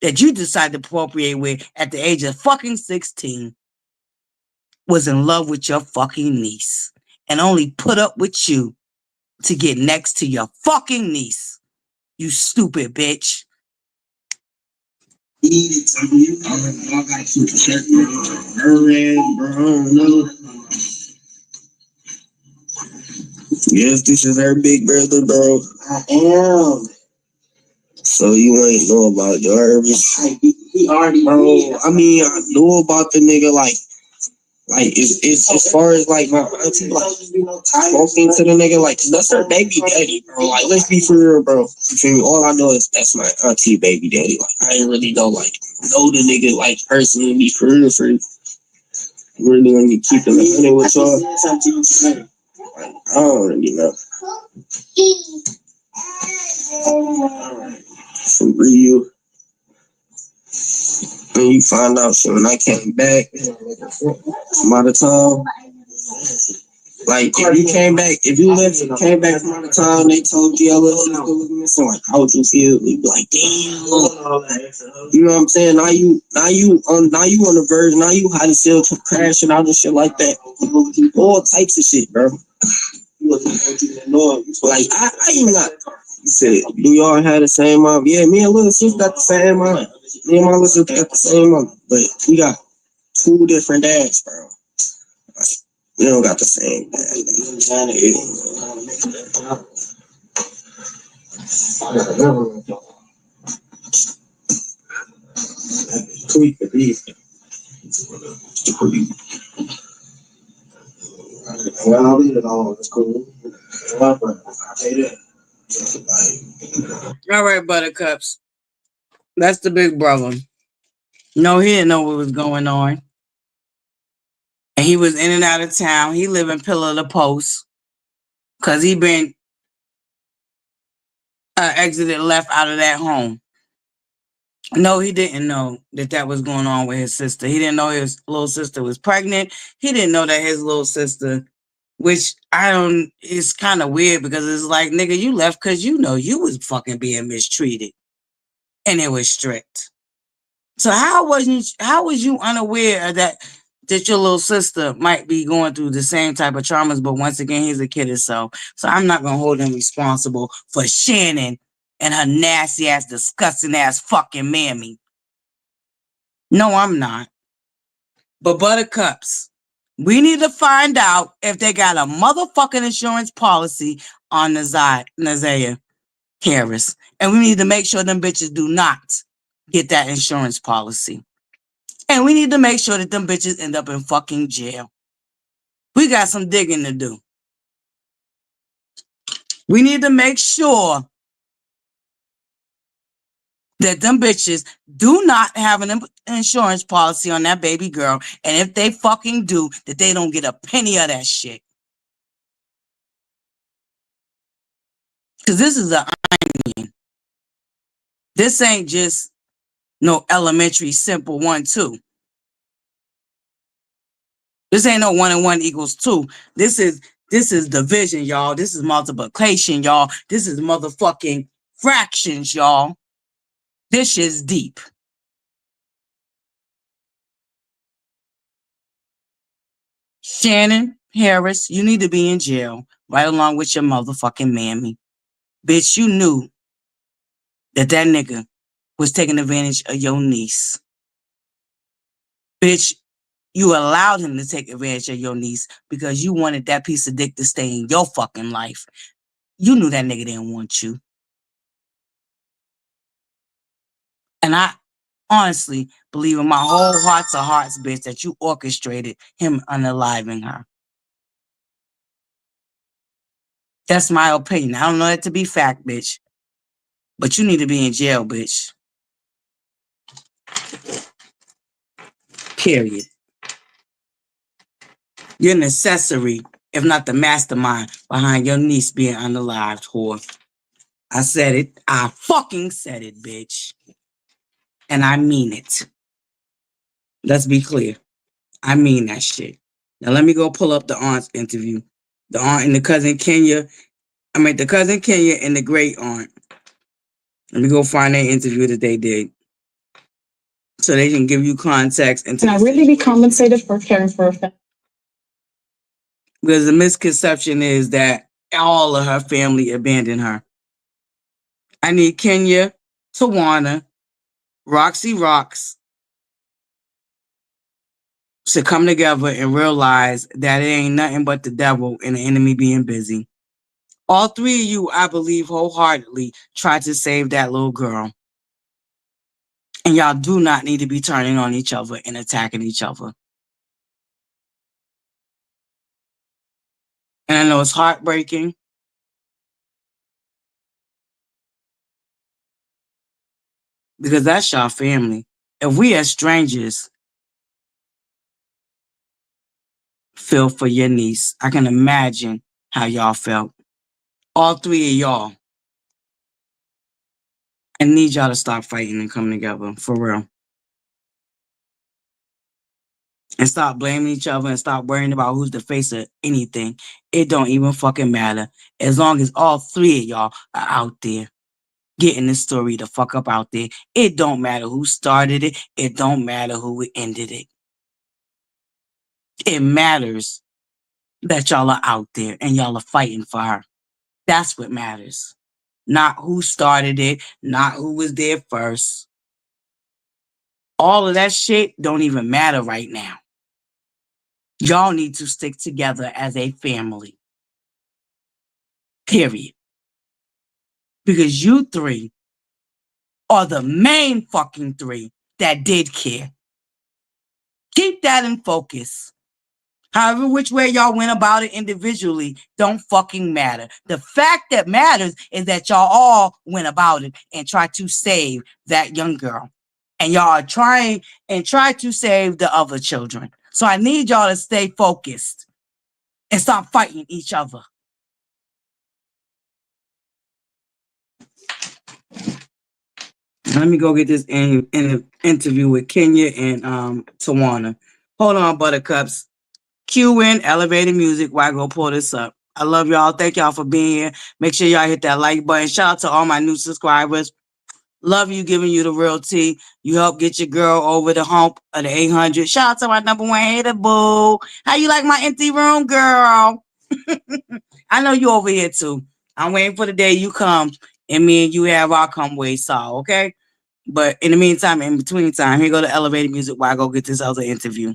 that you decided to appropriate with at the age of fucking 16 was in love with your fucking niece and only put up with you to get next to your fucking niece. You stupid bitch. I got keep bro. Yes, this is her big brother, bro. I am. So you ain't know about Jarvis? He already, bro. I mean, I know about the nigga. Like it's as far as like my auntie, like talking to the nigga, like that's her baby daddy, bro. Like let's be for real, bro. You feel me? All I know is that's my auntie baby daddy. Like I ain't really know the nigga like personally for real. Really want to keep him in with y'all. Like, I don't really know. For real. When you find out, so when I came back, from out of town, like if you came back, if you left and came back from out of town, they told you LS was missing, like how would you feel? You'd be like, damn. You know what I'm saying? Now you on the verge. Now you had to still crashing out and shit like that. All types of shit, bro. Like I even got. You said, do y'all have the same mom? Yeah, me and little sis got the same mom. Me and my little sis got the same mom, but we got two different dads, bro. Like, we don't got the same dad. Well, that's cool. All right, buttercups. That's the big brother. No, he didn't know what was going on. And he was in and out of town. He lived in Pillar of the Post because he been exited, left out of that home. No, he didn't know that was going on with his sister. He didn't know his little sister was pregnant. He didn't know that his little sister, which it's kind of weird because it's like, nigga, you left because you know you was fucking being mistreated. And it was strict. So how was you unaware of that your little sister might be going through the same type of traumas, but once again, he's a kid himself. So I'm not going to hold him responsible for Shannon and her nasty ass, disgusting ass fucking mammy. No, I'm not. But buttercups, we need to find out if they got a motherfucking insurance policy on Naziah Harris. And we need to make sure them bitches do not get that insurance policy. And we need to make sure that them bitches end up in fucking jail. We got some digging to do. We need to make sure that them bitches do not have an insurance policy on that baby girl. And if they fucking do, that they don't get a penny of that shit. Because this is an onion. This ain't just no elementary simple 1, 2. This ain't no 1 and 1 equals 2. This is division, y'all. This is multiplication, y'all. This is motherfucking fractions, y'all. This is deep. Shannon Harris, you need to be in jail right along with your motherfucking mammy. Bitch, you knew that nigga was taking advantage of your niece. Bitch, you allowed him to take advantage of your niece because you wanted that piece of dick to stay in your fucking life. You knew that nigga didn't want you. And I honestly believe in my whole hearts of hearts, bitch, that you orchestrated him unaliving her. That's my opinion. I don't know that to be fact, bitch. But you need to be in jail, bitch. Period. You're an accessory, if not the mastermind, behind your niece being unalived, whore. I said it. I fucking said it, bitch. And I mean it. Let's be clear. I mean that shit. Now let me go pull up the aunt's interview. The aunt and the cousin Kenya. The cousin Kenya and the great aunt. Let me go find that interview that they did. So they can give you context. Can I really be compensated for caring for a family? Because the misconception is that all of her family abandoned her. I need Kenya, Tawana, Roxy Rocks to come together and realize that it ain't nothing but the devil and the enemy being busy. All three of you, I believe wholeheartedly, tried to save that little girl. And y'all do not need to be turning on each other and attacking each other. And I know it's heartbreaking. Because that's y'all family. If we as strangers feel for your niece, I can imagine how y'all felt. All three of y'all. I need y'all to stop fighting and come together, for real. And stop blaming each other and stop worrying about who's the face of anything. It don't even fucking matter. As long as all three of y'all are out there getting this story the fuck up out there. It don't matter who started it. It don't matter who ended it. It matters that y'all are out there and y'all are fighting for her. That's what matters. Not who started it, not who was there first. All of that shit don't even matter right now. Y'all need to stick together as a family. Period. Because you three are the main fucking three that did care. Keep that in focus. However, which way y'all went about it individually don't fucking matter. The fact that matters is that y'all all went about it and tried to save that young girl. And y'all are trying and try to save the other children. So I need y'all to stay focused and stop fighting each other. Let me go get this in an interview with Kenya and Tawana. Hold on, Buttercups. Cue in elevated music while I go pull this up. I love y'all. Thank y'all for being here. Make sure y'all hit that like button. Shout out to all my new subscribers. Love you, giving you the real tea. You help get your girl over the hump of the 800. Shout out to my number one hater, boo. How you like my empty room, girl? I know you over here too. I'm waiting for the day you come and me and you have our come way saw, okay? But in the meantime, in between time, here go the elevated music while I go get this other interview.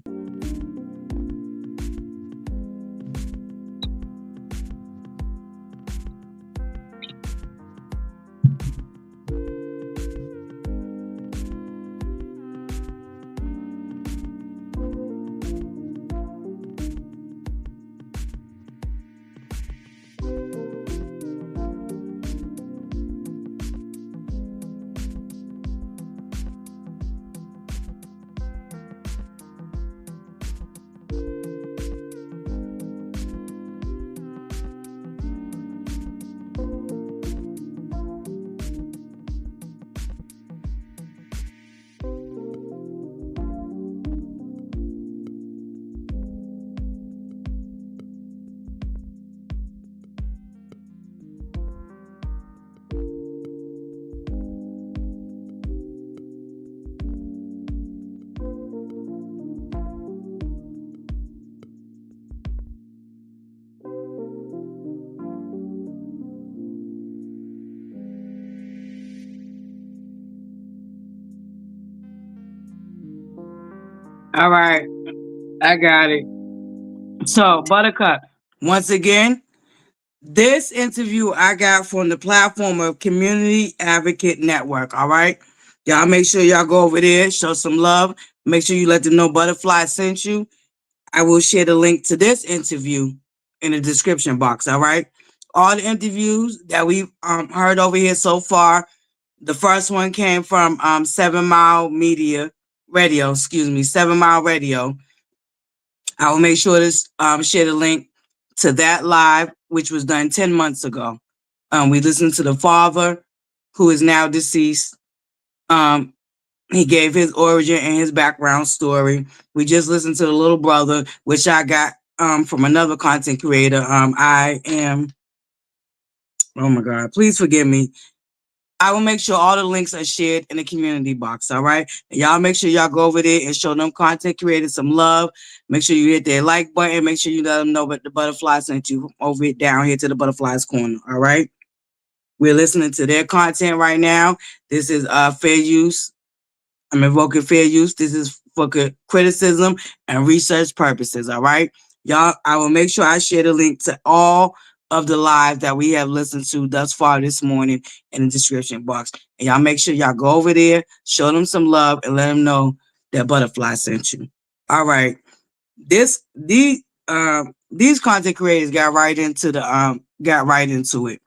All right, I got it. So, Buttercup, once again, this interview I got from the platform of Community Advocate Network. All right, y'all make sure y'all go over there, show some love. Make sure you let them know ButterFlii sent you. I will share the link to this interview in the description box. All right, all the interviews that we've heard over here so far. The first one came from 7 Mile Media Radio. Excuse me, 7 Mile Radio. I will make sure to share the link to that live, which was done 10 months ago. We listened to the father, who is now deceased. He gave his origin and his background story. We just listened to the little brother, which I got from another content creator. I am, oh my God, please forgive me. I will make sure all the links are shared in the community box. All right. And y'all make sure y'all go over there and show them content creators some love. Make sure you hit their like button. Make sure you let them know that the ButterFlii sent you over it down here to the ButterFlii's corner. All right. We're listening to their content right now. This is fair use. I'm invoking fair use. This is for criticism and research purposes. All right. Y'all, I will make sure I share the link to all of the lives that we have listened to thus far this morning in the description box. And y'all make sure y'all go over there, show them some love, and let them know that ButterFlii sent you. All right. These content creators got right into it.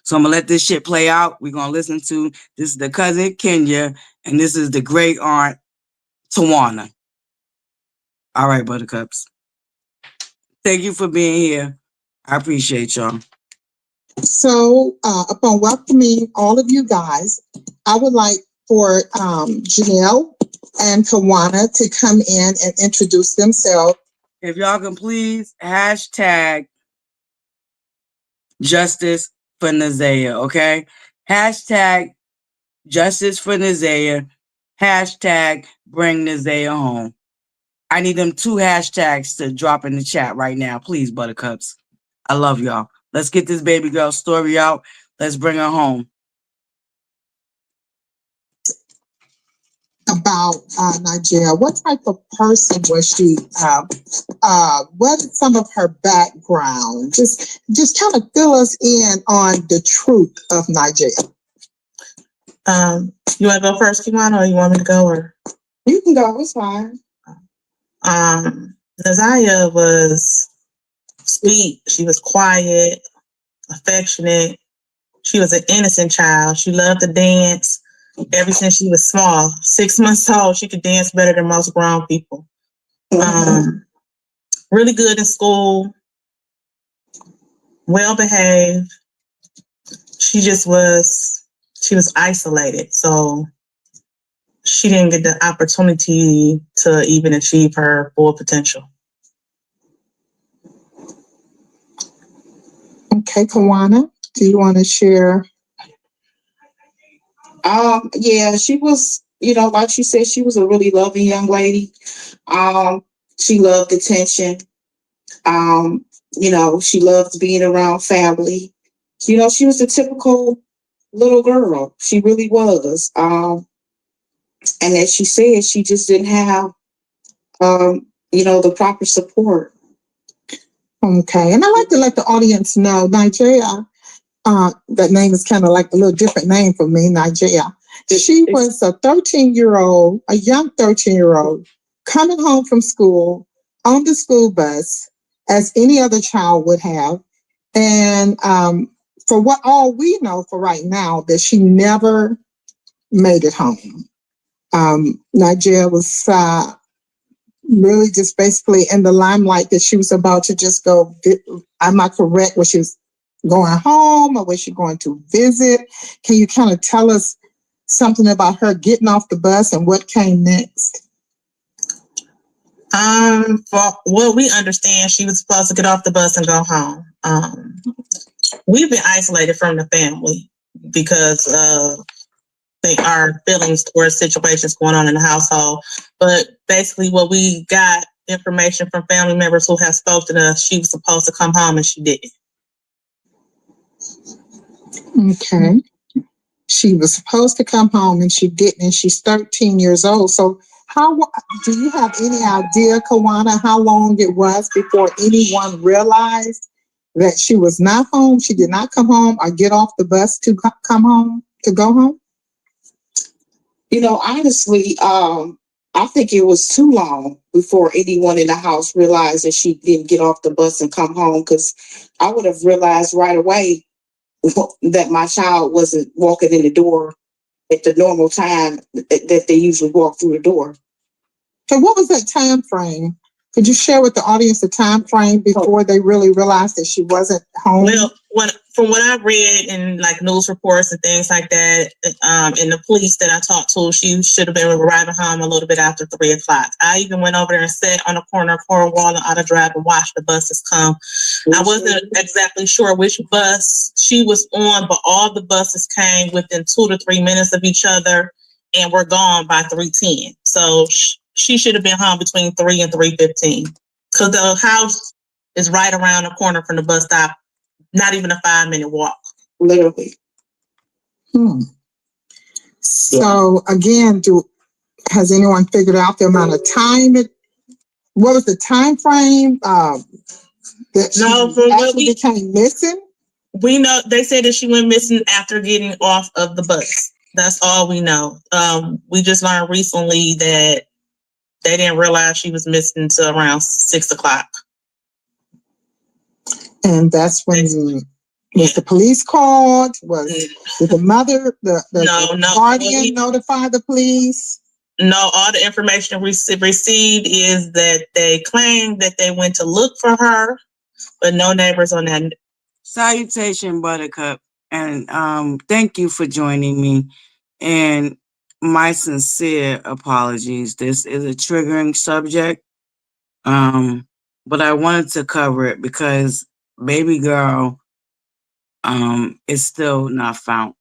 So I'm gonna let this shit play out. We're gonna listen to this is the cousin Kenya, and this is the great aunt Tawana. All right, Buttercups. Thank you for being here. I appreciate y'all. So, upon welcoming all of you guys, I would like for Janelle and Tawana to come in and introduce themselves. If y'all can please hashtag justice for Naziah, okay? Hashtag justice for Naziah. Hashtag bring Naziah home. I need them 2 hashtags to drop in the chat right now. Please, Buttercups. I love y'all. Let's get this baby girl story out. Let's bring her home. About Naziah, what type of person was she? What's some of her background? Just kind of fill us in on the truth of Naziah. You want to go first, Kimana, or you want me to go? Or you can go. It's fine. Naziah was sweet. She was quiet, affectionate. She was an innocent child. She loved to dance. Ever since she was small, 6 months old, she could dance better than most grown people. Really good in school, well behaved. She was isolated, so she didn't get the opportunity to even achieve her full potential. Okay, Tawana, do you want to share? Yeah, she was, like she said, she was a really loving young lady. She loved attention. She loved being around family. She was the typical little girl. She really was. And as she said, she just didn't have, the proper support. Okay, and I like to let the audience know, Naziah, that name is kind of like a little different name for me, Naziah. She was a young 13-year-old, coming home from school on the school bus, as any other child would have. And for what all we know for right now, that she never made it home. Naziah was really just basically in the limelight that she was about to just go. Am I correct? Was she going home, or was she going to visit? Can you kind of tell us something about her getting off the bus and what came next? For what we understand, she was supposed to get off the bus and go home. We've been isolated from the family because our feelings towards situations going on in the household. But basically what we got information from family members who have spoken to us, she was supposed to come home and she didn't. Okay. She was supposed to come home and she didn't, and she's 13 years old. So How do you have any idea, Kawana, how long it was before anyone realized that she was not home? She did not come home or get off the bus to come home, to go home? You know, honestly, I think it was too long before anyone in the house realized that she didn't get off the bus and come home, because I would have realized right away that my child wasn't walking in the door at the normal time that they usually walk through the door. So what was that time frame? Could you share with the audience the time frame before they really realized that she wasn't home? Well, from what I read in like news reports and things like that, and the police that I talked to, she should have been arriving home a little bit after 3:00. I even went over there and sat on the corner of Cornwall and Outer Drive and watched the buses come. I wasn't exactly sure which bus she was on, but all the buses came within 2 to 3 minutes of each other and were gone by 3:10. So she should have been home between 3 and 3:15, because the house is right around the corner from the bus stop. Not even a 5-minute walk. Literally. So again, has anyone figured out the amount of time what was the time frame that she actually became missing? We know they said that she went missing after getting off of the bus. That's all we know. We just learned recently that they didn't realize she was missing until around 6:00. And that's when was the police called? Did the mother, the guardian notify the police? No, all the information we received is that they claimed that they went to look for her, but no neighbors on that. Salutation, Buttercup, and thank you for joining me. And my sincere apologies. This is a triggering subject, but I wanted to cover it because baby girl is still not found.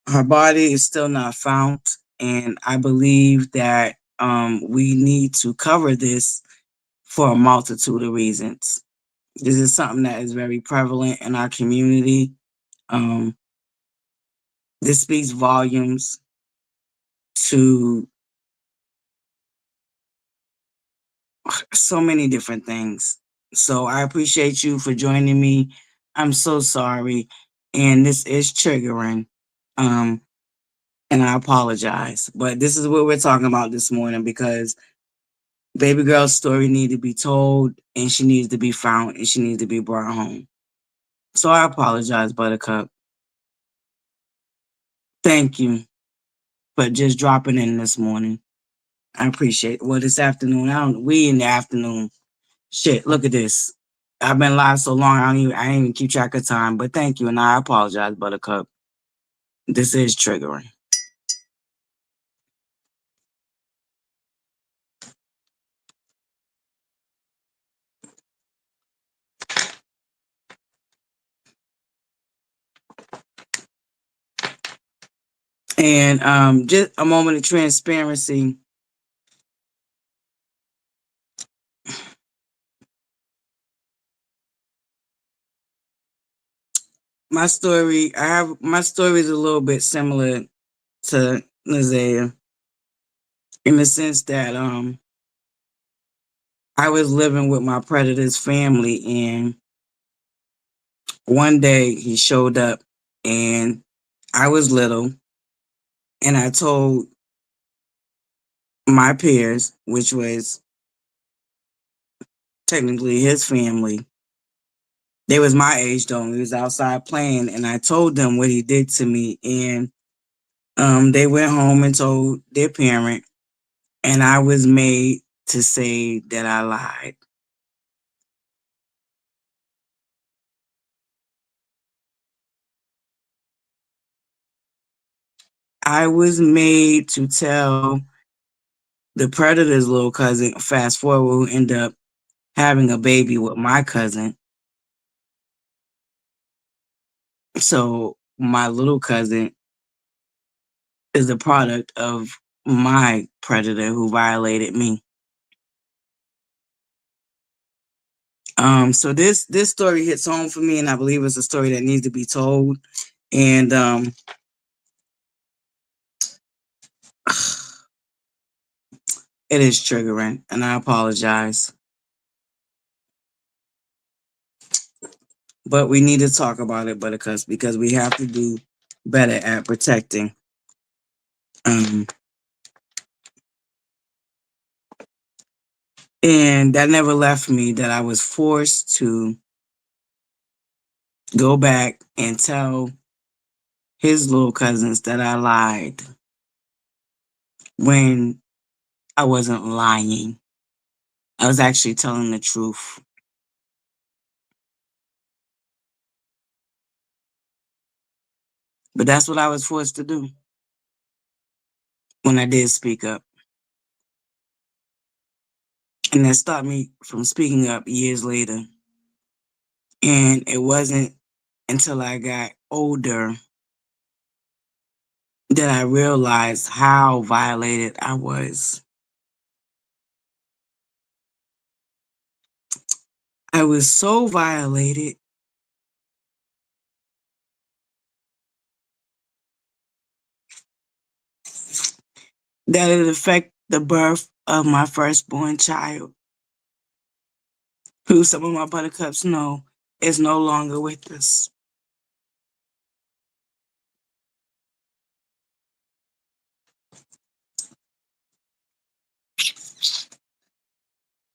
Her body is still not found, and I believe that we need to cover this for a multitude of reasons. This is something that is very prevalent in our community. This speaks volumes to so many different things. So I appreciate you for joining me. I'm so sorry, and this is triggering. And I apologize, but this is what we're talking about this morning, because baby girl's story needs to be told, and she needs to be found, and she needs to be brought home. So I apologize, Buttercup. Thank you for just dropping in this morning. I appreciate it. Well, this afternoon, we in the afternoon. Shit, look at this. I've been live so long, I ain't even keep track of time, but thank you, and I apologize, Buttercup. This is triggering. And just a moment of transparency. My story is a little bit similar to Naziah, in the sense that I was living with my predator's family, and one day he showed up, and I was little, and I told my peers, which was technically his family, they was my age though, he was outside playing, and I told them what he did to me, and they went home and told their parent, and I was made to say that I lied. I was made to tell the predator's little cousin, fast forward, who ended up having a baby with my cousin. So my little cousin is a product of my predator who violated me. So this story hits home for me, and I believe it's a story that needs to be told. And It is triggering, and I apologize. But we need to talk about it, ButterCups, because we have to do better at protecting. And that never left me, that I was forced to go back and tell his little cousins that I lied when I wasn't lying. I was actually telling the truth. But that's what I was forced to do when I did speak up. And that stopped me from speaking up years later. And it wasn't until I got older that I realized how violated I was. I was so violated that it affected the birth of my firstborn child, who some of my ButterCups know is no longer with us.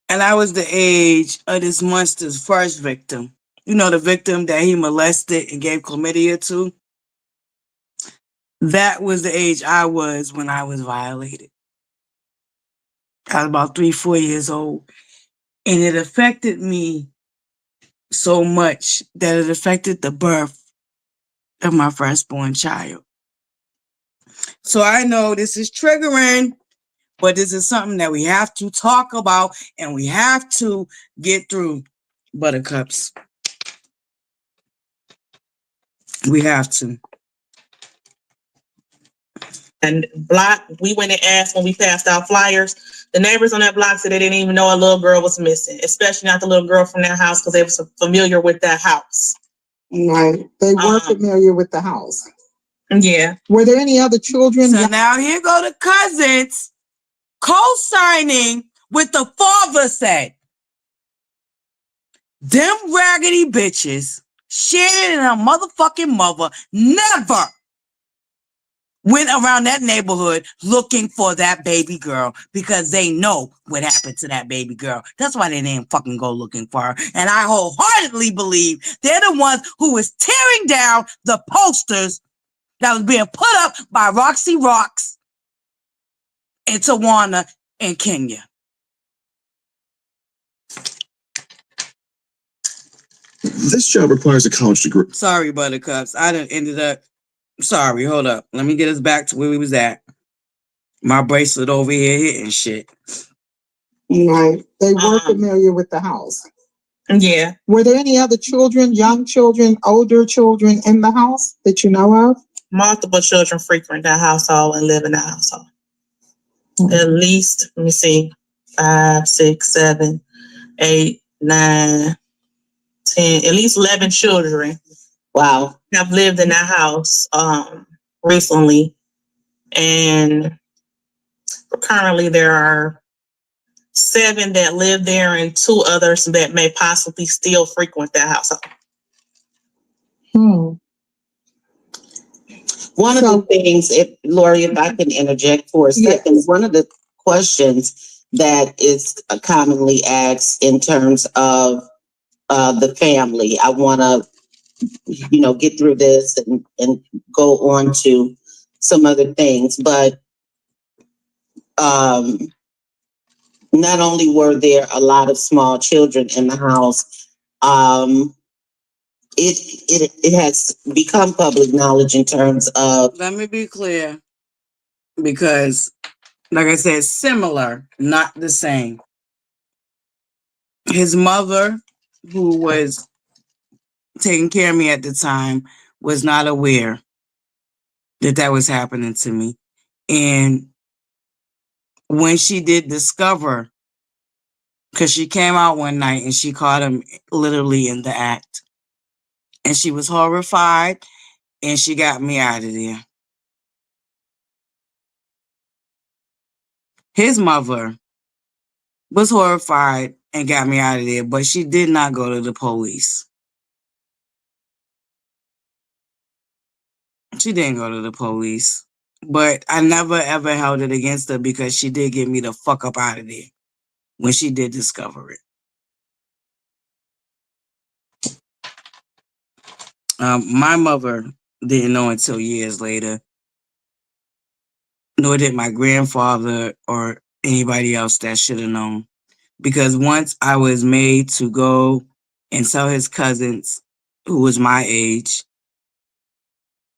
And I was the age of this monster's first victim. You know, the victim that he molested and gave chlamydia to? That was the age I was when I was violated. I was about 3, 4 years old. And it affected me so much that it affected the birth of my firstborn child. So I know this is triggering, but this is something that we have to talk about and we have to get through, ButterCups. We have to. And block, we went and asked when we passed out flyers. The neighbors on that block said they didn't even know a little girl was missing, especially not the little girl from that house, because they were familiar with that house. Right. They were familiar with the house. Yeah. Were there any other children? So now here go the cousins co-signing with the father said. Them raggedy bitches, Shannon and her motherfucking mother, never went around that neighborhood looking for that baby girl because they know what happened to that baby girl. That's why they didn't fucking go looking for her. And I wholeheartedly believe they're the ones who was tearing down the posters that was being put up by Roxy Rocks in Tawana in Kenya. This job requires a college degree. Sorry, ButterCups. I done ended up. Sorry, hold up. Let me get us back to where we was at. My bracelet over here hitting shit. Right. They were familiar with the house. Yeah. Were there any other children, young children, older children in the house that you know of? Multiple children frequent that household and live in that household. At least, let me see, 5, 6, 7, 8, 9, 10, at least 11 children. Wow. Have lived in that house recently. And currently there are 7 that live there and 2 others that may possibly still frequent that household. One of the things, Lori, if I can interject for a second, one of the questions that is commonly asked in terms of the family, I want to, get through this and go on to some other things, but not only were there a lot of small children in the house, it has become public knowledge in terms of. Let me be clear, because, like I said, similar, not the same. His mother, who was taking care of me at the time, was not aware that that was happening to me. And when she did discover, because she came out one night and she caught him literally in the act, and she was horrified, and she got me out of there. His mother was horrified and got me out of there, but she did not go to the police. She didn't go to the police, but I never ever held it against her because she did get me the fuck up out of there when she did discover it. My mother didn't know until years later, nor did my grandfather or anybody else that should have known. Because once I was made to go and tell his cousins, who was my age,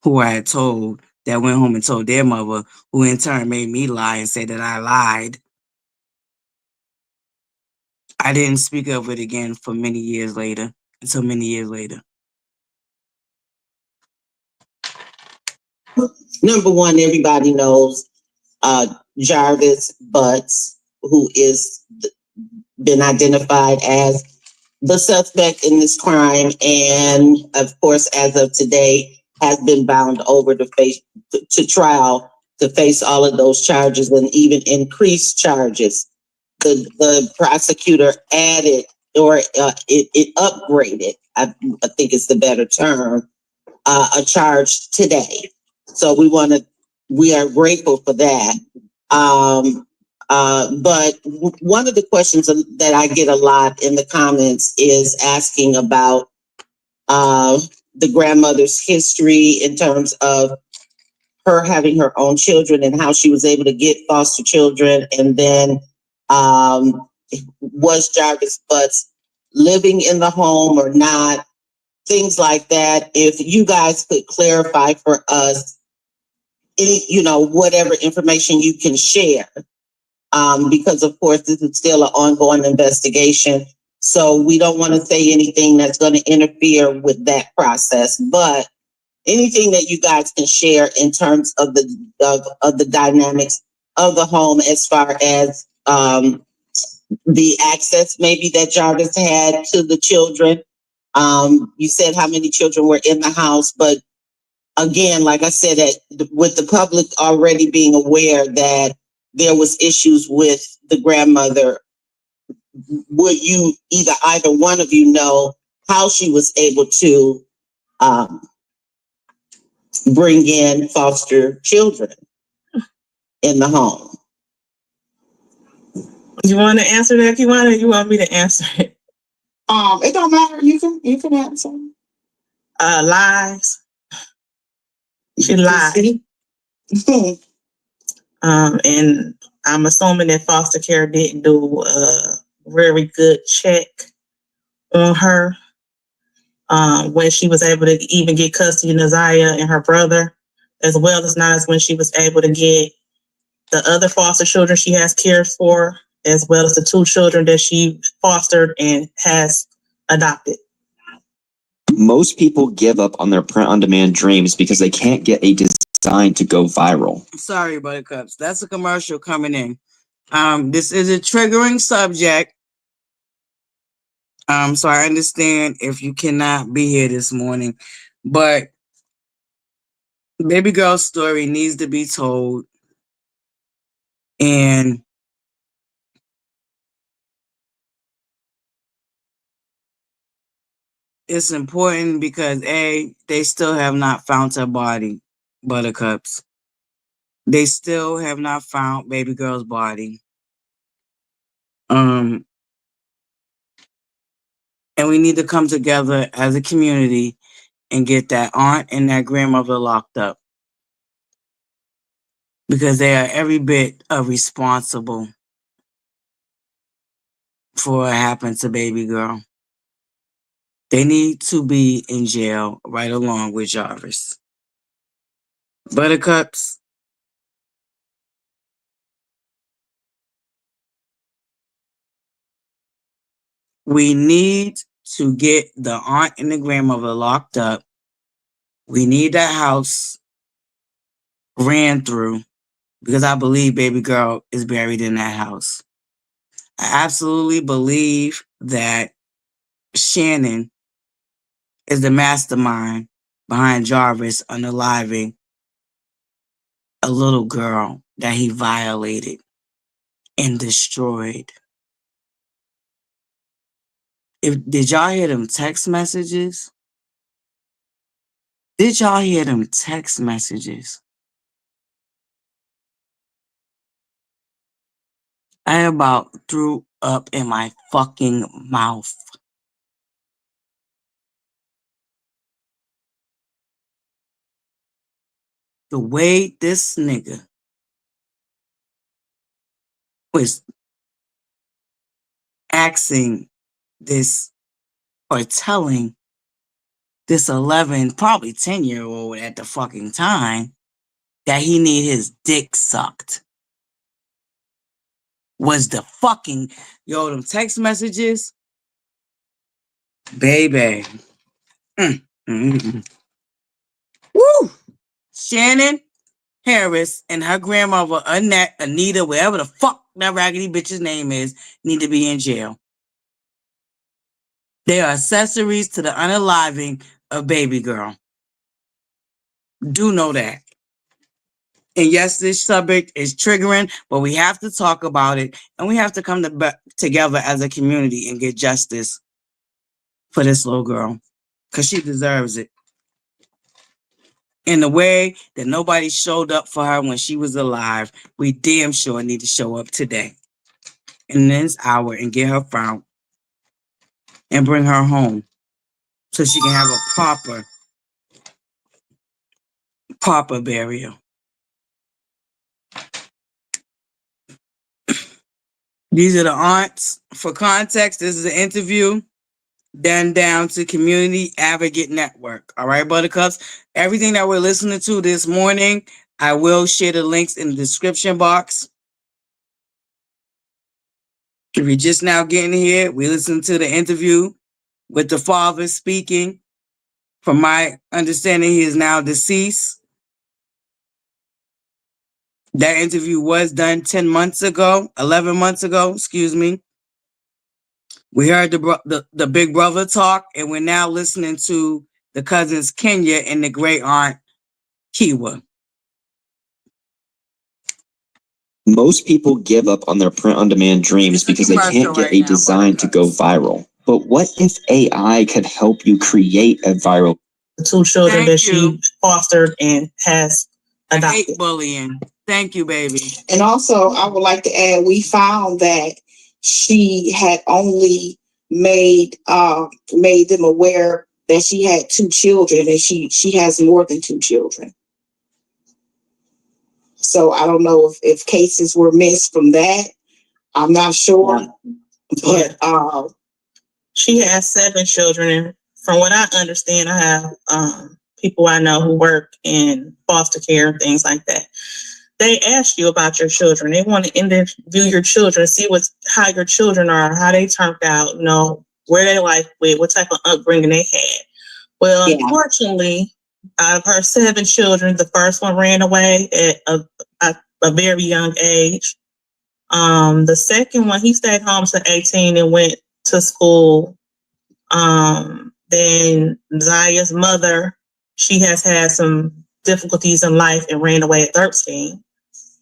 who I had told, that went home and told their mother, who in turn made me lie and say that I lied. I didn't speak of it again for many years later, until many years later. Number one, everybody knows Jarvis Butts, who is been identified as the suspect in this crime, and of course, as of today, has been bound over to trial to face all of those charges and even increased charges. The prosecutor added, or it upgraded, I think is the better term, a charge today. So we are grateful for that. But one of the questions that I get a lot in the comments is asking about the grandmother's history in terms of her having her own children and how she was able to get foster children. And then was Jarvis Butts living in the home or not? Things like that. If you guys could clarify for us, whatever information you can share. Because of course this is still an ongoing investigation. So we don't want to say anything that's going to interfere with that process, but anything that you guys can share in terms of the dynamics of the home as far as the access maybe that Jarvis had to the children. You said how many children were in the house, but again, like I said, with the public already being aware that there was issues with the grandmother, would you either one of you know how she was able to bring in foster children in the home? You want to answer that, Kiwana, or you want me to answer it? It don't matter. You can answer. Lies. She lied. And I'm assuming that foster care didn't do a very good check on her when she was able to even get custody of Naziah and her brother, as well as not when she was able to get the other foster children she has cared for, as well as the 2 children that she fostered and has adopted. Most people give up on their print-on-demand dreams because they can't get a design to go viral. Sorry, Buttercups. That's a commercial coming in. This is a triggering subject. So I understand if you cannot be here this morning, but baby girl's story needs to be told. And it's important because they still have not found her body, Buttercups. They still have not found baby girl's body. And we need to come together as a community and get that aunt and that grandmother locked up, because they are every bit responsible for what happened to baby girl. They need to be in jail right along with Jarvis. Buttercups, we need to get the aunt and the grandmother locked up. We need that house ran through, because I believe baby girl is buried in that house. I absolutely believe that Shannon is the mastermind behind Jarvis unaliving a little girl that he violated and destroyed. Did y'all hear them text messages? Did y'all hear them text messages? I about threw up in my fucking mouth. The way this nigga was asking this or telling this 11, probably 10-year-old at the fucking time that he need his dick sucked was the fucking, yo, them text messages, baby. Woo! Shannon Harris and her grandmother, Annette, Anita, whatever the fuck that raggedy bitch's name is, need to be in jail. They are accessories to the unaliving of baby girl. Do know that. And yes, this subject is triggering, but we have to talk about it, and we have to come together as a community and get justice for this little girl, because she deserves it. In the way that nobody showed up for her when she was alive, we damn sure need to show up today, in this hour, and get her found and bring her home so she can have a proper burial. These are the aunts. For context, this is an interview done down to Community Advocate Network. All right, Buttercups? Everything that we're listening to this morning, I will share the links in the description box. If you're just now getting here, we listened to the interview with the father speaking. From my understanding, he is now deceased. That interview was done 11 months ago, excuse me. We heard the big brother talk, and we're now listening to the cousins Kenya and the great aunt Kiwa. Most people give up on their print-on-demand dreams because they can't get a design to go viral. But what if AI could help you create a viral? The 2 children that she fostered and has adopted. I hate bullying. Thank you, baby. And also, I would like to add, we found that she had only made them aware that she had 2 children, and she has more than 2 children. So I don't know if cases were missed from that. I'm not sure, but she has 7 children, and from what I understand, I have people I know who work in foster care and things like that. They ask you about your children. They want to interview your children, see how your children are, how they turned out, where they life with, what type of upbringing they had. Well, Unfortunately, out of her 7 children, the first one ran away at a very young age. The second one, he stayed home to 18 and went to school. Then Naziah's mother, she has had some difficulties in life and ran away at 13.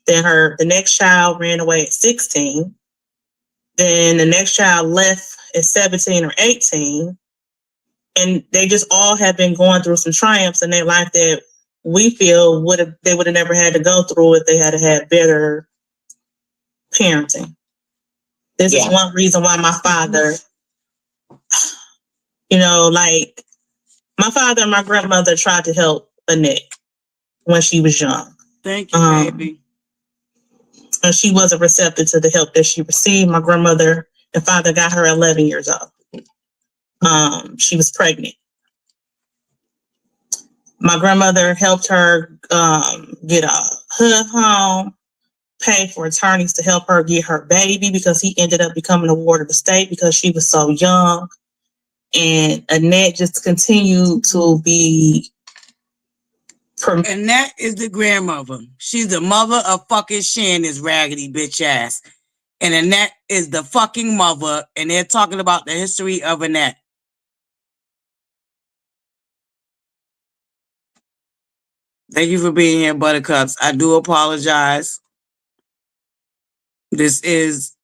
Then the next child ran away at 16. Then the next child left at 17 or 18. And they just all have been going through some triumphs in their life that we feel they would have never had to go through if they had had better parenting. This is one reason why my father, my father and my grandmother tried to help Annette when she was young. Thank you, baby. And she wasn't receptive to the help that she received. My grandmother and father got her 11 years old. She was pregnant. My grandmother helped her get a HUD home, pay for attorneys to help her get her baby because he ended up becoming a ward of the state because she was so young. And Annette just continued to be. And that is the grandmother. She's the mother of fucking Shannon's raggedy bitch ass. And Annette is the fucking mother, and they're talking about the history of Annette. Thank you for being here, Buttercups. I do apologize. This is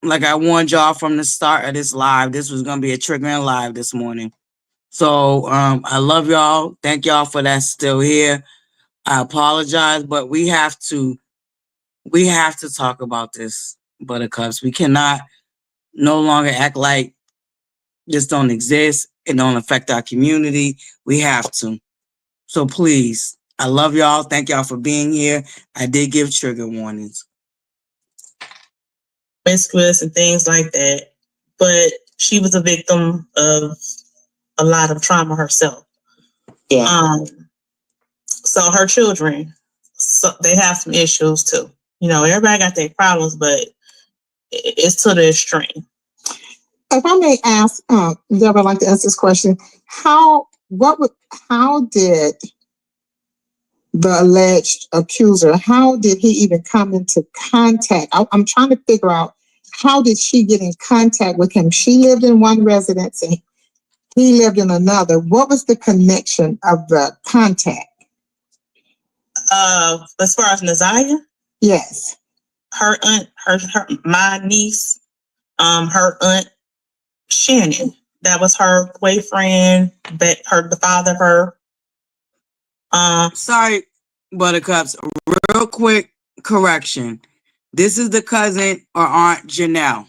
like I warned y'all from the start of this live, this was gonna be a triggering live this morning. So I love y'all. Thank y'all for that still here. I apologize, but we have to talk about this, Buttercups. We cannot no longer act like this don't exist. It don't affect our community. We have to. So please, I love y'all. Thank y'all for being here. I did give trigger warnings. Promiscuous and things like that. But she was a victim of a lot of trauma herself. Yeah. So her children, so they have some issues too. You know, everybody got their problems, but it's to the extreme. If I may ask, Deborah, I'd like to ask this question: how did the alleged accuser, how did he even come into contact? I'm trying to figure out, how did she get in contact with him? She lived in one residence and he lived in another. What was the connection of the contact? As far as Naziah? Yes. Her aunt, my niece, her aunt Shannon, that was her boyfriend, the father of her. Sorry, Buttercups. Real quick correction. This is the cousin or aunt Janelle.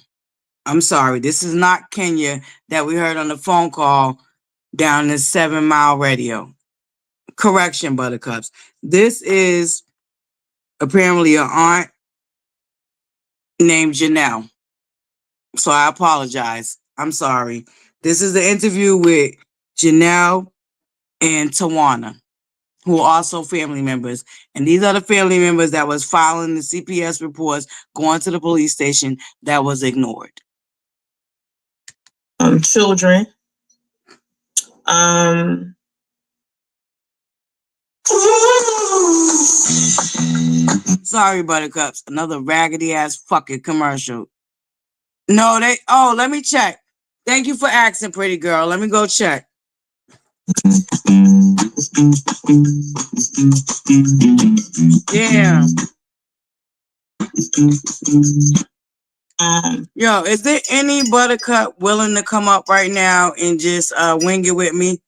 I'm sorry. This is not Kenya that we heard on the phone call down the 7 Mile radio. Correction, Buttercups. This is apparently an aunt named Janelle. So I apologize. I'm sorry. This is the interview with Janelle and Tawana, who are also family members. And these are the family members that was filing the CPS reports, going to the police station, that was ignored. Children. Sorry, Buttercups. Another raggedy ass fucking commercial. No, let me check. Thank you for asking, pretty girl. Let me go check. Yeah. Yo, is there any Buttercup willing to come up right now and just wing it with me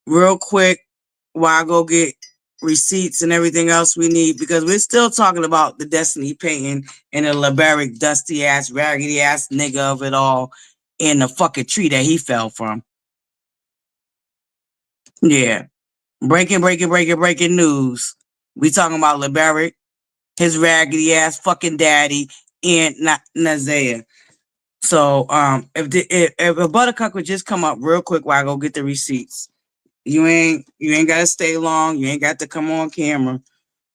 real quick while I go get receipts and everything else we need? Because we're still talking about the Destiny painting and the LaBarick dusty ass, raggedy ass nigga of it all in the fucking tree that he fell from. Yeah. Breaking news. We talking about LaBarick, his raggedy ass fucking daddy, and Naziah. So if a Buttercup would just come up real quick while I go get the receipts. You ain't gotta stay long. You ain't got to come on camera.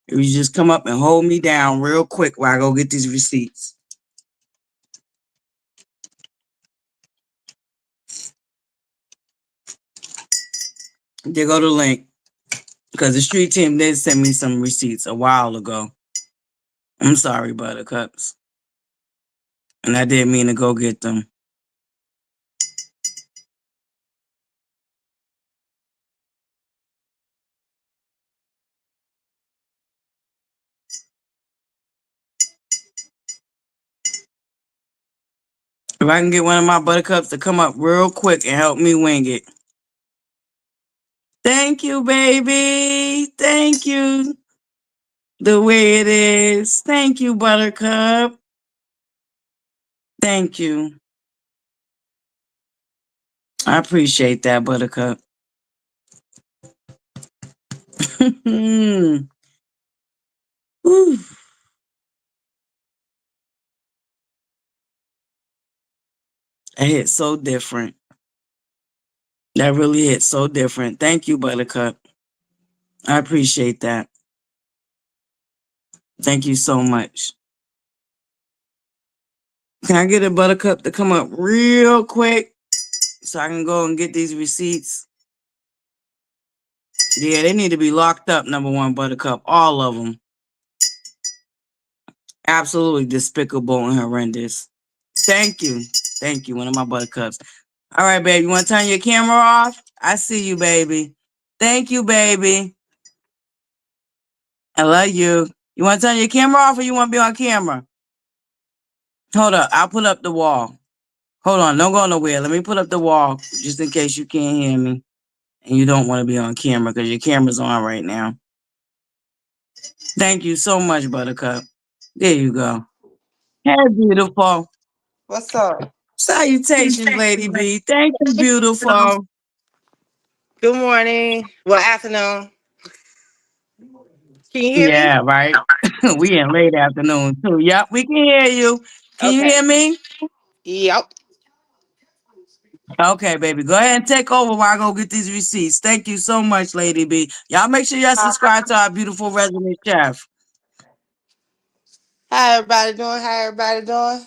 If you just come up and hold me down real quick while I go get these receipts. There go the link. Because the street team did send me some receipts a while ago. I'm sorry, Buttercups. And I didn't mean to go get them. If I can get one of my Buttercups to come up real quick and help me wing it. Thank you, baby. Thank you. The way it is. Thank you, Buttercup. Thank you. I appreciate that, Buttercup. Whew. That hit so different. That really hit so different. Thank you, Buttercup. I appreciate that. Thank you so much. Can I get a Buttercup to come up real quick so I can go and get these receipts? Yeah, they need to be locked up, number one, Buttercup. All of them. Absolutely despicable and horrendous. Thank you. Thank you, one of my Buttercups. All right, baby. You want to turn your camera off? I see you, baby. Thank you, baby. I love you. You want to turn your camera off or you want to be on camera? Hold up. I'll put up the wall. Hold on. Don't go nowhere. Let me put up the wall just in case you can't hear me and you don't want to be on camera because your camera's on right now. Thank you so much, Buttercup. There you go. Hey, beautiful. What's up? Salutations, Lady B. Thank you, beautiful. Good morning. Well, afternoon. Can you hear me? Yeah, right. We in late afternoon too. Yep, we can hear you. Can you Okay. hear me? Yep. Okay, baby. Go ahead and take over while I go get these receipts. Thank you so much, Lady B. Y'all make sure y'all subscribe to our beautiful resident chef. How everybody doing? How everybody doing?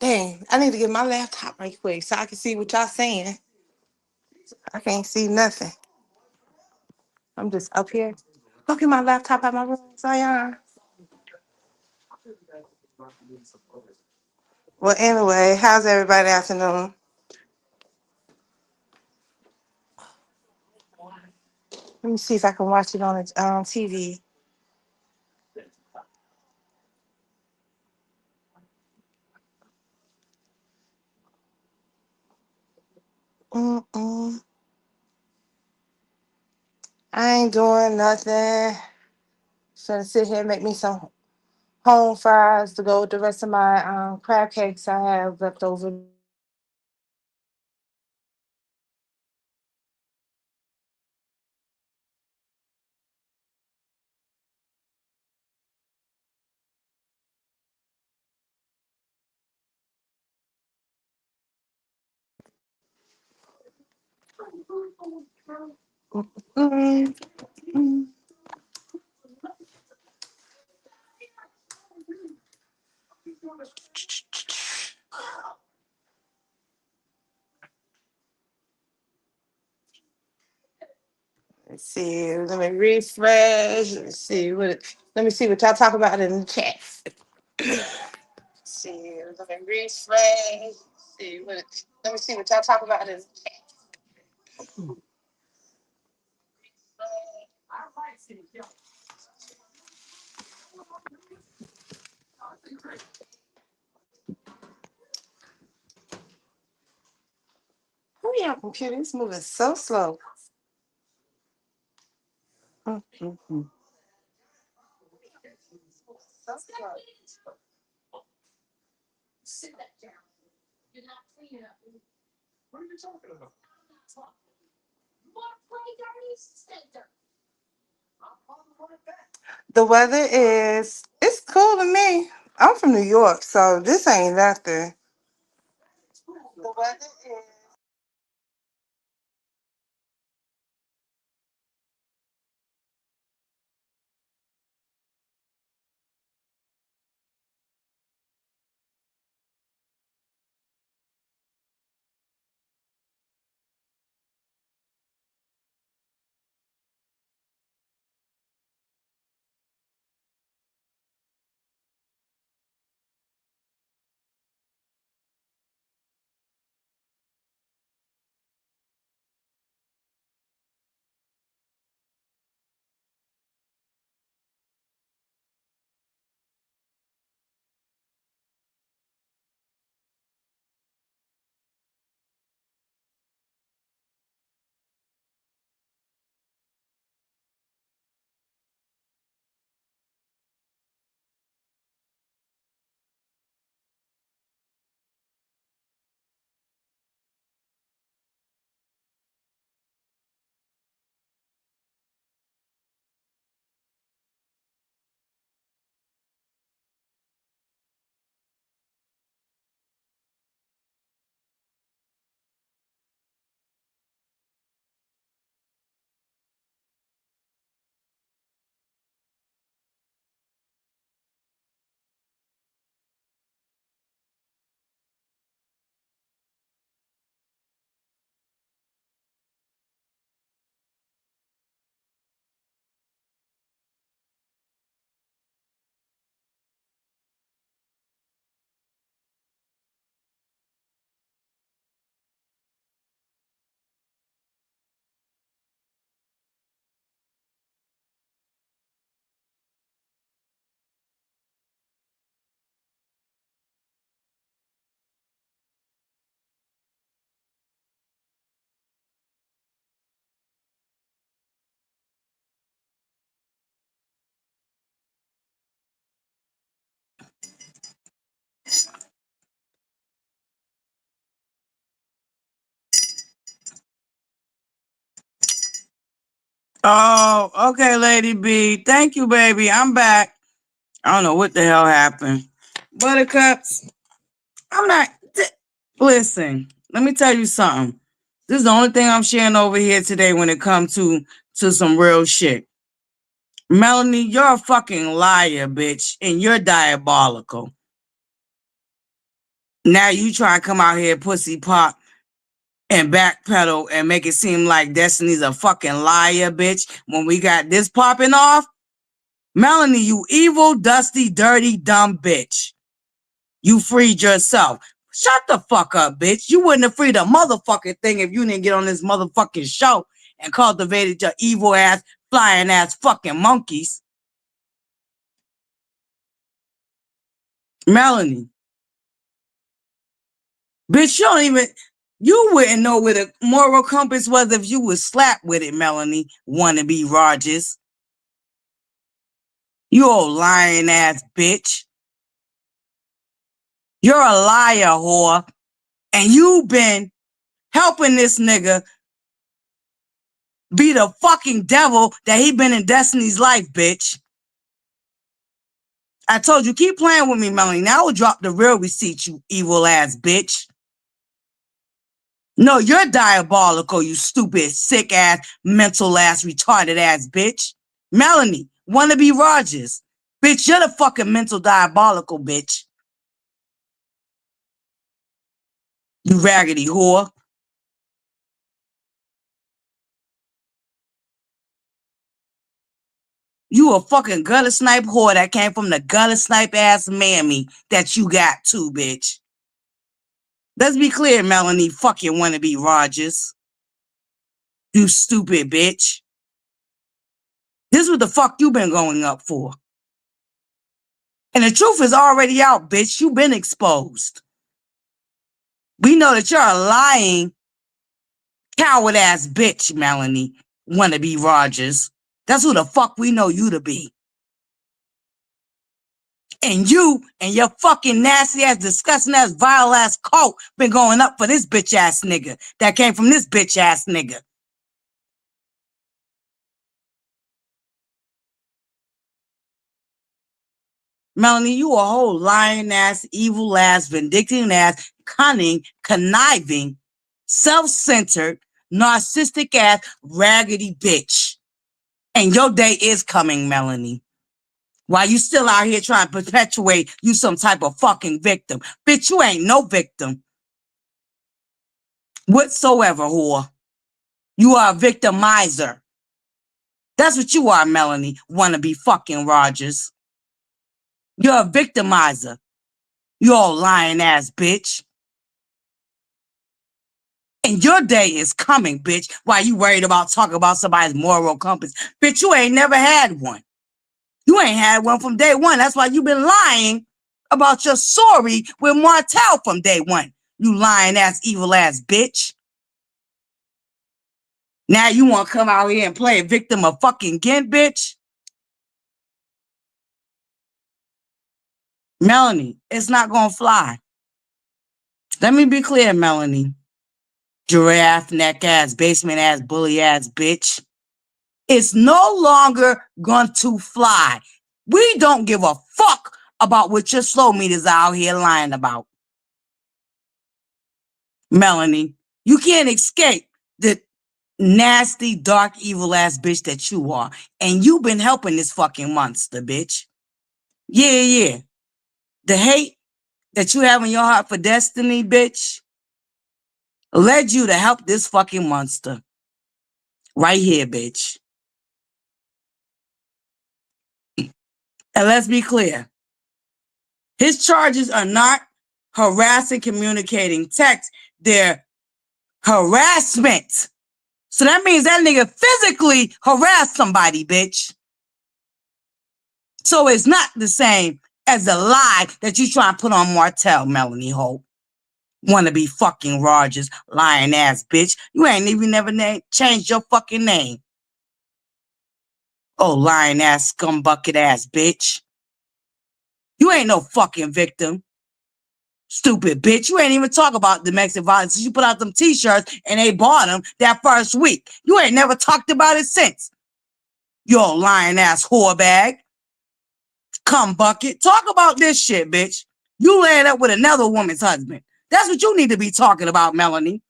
Dang, I need to get my laptop right quick so I can see what y'all saying. I can't see nothing. I'm just up here. Go get my laptop out my room, Zion. Well, anyway, how's everybody afternoon? Let me see if I can watch it on the TV. Mm-mm. I ain't doing nothing. Gonna sit here and make me some home fries to go with the rest of my crab cakes I have left over. Mm, mm. Let's see. Let me refresh. Let's see what. Let me see what y'all talk about in the chat. Let's see. Let me refresh. See what. Let me see what y'all talk about in the chat. Oh yeah, computer. It's moving so slow. Mm, mm, mm. So slow. The weather is it's cool to me. I'm from New York, so this ain't nothing. The weather is Oh, okay, Lady B. Thank you, baby. I'm back. I don't know what the hell happened. Buttercups, I'm not. Listen, let me tell you something. This is the only thing I'm sharing over here today when it comes to some real shit. Melanie, you're a fucking liar, bitch, and you're diabolical. Now you try to come out here, pussy pop, and backpedal and make it seem like Destiny's a fucking liar, bitch, when we got this popping off. Melanie, you evil, dusty, dirty, dumb bitch. You freed yourself. Shut the fuck up, bitch. You wouldn't have freed a motherfucking thing if you didn't get on this motherfucking show and cultivated your evil ass, flying ass fucking monkeys. Melanie. Bitch, you wouldn't know where the moral compass was if you was slapped with it, Melanie. Wannabe Rogers. You old lying ass bitch. You're a liar, whore. And you've been helping this nigga be the fucking devil that he been in Destiny's life, bitch. I told you, keep playing with me, Melanie. Now I will drop the real receipt, you evil ass bitch. No, you're diabolical, you stupid, sick ass, mental ass, retarded ass bitch. Melanie, wannabe Rogers. Bitch, you're the fucking mental diabolical bitch. You raggedy whore. You a fucking gutter snipe whore that came from the gutter snipe ass mammy that you got too, bitch. Let's be clear, Melanie, fucking wannabe Rogers. You stupid bitch. This is what the fuck you been going up for. And the truth is already out, bitch. You been exposed. We know that you're a lying, coward ass bitch, Melanie, wannabe Rogers. That's who the fuck we know you to be. And you and your fucking nasty ass, disgusting ass, vile ass cult been going up for this bitch ass nigga that came from this bitch ass nigga. Melanie, you a whole lying ass, evil ass, vindictive ass, cunning, conniving, self-centered, narcissistic ass, raggedy bitch. And your day is coming, Melanie. While you still out here trying to perpetuate you some type of fucking victim. Bitch, you ain't no victim. Whatsoever, whore. You are a victimizer. That's what you are, Melanie, wannabe fucking Rogers. You're a victimizer. You old lying ass bitch. And your day is coming, bitch, while you worried about talking about somebody's moral compass. Bitch, you ain't never had one. You ain't had one from day one. That's why you been lying about your sorry with Martell from day one. You lying ass, evil ass bitch. Now you want to come out here and play a victim of fucking Gent, bitch? Melanie, it's not going to fly. Let me be clear, Melanie. Giraffe neck ass, basement ass, bully ass bitch. It's no longer going to fly. We don't give a fuck about what your slow meters out here lying about. Melanie, you can't escape the nasty, dark, evil ass bitch that you are. And you've been helping this fucking monster, bitch. Yeah. The hate that you have in your heart for Destiny, bitch, led you to help this fucking monster. Right here, bitch. And let's be clear. His charges are not harassing, communicating text. They're harassment. So that means that nigga physically harassed somebody, bitch. So it's not the same as the lie that you try to put on Martell, Melanie Hope. Wanna be fucking Rogers, lying ass bitch. You ain't even never changed your fucking name. Oh, lying ass, scumbucket ass bitch. You ain't no fucking victim. Stupid bitch. You ain't even talk about domestic violence. You put out them t-shirts and they bought them that first week. You ain't never talked about it since. You old lying ass whore bag. Cum bucket. Talk about this shit, bitch. You laying up with another woman's husband. That's what you need to be talking about, Melanie.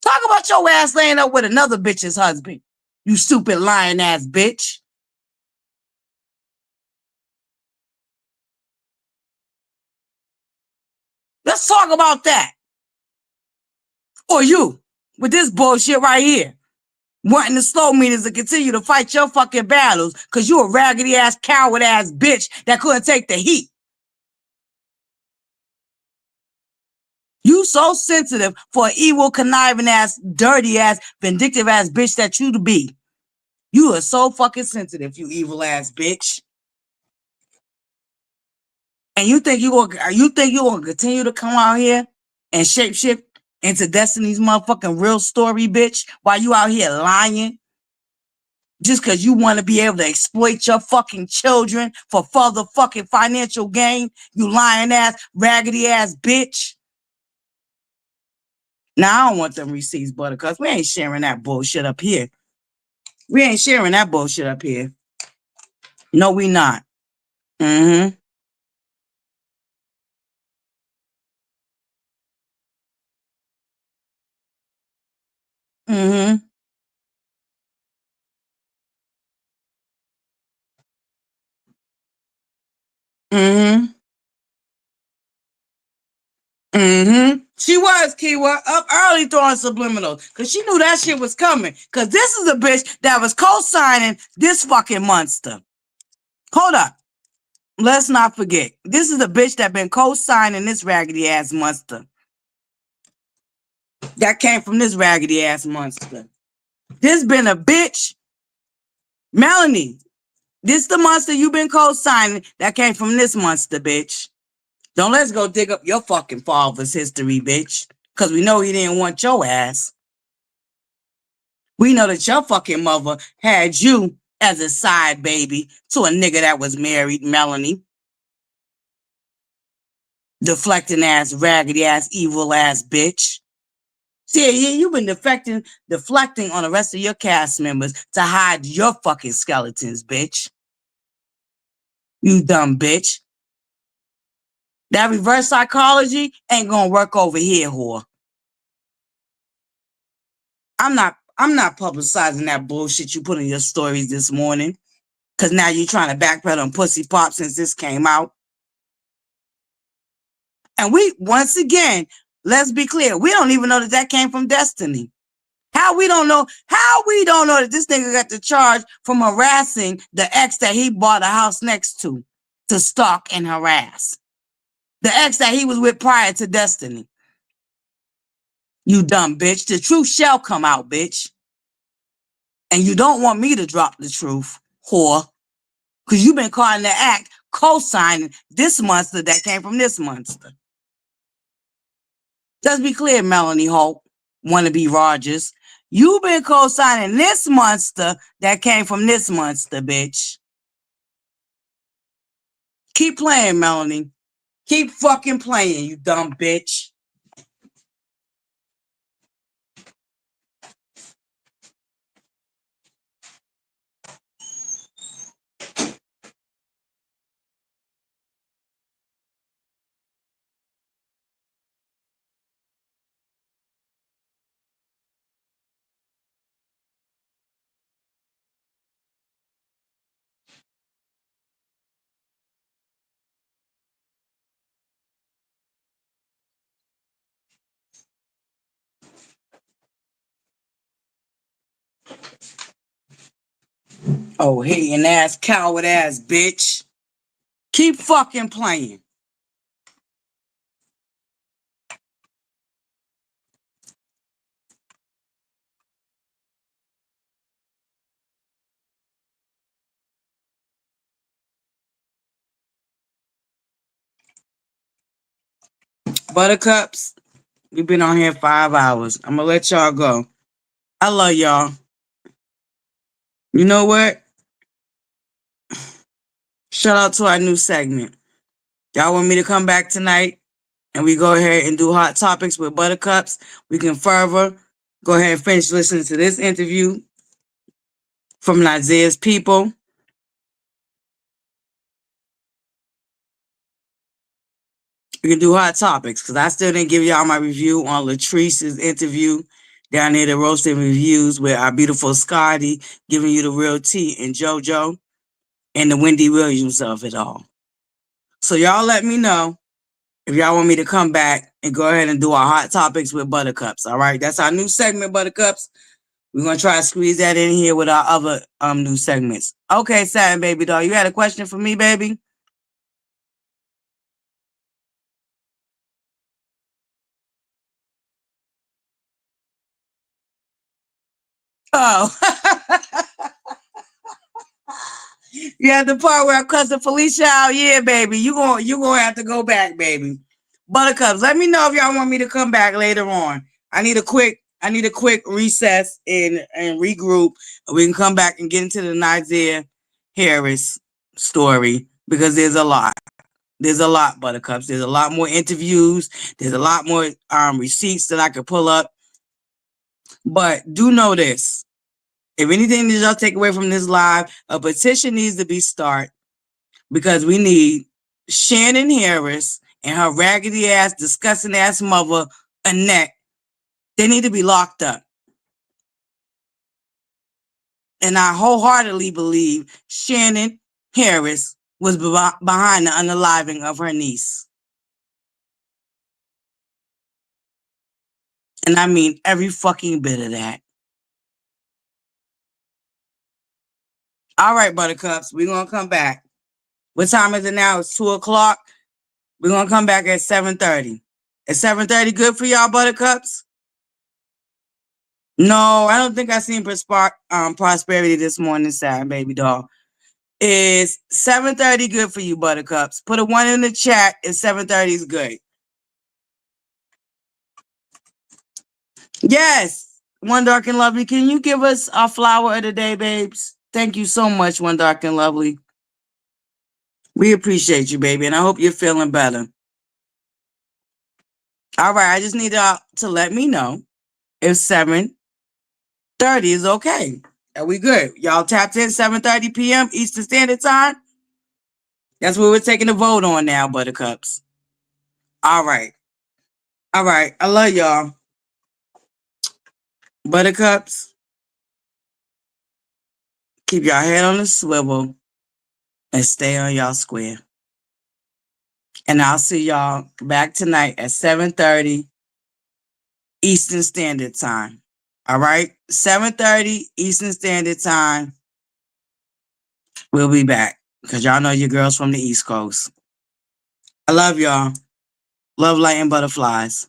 Talk about your ass laying up with another bitch's husband. You stupid lying ass bitch. Let's talk about that. Or you, with this bullshit right here. Wanting the slow meters to continue to fight your fucking battles because you a raggedy ass, coward ass bitch that couldn't take the heat. You so sensitive for an evil, conniving ass, dirty ass, vindictive ass bitch that you to be. You are so fucking sensitive, you evil ass bitch. And you think you gonna continue to come out here and shapeshift into Destiny's motherfucking real story, bitch, while you out here lying? Just because you want to be able to exploit your fucking children for further fucking financial gain, you lying ass, raggedy ass bitch. Now, I don't want them receipts, ButterCups. We ain't sharing that bullshit up here. We ain't sharing that bullshit up here. No, we not. Mm-hmm. Mm-hmm. Mm-hmm. Mm-hmm. She was, Kiwa, up early throwing subliminals because she knew that shit was coming. Because this is a bitch that was co-signing this fucking monster. Hold up. Let's not forget. This is a bitch that been co-signing this raggedy ass monster. That came from this raggedy ass monster. This been a bitch. Melanie, this the monster you been co-signing that came from this monster, bitch. Don't let's go dig up your fucking father's history, bitch. Because we know he didn't want your ass. We know that your fucking mother had you as a side baby to a nigga that was married, Melanie. Deflecting ass, raggedy ass, evil ass bitch. See, yeah, you've been deflecting on the rest of your cast members to hide your fucking skeletons, bitch. You dumb bitch. That reverse psychology ain't gonna work over here, whore. I'm not publicizing that bullshit you put in your stories this morning. Cause now you're trying to backpedal on Pussy Pop since this came out. And we, once again, let's be clear, we don't even know that came from Destiny. How we don't know that this nigga got the charge from harassing the ex that he bought a house next to stalk and harass. The ex that he was with prior to Destiny. You dumb bitch. The truth shall come out, bitch. And you don't want me to drop the truth, whore. Because you've been caught in the act co-signing this monster that came from this monster. Let's be clear, Melanie Holt, wannabe Rogers. You've been co-signing this monster that came from this monster, bitch. Keep playing, Melanie. Keep fucking playing, you dumb bitch. Oh, hating ass, coward ass bitch. Keep fucking playing. ButterCups, we've been on here 5 hours. I'm gonna let y'all go. I love y'all. You know what? Shout out to our new segment. Y'all want me to come back tonight and we go ahead and do hot topics with ButterCups? We can further go ahead and finish listening to this interview from Naziah's people. We can do hot topics because I still didn't give y'all my review on Latrice's interview down there, the roasting reviews with our beautiful Scotty giving you the real tea, and JoJo and the Wendy Williams of it all. So y'all let me know if y'all want me to come back and go ahead and do our hot topics with ButterCups. All right, that's our new segment, ButterCups. We're gonna try to squeeze that in here with our other new segments. Okay, Satin Baby Doll, you had a question for me, baby? Oh. Yeah, the part where I cussed Felicia out. Yeah, baby. You gonna have to go back, baby. ButterCups, let me know if y'all want me to come back later on. I need a quick recess and regroup. We can come back and get into the Naziah Harris story because there's a lot. There's a lot, ButterCups. There's a lot more interviews. There's a lot more receipts that I could pull up. But do know this. If anything that y'all take away from this live, a petition needs to be started because we need Shannon Harris and her raggedy ass, disgusting ass mother, Annette. They need to be locked up. And I wholeheartedly believe Shannon Harris was behind the unaliving of her niece. And I mean every fucking bit of that. All right, ButterCups, we're going to come back. What time is it now? It's 2 o'clock. We're going to come back at 7:30. Is 7:30 good for y'all, ButterCups? No, I don't think I seen prosperity this morning, Satin Baby Doll. Is 7:30 good for you, ButterCups? Put a 1 in the chat if 7:30 is good. Yes. One Dark and Lovely, can you give us our flower of the day, babes? Thank you so much, One Dark and Lovely. We appreciate you, baby, and I hope you're feeling better. All right, I just need y'all to let me know if 7:30 is okay. Are we good? Y'all tapped in 7:30 p.m. Eastern Standard Time? That's what we're taking a vote on now, ButterCups. All right. All right. I love y'all. ButterCups, keep y'all head on the swivel and stay on y'all square. And I'll see y'all back tonight at 7:30 Eastern Standard Time. All right? 7:30 Eastern Standard Time. We'll be back because y'all know your girls from the East Coast. I love y'all. Love, light, and butterflies.